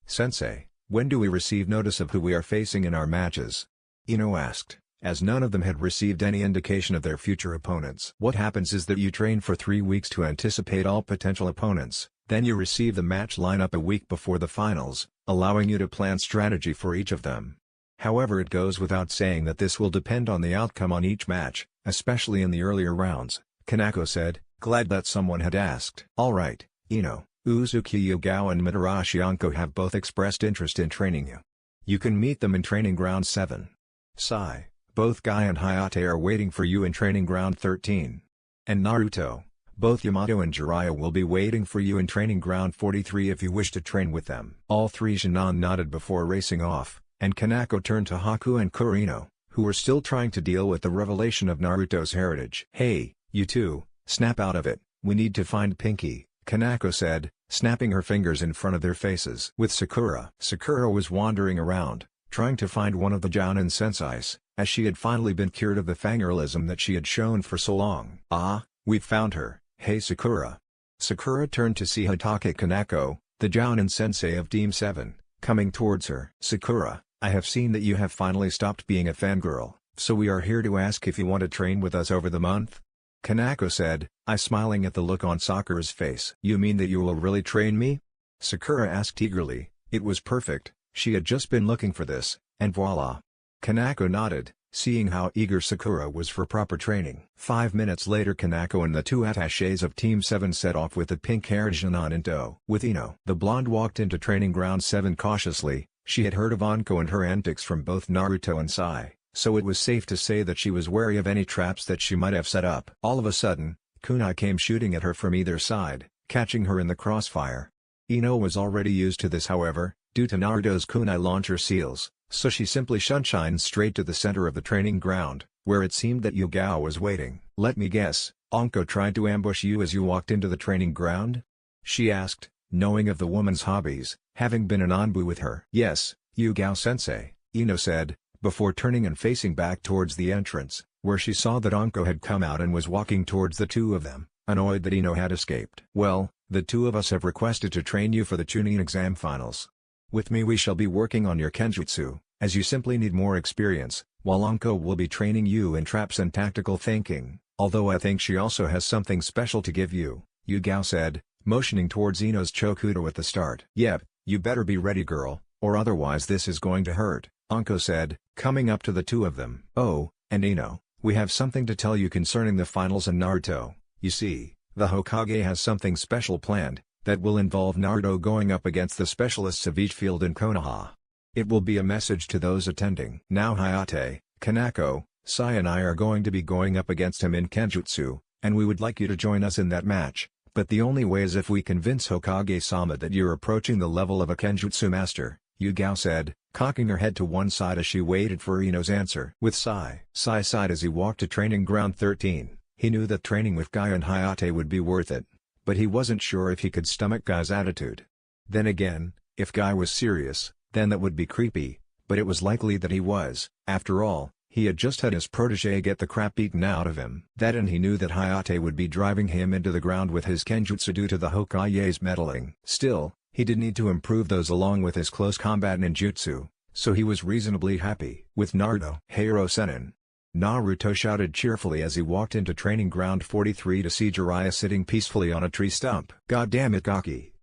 Sensei, when do we receive notice of who we are facing in our matches? Ino asked, as none of them had received any indication of their future opponents. What happens is that you train for 3 weeks to anticipate all potential opponents. Then you receive the match lineup a week before the finals, allowing you to plan strategy for each of them. However, it goes without saying that this will depend on the outcome on each match, especially in the earlier rounds, Kanako said, glad that someone had asked. Alright, Ino, Uzuki Yugao and Mitarashi Anko have both expressed interest in training you. You can meet them in Training Ground 7. Sai, both Guy and Hayate are waiting for you in Training Ground 13. And Naruto, both Yamato and Jiraiya will be waiting for you in Training Ground 43 if you wish to train with them. All 3 Shin'an nodded before racing off, and Kanako turned to Haku and Kurino, who were still trying to deal with the revelation of Naruto's heritage. Hey, you two, snap out of it, we need to find Pinky, Kanako said, snapping her fingers in front of their faces. With Sakura. Sakura was wandering around, trying to find one of the Jounin senseis, as she had finally been cured of the fangirlism that she had shown for so long. Ah, we've found her. Hey Sakura. Sakura turned to see Hatake Kanako, the Jounin sensei of Team 7, coming towards her. Sakura, I have seen that you have finally stopped being a fangirl, so we are here to ask if you want to train with us over the month? Kanako said, smiling at the look on Sakura's face. You mean that you will really train me? Sakura asked eagerly. It was perfect, she had just been looking for this, and voila. Kanako nodded, seeing how eager Sakura was for proper training. 5 minutes later Kanako and the 2 attachés of Team 7 set off with the pink-haired Jinan in tow. With Ino. The blonde walked into Training Ground 7 cautiously. She had heard of Anko and her antics from both Naruto and Sai, so it was safe to say that she was wary of any traps that she might have set up. All of a sudden, kunai came shooting at her from either side, catching her in the crossfire. Ino was already used to this however, due to Naruto's kunai launcher seals, so she simply shunshined straight to the center of the training ground, where it seemed that Yugao was waiting. Let me guess, Anko tried to ambush you as you walked into the training ground? She asked, knowing of the woman's hobbies, having been an Anbu with her. Yes, Yugao-sensei, Ino said, before turning and facing back towards the entrance, where she saw that Anko had come out and was walking towards the 2 of them. annoyed that Ino had escaped. "Well, the two of us have requested to train you for the Chunin exam finals. With me we shall be working on your kenjutsu, as you simply need more experience, while Anko will be training you in traps and tactical thinking, although I think she also has something special to give you," Yugao said, motioning towards Ino's chokudo at the start. "Yep, you better be ready girl, or otherwise this is going to hurt," Anko said, coming up to the two of them. "Oh, and Ino, we have something to tell you concerning the finals and Naruto. You see, the Hokage has something special planned, that will involve Naruto going up against the specialists of each field in Konoha. It will be a message to those attending. Now Hayate, Kanako, Sai and I are going to be going up against him in Kenjutsu, and we would like you to join us in that match, but the only way is if we convince Hokage-sama that you're approaching the level of a Kenjutsu master," Yugao said, cocking her head to one side as she waited for Ino's answer. With Sai sighed as he walked to training ground 13. He knew that training with Guy and Hayate would be worth it, but he wasn't sure if he could stomach Guy's attitude. Then again, if Guy was serious, then that would be creepy, but it was likely that he was. After all, he had just had his protege get the crap beaten out of him. That, and he knew that Hayate would be driving him into the ground with his kenjutsu due to the Hokage's meddling. Still, he did need to improve those along with his close combat ninjutsu, so he was reasonably happy. With Naruto, Heiro Senin, Naruto shouted cheerfully as he walked into training ground 43 to see Jiraiya sitting peacefully on a tree stump. "God damn it Gaki!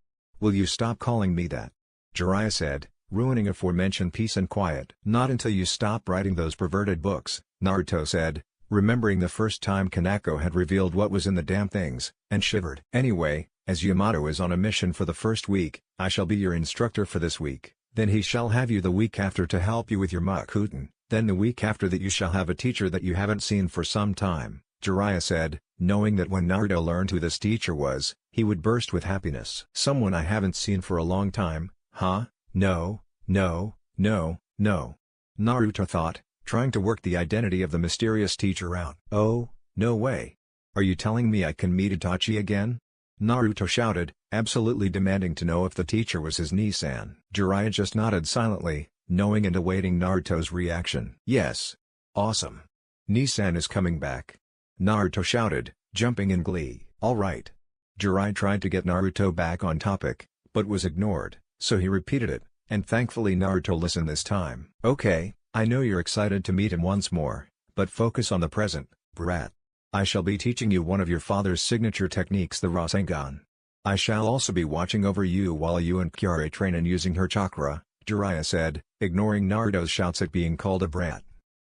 Will you stop calling me that?" Jiraiya said, ruining aforementioned peace and quiet. "Not until you stop writing those perverted books," Naruto said, remembering the first time Kanako had revealed what was in the damn things, and shivered. "Anyway, as Yamato is on a mission for the first week, I shall be your instructor for this week, then he shall have you the week after to help you with your Makuten. Then the week after that you shall have a teacher that you haven't seen for some time," Jiraiya said, knowing that when Naruto learned who this teacher was, he would burst with happiness. "Someone I haven't seen for a long time, huh? No, no, no, no," Naruto thought, trying to work the identity of the mysterious teacher out. "Oh, no way. Are you telling me I can meet Itachi again?" Naruto shouted, absolutely demanding to know if the teacher was his Nissan. Jiraiya just nodded silently, knowing and awaiting Naruto's reaction. "Yes. Awesome. Nissan is coming back," Naruto shouted, jumping in glee. "Alright." Jiraiya tried to get Naruto back on topic, but was ignored, so he repeated it, and thankfully Naruto listened this time. "Okay, I know you're excited to meet him once more, but focus on the present, brat. I shall be teaching you one of your father's signature techniques, the Rasengan. I shall also be watching over you while you and Kyare train in using her chakra," Jiraiya said, ignoring Naruto's shouts at being called a brat.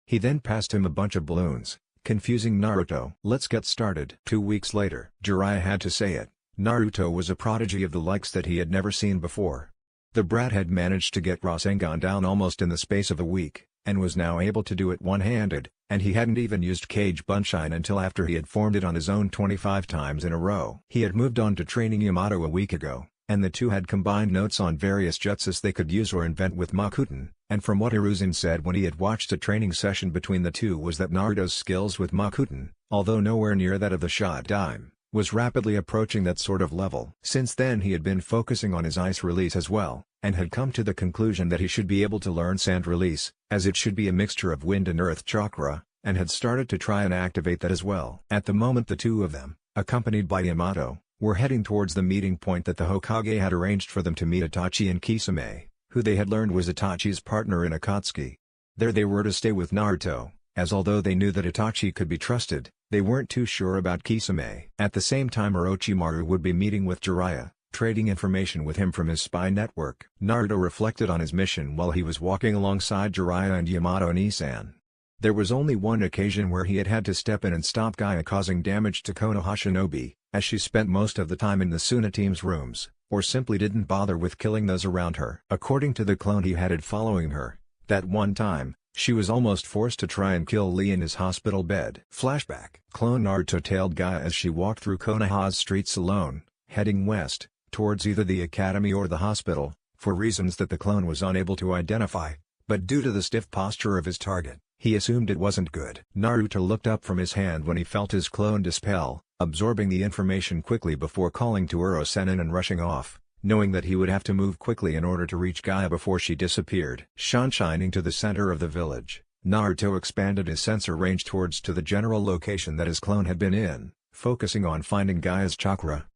He then passed him a bunch of balloons, confusing Naruto. "Let's get started." 2 weeks later. Jiraiya had to say it, Naruto was a prodigy of the likes that he had never seen before. The brat had managed to get Rasengan down almost in the space of a week, and was now able to do it one-handed, and he hadn't even used Cage Bunshine until after he had formed it on his own 25 times in a row. He had moved on to training Yamato a week ago, and the two had combined notes on various jutsus they could use or invent with Makuten, and from what Hiruzen said when he had watched a training session between the two was that Naruto's skills with Makuten, although nowhere near that of the Shot-Dime, was rapidly approaching that sort of level. Since then he had been focusing on his ice release as well, and had come to the conclusion that he should be able to learn sand release, as it should be a mixture of wind and earth chakra, and had started to try and activate that as well. At the moment the two of them, accompanied by Yamato, were heading towards the meeting point that the Hokage had arranged for them to meet Itachi and Kisame, who they had learned was Itachi's partner in Akatsuki. There they were to stay with Naruto, as although they knew that Itachi could be trusted, they weren't too sure about Kisame. At the same time Orochimaru would be meeting with Jiraiya, trading information with him from his spy network. Naruto reflected on his mission while he was walking alongside Jiraiya and Yamato Nissan. There was only one occasion where he had had to step in and stop Gaia causing damage to Konoha Shinobi, as she spent most of the time in the Suna team's rooms, or simply didn't bother with killing those around her. According to the clone he had following her, that one time, she was almost forced to try and kill Lee in his hospital bed. Flashback. Clone Naruto tailed Gaia as she walked through Konoha's streets alone, heading west, towards either the academy or the hospital, for reasons that the clone was unable to identify, but due to the stiff posture of his target, he assumed it wasn't good. Naruto looked up from his hand when he felt his clone dispel, absorbing the information quickly before calling to Uro-Senin and rushing off, knowing that he would have to move quickly in order to reach Gaia before she disappeared. Shining to the center of the village, Naruto expanded his sensor range towards to the general location that his clone had been in, focusing on finding Gaia's chakra.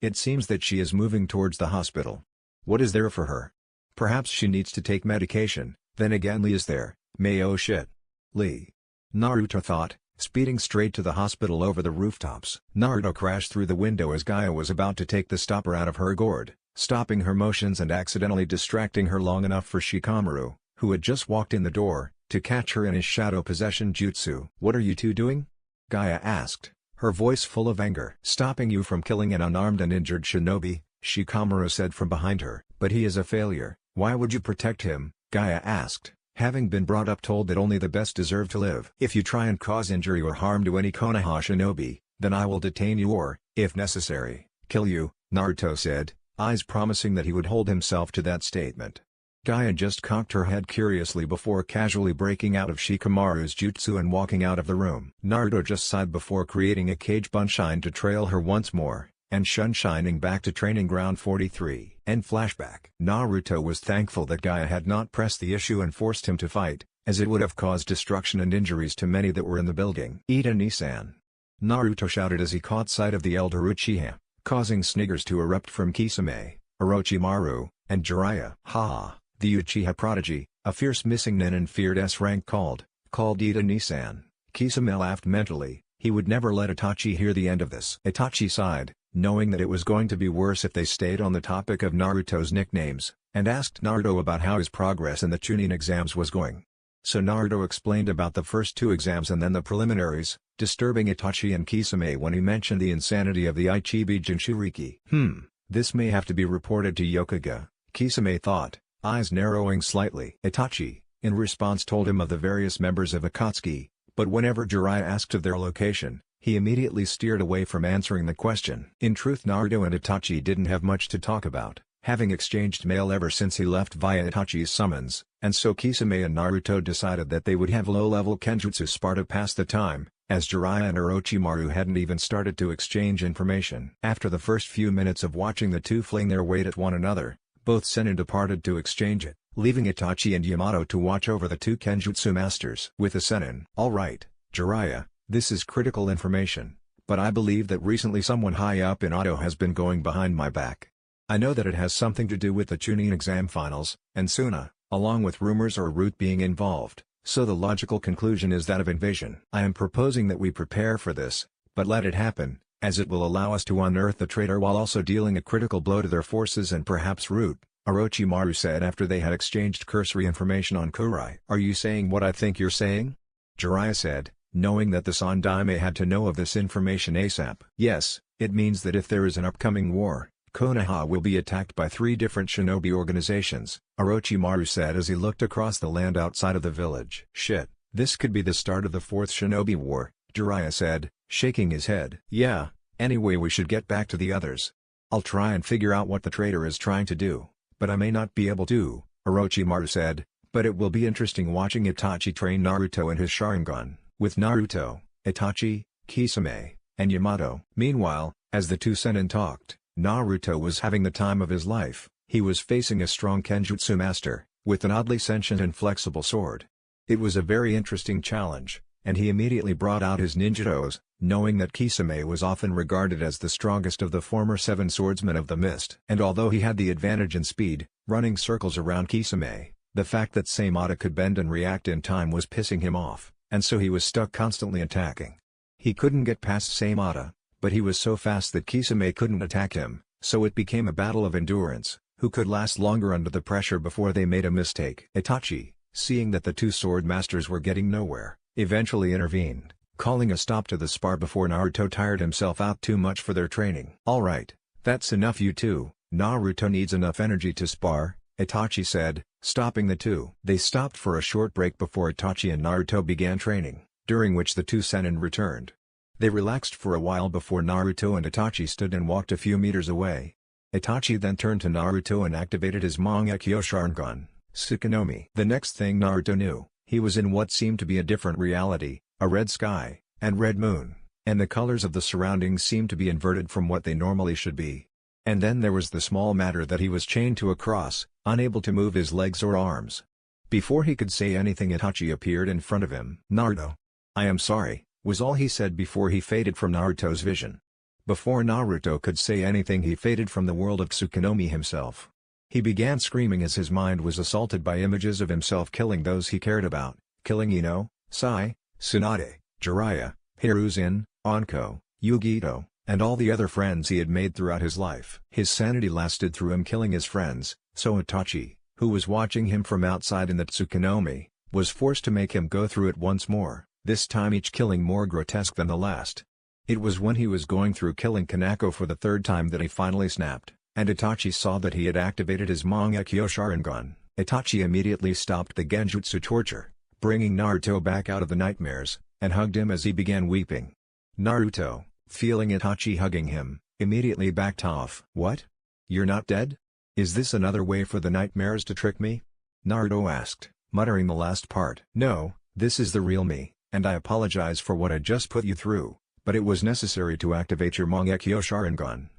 It seems that she is moving towards the hospital. What is there for her? Perhaps she needs to take medication, then again Lee is there. Oh shit. Lee. Naruto thought, speeding straight to the hospital over the rooftops. Naruto crashed through the window as Gaia was about to take the stopper out of her gourd, stopping her motions and accidentally distracting her long enough for Shikamaru, who had just walked in the door, to catch her in his shadow possession jutsu. What are you two doing? Gaia asked, her voice full of anger. Stopping you from killing an unarmed and injured shinobi, Shikamaru said from behind her. But he is a failure, why would you protect him? Gaia asked, having been brought up told that only the best deserve to live. If you try and cause injury or harm to any Konoha shinobi, then I will detain you or, if necessary, kill you, Naruto said, eyes promising that he would hold himself to that statement. Gaia just cocked her head curiously before casually breaking out of Shikamaru's jutsu and walking out of the room. Naruto just sighed before creating a cage bunshine to trail her once more, and shining back to training ground 43. End flashback. Naruto was thankful that Gaia had not pressed the issue and forced him to fight, as it would have caused destruction and injuries to many that were in the building. Ida-ni-san. Naruto shouted as he caught sight of the elder Uchiha, causing sniggers to erupt from Kisame, Orochimaru, and Jiraiya. Ha! The Uchiha prodigy, a fierce missing nin and feared S-rank called Ida-ni-san. Kisame laughed mentally, he would never let Itachi hear the end of this. Itachi sighed, knowing that it was going to be worse if they stayed on the topic of Naruto's nicknames, and asked Naruto about how his progress in the Chunin exams was going. So Naruto explained about the first two exams and then the preliminaries, disturbing Itachi and Kisame when he mentioned the insanity of the Ichibi Jinchuriki. This may have to be reported to Yokoga, Kisame thought, eyes narrowing slightly. Itachi, in response told him of the various members of Akatsuki, but whenever Jiraiya asked of their location, he immediately steered away from answering the question. In truth, Naruto and Itachi didn't have much to talk about, having exchanged mail ever since he left via Itachi's summons, and so Kisame and Naruto decided that they would have low-level Kenjutsu spar to pass the time, as Jiraiya and Orochimaru hadn't even started to exchange information. After the first few minutes of watching the two fling their weight at one another, both Sennin departed to exchange it, leaving Itachi and Yamato to watch over the two Kenjutsu masters. With the Sennin. Alright, Jiraiya, this is critical information, but I believe that recently someone high up in Auto has been going behind my back. I know that it has something to do with the Chunin exam finals, and Suna, along with rumors or Root being involved, so the logical conclusion is that of invasion. I am proposing that we prepare for this, but let it happen, as it will allow us to unearth the traitor while also dealing a critical blow to their forces and perhaps Root, Orochimaru said after they had exchanged cursory information on Kurai. Are you saying what I think you're saying? Jiraiya said, knowing that the Sandaime had to know of this information ASAP. Yes, it means that if there is an upcoming war, Konoha will be attacked by 3 different shinobi organizations, Orochimaru said as he looked across the land outside of the village. Shit, this could be the start of the 4th shinobi war, Jiraiya said, shaking his head. Yeah, anyway we should get back to the others. I'll try and figure out what the traitor is trying to do, but I may not be able to, Orochimaru said, but it will be interesting watching Itachi train Naruto and his Sharingan, with Naruto, Itachi, Kisame, and Yamato. Meanwhile, as the two Sennin talked, Naruto was having the time of his life. He was facing a strong Kenjutsu master, with an oddly sentient and flexible sword. It was a very interesting challenge, and he immediately brought out his ninjatos, knowing that Kisame was often regarded as the strongest of the former 7 swordsmen of the mist. And although he had the advantage in speed, running circles around Kisame, the fact that Saimata could bend and react in time was pissing him off, and so he was stuck constantly attacking. He couldn't get past Saimata, but he was so fast that Kisame couldn't attack him, so it became a battle of endurance, who could last longer under the pressure before they made a mistake. Itachi, seeing that the two sword masters were getting nowhere, eventually intervened, calling a stop to the spar before Naruto tired himself out too much for their training. Alright, that's enough you two, Naruto needs enough energy to spar, Itachi said, stopping the two. They stopped for a short break before Itachi and Naruto began training, during which the two Sennin returned. They relaxed for a while before Naruto and Itachi stood and walked a few meters away. Itachi then turned to Naruto and activated his Mangekyo Sharingan, Tsukunomi. The next thing Naruto knew, he was in what seemed to be a different reality, a red sky, and red moon, and the colors of the surroundings seemed to be inverted from what they normally should be. And then there was the small matter that he was chained to a cross, unable to move his legs or arms. Before he could say anything, Itachi appeared in front of him. Naruto. I am sorry, was all he said before he faded from Naruto's vision. Before Naruto could say anything, he faded from the world of Tsukunomi himself. He began screaming as his mind was assaulted by images of himself killing those he cared about, killing Ino, Sai, Tsunade, Jiraiya, Hiruzen, Anko, Yugito, and all the other friends he had made throughout his life. His sanity lasted through him killing his friends, so Itachi, who was watching him from outside in the Tsukunomi, was forced to make him go through it once more, this time each killing more grotesque than the last. It was when he was going through killing Kanako for the third time that he finally snapped, and Itachi saw that he had activated his Mangekyo Sharingan. Itachi immediately stopped the Genjutsu torture, bringing Naruto back out of the nightmares, and hugged him as he began weeping. Naruto, feeling Itachi hugging him, immediately backed off. "What? You're not dead? Is this another way for the nightmares to trick me?" Naruto asked, muttering the last part. "No, this is the real me, and I apologize for what I just put you through, but it was necessary to activate your Mangekyo Sharingan.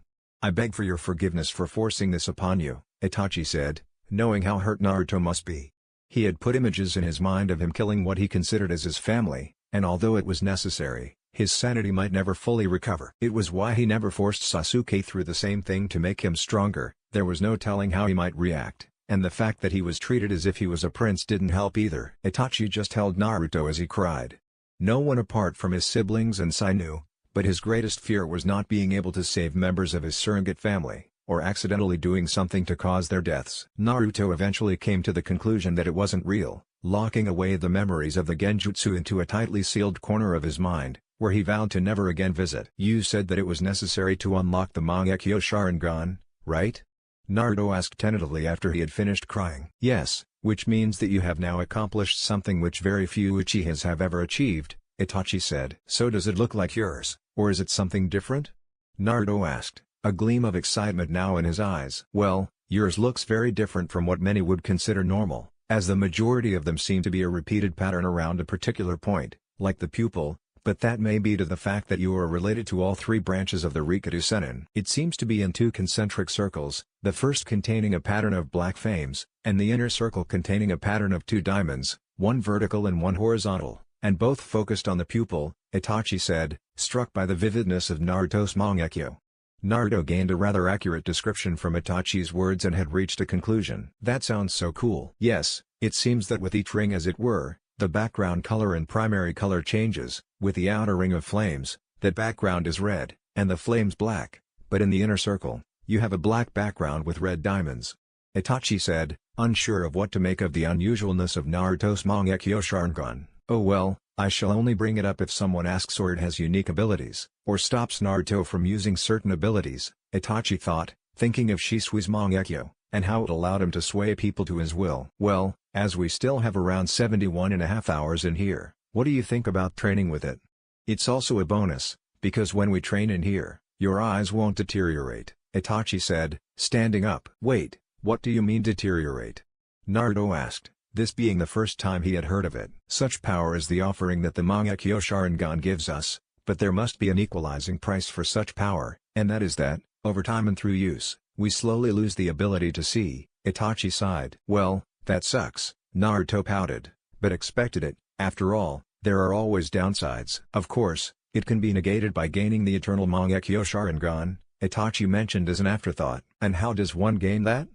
I beg for your forgiveness for forcing this upon you," Itachi said, knowing how hurt Naruto must be. He had put images in his mind of him killing what he considered as his family, and although it was necessary, his sanity might never fully recover. It was why he never forced Sasuke through the same thing to make him stronger. There was no telling how he might react, and the fact that he was treated as if he was a prince didn't help either. Itachi just held Naruto as he cried. No one apart from his siblings and Sai knew, but his greatest fear was not being able to save members of his surrogate family, or accidentally doing something to cause their deaths. Naruto eventually came to the conclusion that it wasn't real, locking away the memories of the Genjutsu into a tightly sealed corner of his mind, where he vowed to never again visit. "You said that it was necessary to unlock the Mangekyo Sharingan, right?" Naruto asked tentatively after he had finished crying. "Yes, which means that you have now accomplished something which very few Uchihas have ever achieved," Itachi said. "So does it look like yours, or is it something different?" Naruto asked, a gleam of excitement now in his eyes. "Well, yours looks very different from what many would consider normal, as the majority of them seem to be a repeated pattern around a particular point, like the pupil, but that may be to the fact that you are related to all three branches of the Rikadu Sennin. It seems to be in two concentric circles, the first containing a pattern of black flames, and the inner circle containing a pattern of two diamonds, one vertical and one horizontal, and both focused on the pupil," Itachi said, struck by the vividness of Naruto's Mangekyo. Naruto gained a rather accurate description from Itachi's words and had reached a conclusion. "That sounds so cool." "Yes, it seems that with each ring, as it were, the background color and primary color changes. With the outer ring of flames, that background is red, and the flames black, but in the inner circle, you have a black background with red diamonds," Itachi said, unsure of what to make of the unusualness of Naruto's Mangekyo Sharingan. "Oh well, I shall only bring it up if someone asks or it has unique abilities, or stops Naruto from using certain abilities," Itachi thought, thinking of Shisui's Mangekyo, and how it allowed him to sway people to his will. "Well, as we still have around 71.5 hours in here, what do you think about training with it? It's also a bonus, because when we train in here, your eyes won't deteriorate," Itachi said, standing up. "Wait, what do you mean deteriorate?" Naruto asked, this being the first time he had heard of it. "Such power is the offering that the Mangekyo Sharingan gives us, but there must be an equalizing price for such power, and that is that, over time and through use, we slowly lose the ability to see," Itachi sighed. "Well, that sucks," Naruto pouted, but expected it. After all, there are always downsides. "Of course, it can be negated by gaining the eternal Mangekyo Sharingan," Itachi mentioned as an afterthought. "And how does one gain that?"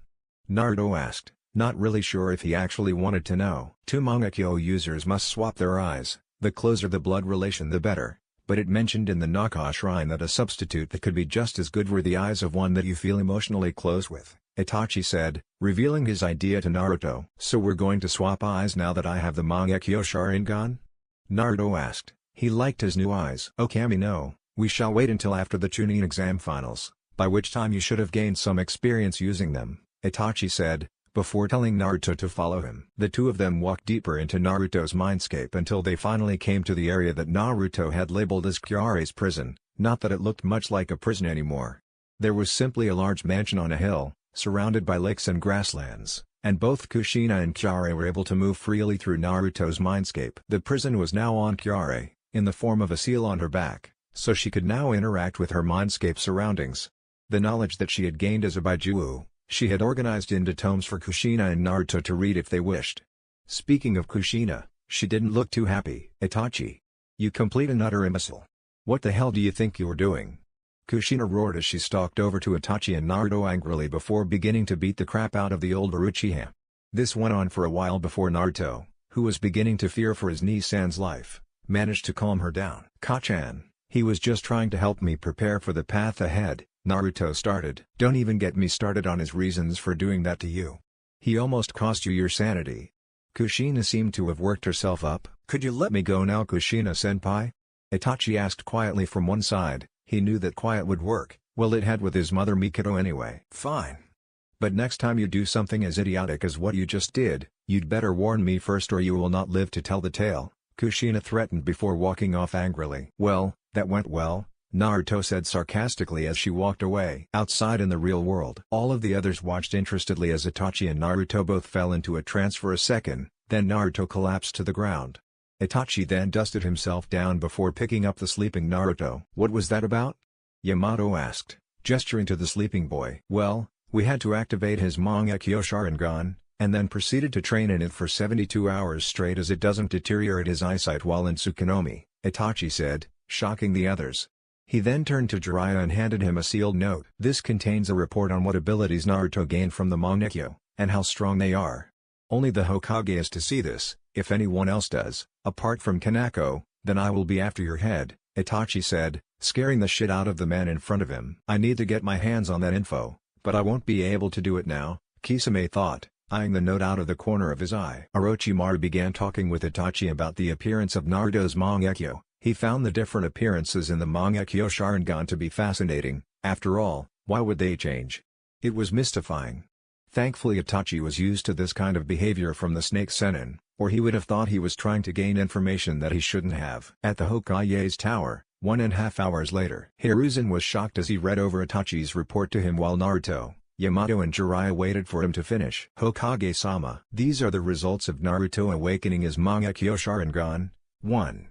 Naruto asked, not really sure if he actually wanted to know. "Two Mangekyo users must swap their eyes, the closer the blood relation the better, but it mentioned in the Naka shrine that a substitute that could be just as good were the eyes of one that you feel emotionally close with," Itachi said, revealing his idea to Naruto. "So we're going to swap eyes now that I have the Mangekyo Sharingan?" Naruto asked. He liked his new eyes. "Oh Kami, no, we shall wait until after the Chunin exam finals, by which time you should have gained some experience using them," Itachi said, before telling Naruto to follow him. The two of them walked deeper into Naruto's mindscape until they finally came to the area that Naruto had labeled as Kyare's prison, not that it looked much like a prison anymore. There was simply a large mansion on a hill, surrounded by lakes and grasslands, and both Kushina and Kyare were able to move freely through Naruto's mindscape. The prison was now on Kyare, in the form of a seal on her back, so she could now interact with her mindscape surroundings. The knowledge that she had gained as a Baijuo, she had organized into tomes for Kushina and Naruto to read if they wished. Speaking of Kushina, she didn't look too happy. "Itachi, You complete and utter imbecile. What the hell do you think you're doing? Kushina roared as she stalked over to Itachi and Naruto angrily before beginning to beat the crap out of the old Uchiha. This went on for a while before Naruto, who was beginning to fear for his Nisan's life, managed to calm her down. Kachan, he was just trying to help me prepare for the path ahead, Naruto started. Don't even get me started on his reasons for doing that to you. He almost cost you your sanity. Kushina seemed to have worked herself up. Could you let me go now, Kushina-senpai? Itachi asked quietly from one side. He knew that quiet would work. Well, it had with his mother Mikado anyway. Fine. But next time you do something as idiotic as what you just did, you'd better warn me first or you will not live to tell the tale, Kushina threatened before walking off angrily. Well, that went well, Naruto said sarcastically as she walked away. Outside in the real world, all of the others watched interestedly as Itachi and Naruto both fell into a trance for a second, then Naruto collapsed to the ground. Itachi then dusted himself down before picking up the sleeping Naruto. What was that about? Yamato asked, gesturing to the sleeping boy. Well, we had to activate his Mangekyo Sharingan, and then proceeded to train in it for 72 hours straight as it doesn't deteriorate his eyesight while in Tsukunomi, Itachi said, shocking the others. He then turned to Jiraiya and handed him a sealed note. This contains a report on what abilities Naruto gained from the Mangekyo, and how strong they are. Only the Hokage is to see this. If anyone else does, apart from Kanako, then I will be after your head, Itachi said, scaring the shit out of the man in front of him. I need to get my hands on that info, but I won't be able to do it now, Kisame thought, eyeing the note out of the corner of his eye. Orochimaru began talking with Itachi about the appearance of Naruto's Mangekyo. He found the different appearances in the Mangekyo Sharingan to be fascinating. After all, why would they change? It was mystifying. Thankfully Itachi was used to this kind of behavior from the Snake Sennin, or he would have thought he was trying to gain information that he shouldn't have. At the Hokage's tower, 1.5 hours later, Hiruzen was shocked as he read over Itachi's report to him while Naruto, Yamato and Jiraiya waited for him to finish. Hokage-sama. These are the results of Naruto awakening his Mangekyo Sharingan. 1.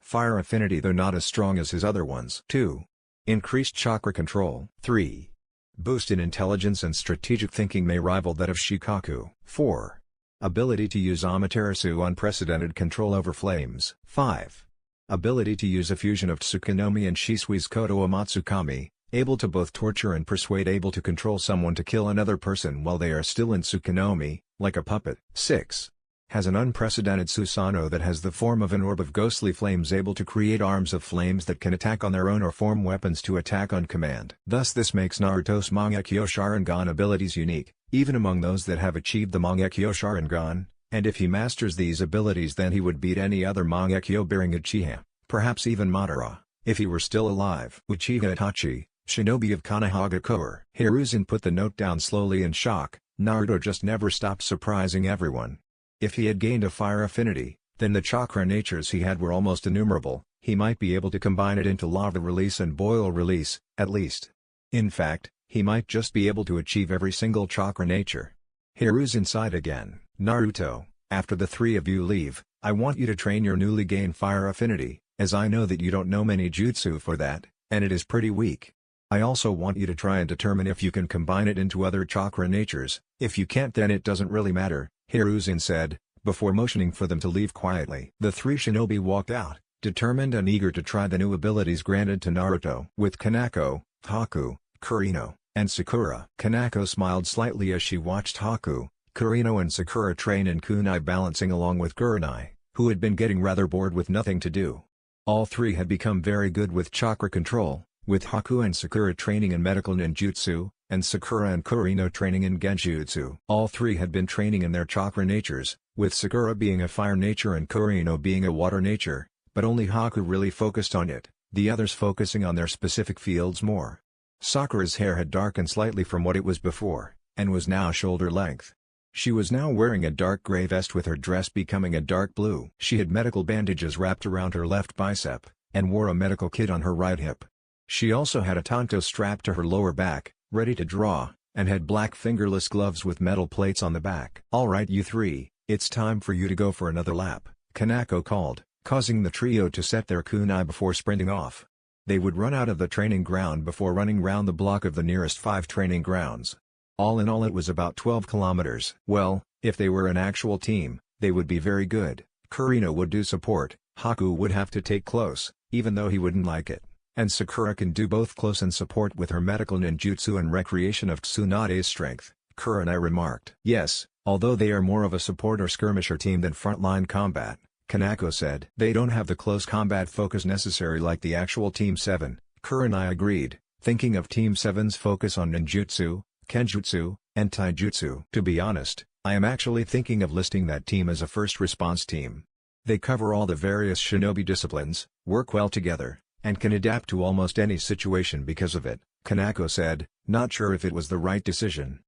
Fire affinity though not as strong as his other ones. 2. Increased chakra control. 3. Boost in intelligence and strategic thinking may rival that of Shikaku. 4. Ability to use Amaterasu unprecedented control over flames. 5. Ability to use a fusion of Tsukunomi and Shisui's Koto Amatsukami, able to both torture and persuade, able to control someone to kill another person while they are still in Tsukunomi, like a puppet. 6. Has an unprecedented Susanoo that has the form of an orb of ghostly flames, able to create arms of flames that can attack on their own or form weapons to attack on command. Thus this makes Naruto's Mangekyo Sharingan abilities unique, even among those that have achieved the Mangekyo Sharingan, and if he masters these abilities then he would beat any other Mangekyo bearing Uchiha, perhaps even Madara, if he were still alive. Uchiha Itachi, Shinobi of Konohagakure. Hiruzen put the note down slowly in shock. Naruto just never stopped surprising everyone. If he had gained a fire affinity, then the chakra natures he had were almost innumerable. He might be able to combine it into lava release and boil release, at least. In fact, he might just be able to achieve every single chakra nature. Hiruzen sighed again. Naruto, after the three of you leave, I want you to train your newly gained fire affinity, as I know that you don't know many jutsu for that, and it is pretty weak. I also want you to try and determine if you can combine it into other chakra natures. If you can't then it doesn't really matter, Hiruzen said, before motioning for them to leave quietly. The three shinobi walked out, determined and eager to try the new abilities granted to Naruto. With Kanako, Haku, Kurino, and Sakura. Kanako smiled slightly as she watched Haku, Kurino and Sakura train in kunai balancing along with Guranai, who had been getting rather bored with nothing to do. All three had become very good with chakra control, with Haku and Sakura training in medical ninjutsu, and Sakura and Kurino training in genjutsu. All three had been training in their chakra natures, with Sakura being a fire nature and Kurino being a water nature, but only Haku really focused on it, the others focusing on their specific fields more. Sakura's hair had darkened slightly from what it was before, and was now shoulder length. She was now wearing a dark gray vest with her dress becoming a dark blue. She had medical bandages wrapped around her left bicep, and wore a medical kit on her right hip. She also had a tanto strapped to her lower back, ready to draw, and had black fingerless gloves with metal plates on the back. Alright you three, it's time for you to go for another lap, Kanako called, causing the trio to set their kunai before sprinting off. They would run out of the training ground before running round the block of the nearest 5 training grounds. All in all it was about 12 kilometers. Well, if they were an actual team, they would be very good. Kurino would do support, Haku would have to take close, even though he wouldn't like it, and Sakura can do both close and support with her medical ninjutsu and recreation of Tsunade's strength, Kurenai remarked. Yes, although they are more of a support or skirmisher team than frontline combat, Kanako said. They don't have the close combat focus necessary like the actual Team 7, Kurenai agreed, thinking of Team 7's focus on ninjutsu, kenjutsu, and taijutsu. To be honest, I am actually thinking of listing that team as a first response team. They cover all the various shinobi disciplines, work well together, and can adapt to almost any situation because of it, Kanako said, not sure if it was the right decision.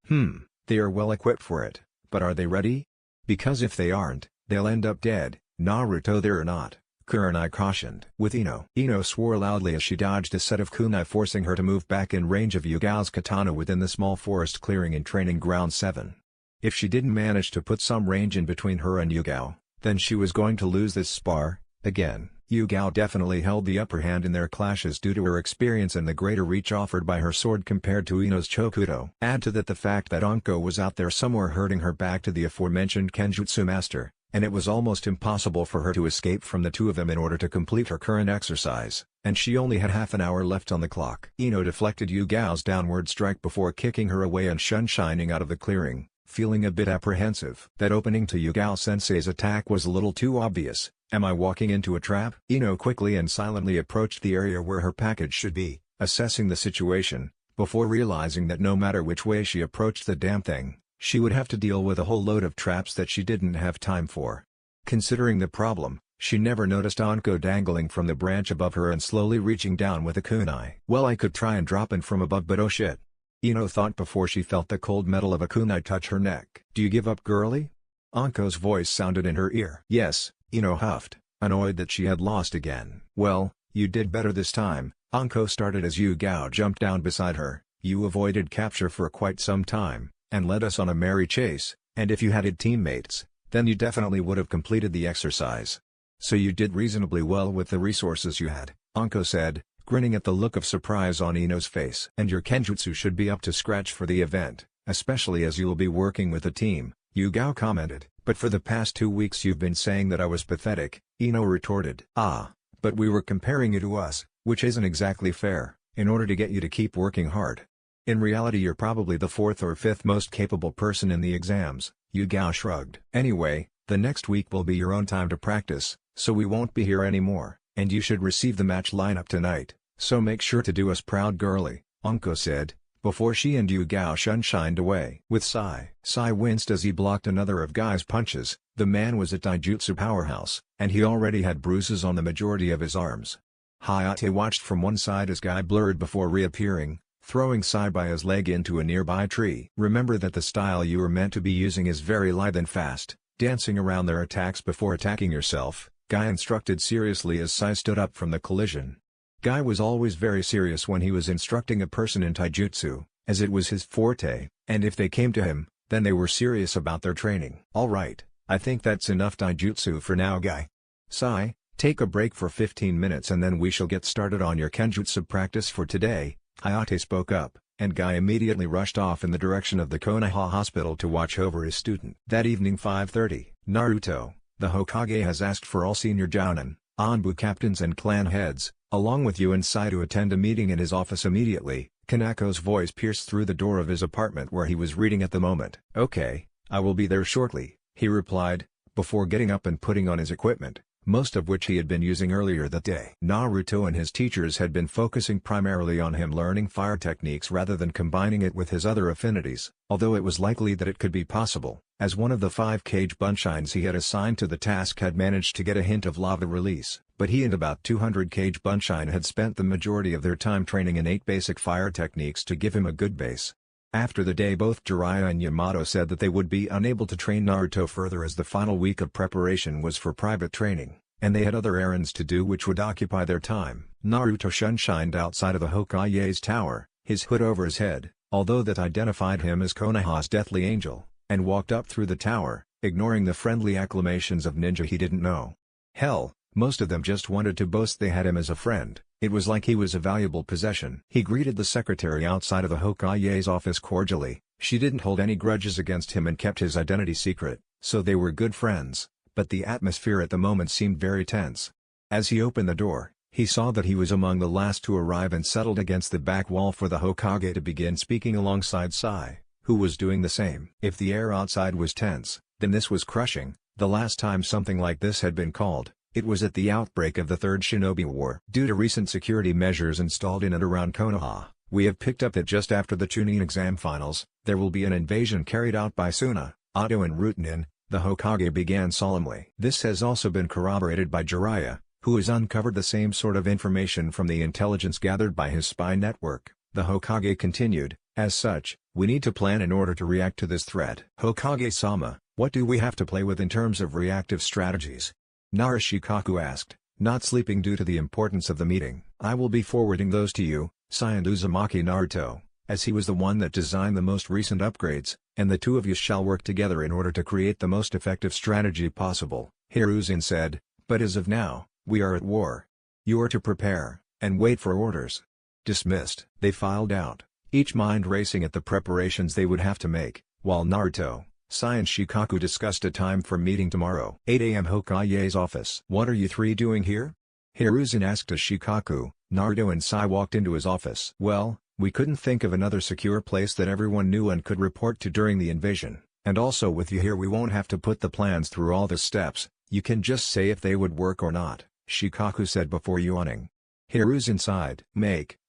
They are well equipped for it, but are they ready? Because if they aren't, they'll end up dead. Naruto they're not, Kurenai cautioned. With Ino swore loudly as she dodged a set of kunai forcing her to move back in range of Yugao's katana within the small forest clearing in Training Ground 7. If she didn't manage to put some range in between her and Yugao, then she was going to lose this spar. Again, Yugao definitely held the upper hand in their clashes due to her experience and the greater reach offered by her sword compared to Ino's Chokudo. Add to that the fact that Anko was out there somewhere herding her back to the aforementioned Kenjutsu master, and it was almost impossible for her to escape from the two of them in order to complete her current exercise, and she only had half an hour left on the clock. Ino deflected Yugao's downward strike before kicking her away and shining out of the clearing, feeling a bit apprehensive. That opening to Yugao-sensei's attack was a little too obvious. Am I walking into a trap? Ino quickly and silently approached the area where her package should be, assessing the situation, before realizing that no matter which way she approached the damn thing, she would have to deal with a whole load of traps that she didn't have time for. Considering the problem, she never noticed Anko dangling from the branch above her and slowly reaching down with a kunai. Well, I could try and drop in from above, but oh shit. Ino thought before she felt the cold metal of a kunai touch her neck. Do you give up, girlie? Anko's voice sounded in her ear. Yes, Ino huffed, annoyed that she had lost again. Well, you did better this time, Anko started as Yugao jumped down beside her. You avoided capture for quite some time, and led us on a merry chase, and if you had teammates, then you definitely would have completed the exercise. So you did reasonably well with the resources you had, Anko said, grinning at the look of surprise on Ino's face. And your kenjutsu should be up to scratch for the event, especially as you will be working with a team, Yugao commented. But for the past 2 weeks you've been saying that I was pathetic, Ino retorted. Ah, but we were comparing you to us, which isn't exactly fair, in order to get you to keep working hard. In reality you're probably the 4th or 5th most capable person in the exams, Yugao shrugged. Anyway, the next week will be your own time to practice, so we won't be here anymore, and you should receive the match lineup tonight, so make sure to do us proud, girlie, Anko said, before she and Yugao shined away. With Sai winced as he blocked another of Guy's punches. The man was a taijutsu powerhouse, and he already had bruises on the majority of his arms. Hayate watched from one side as Guy blurred before reappearing, throwing Sai by his leg into a nearby tree. Remember that the style you are meant to be using is very lithe and fast, dancing around their attacks before attacking yourself, Guy instructed seriously as Sai stood up from the collision. Guy was always very serious when he was instructing a person in taijutsu, as it was his forte, and if they came to him, then they were serious about their training. Alright, I think that's enough taijutsu for now, Guy. Sai, take a break for 15 minutes and then we shall get started on your kenjutsu practice for today, Hayate spoke up, and Guy immediately rushed off in the direction of the Konoha hospital to watch over his student. That evening 5:30, Naruto, the Hokage has asked for all senior jounin, Anbu captains and clan heads, along with you and Sai to attend a meeting in his office immediately. Kanako's voice pierced through the door of his apartment where he was reading at the moment. Okay, I will be there shortly, he replied, before getting up and putting on his equipment, most of which he had been using earlier that day. Naruto and his teachers had been focusing primarily on him learning fire techniques rather than combining it with his other affinities, although it was likely that it could be possible, as one of the 5 cage bunshines he had assigned to the task had managed to get a hint of lava release, but he and about 200 cage bunshine had spent the majority of their time training in 8 basic fire techniques to give him a good base. After the day both Jiraiya and Yamato said that they would be unable to train Naruto further as the final week of preparation was for private training, and they had other errands to do which would occupy their time. Naruto shined outside of the Hokage's tower, his hood over his head, although that identified him as Konoha's deathly angel, and walked up through the tower, ignoring the friendly acclamations of ninja he didn't know. Hell, most of them just wanted to boast they had him as a friend. It was like he was a valuable possession. He greeted the secretary outside of the Hokage's office cordially. She didn't hold any grudges against him and kept his identity secret, so they were good friends, but the atmosphere at the moment seemed very tense. As he opened the door, he saw that he was among the last to arrive and settled against the back wall for the Hokage to begin speaking alongside Sai, who was doing the same. If the air outside was tense, then this was crushing. The last time something like this had been called, it was at the outbreak of the Third Shinobi War. Due to recent security measures installed in and around Konoha, we have picked up that just after the Chunin exam finals, there will be an invasion carried out by Suna, Ado and Rutenin, the Hokage began solemnly. This has also been corroborated by Jiraiya, who has uncovered the same sort of information from the intelligence gathered by his spy network. The Hokage continued, as such, we need to plan in order to react to this threat. Hokage-sama, what do we have to play with in terms of reactive strategies? Narashikaku asked, not sleeping due to the importance of the meeting. I will be forwarding those to you, Sai and Uzumaki Naruto, as he was the one that designed the most recent upgrades, and the two of you shall work together in order to create the most effective strategy possible. Hiruzen said, but as of now, we are at war. You are to prepare, and wait for orders. Dismissed. They filed out, each mind racing at the preparations they would have to make, while Naruto, Sai and Shikaku discussed a time for meeting tomorrow. 8 a.m. Hokage's office. What are you three doing here? Hiruzen asked as Shikaku, Naruto and Sai walked into his office. Well, we couldn't think of another secure place that everyone knew and could report to during the invasion, and also with you here we won't have to put the plans through all the steps, you can just say if they would work or not, Shikaku said before yawning. Hiruzen sighed.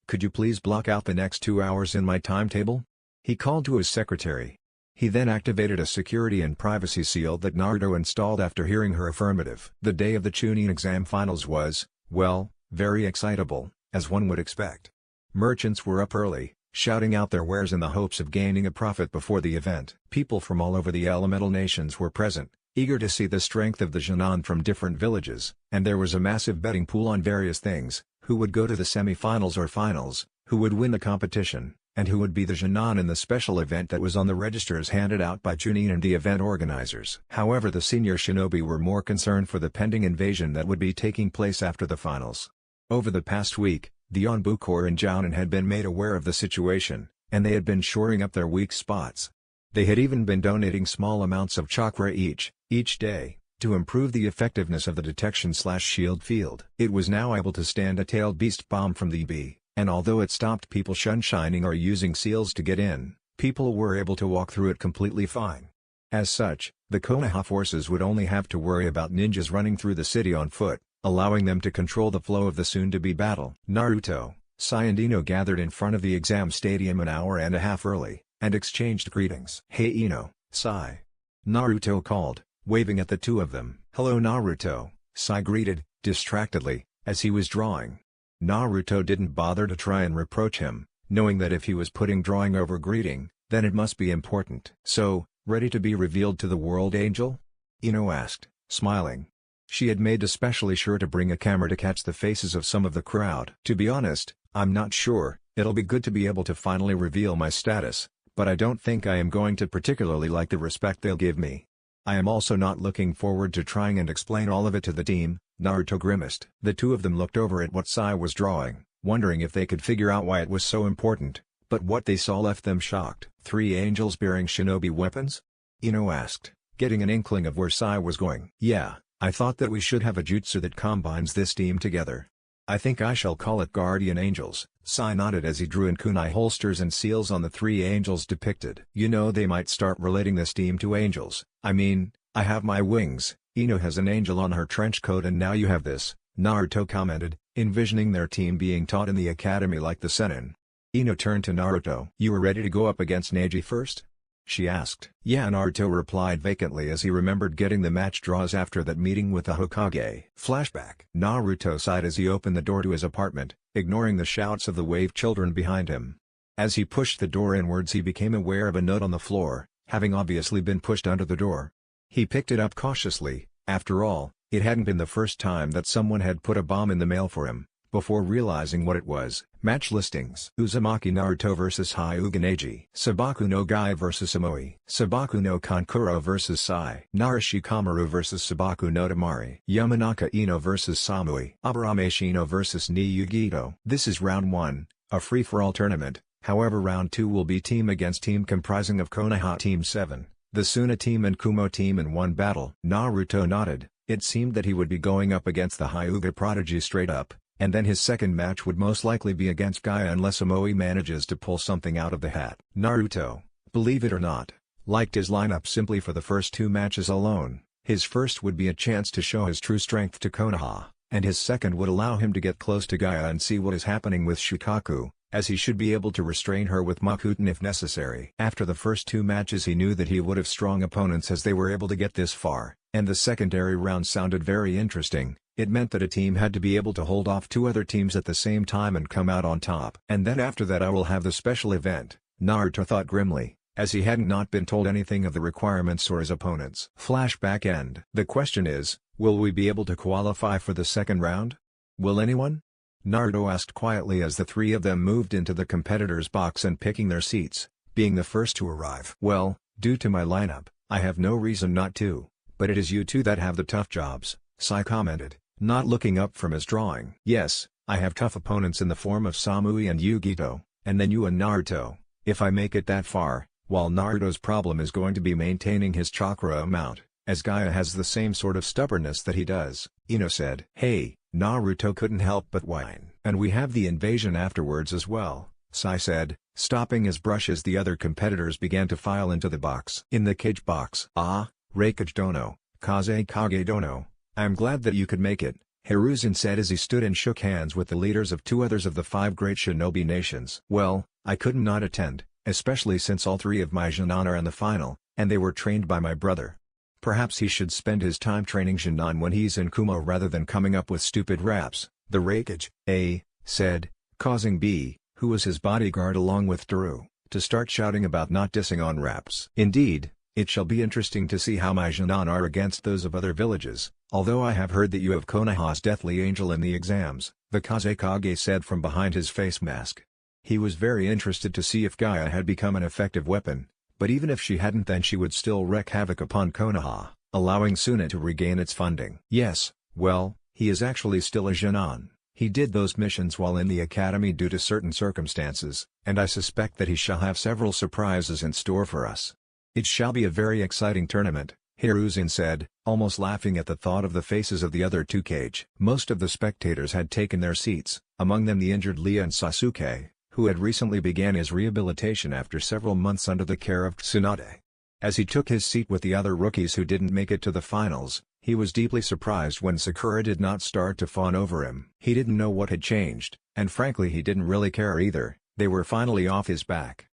Could you please block out the next 2 hours in my timetable? He called to his secretary. He then activated a security and privacy seal that Naruto installed after hearing her affirmative. The day of the Chunin exam finals was, well, very excitable, as one would expect. Merchants were up early, shouting out their wares in the hopes of gaining a profit before the event. People from all over the elemental nations were present, eager to see the strength of the Genin from different villages, and there was a massive betting pool on various things, who would go to the semi-finals or finals, who would win the competition, and who would be the Genin in the special event that was on the registers handed out by Chunin and the event organizers. However, the senior shinobi were more concerned for the pending invasion that would be taking place after the finals. Over the past week, the Onbu Corps in Jounan had been made aware of the situation, and they had been shoring up their weak spots. They had even been donating small amounts of chakra each day, to improve the effectiveness of the detection/shield field. It was now able to stand a tailed beast bomb from the EB, and although it stopped people shining or using seals to get in, people were able to walk through it completely fine. As such, the Konoha forces would only have to worry about ninjas running through the city on foot, allowing them to control the flow of the soon-to-be battle. Naruto, Sai and Ino gathered in front of the exam stadium an hour and a half early, and exchanged greetings. Hey Ino, Sai. Naruto called, waving at the two of them. Hello Naruto, Sai greeted, distractedly, as he was drawing. Naruto didn't bother to try and reproach him, knowing that if he was putting drawing over greeting, then it must be important. So, ready to be revealed to the world, Angel? Ino asked, smiling. She had made especially sure to bring a camera to catch the faces of some of the crowd. To be honest, I'm not sure, it'll be good to be able to finally reveal my status, but I don't think I am going to particularly like the respect they'll give me. I am also not looking forward to trying and explain all of it to the team, Naruto grimaced. The two of them looked over at what Sai was drawing, wondering if they could figure out why it was so important, but what they saw left them shocked. 3 angels bearing shinobi weapons? Ino asked, getting an inkling of where Sai was going. Yeah, I thought that we should have a jutsu that combines this team together. I think I shall call it Guardian Angels. Sai nodded as he drew in kunai holsters and seals on the 3 angels depicted. You know, they might start relating this team to angels. I mean, I have my wings, Ino has an angel on her trench coat and now you have this, Naruto commented, envisioning their team being taught in the academy like the Sennin. Ino turned to Naruto. You were ready to go up against Neji first? She asked. Yeah, Naruto replied vacantly as he remembered getting the match draws after that meeting with the Hokage. Flashback. Naruto sighed as he opened the door to his apartment, ignoring the shouts of the wave children behind him. As he pushed the door inwards he became aware of a note on the floor, having obviously been pushed under the door. He picked it up cautiously, after all, it hadn't been the first time that someone had put a bomb in the mail for him, before realizing what it was. Match listings. Uzumaki Naruto vs Hyuga Neji. Sabaku no Gai vs Amoi. Sabaku no Kankuro vs Sai. Narashikamaru vs Sabaku no Tamari. Yamanaka Ino vs Samui. Abarameshi Ino vs Niyugito. This is round 1, a free-for-all tournament, however round 2 will be team against team comprising of Konoha Team 7, the Suna team and Kumo team in one battle. Naruto nodded, It seemed that he would be going up against the Hyuga prodigy straight up, and then his second match would most likely be against Gaia unless Amoe manages to pull something out of the hat. Naruto, believe it or not, liked his lineup simply for the first two matches alone. His first would be a chance to show his true strength to Konoha, and his second would allow him to get close to Gaia and see what is happening with Shukaku, as he should be able to restrain her with Makuten if necessary. After the first two matches he knew that he would have strong opponents as they were able to get this far, and the secondary round sounded very interesting. It meant that a team had to be able to hold off two other teams at the same time and come out on top. And then after that I will have the special event, Naruto thought grimly, as he hadn't not been told anything of the requirements or his opponents. Flashback end. The question is, will we be able to qualify for the second round? Will anyone? Naruto asked quietly as the three of them moved into the competitors' box and picking their seats, being the first to arrive. Well, due to my lineup, I have no reason not to, but it is you two that have the tough jobs, Sai commented, not looking up from his drawing. Yes, I have tough opponents in the form of Samui and Yugito, and then you and Naruto, if I make it that far, while Naruto's problem is going to be maintaining his chakra amount, as Gaia has the same sort of stubbornness that he does, Ino said. Hey, Naruto couldn't help but whine. And we have the invasion afterwards as well, Sai said, stopping his brush as the other competitors began to file into the box. In the cage box. Ah, Reikage Dono, Kaze Kage Dono, I'm glad that you could make it, Hiruzen said as he stood and shook hands with the leaders of two others of the 5 great shinobi nations. Well, I couldn't not attend, especially since all 3 of my Genin are in the final, and they were trained by my brother. Perhaps he should spend his time training Genin when he's in Kumo rather than coming up with stupid raps, the Reikage, A, said, causing B, who was his bodyguard along with Daru, to start shouting about not dissing on raps. Indeed, it shall be interesting to see how my Genin are against those of other villages, although I have heard that you have Konoha's deathly angel in the exams, the Kazekage said from behind his face mask. He was very interested to see if Gaia had become an effective weapon, but even if she hadn't then she would still wreak havoc upon Konoha, allowing Suna to regain its funding. Yes, well, he is actually still a Genin. He did those missions while in the academy due to certain circumstances, and I suspect that he shall have several surprises in store for us. It shall be a very exciting tournament, Hiruzen said, almost laughing at the thought of the faces of the other 2 cage. Most of the spectators had taken their seats, among them the injured Lia and Sasuke, who had recently began his rehabilitation after several months under the care of Tsunade. As he took his seat with the other rookies who didn't make it to the finals, he was deeply surprised when Sakura did not start to fawn over him. He didn't know what had changed, and frankly he didn't really care either, they were finally off his back.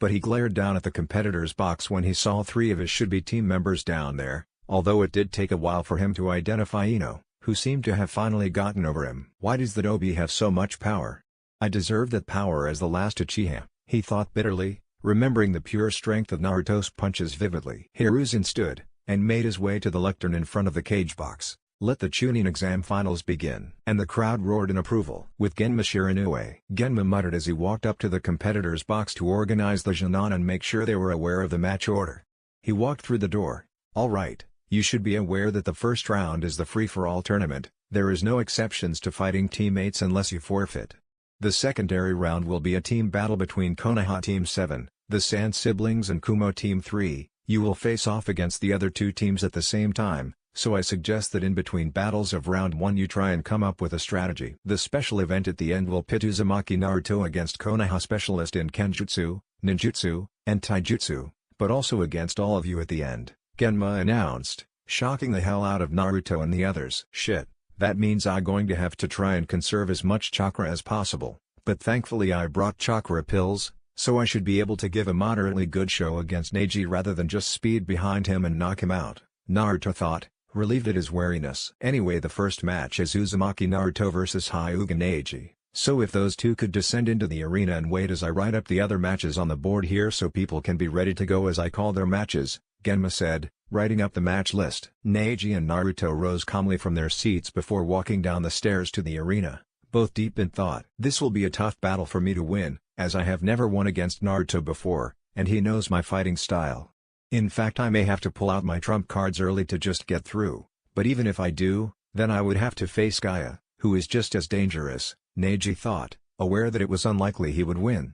But he glared down at the competitors' box when he saw 3 of his should-be team members down there, although it did take a while for him to identify Ino, who seemed to have finally gotten over him. Why does the Dobi have so much power? I deserve that power as the last Uchiha, he thought bitterly, remembering the pure strength of Naruto's punches vividly. Hiruzen stood, and made his way to the lectern in front of the cage box. Let the Chunin exam finals begin. And the crowd roared in approval. With Genma Shiranui. Genma muttered as he walked up to the competitors' box to organize the Genin and make sure they were aware of the match order. He walked through the door. All right, you should be aware that the first round is the free-for-all tournament, there is no exceptions to fighting teammates unless you forfeit. The secondary round will be a team battle between Konoha Team 7, the Sand Siblings and Kumo Team 3, you will face off against the other 2 teams at the same time. So I suggest that in between battles of round 1 you try and come up with a strategy. The special event at the end will pit Uzumaki Naruto against Konoha specialist in Kenjutsu, Ninjutsu, and Taijutsu, but also against all of you at the end, Genma announced, shocking the hell out of Naruto and the others. Shit, that means I'm going to have to try and conserve as much chakra as possible, but thankfully I brought chakra pills, so I should be able to give a moderately good show against Neji rather than just speed behind him and knock him out, Naruto thought, relieved at his wariness. Anyway, the first match is Uzumaki Naruto vs Hyuga Neji, so if those 2 could descend into the arena and wait as I write up the other matches on the board here so people can be ready to go as I call their matches, Genma said, writing up the match list. Neji and Naruto rose calmly from their seats before walking down the stairs to the arena, both deep in thought. This will be a tough battle for me to win, as I have never won against Naruto before, and he knows my fighting style. In fact, I may have to pull out my trump cards early to just get through, but even if I do, then I would have to face Gaia, who is just as dangerous, Neji thought, aware that it was unlikely he would win.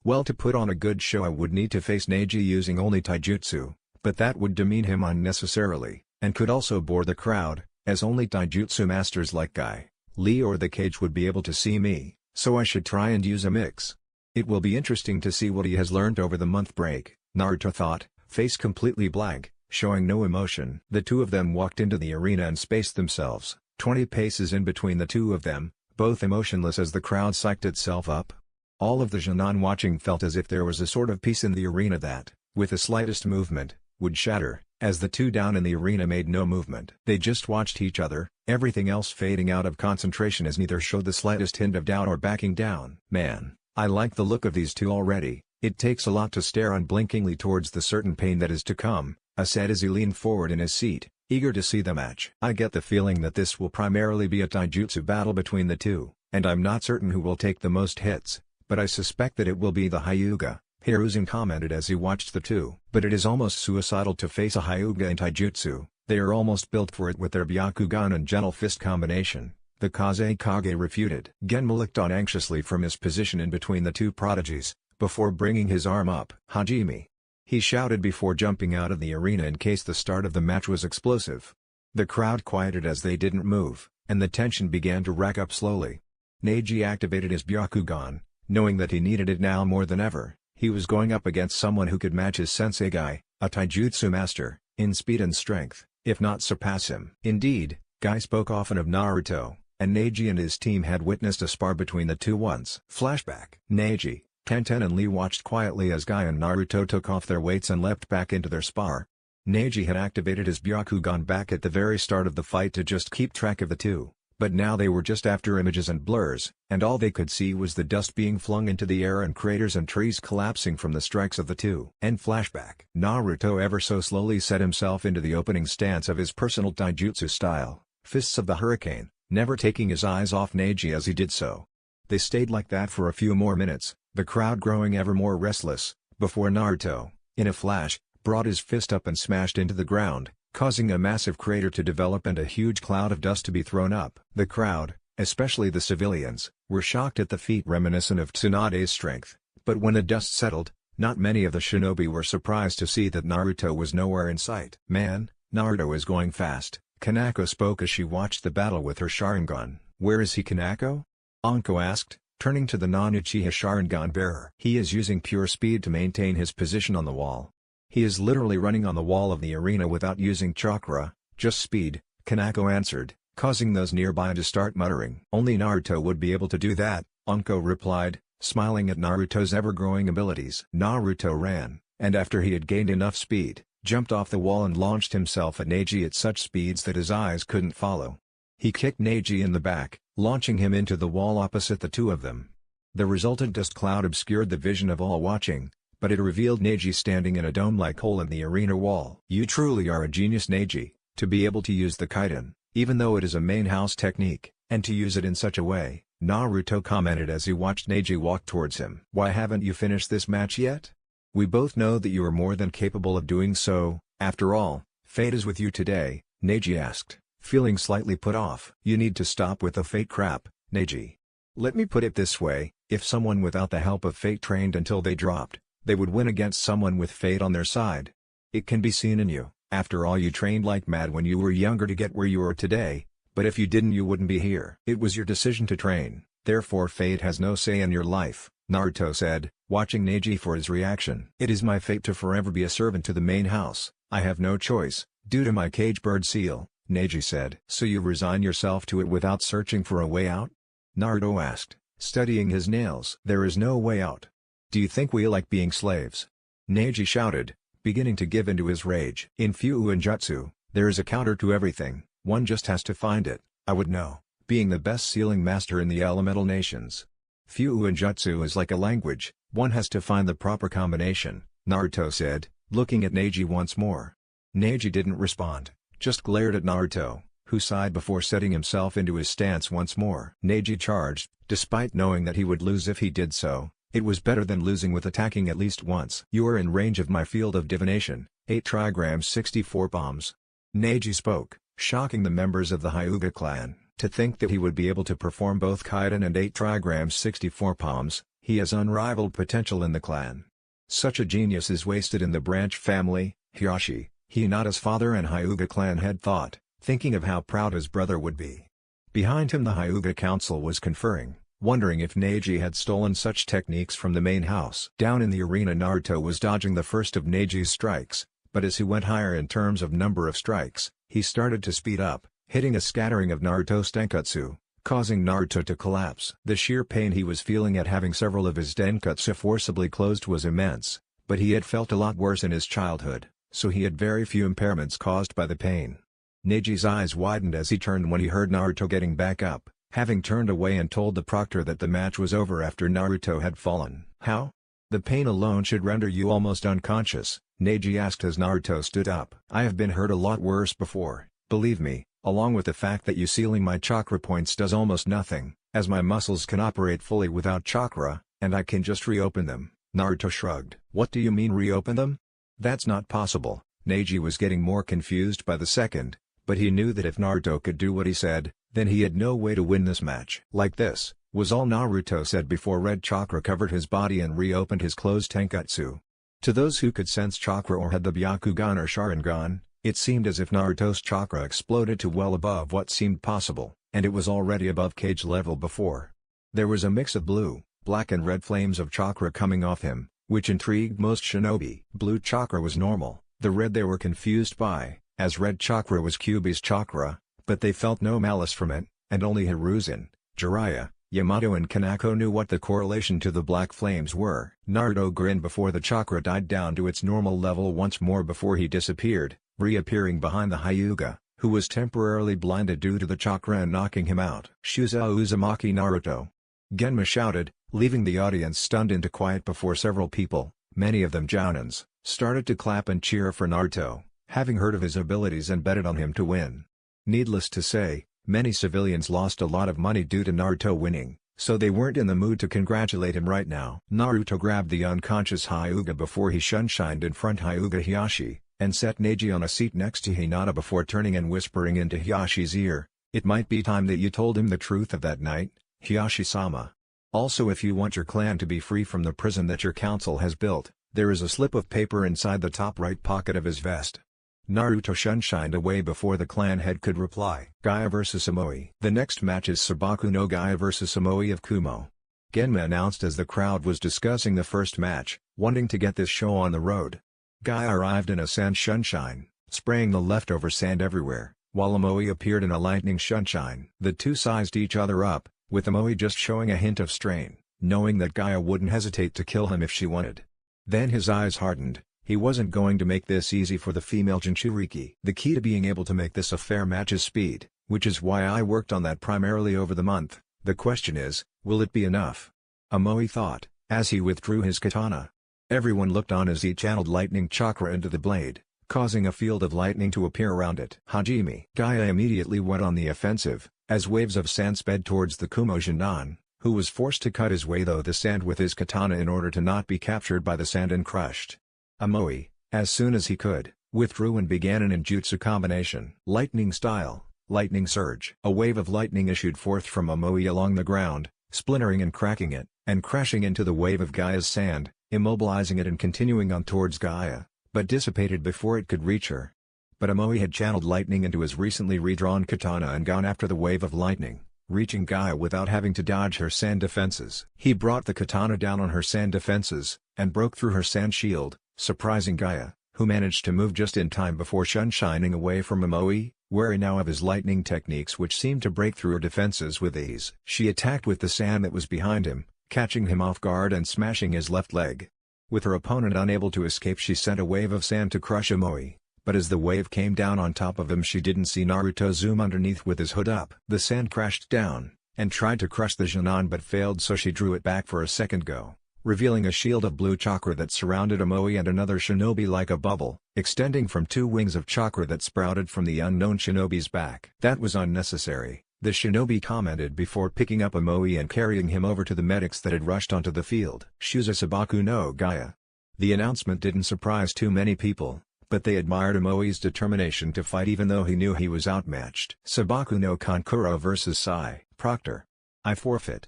Well, to put on a good show I would need to face Neji using only Taijutsu, but that would demean him unnecessarily, and could also bore the crowd, as only taijutsu masters like Guy, Lee or the Cage would be able to see me, so I should try and use a mix. It will be interesting to see what he has learned over the month break, Naruto thought, face completely blank, showing no emotion. The two of them walked into the arena and spaced themselves, 20 paces in between the two of them, both emotionless as the crowd psyched itself up. All of the Genin watching felt as if there was a sort of peace in the arena that, with the slightest movement, would shatter, as the two down in the arena made no movement. They just watched each other, everything else fading out of concentration as neither showed the slightest hint of doubt or backing down. Man, I like the look of these two already. It takes a lot to stare unblinkingly towards the certain pain that is to come, said as he leaned forward in his seat, eager to see the match. I get the feeling that this will primarily be a taijutsu battle between the two, and I'm not certain who will take the most hits, but I suspect that it will be the Hyuga, Hiruzen commented as he watched the two. But it is almost suicidal to face a Hyuga in taijutsu, they are almost built for it with their Byakugan and gentle fist combination, the Kazekage refuted. Genma looked on anxiously from his position in between the two prodigies, before bringing his arm up. Hajime! He shouted before jumping out of the arena in case the start of the match was explosive. The crowd quieted as they didn't move, and the tension began to rack up slowly. Neji activated his Byakugan, knowing that he needed it now more than ever. He was going up against someone who could match his sensei Guy, a taijutsu master, in speed and strength, if not surpass him. Indeed, Guy spoke often of Naruto, and Neji and his team had witnessed a spar between the two once. Flashback. Neji, Tenten and Lee watched quietly as Guy and Naruto took off their weights and leapt back into their spar. Neji had activated his Byakugan back at the very start of the fight to just keep track of the two, but now they were just after images and blurs, and all they could see was the dust being flung into the air and craters and trees collapsing from the strikes of the two. End flashback. Naruto ever so slowly set himself into the opening stance of his personal taijutsu style, Fists of the Hurricane, never taking his eyes off Neji as he did so. They stayed like that for a few more minutes, the crowd growing ever more restless, before Naruto, in a flash, brought his fist up and smashed into the ground, causing a massive crater to develop and a huge cloud of dust to be thrown up. The crowd, especially the civilians, were shocked at the feat reminiscent of Tsunade's strength, but when the dust settled, not many of the shinobi were surprised to see that Naruto was nowhere in sight. Man, Naruto is going fast, Kanako spoke as she watched the battle with her Sharingan. Where is he, Kanako? Anko asked, turning to the non-Uchiha Sharingan bearer. He is using pure speed to maintain his position on the wall. He is literally running on the wall of the arena without using chakra, just speed, Kanako answered, causing those nearby to start muttering. Only Naruto would be able to do that, Anko replied, smiling at Naruto's ever-growing abilities. Naruto ran, and after he had gained enough speed, jumped off the wall and launched himself at Neji at such speeds that his eyes couldn't follow. He kicked Neji in the back, launching him into the wall opposite the two of them. The resultant dust cloud obscured the vision of all watching, but it revealed Neji standing in a dome-like hole in the arena wall. You truly are a genius, Neji, to be able to use the Kaiden, even though it is a main house technique, and to use it in such a way, Naruto commented as he watched Neji walk towards him. Why haven't you finished this match yet? We both know that you are more than capable of doing so, after all, fate is with you today, Neji asked, feeling slightly put off. You need to stop with the fate crap, Neji. Let me put it this way, if someone without the help of fate trained until they dropped, they would win against someone with fate on their side. It can be seen in you, after all you trained like mad when you were younger to get where you are today, but if you didn't you wouldn't be here. It was your decision to train, therefore fate has no say in your life, Naruto said, watching Neji for his reaction. It is my fate to forever be a servant to the main house, I have no choice, due to my cage bird seal, Neji said. So you resign yourself to it without searching for a way out? Naruto asked, studying his nails. There is no way out. Do you think we like being slaves? Neji shouted, beginning to give into his rage. In Fuuinjutsu, there is a counter to everything, one just has to find it. I would know, being the best sealing master in the elemental nations. Fuuinjutsu is like a language, one has to find the proper combination, Naruto said, looking at Neji once more. Neji didn't respond, just glared at Naruto, who sighed before setting himself into his stance once more. Neji charged, despite knowing that he would lose if he did so. It was better than losing with attacking at least once. You are in range of my field of divination, 8 trigrams 64 palms. Neji spoke, shocking the members of the Hyuga clan. To think that he would be able to perform both Kaiden and 8 trigrams 64 palms, he has unrivaled potential in the clan. Such a genius is wasted in the branch family, Hiyashi, Hinata's father and Hyuga clan had thought, thinking of how proud his brother would be. Behind him the Hyuga council was conferring, wondering if Neji had stolen such techniques from the main house. Down in the arena Naruto was dodging the first of Neji's strikes, but as he went higher in terms of number of strikes, he started to speed up, hitting a scattering of Naruto's Denkatsu, causing Naruto to collapse. The sheer pain he was feeling at having several of his Denkatsu forcibly closed was immense, but he had felt a lot worse in his childhood, so he had very few impairments caused by the pain. Neji's eyes widened as he turned when he heard Naruto getting back up, having turned away and told the proctor that the match was over after Naruto had fallen. "How? The pain alone should render you almost unconscious," Neji asked as Naruto stood up. "I have been hurt a lot worse before, believe me, along with the fact that you sealing my chakra points does almost nothing, as my muscles can operate fully without chakra, and I can just reopen them." Naruto shrugged. "What do you mean reopen them? That's not possible." Neji was getting more confused by the second, but he knew that if Naruto could do what he said, then he had no way to win this match. "Like this," was all Naruto said before red chakra covered his body and reopened his closed Tenkatsu. To those who could sense chakra or had the Byakugan or Sharingan, it seemed as if Naruto's chakra exploded to well above what seemed possible, and it was already above cage level before. There was a mix of blue, black and red flames of chakra coming off him, which intrigued most shinobi. Blue chakra was normal, the red they were confused by, as red chakra was Kyuubi's chakra, but they felt no malice from it, and only Hiruzen, Jiraiya, Yamato and Kanako knew what the correlation to the black flames were. Naruto grinned before the chakra died down to its normal level once more before he disappeared, reappearing behind the Hyuga, who was temporarily blinded due to the chakra and knocking him out. "Shuza Uzumaki Naruto!" Genma shouted, leaving the audience stunned into quiet before several people, many of them jounins, started to clap and cheer for Naruto, having heard of his abilities and betted on him to win. Needless to say, many civilians lost a lot of money due to Naruto winning, so they weren't in the mood to congratulate him right now. Naruto grabbed the unconscious Hyuga before he shunshined in front Hyuga Hiyashi, and set Neji on a seat next to Hinata before turning and whispering into Hiyashi's ear, "It might be time that you told him the truth of that night, Hiyashi-sama. Also, if you want your clan to be free from the prison that your council has built, there is a slip of paper inside the top right pocket of his vest." Naruto shunshined away before the clan head could reply. Gaia vs Amoi. The next match is Sabaku no Gaia vs Amoi of Kumo. Genma announced as the crowd was discussing the first match, wanting to get this show on the road. Gaia arrived in a sand shunshine, spraying the leftover sand everywhere, while Amoi appeared in a lightning shunshine. The two sized each other up, with Amoi just showing a hint of strain, knowing that Gaia wouldn't hesitate to kill him if she wanted. Then his eyes hardened. He wasn't going to make this easy for the female Jinchuriki. "The key to being able to make this a fair match is speed, which is why I worked on that primarily over the month. The question is, will it be enough?" Amoi thought, as he withdrew his katana. Everyone looked on as he channeled lightning chakra into the blade, causing a field of lightning to appear around it. Hajime. Gaia immediately went on the offensive, as waves of sand sped towards the Kumo Jindan, who was forced to cut his way through the sand with his katana in order to not be captured by the sand and crushed. Amoi, as soon as he could, withdrew and began an ninjutsu combination. Lightning style, lightning surge. A wave of lightning issued forth from Amoi along the ground, splintering and cracking it, and crashing into the wave of Gaia's sand, immobilizing it and continuing on towards Gaia, but dissipated before it could reach her. But Amoi had channeled lightning into his recently redrawn katana and gone after the wave of lightning, reaching Gaia without having to dodge her sand defenses. He brought the katana down on her sand defenses, and broke through her sand shield, surprising Gaia, who managed to move just in time before shunshining away from Amoi, wary now of his lightning techniques which seemed to break through her defenses with ease. She attacked with the sand that was behind him, catching him off guard and smashing his left leg. With her opponent unable to escape, she sent a wave of sand to crush Amoi, but as the wave came down on top of him she didn't see Naruto zoom underneath with his hood up. The sand crashed down, and tried to crush the Jinan but failed, so she drew it back for a second go, revealing a shield of blue chakra that surrounded Amoi and another shinobi like a bubble, extending from two wings of chakra that sprouted from the unknown shinobi's back. "That was unnecessary," the shinobi commented before picking up Amoi and carrying him over to the medics that had rushed onto the field. "Shuza Sabaku no Gaia." The announcement didn't surprise too many people, but they admired Amoi's determination to fight even though he knew he was outmatched. "Sabaku no Kankuro vs Sai, Proctor. I forfeit."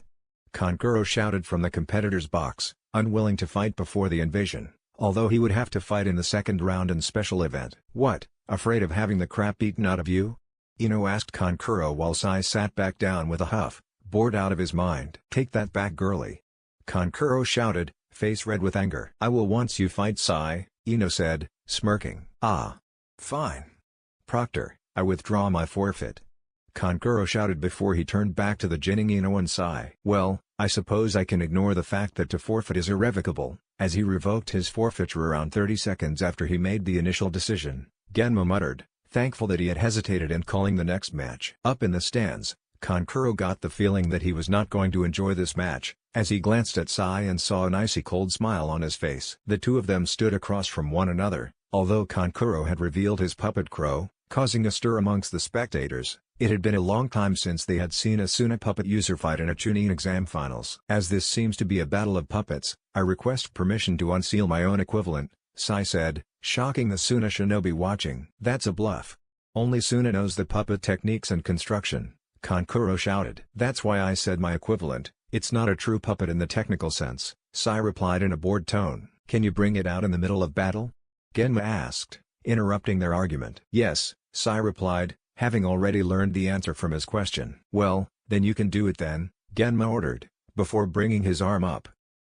Kankuro shouted from the competitor's box, unwilling to fight before the invasion, although he would have to fight in the second round and special event. What, afraid of having the crap beaten out of you? Ino asked Kankuro while Sai sat back down with a huff, bored out of his mind. Take that back, girly. Kankuro shouted, face red with anger. I will once you fight Sai, Ino said, smirking. Ah. Fine. Proctor, I withdraw my forfeit. Kankuro shouted before he turned back to the Jinning Ino and Sai. Well, I suppose I can ignore the fact that to forfeit is irrevocable, as he revoked his forfeiture around 30 seconds after he made the initial decision, Genma muttered, thankful that he had hesitated in calling the next match. Up in the stands, Kankuro got the feeling that he was not going to enjoy this match, as he glanced at Sai and saw an icy cold smile on his face. The two of them stood across from one another, although Kankuro had revealed his puppet crow, causing a stir amongst the spectators. It had been a long time since they had seen a Suna puppet user fight in a Chunin exam finals. As this seems to be a battle of puppets, I request permission to unseal my own equivalent, Sai said, shocking the Suna shinobi watching. That's a bluff. Only Suna knows the puppet techniques and construction, Kankuro shouted. That's why I said my equivalent, it's not a true puppet in the technical sense, Sai replied in a bored tone. Can you bring it out in the middle of battle? Genma asked, interrupting their argument. Yes, Sai replied, having already learned the answer from his question. Well, then you can do it then, Genma ordered, before bringing his arm up.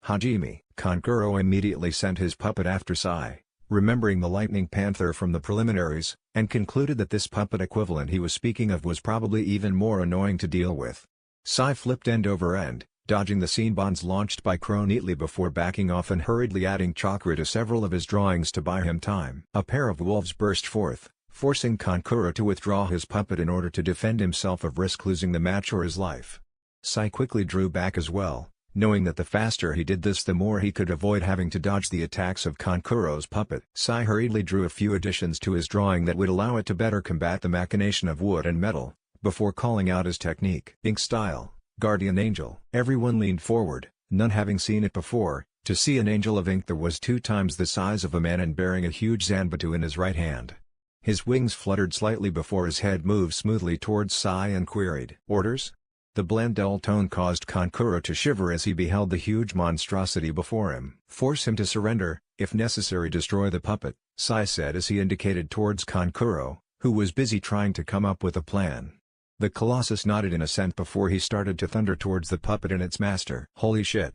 Hajime. Kankuro immediately sent his puppet after Sai, remembering the Lightning Panther from the preliminaries, and concluded that this puppet equivalent he was speaking of was probably even more annoying to deal with. Sai flipped end over end, dodging the scene bonds launched by Crow neatly before backing off and hurriedly adding chakra to several of his drawings to buy him time. A pair of wolves burst forth, forcing Kankuro to withdraw his puppet in order to defend himself of risk losing the match or his life. Sai quickly drew back as well, knowing that the faster he did this the more he could avoid having to dodge the attacks of Kankuro's puppet. Sai hurriedly drew a few additions to his drawing that would allow it to better combat the machination of wood and metal, before calling out his technique. Ink style, Guardian Angel. Everyone leaned forward, none having seen it before, to see an angel of ink that was 2 times the size of a man and bearing a huge zanbatu in his right hand. His wings fluttered slightly before his head moved smoothly towards Sai and queried, "Orders?" The bland dull tone caused Kankuro to shiver as he beheld the huge monstrosity before him. "Force him to surrender, if necessary destroy the puppet," Sai said as he indicated towards Kankuro, who was busy trying to come up with a plan. The Colossus nodded in assent before he started to thunder towards the puppet and its master. "Holy shit!"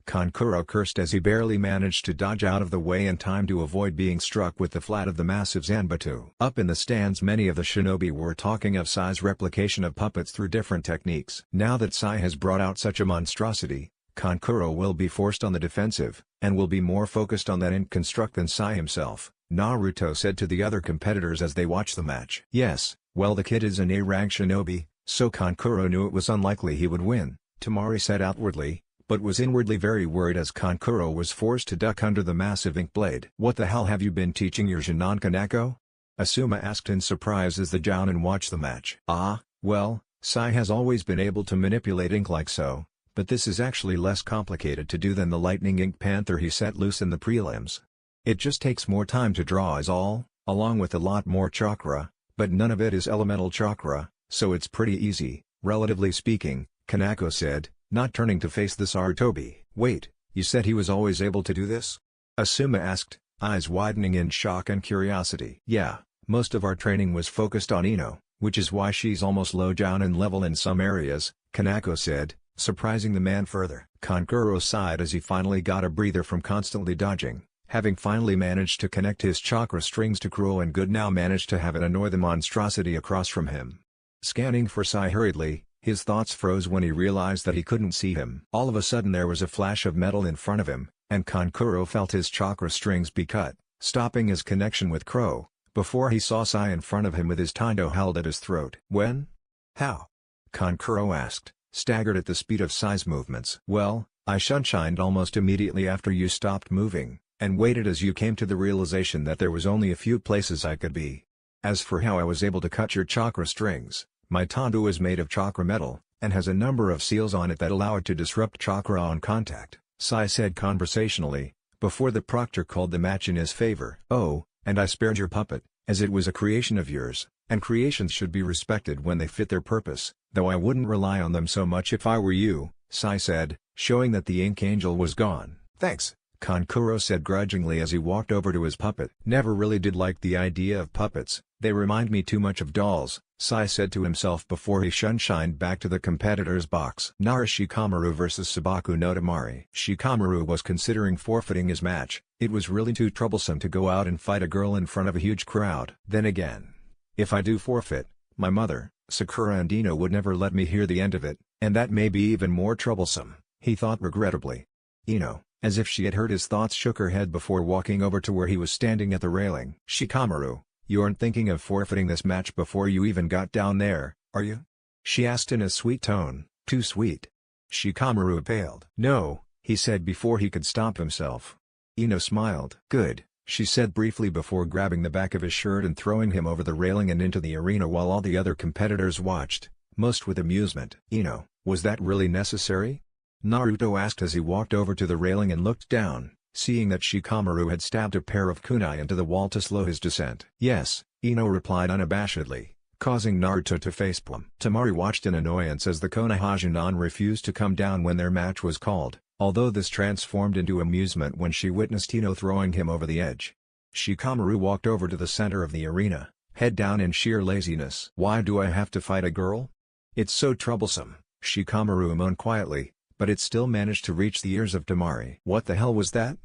Kankuro cursed as he barely managed to dodge out of the way in time to avoid being struck with the flat of the massive Zanbatu. Up in the stands many of the shinobi were talking of Sai's replication of puppets through different techniques. Now that Sai has brought out such a monstrosity, Kankuro will be forced on the defensive, and will be more focused on that ink construct than Sai himself, Naruto said to the other competitors as they watched the match. Yes, well, the kid is an A-rank shinobi, so Kankuro knew it was unlikely he would win, Tamari said outwardly, but was inwardly very worried as Kankuro was forced to duck under the massive ink blade. "What the hell have you been teaching your Jinan Kanako?" Asuma asked in surprise as the Jounin watched the match. "Ah, well, Sai has always been able to manipulate ink like so, but this is actually less complicated to do than the Lightning Ink Panther he set loose in the prelims. It just takes more time to draw is all, along with a lot more chakra, but none of it is elemental chakra, so it's pretty easy, relatively speaking," Kanako said, not turning to face the Sarutobi. "Wait, you said he was always able to do this?" Asuma asked, eyes widening in shock and curiosity. "Yeah, most of our training was focused on Ino, which is why she's almost low down in level in some areas," Kanako said, surprising the man further. Kankuro sighed as he finally got a breather from constantly dodging, having finally managed to connect his chakra strings to Kuro and Good now managed to have it annoy the monstrosity across from him. Scanning for Sai hurriedly, his thoughts froze when he realized that he couldn't see him. All of a sudden there was a flash of metal in front of him, and Kankuro felt his chakra strings be cut, stopping his connection with Crow, before he saw Sai in front of him with his Taindo held at his throat. "When? How?" Kankuro asked, staggered at the speed of Sai's movements. "Well, I sunshined almost immediately after you stopped moving, and waited as you came to the realization that there was only a few places I could be. As for how I was able to cut your chakra strings, my Taindo is made of chakra metal, and has a number of seals on it that allow it to disrupt chakra on contact," Sai said conversationally, before the proctor called the match in his favor. "Oh, and I spared your puppet, as it was a creation of yours, and creations should be respected when they fit their purpose, though I wouldn't rely on them so much if I were you," Sai said, showing that the ink angel was gone. "Thanks," Kankuro said grudgingly as he walked over to his puppet. Never really did like the idea of puppets, they remind me too much of dolls, Sai said to himself before he shunshined back to the competitor's box. Nara Shikamaru vs Sabaku no Temari. Shikamaru was considering forfeiting his match, it was really too troublesome to go out and fight a girl in front of a huge crowd. Then again, if I do forfeit, my mother, Sakura and Ino would never let me hear the end of it, and that may be even more troublesome, he thought regrettably. Ino, as if she had heard his thoughts, shook her head before walking over to where he was standing at the railing. Shikamaru, you aren't thinking of forfeiting this match before you even got down there, are you? She asked in a sweet tone, too sweet. Shikamaru paled. No, he said before he could stop himself. Ino smiled. Good, she said briefly before grabbing the back of his shirt and throwing him over the railing and into the arena while all the other competitors watched, most with amusement. Ino, was that really necessary? Naruto asked as he walked over to the railing and looked down, seeing that Shikamaru had stabbed a pair of kunai into the wall to slow his descent. Yes, Ino replied unabashedly, causing Naruto to facepalm. Temari watched in annoyance as the Konoha refused to come down when their match was called, although this transformed into amusement when she witnessed Ino throwing him over the edge. Shikamaru walked over to the center of the arena, head down in sheer laziness. Why do I have to fight a girl? It's so troublesome, Shikamaru moaned quietly, but it still managed to reach the ears of Temari. What the hell was that?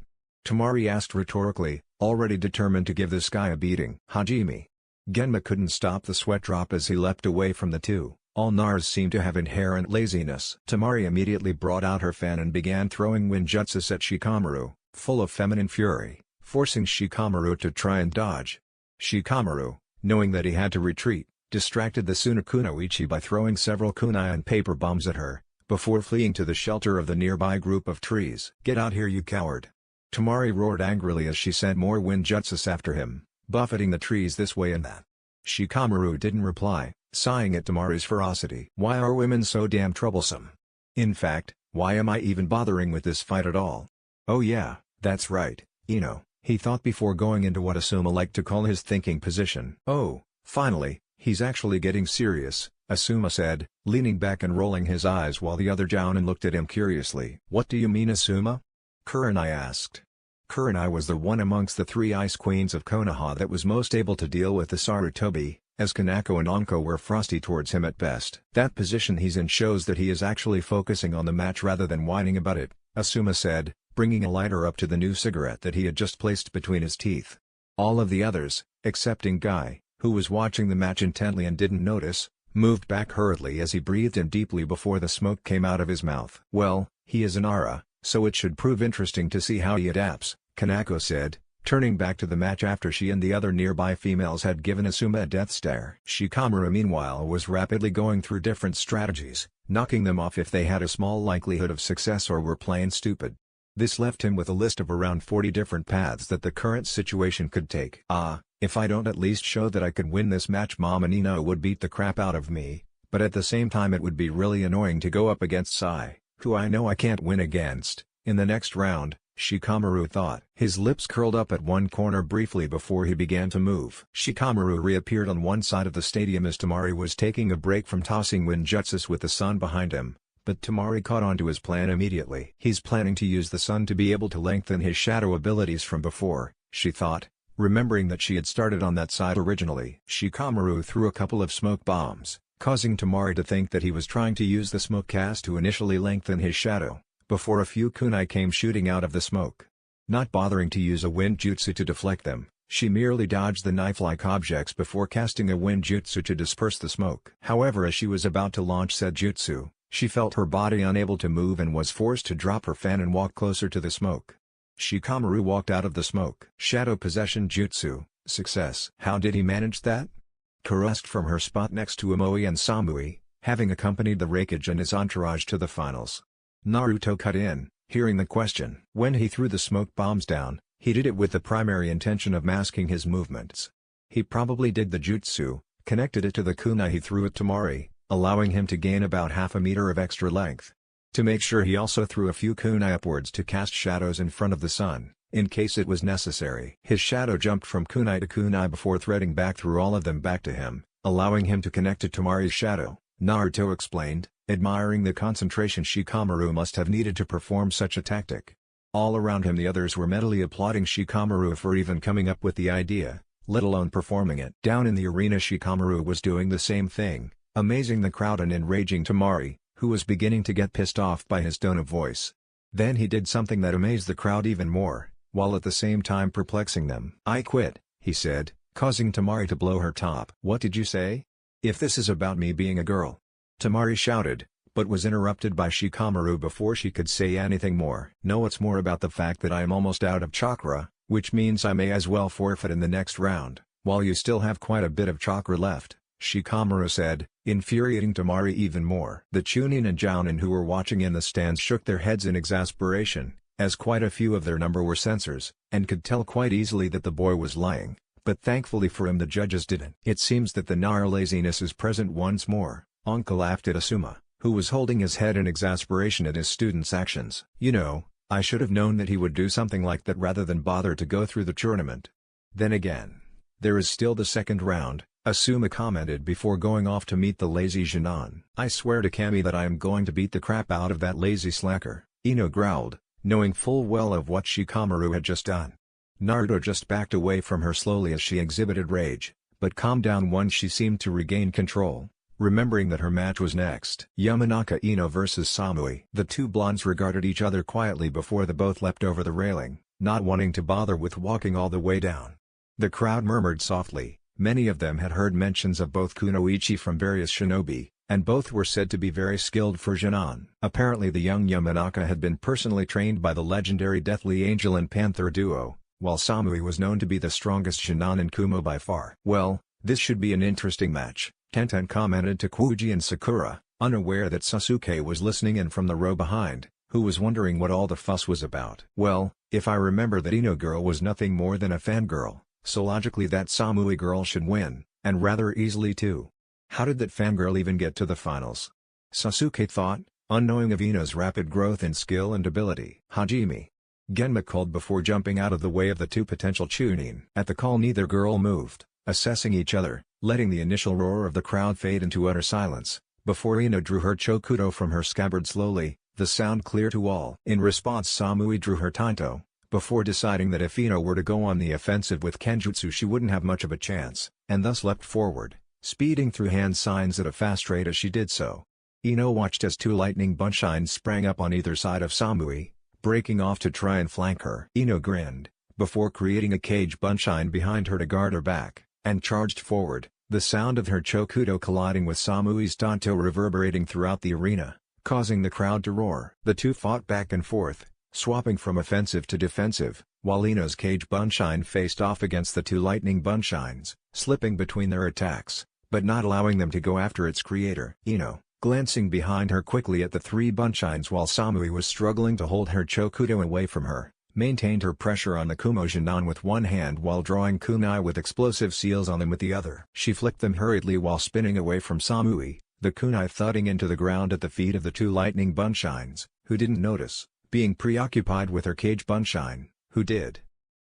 Temari asked rhetorically, already determined to give this guy a beating. Hajime. Genma couldn't stop the sweat drop as he leapt away from the two. All Nars seem to have inherent laziness. Temari immediately brought out her fan and began throwing ninjutsus at Shikamaru, full of feminine fury, forcing Shikamaru to try and dodge. Shikamaru, knowing that he had to retreat, distracted the Sunakunoichi by throwing several kunai and paper bombs at her, before fleeing to the shelter of the nearby group of trees. Get out here, you coward! Temari roared angrily as she sent more ninjutsus after him, buffeting the trees this way and that. Shikamaru didn't reply, sighing at Temari's ferocity. Why are women so damn troublesome? In fact, why am I even bothering with this fight at all? Oh yeah, that's right, Ino, he thought before going into what Asuma liked to call his thinking position. Oh, finally, he's actually getting serious, Asuma said, leaning back and rolling his eyes while the other Jounin looked at him curiously. What do you mean, Asuma? Kurenai asked. Kurenai was the one amongst the three ice queens of Konoha that was most able to deal with the Sarutobi, as Kanako and Anko were frosty towards him at best. That position he's in shows that he is actually focusing on the match rather than whining about it, Asuma said, bringing a lighter up to the new cigarette that he had just placed between his teeth. All of the others, excepting Guy, who was watching the match intently and didn't notice, moved back hurriedly as he breathed in deeply before the smoke came out of his mouth. Well, he is an Ara, so it should prove interesting to see how he adapts, Kanako said, turning back to the match after she and the other nearby females had given Asuma a death stare. Shikamaru meanwhile was rapidly going through different strategies, knocking them off if they had a small likelihood of success or were plain stupid. This left him with a list of around 40 different paths that the current situation could take. If I don't at least show that I could win this match, Mom and Ino would beat the crap out of me, but at the same time it would be really annoying to go up against Sai, who I know I can't win against, in the next round, Shikamaru thought. His lips curled up at one corner briefly before he began to move. Shikamaru reappeared on one side of the stadium as Temari was taking a break from tossing ninjutsus with the sun behind him, but Temari caught on to his plan immediately. He's planning to use the sun to be able to lengthen his shadow abilities from before, she thought, remembering that she had started on that side originally. Shikamaru threw a couple of smoke bombs, causing Temari to think that he was trying to use the smoke cast to initially lengthen his shadow, before a few kunai came shooting out of the smoke. Not bothering to use a wind jutsu to deflect them, she merely dodged the knife-like objects before casting a wind jutsu to disperse the smoke. However, as she was about to launch said jutsu, she felt her body unable to move and was forced to drop her fan and walk closer to the smoke. Shikamaru walked out of the smoke. Shadow Possession Jutsu, success. How did he manage that? Kuro asked from her spot next to Omoi and Samui, having accompanied the Raikage and his entourage to the finals. Naruto cut in, hearing the question. When he threw the smoke bombs down, he did it with the primary intention of masking his movements. He probably did the jutsu, connected it to the kunai he threw at Temari, allowing him to gain about half a meter of extra length. To make sure, he also threw a few kunai upwards to cast shadows in front of the sun, in case it was necessary. His shadow jumped from kunai to kunai before threading back through all of them back to him, allowing him to connect to Temari's shadow, Naruto explained, admiring the concentration Shikamaru must have needed to perform such a tactic. All around him the others were mentally applauding Shikamaru for even coming up with the idea, let alone performing it. Down in the arena Shikamaru was doing the same thing, amazing the crowd and enraging Temari, who was beginning to get pissed off by his tone of voice. Then he did something that amazed the crowd even more, while at the same time perplexing them. "I quit," he said, causing Temari to blow her top. "What did you say? If this is about me being a girl?" Temari shouted, but was interrupted by Shikamaru before she could say anything more. "No, it's more about the fact that I am almost out of chakra, which means I may as well forfeit in the next round, while you still have quite a bit of chakra left," Shikamaru said, infuriating Temari even more. The Chunin and Jounin who were watching in the stands shook their heads in exasperation, as quite a few of their number were censors, and could tell quite easily that the boy was lying, but thankfully for him the judges didn't. "It seems that the Nara laziness is present once more," Anka laughed at Asuma, who was holding his head in exasperation at his student's actions. "You know, I should have known that he would do something like that rather than bother to go through the tournament. Then again, there is still the second round," Asuma commented before going off to meet the lazy Jinan. "I swear to Kami that I am going to beat the crap out of that lazy slacker," Ino growled, knowing full well of what Shikamaru had just done. Naruto just backed away from her slowly as she exhibited rage, but calmed down once she seemed to regain control, remembering that her match was next. Yamanaka Ino vs Samui. The two blondes regarded each other quietly before the both leapt over the railing, not wanting to bother with walking all the way down. The crowd murmured softly. Many of them had heard mentions of both kunoichi from various shinobi, and both were said to be very skilled for Jinan. Apparently the young Yamanaka had been personally trained by the legendary Deathly Angel and Panther duo, while Samui was known to be the strongest Jinan in Kumo by far. "Well, this should be an interesting match," Tenten commented to Kuji and Sakura, unaware that Sasuke was listening in from the row behind, who was wondering what all the fuss was about. "Well, if I remember that Ino girl was nothing more than a fangirl, so logically that Samui girl should win, and rather easily too. How did that fangirl even get to the finals?" Sasuke thought, unknowing of Ino's rapid growth in skill and ability. "Hajime," Genma called before jumping out of the way of the two potential Chunin. At the call neither girl moved, assessing each other, letting the initial roar of the crowd fade into utter silence, before Ino drew her chokudo from her scabbard slowly, the sound clear to all. In response Samui drew her tanto, before deciding that if Ino were to go on the offensive with Kenjutsu she wouldn't have much of a chance, and thus leapt forward, speeding through hand signs at a fast rate as she did so. Ino watched as two lightning bunshines sprang up on either side of Samui, breaking off to try and flank her. Ino grinned, before creating a cage bunshine behind her to guard her back, and charged forward, the sound of her chokudo colliding with Samui's tanto reverberating throughout the arena, causing the crowd to roar. The two fought back and forth, swapping from offensive to defensive, while Ino's cage bunshine faced off against the two lightning bunshines, slipping between their attacks, but not allowing them to go after its creator. Ino, glancing behind her quickly at the three bunshines while Samui was struggling to hold her chokudo away from her, maintained her pressure on the Kumo Jinan with one hand while drawing kunai with explosive seals on them with the other. She flicked them hurriedly while spinning away from Samui, the kunai thudding into the ground at the feet of the two lightning bunshines, who didn't notice, being preoccupied with her cage bunshine, who did.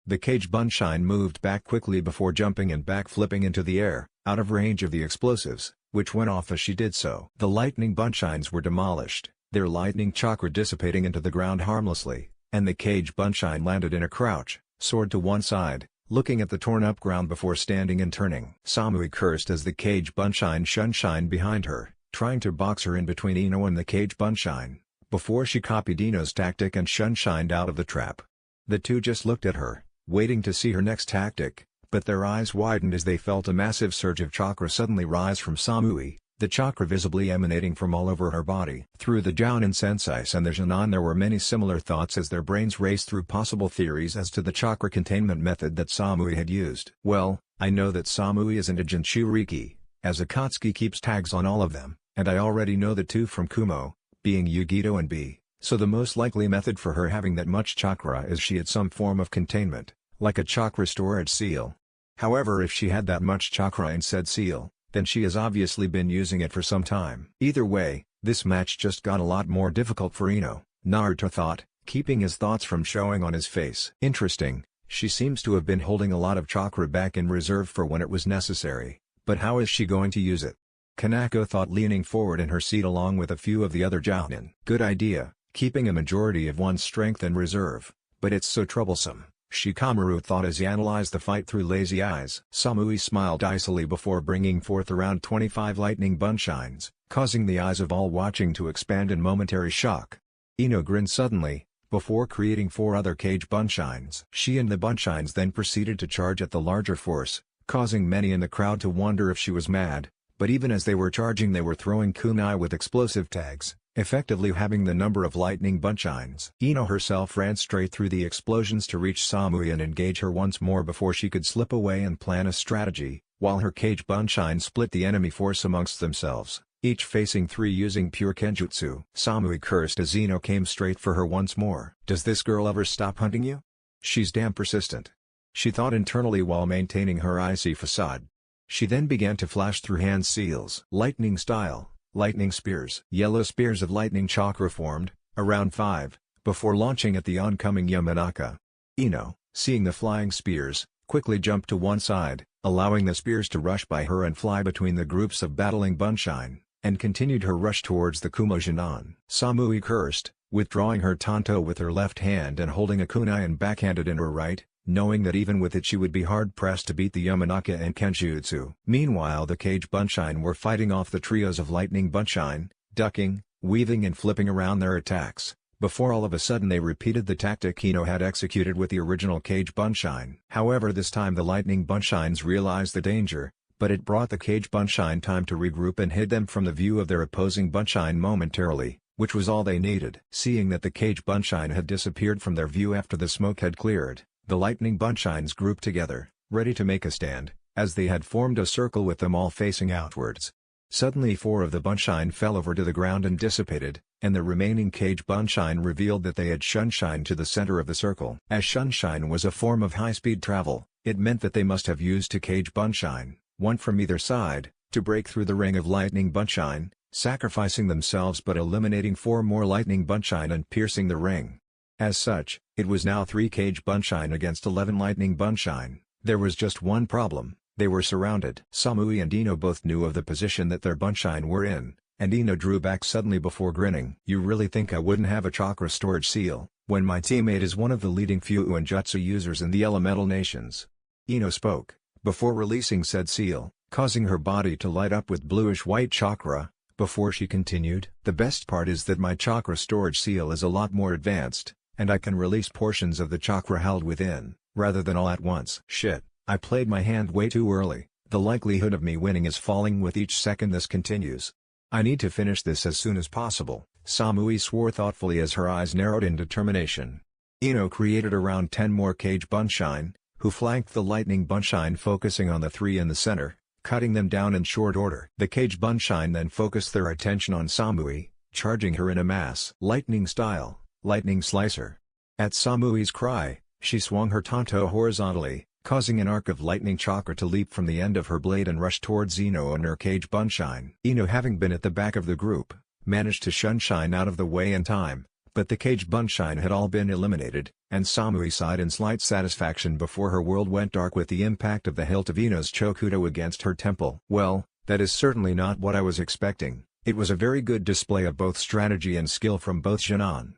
The cage bunshine moved back quickly before jumping and back-flipping into the air, out of range of the explosives, which went off as she did so. The lightning bunshines were demolished, their lightning chakra dissipating into the ground harmlessly, and the cage bunshine landed in a crouch, sword to one side, looking at the torn-up ground before standing and turning. Samui cursed as the cage bunshine shun behind her, trying to box her in between Ino and the cage bunshine, before she copied Ino's tactic and shun-shined out of the trap. The two just looked at her, waiting to see her next tactic, but their eyes widened as they felt a massive surge of chakra suddenly rise from Samui, the chakra visibly emanating from all over her body. Through the Jounin senseis and the Jinan there were many similar thoughts as their brains raced through possible theories as to the chakra containment method that Samui had used. "Well, I know that Samui isn't a Jinchuriki, as Akatsuki keeps tags on all of them, and I already know the two from Kumo, being Yugito and B, so the most likely method for her having that much chakra is she had some form of containment, like a chakra storage seal. However, if she had that much chakra in said seal, then she has obviously been using it for some time." Either way, this match just got a lot more difficult for Ino, Naruto thought, keeping his thoughts from showing on his face. Interesting, she seems to have been holding a lot of chakra back in reserve for when it was necessary, but how is she going to use it? Kanako thought, leaning forward in her seat along with a few of the other Jounin. Good idea, keeping a majority of one's strength in reserve, But it's so troublesome, Shikamaru thought as he analyzed the fight through lazy eyes. Samui smiled icily before bringing forth around 25 lightning bunshines, causing the eyes of all watching to expand in momentary shock. Ino grinned suddenly, before creating 4 other cage bunshines. She and the bunshines then proceeded to charge at the larger force, causing many in the crowd to wonder if she was mad, but even as they were charging they were throwing kunai with explosive tags, effectively having the number of lightning bunshines. Ino herself ran straight through the explosions to reach Samui and engage her once more before she could slip away and plan a strategy, while her cage bunshine split the enemy force amongst themselves, each facing 3 using pure kenjutsu. Samui cursed as Ino came straight for her once more. Does this girl ever stop hunting you? She's damn persistent, she thought internally while maintaining her icy facade. She then began to flash through hand seals. Lightning style. Lightning spears. Yellow spears of lightning chakra formed, around 5, before launching at the oncoming Yamanaka. Ino, seeing the flying spears, quickly jumped to one side, allowing the spears to rush by her and fly between the groups of battling bunshine, and continued her rush towards the Kumojinan. Samui cursed, withdrawing her tanto with her left hand and holding a kunai and backhanded in her right, knowing that even with it she would be hard-pressed to beat the Yamanaka and Kenjutsu. Meanwhile the cage bunshine were fighting off the trios of lightning bunshine, ducking, weaving and flipping around their attacks, before all of a sudden they repeated the tactic Ino had executed with the original cage bunshine. However, this time the lightning bunshines realized the danger, but it brought the cage bunshine time to regroup and hid them from the view of their opposing bunshine momentarily, which was all they needed. Seeing that the cage bunshine had disappeared from their view after the smoke had cleared, the lightning bunshines grouped together, ready to make a stand, as they had formed a circle with them all facing outwards. Suddenly 4 of the bunshine fell over to the ground and dissipated, and the remaining cage bunshine revealed that they had shunshine to the center of the circle. As shunshine was a form of high-speed travel, it meant that they must have used 2 cage bunshine, 1 from either side, to break through the ring of lightning bunshine, sacrificing themselves but eliminating 4 more lightning bunshine and piercing the ring. As such, it was now 3 cage bunshine against 11 lightning bunshine. There was just one problem: they were surrounded. Samui and Ino both knew of the position that their bunshine were in, and Ino drew back suddenly before grinning. You really think I wouldn't have a chakra storage seal, when my teammate is one of the leading Fuuinjutsu users in the elemental nations? Ino spoke, before releasing said seal, causing her body to light up with bluish-white chakra, before she continued. The best part is that my chakra storage seal is a lot more advanced, and I can release portions of the chakra held within, rather than all at once. Shit, I played my hand way too early. The likelihood of me winning is falling with each second this continues. I need to finish this as soon as possible, Samui swore thoughtfully as her eyes narrowed in determination. Ino created around 10 more cage bunshine, who flanked the lightning bunshine, focusing on the 3 in the center, cutting them down in short order. The cage bunshine then focused their attention on Samui, charging her in a mass. Lightning style. Lightning slicer. At Samui's cry, she swung her tanto horizontally, causing an arc of lightning chakra to leap from the end of her blade and rush towards Ino and her cage bunshine. Ino, having been at the back of the group, managed to shunshine out of the way in time, but the cage bunshine had all been eliminated, and Samui sighed in slight satisfaction before her world went dark with the impact of the hilt of Ino's chokudo against her temple. Well, that is certainly not what I was expecting. It was a very good display of both strategy and skill from both Jinan.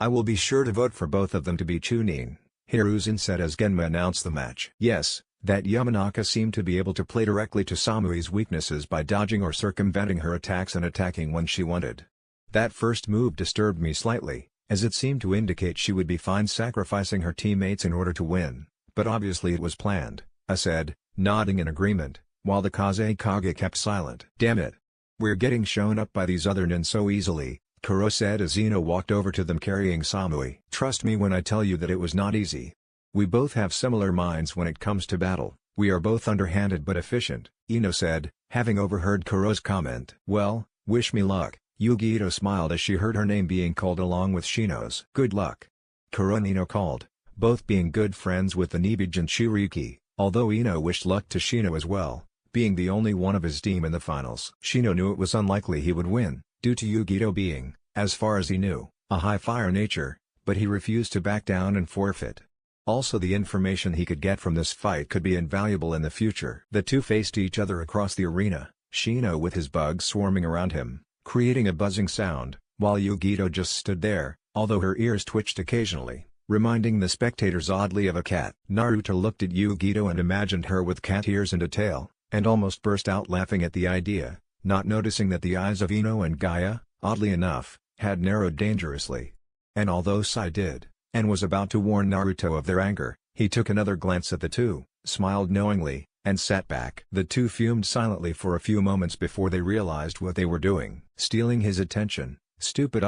I will be sure to vote for both of them to be Chunin, Hiruzen said as Genma announced the match. Yes, that Yamanaka seemed to be able to play directly to Samui's weaknesses by dodging or circumventing her attacks and attacking when she wanted. That first move disturbed me slightly, as it seemed to indicate she would be fine sacrificing her teammates in order to win, but obviously it was planned, I said, nodding in agreement, while the Kazekage kept silent. Damn it. We're getting shown up by these other nin so easily, Kuro said as Ino walked over to them carrying Samui. Trust me when I tell you that it was not easy. We both have similar minds when it comes to battle. We are both underhanded but efficient, Ino said, having overheard Kuro's comment. Well, wish me luck. Yugito smiled as she heard her name being called along with Shino's. Good luck. Kuro and Ino called, both being good friends with the Nibijin Shiriki, although Ino wished luck to Shino as well, being the only one of his team in the finals. Shino knew it was unlikely he would win, due to Yugito being, as far as he knew, a high-fire nature, but he refused to back down and forfeit. Also, the information he could get from this fight could be invaluable in the future. The two faced each other across the arena, Shino with his bugs swarming around him, creating a buzzing sound, while Yugito just stood there, although her ears twitched occasionally, reminding the spectators oddly of a cat. Naruto looked at Yugito and imagined her with cat ears and a tail, and almost burst out laughing at the idea, not noticing that the eyes of Ino and Gaia, oddly enough, had narrowed dangerously. And although Sai did, and was about to warn Naruto of their anger, he took another glance at the two, smiled knowingly, and sat back. The two fumed silently for a few moments before they realized what they were doing. Stealing his attention, stupid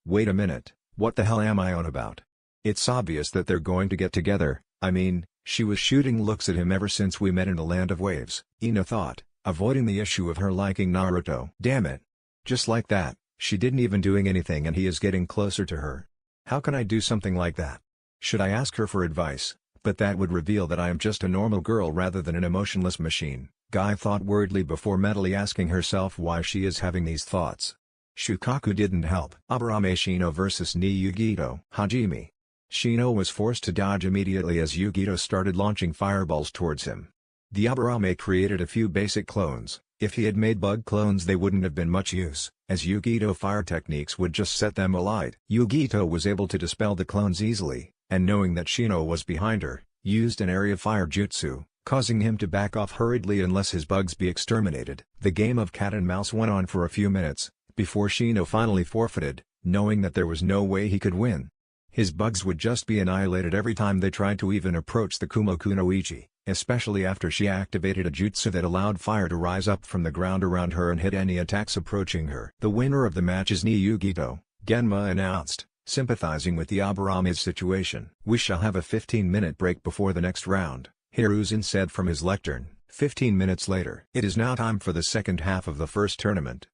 wait a minute, what the hell am I on about? It's obvious that they're going to get together, I mean, she was shooting looks at him ever since we met in the Land of Waves, Ino thought, avoiding the issue of her liking Naruto. Damn it. Just like that, she didn't even doing anything and he is getting closer to her. How can I do something like that? Should I ask her for advice? But that would reveal that I am just a normal girl rather than an emotionless machine, Guy thought worriedly before mentally asking herself why she is having these thoughts. Shukaku didn't help. Aburame Shino vs Yugito. Hajime. Shino was forced to dodge immediately as Yugito started launching fireballs towards him. The Aburame created a few basic clones. If he had made bug clones they wouldn't have been much use, as Yugito fire techniques would just set them alight. Yugito was able to dispel the clones easily, and knowing that Shino was behind her, used an area fire jutsu, causing him to back off hurriedly unless his bugs be exterminated. The game of cat and mouse went on for a few minutes, before Shino finally forfeited, knowing that there was no way he could win. His bugs would just be annihilated every time they tried to even approach the Kumoku no Ichi, especially after she activated a jutsu that allowed fire to rise up from the ground around her and hit any attacks approaching her. The winner of the match is Yugito, Genma announced, sympathizing with the Aburame's situation. We shall have a 15-minute break before the next round, Hiruzen said from his lectern. 15 minutes later. It is now time for the second half of the first tournament.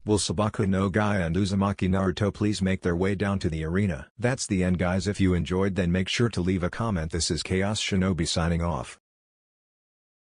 Will Sabaku no Gaia and Uzumaki Naruto please make their way down to the arena? That's the end guys. If you enjoyed then make sure to leave a comment. This is Chaos Shinobi signing off.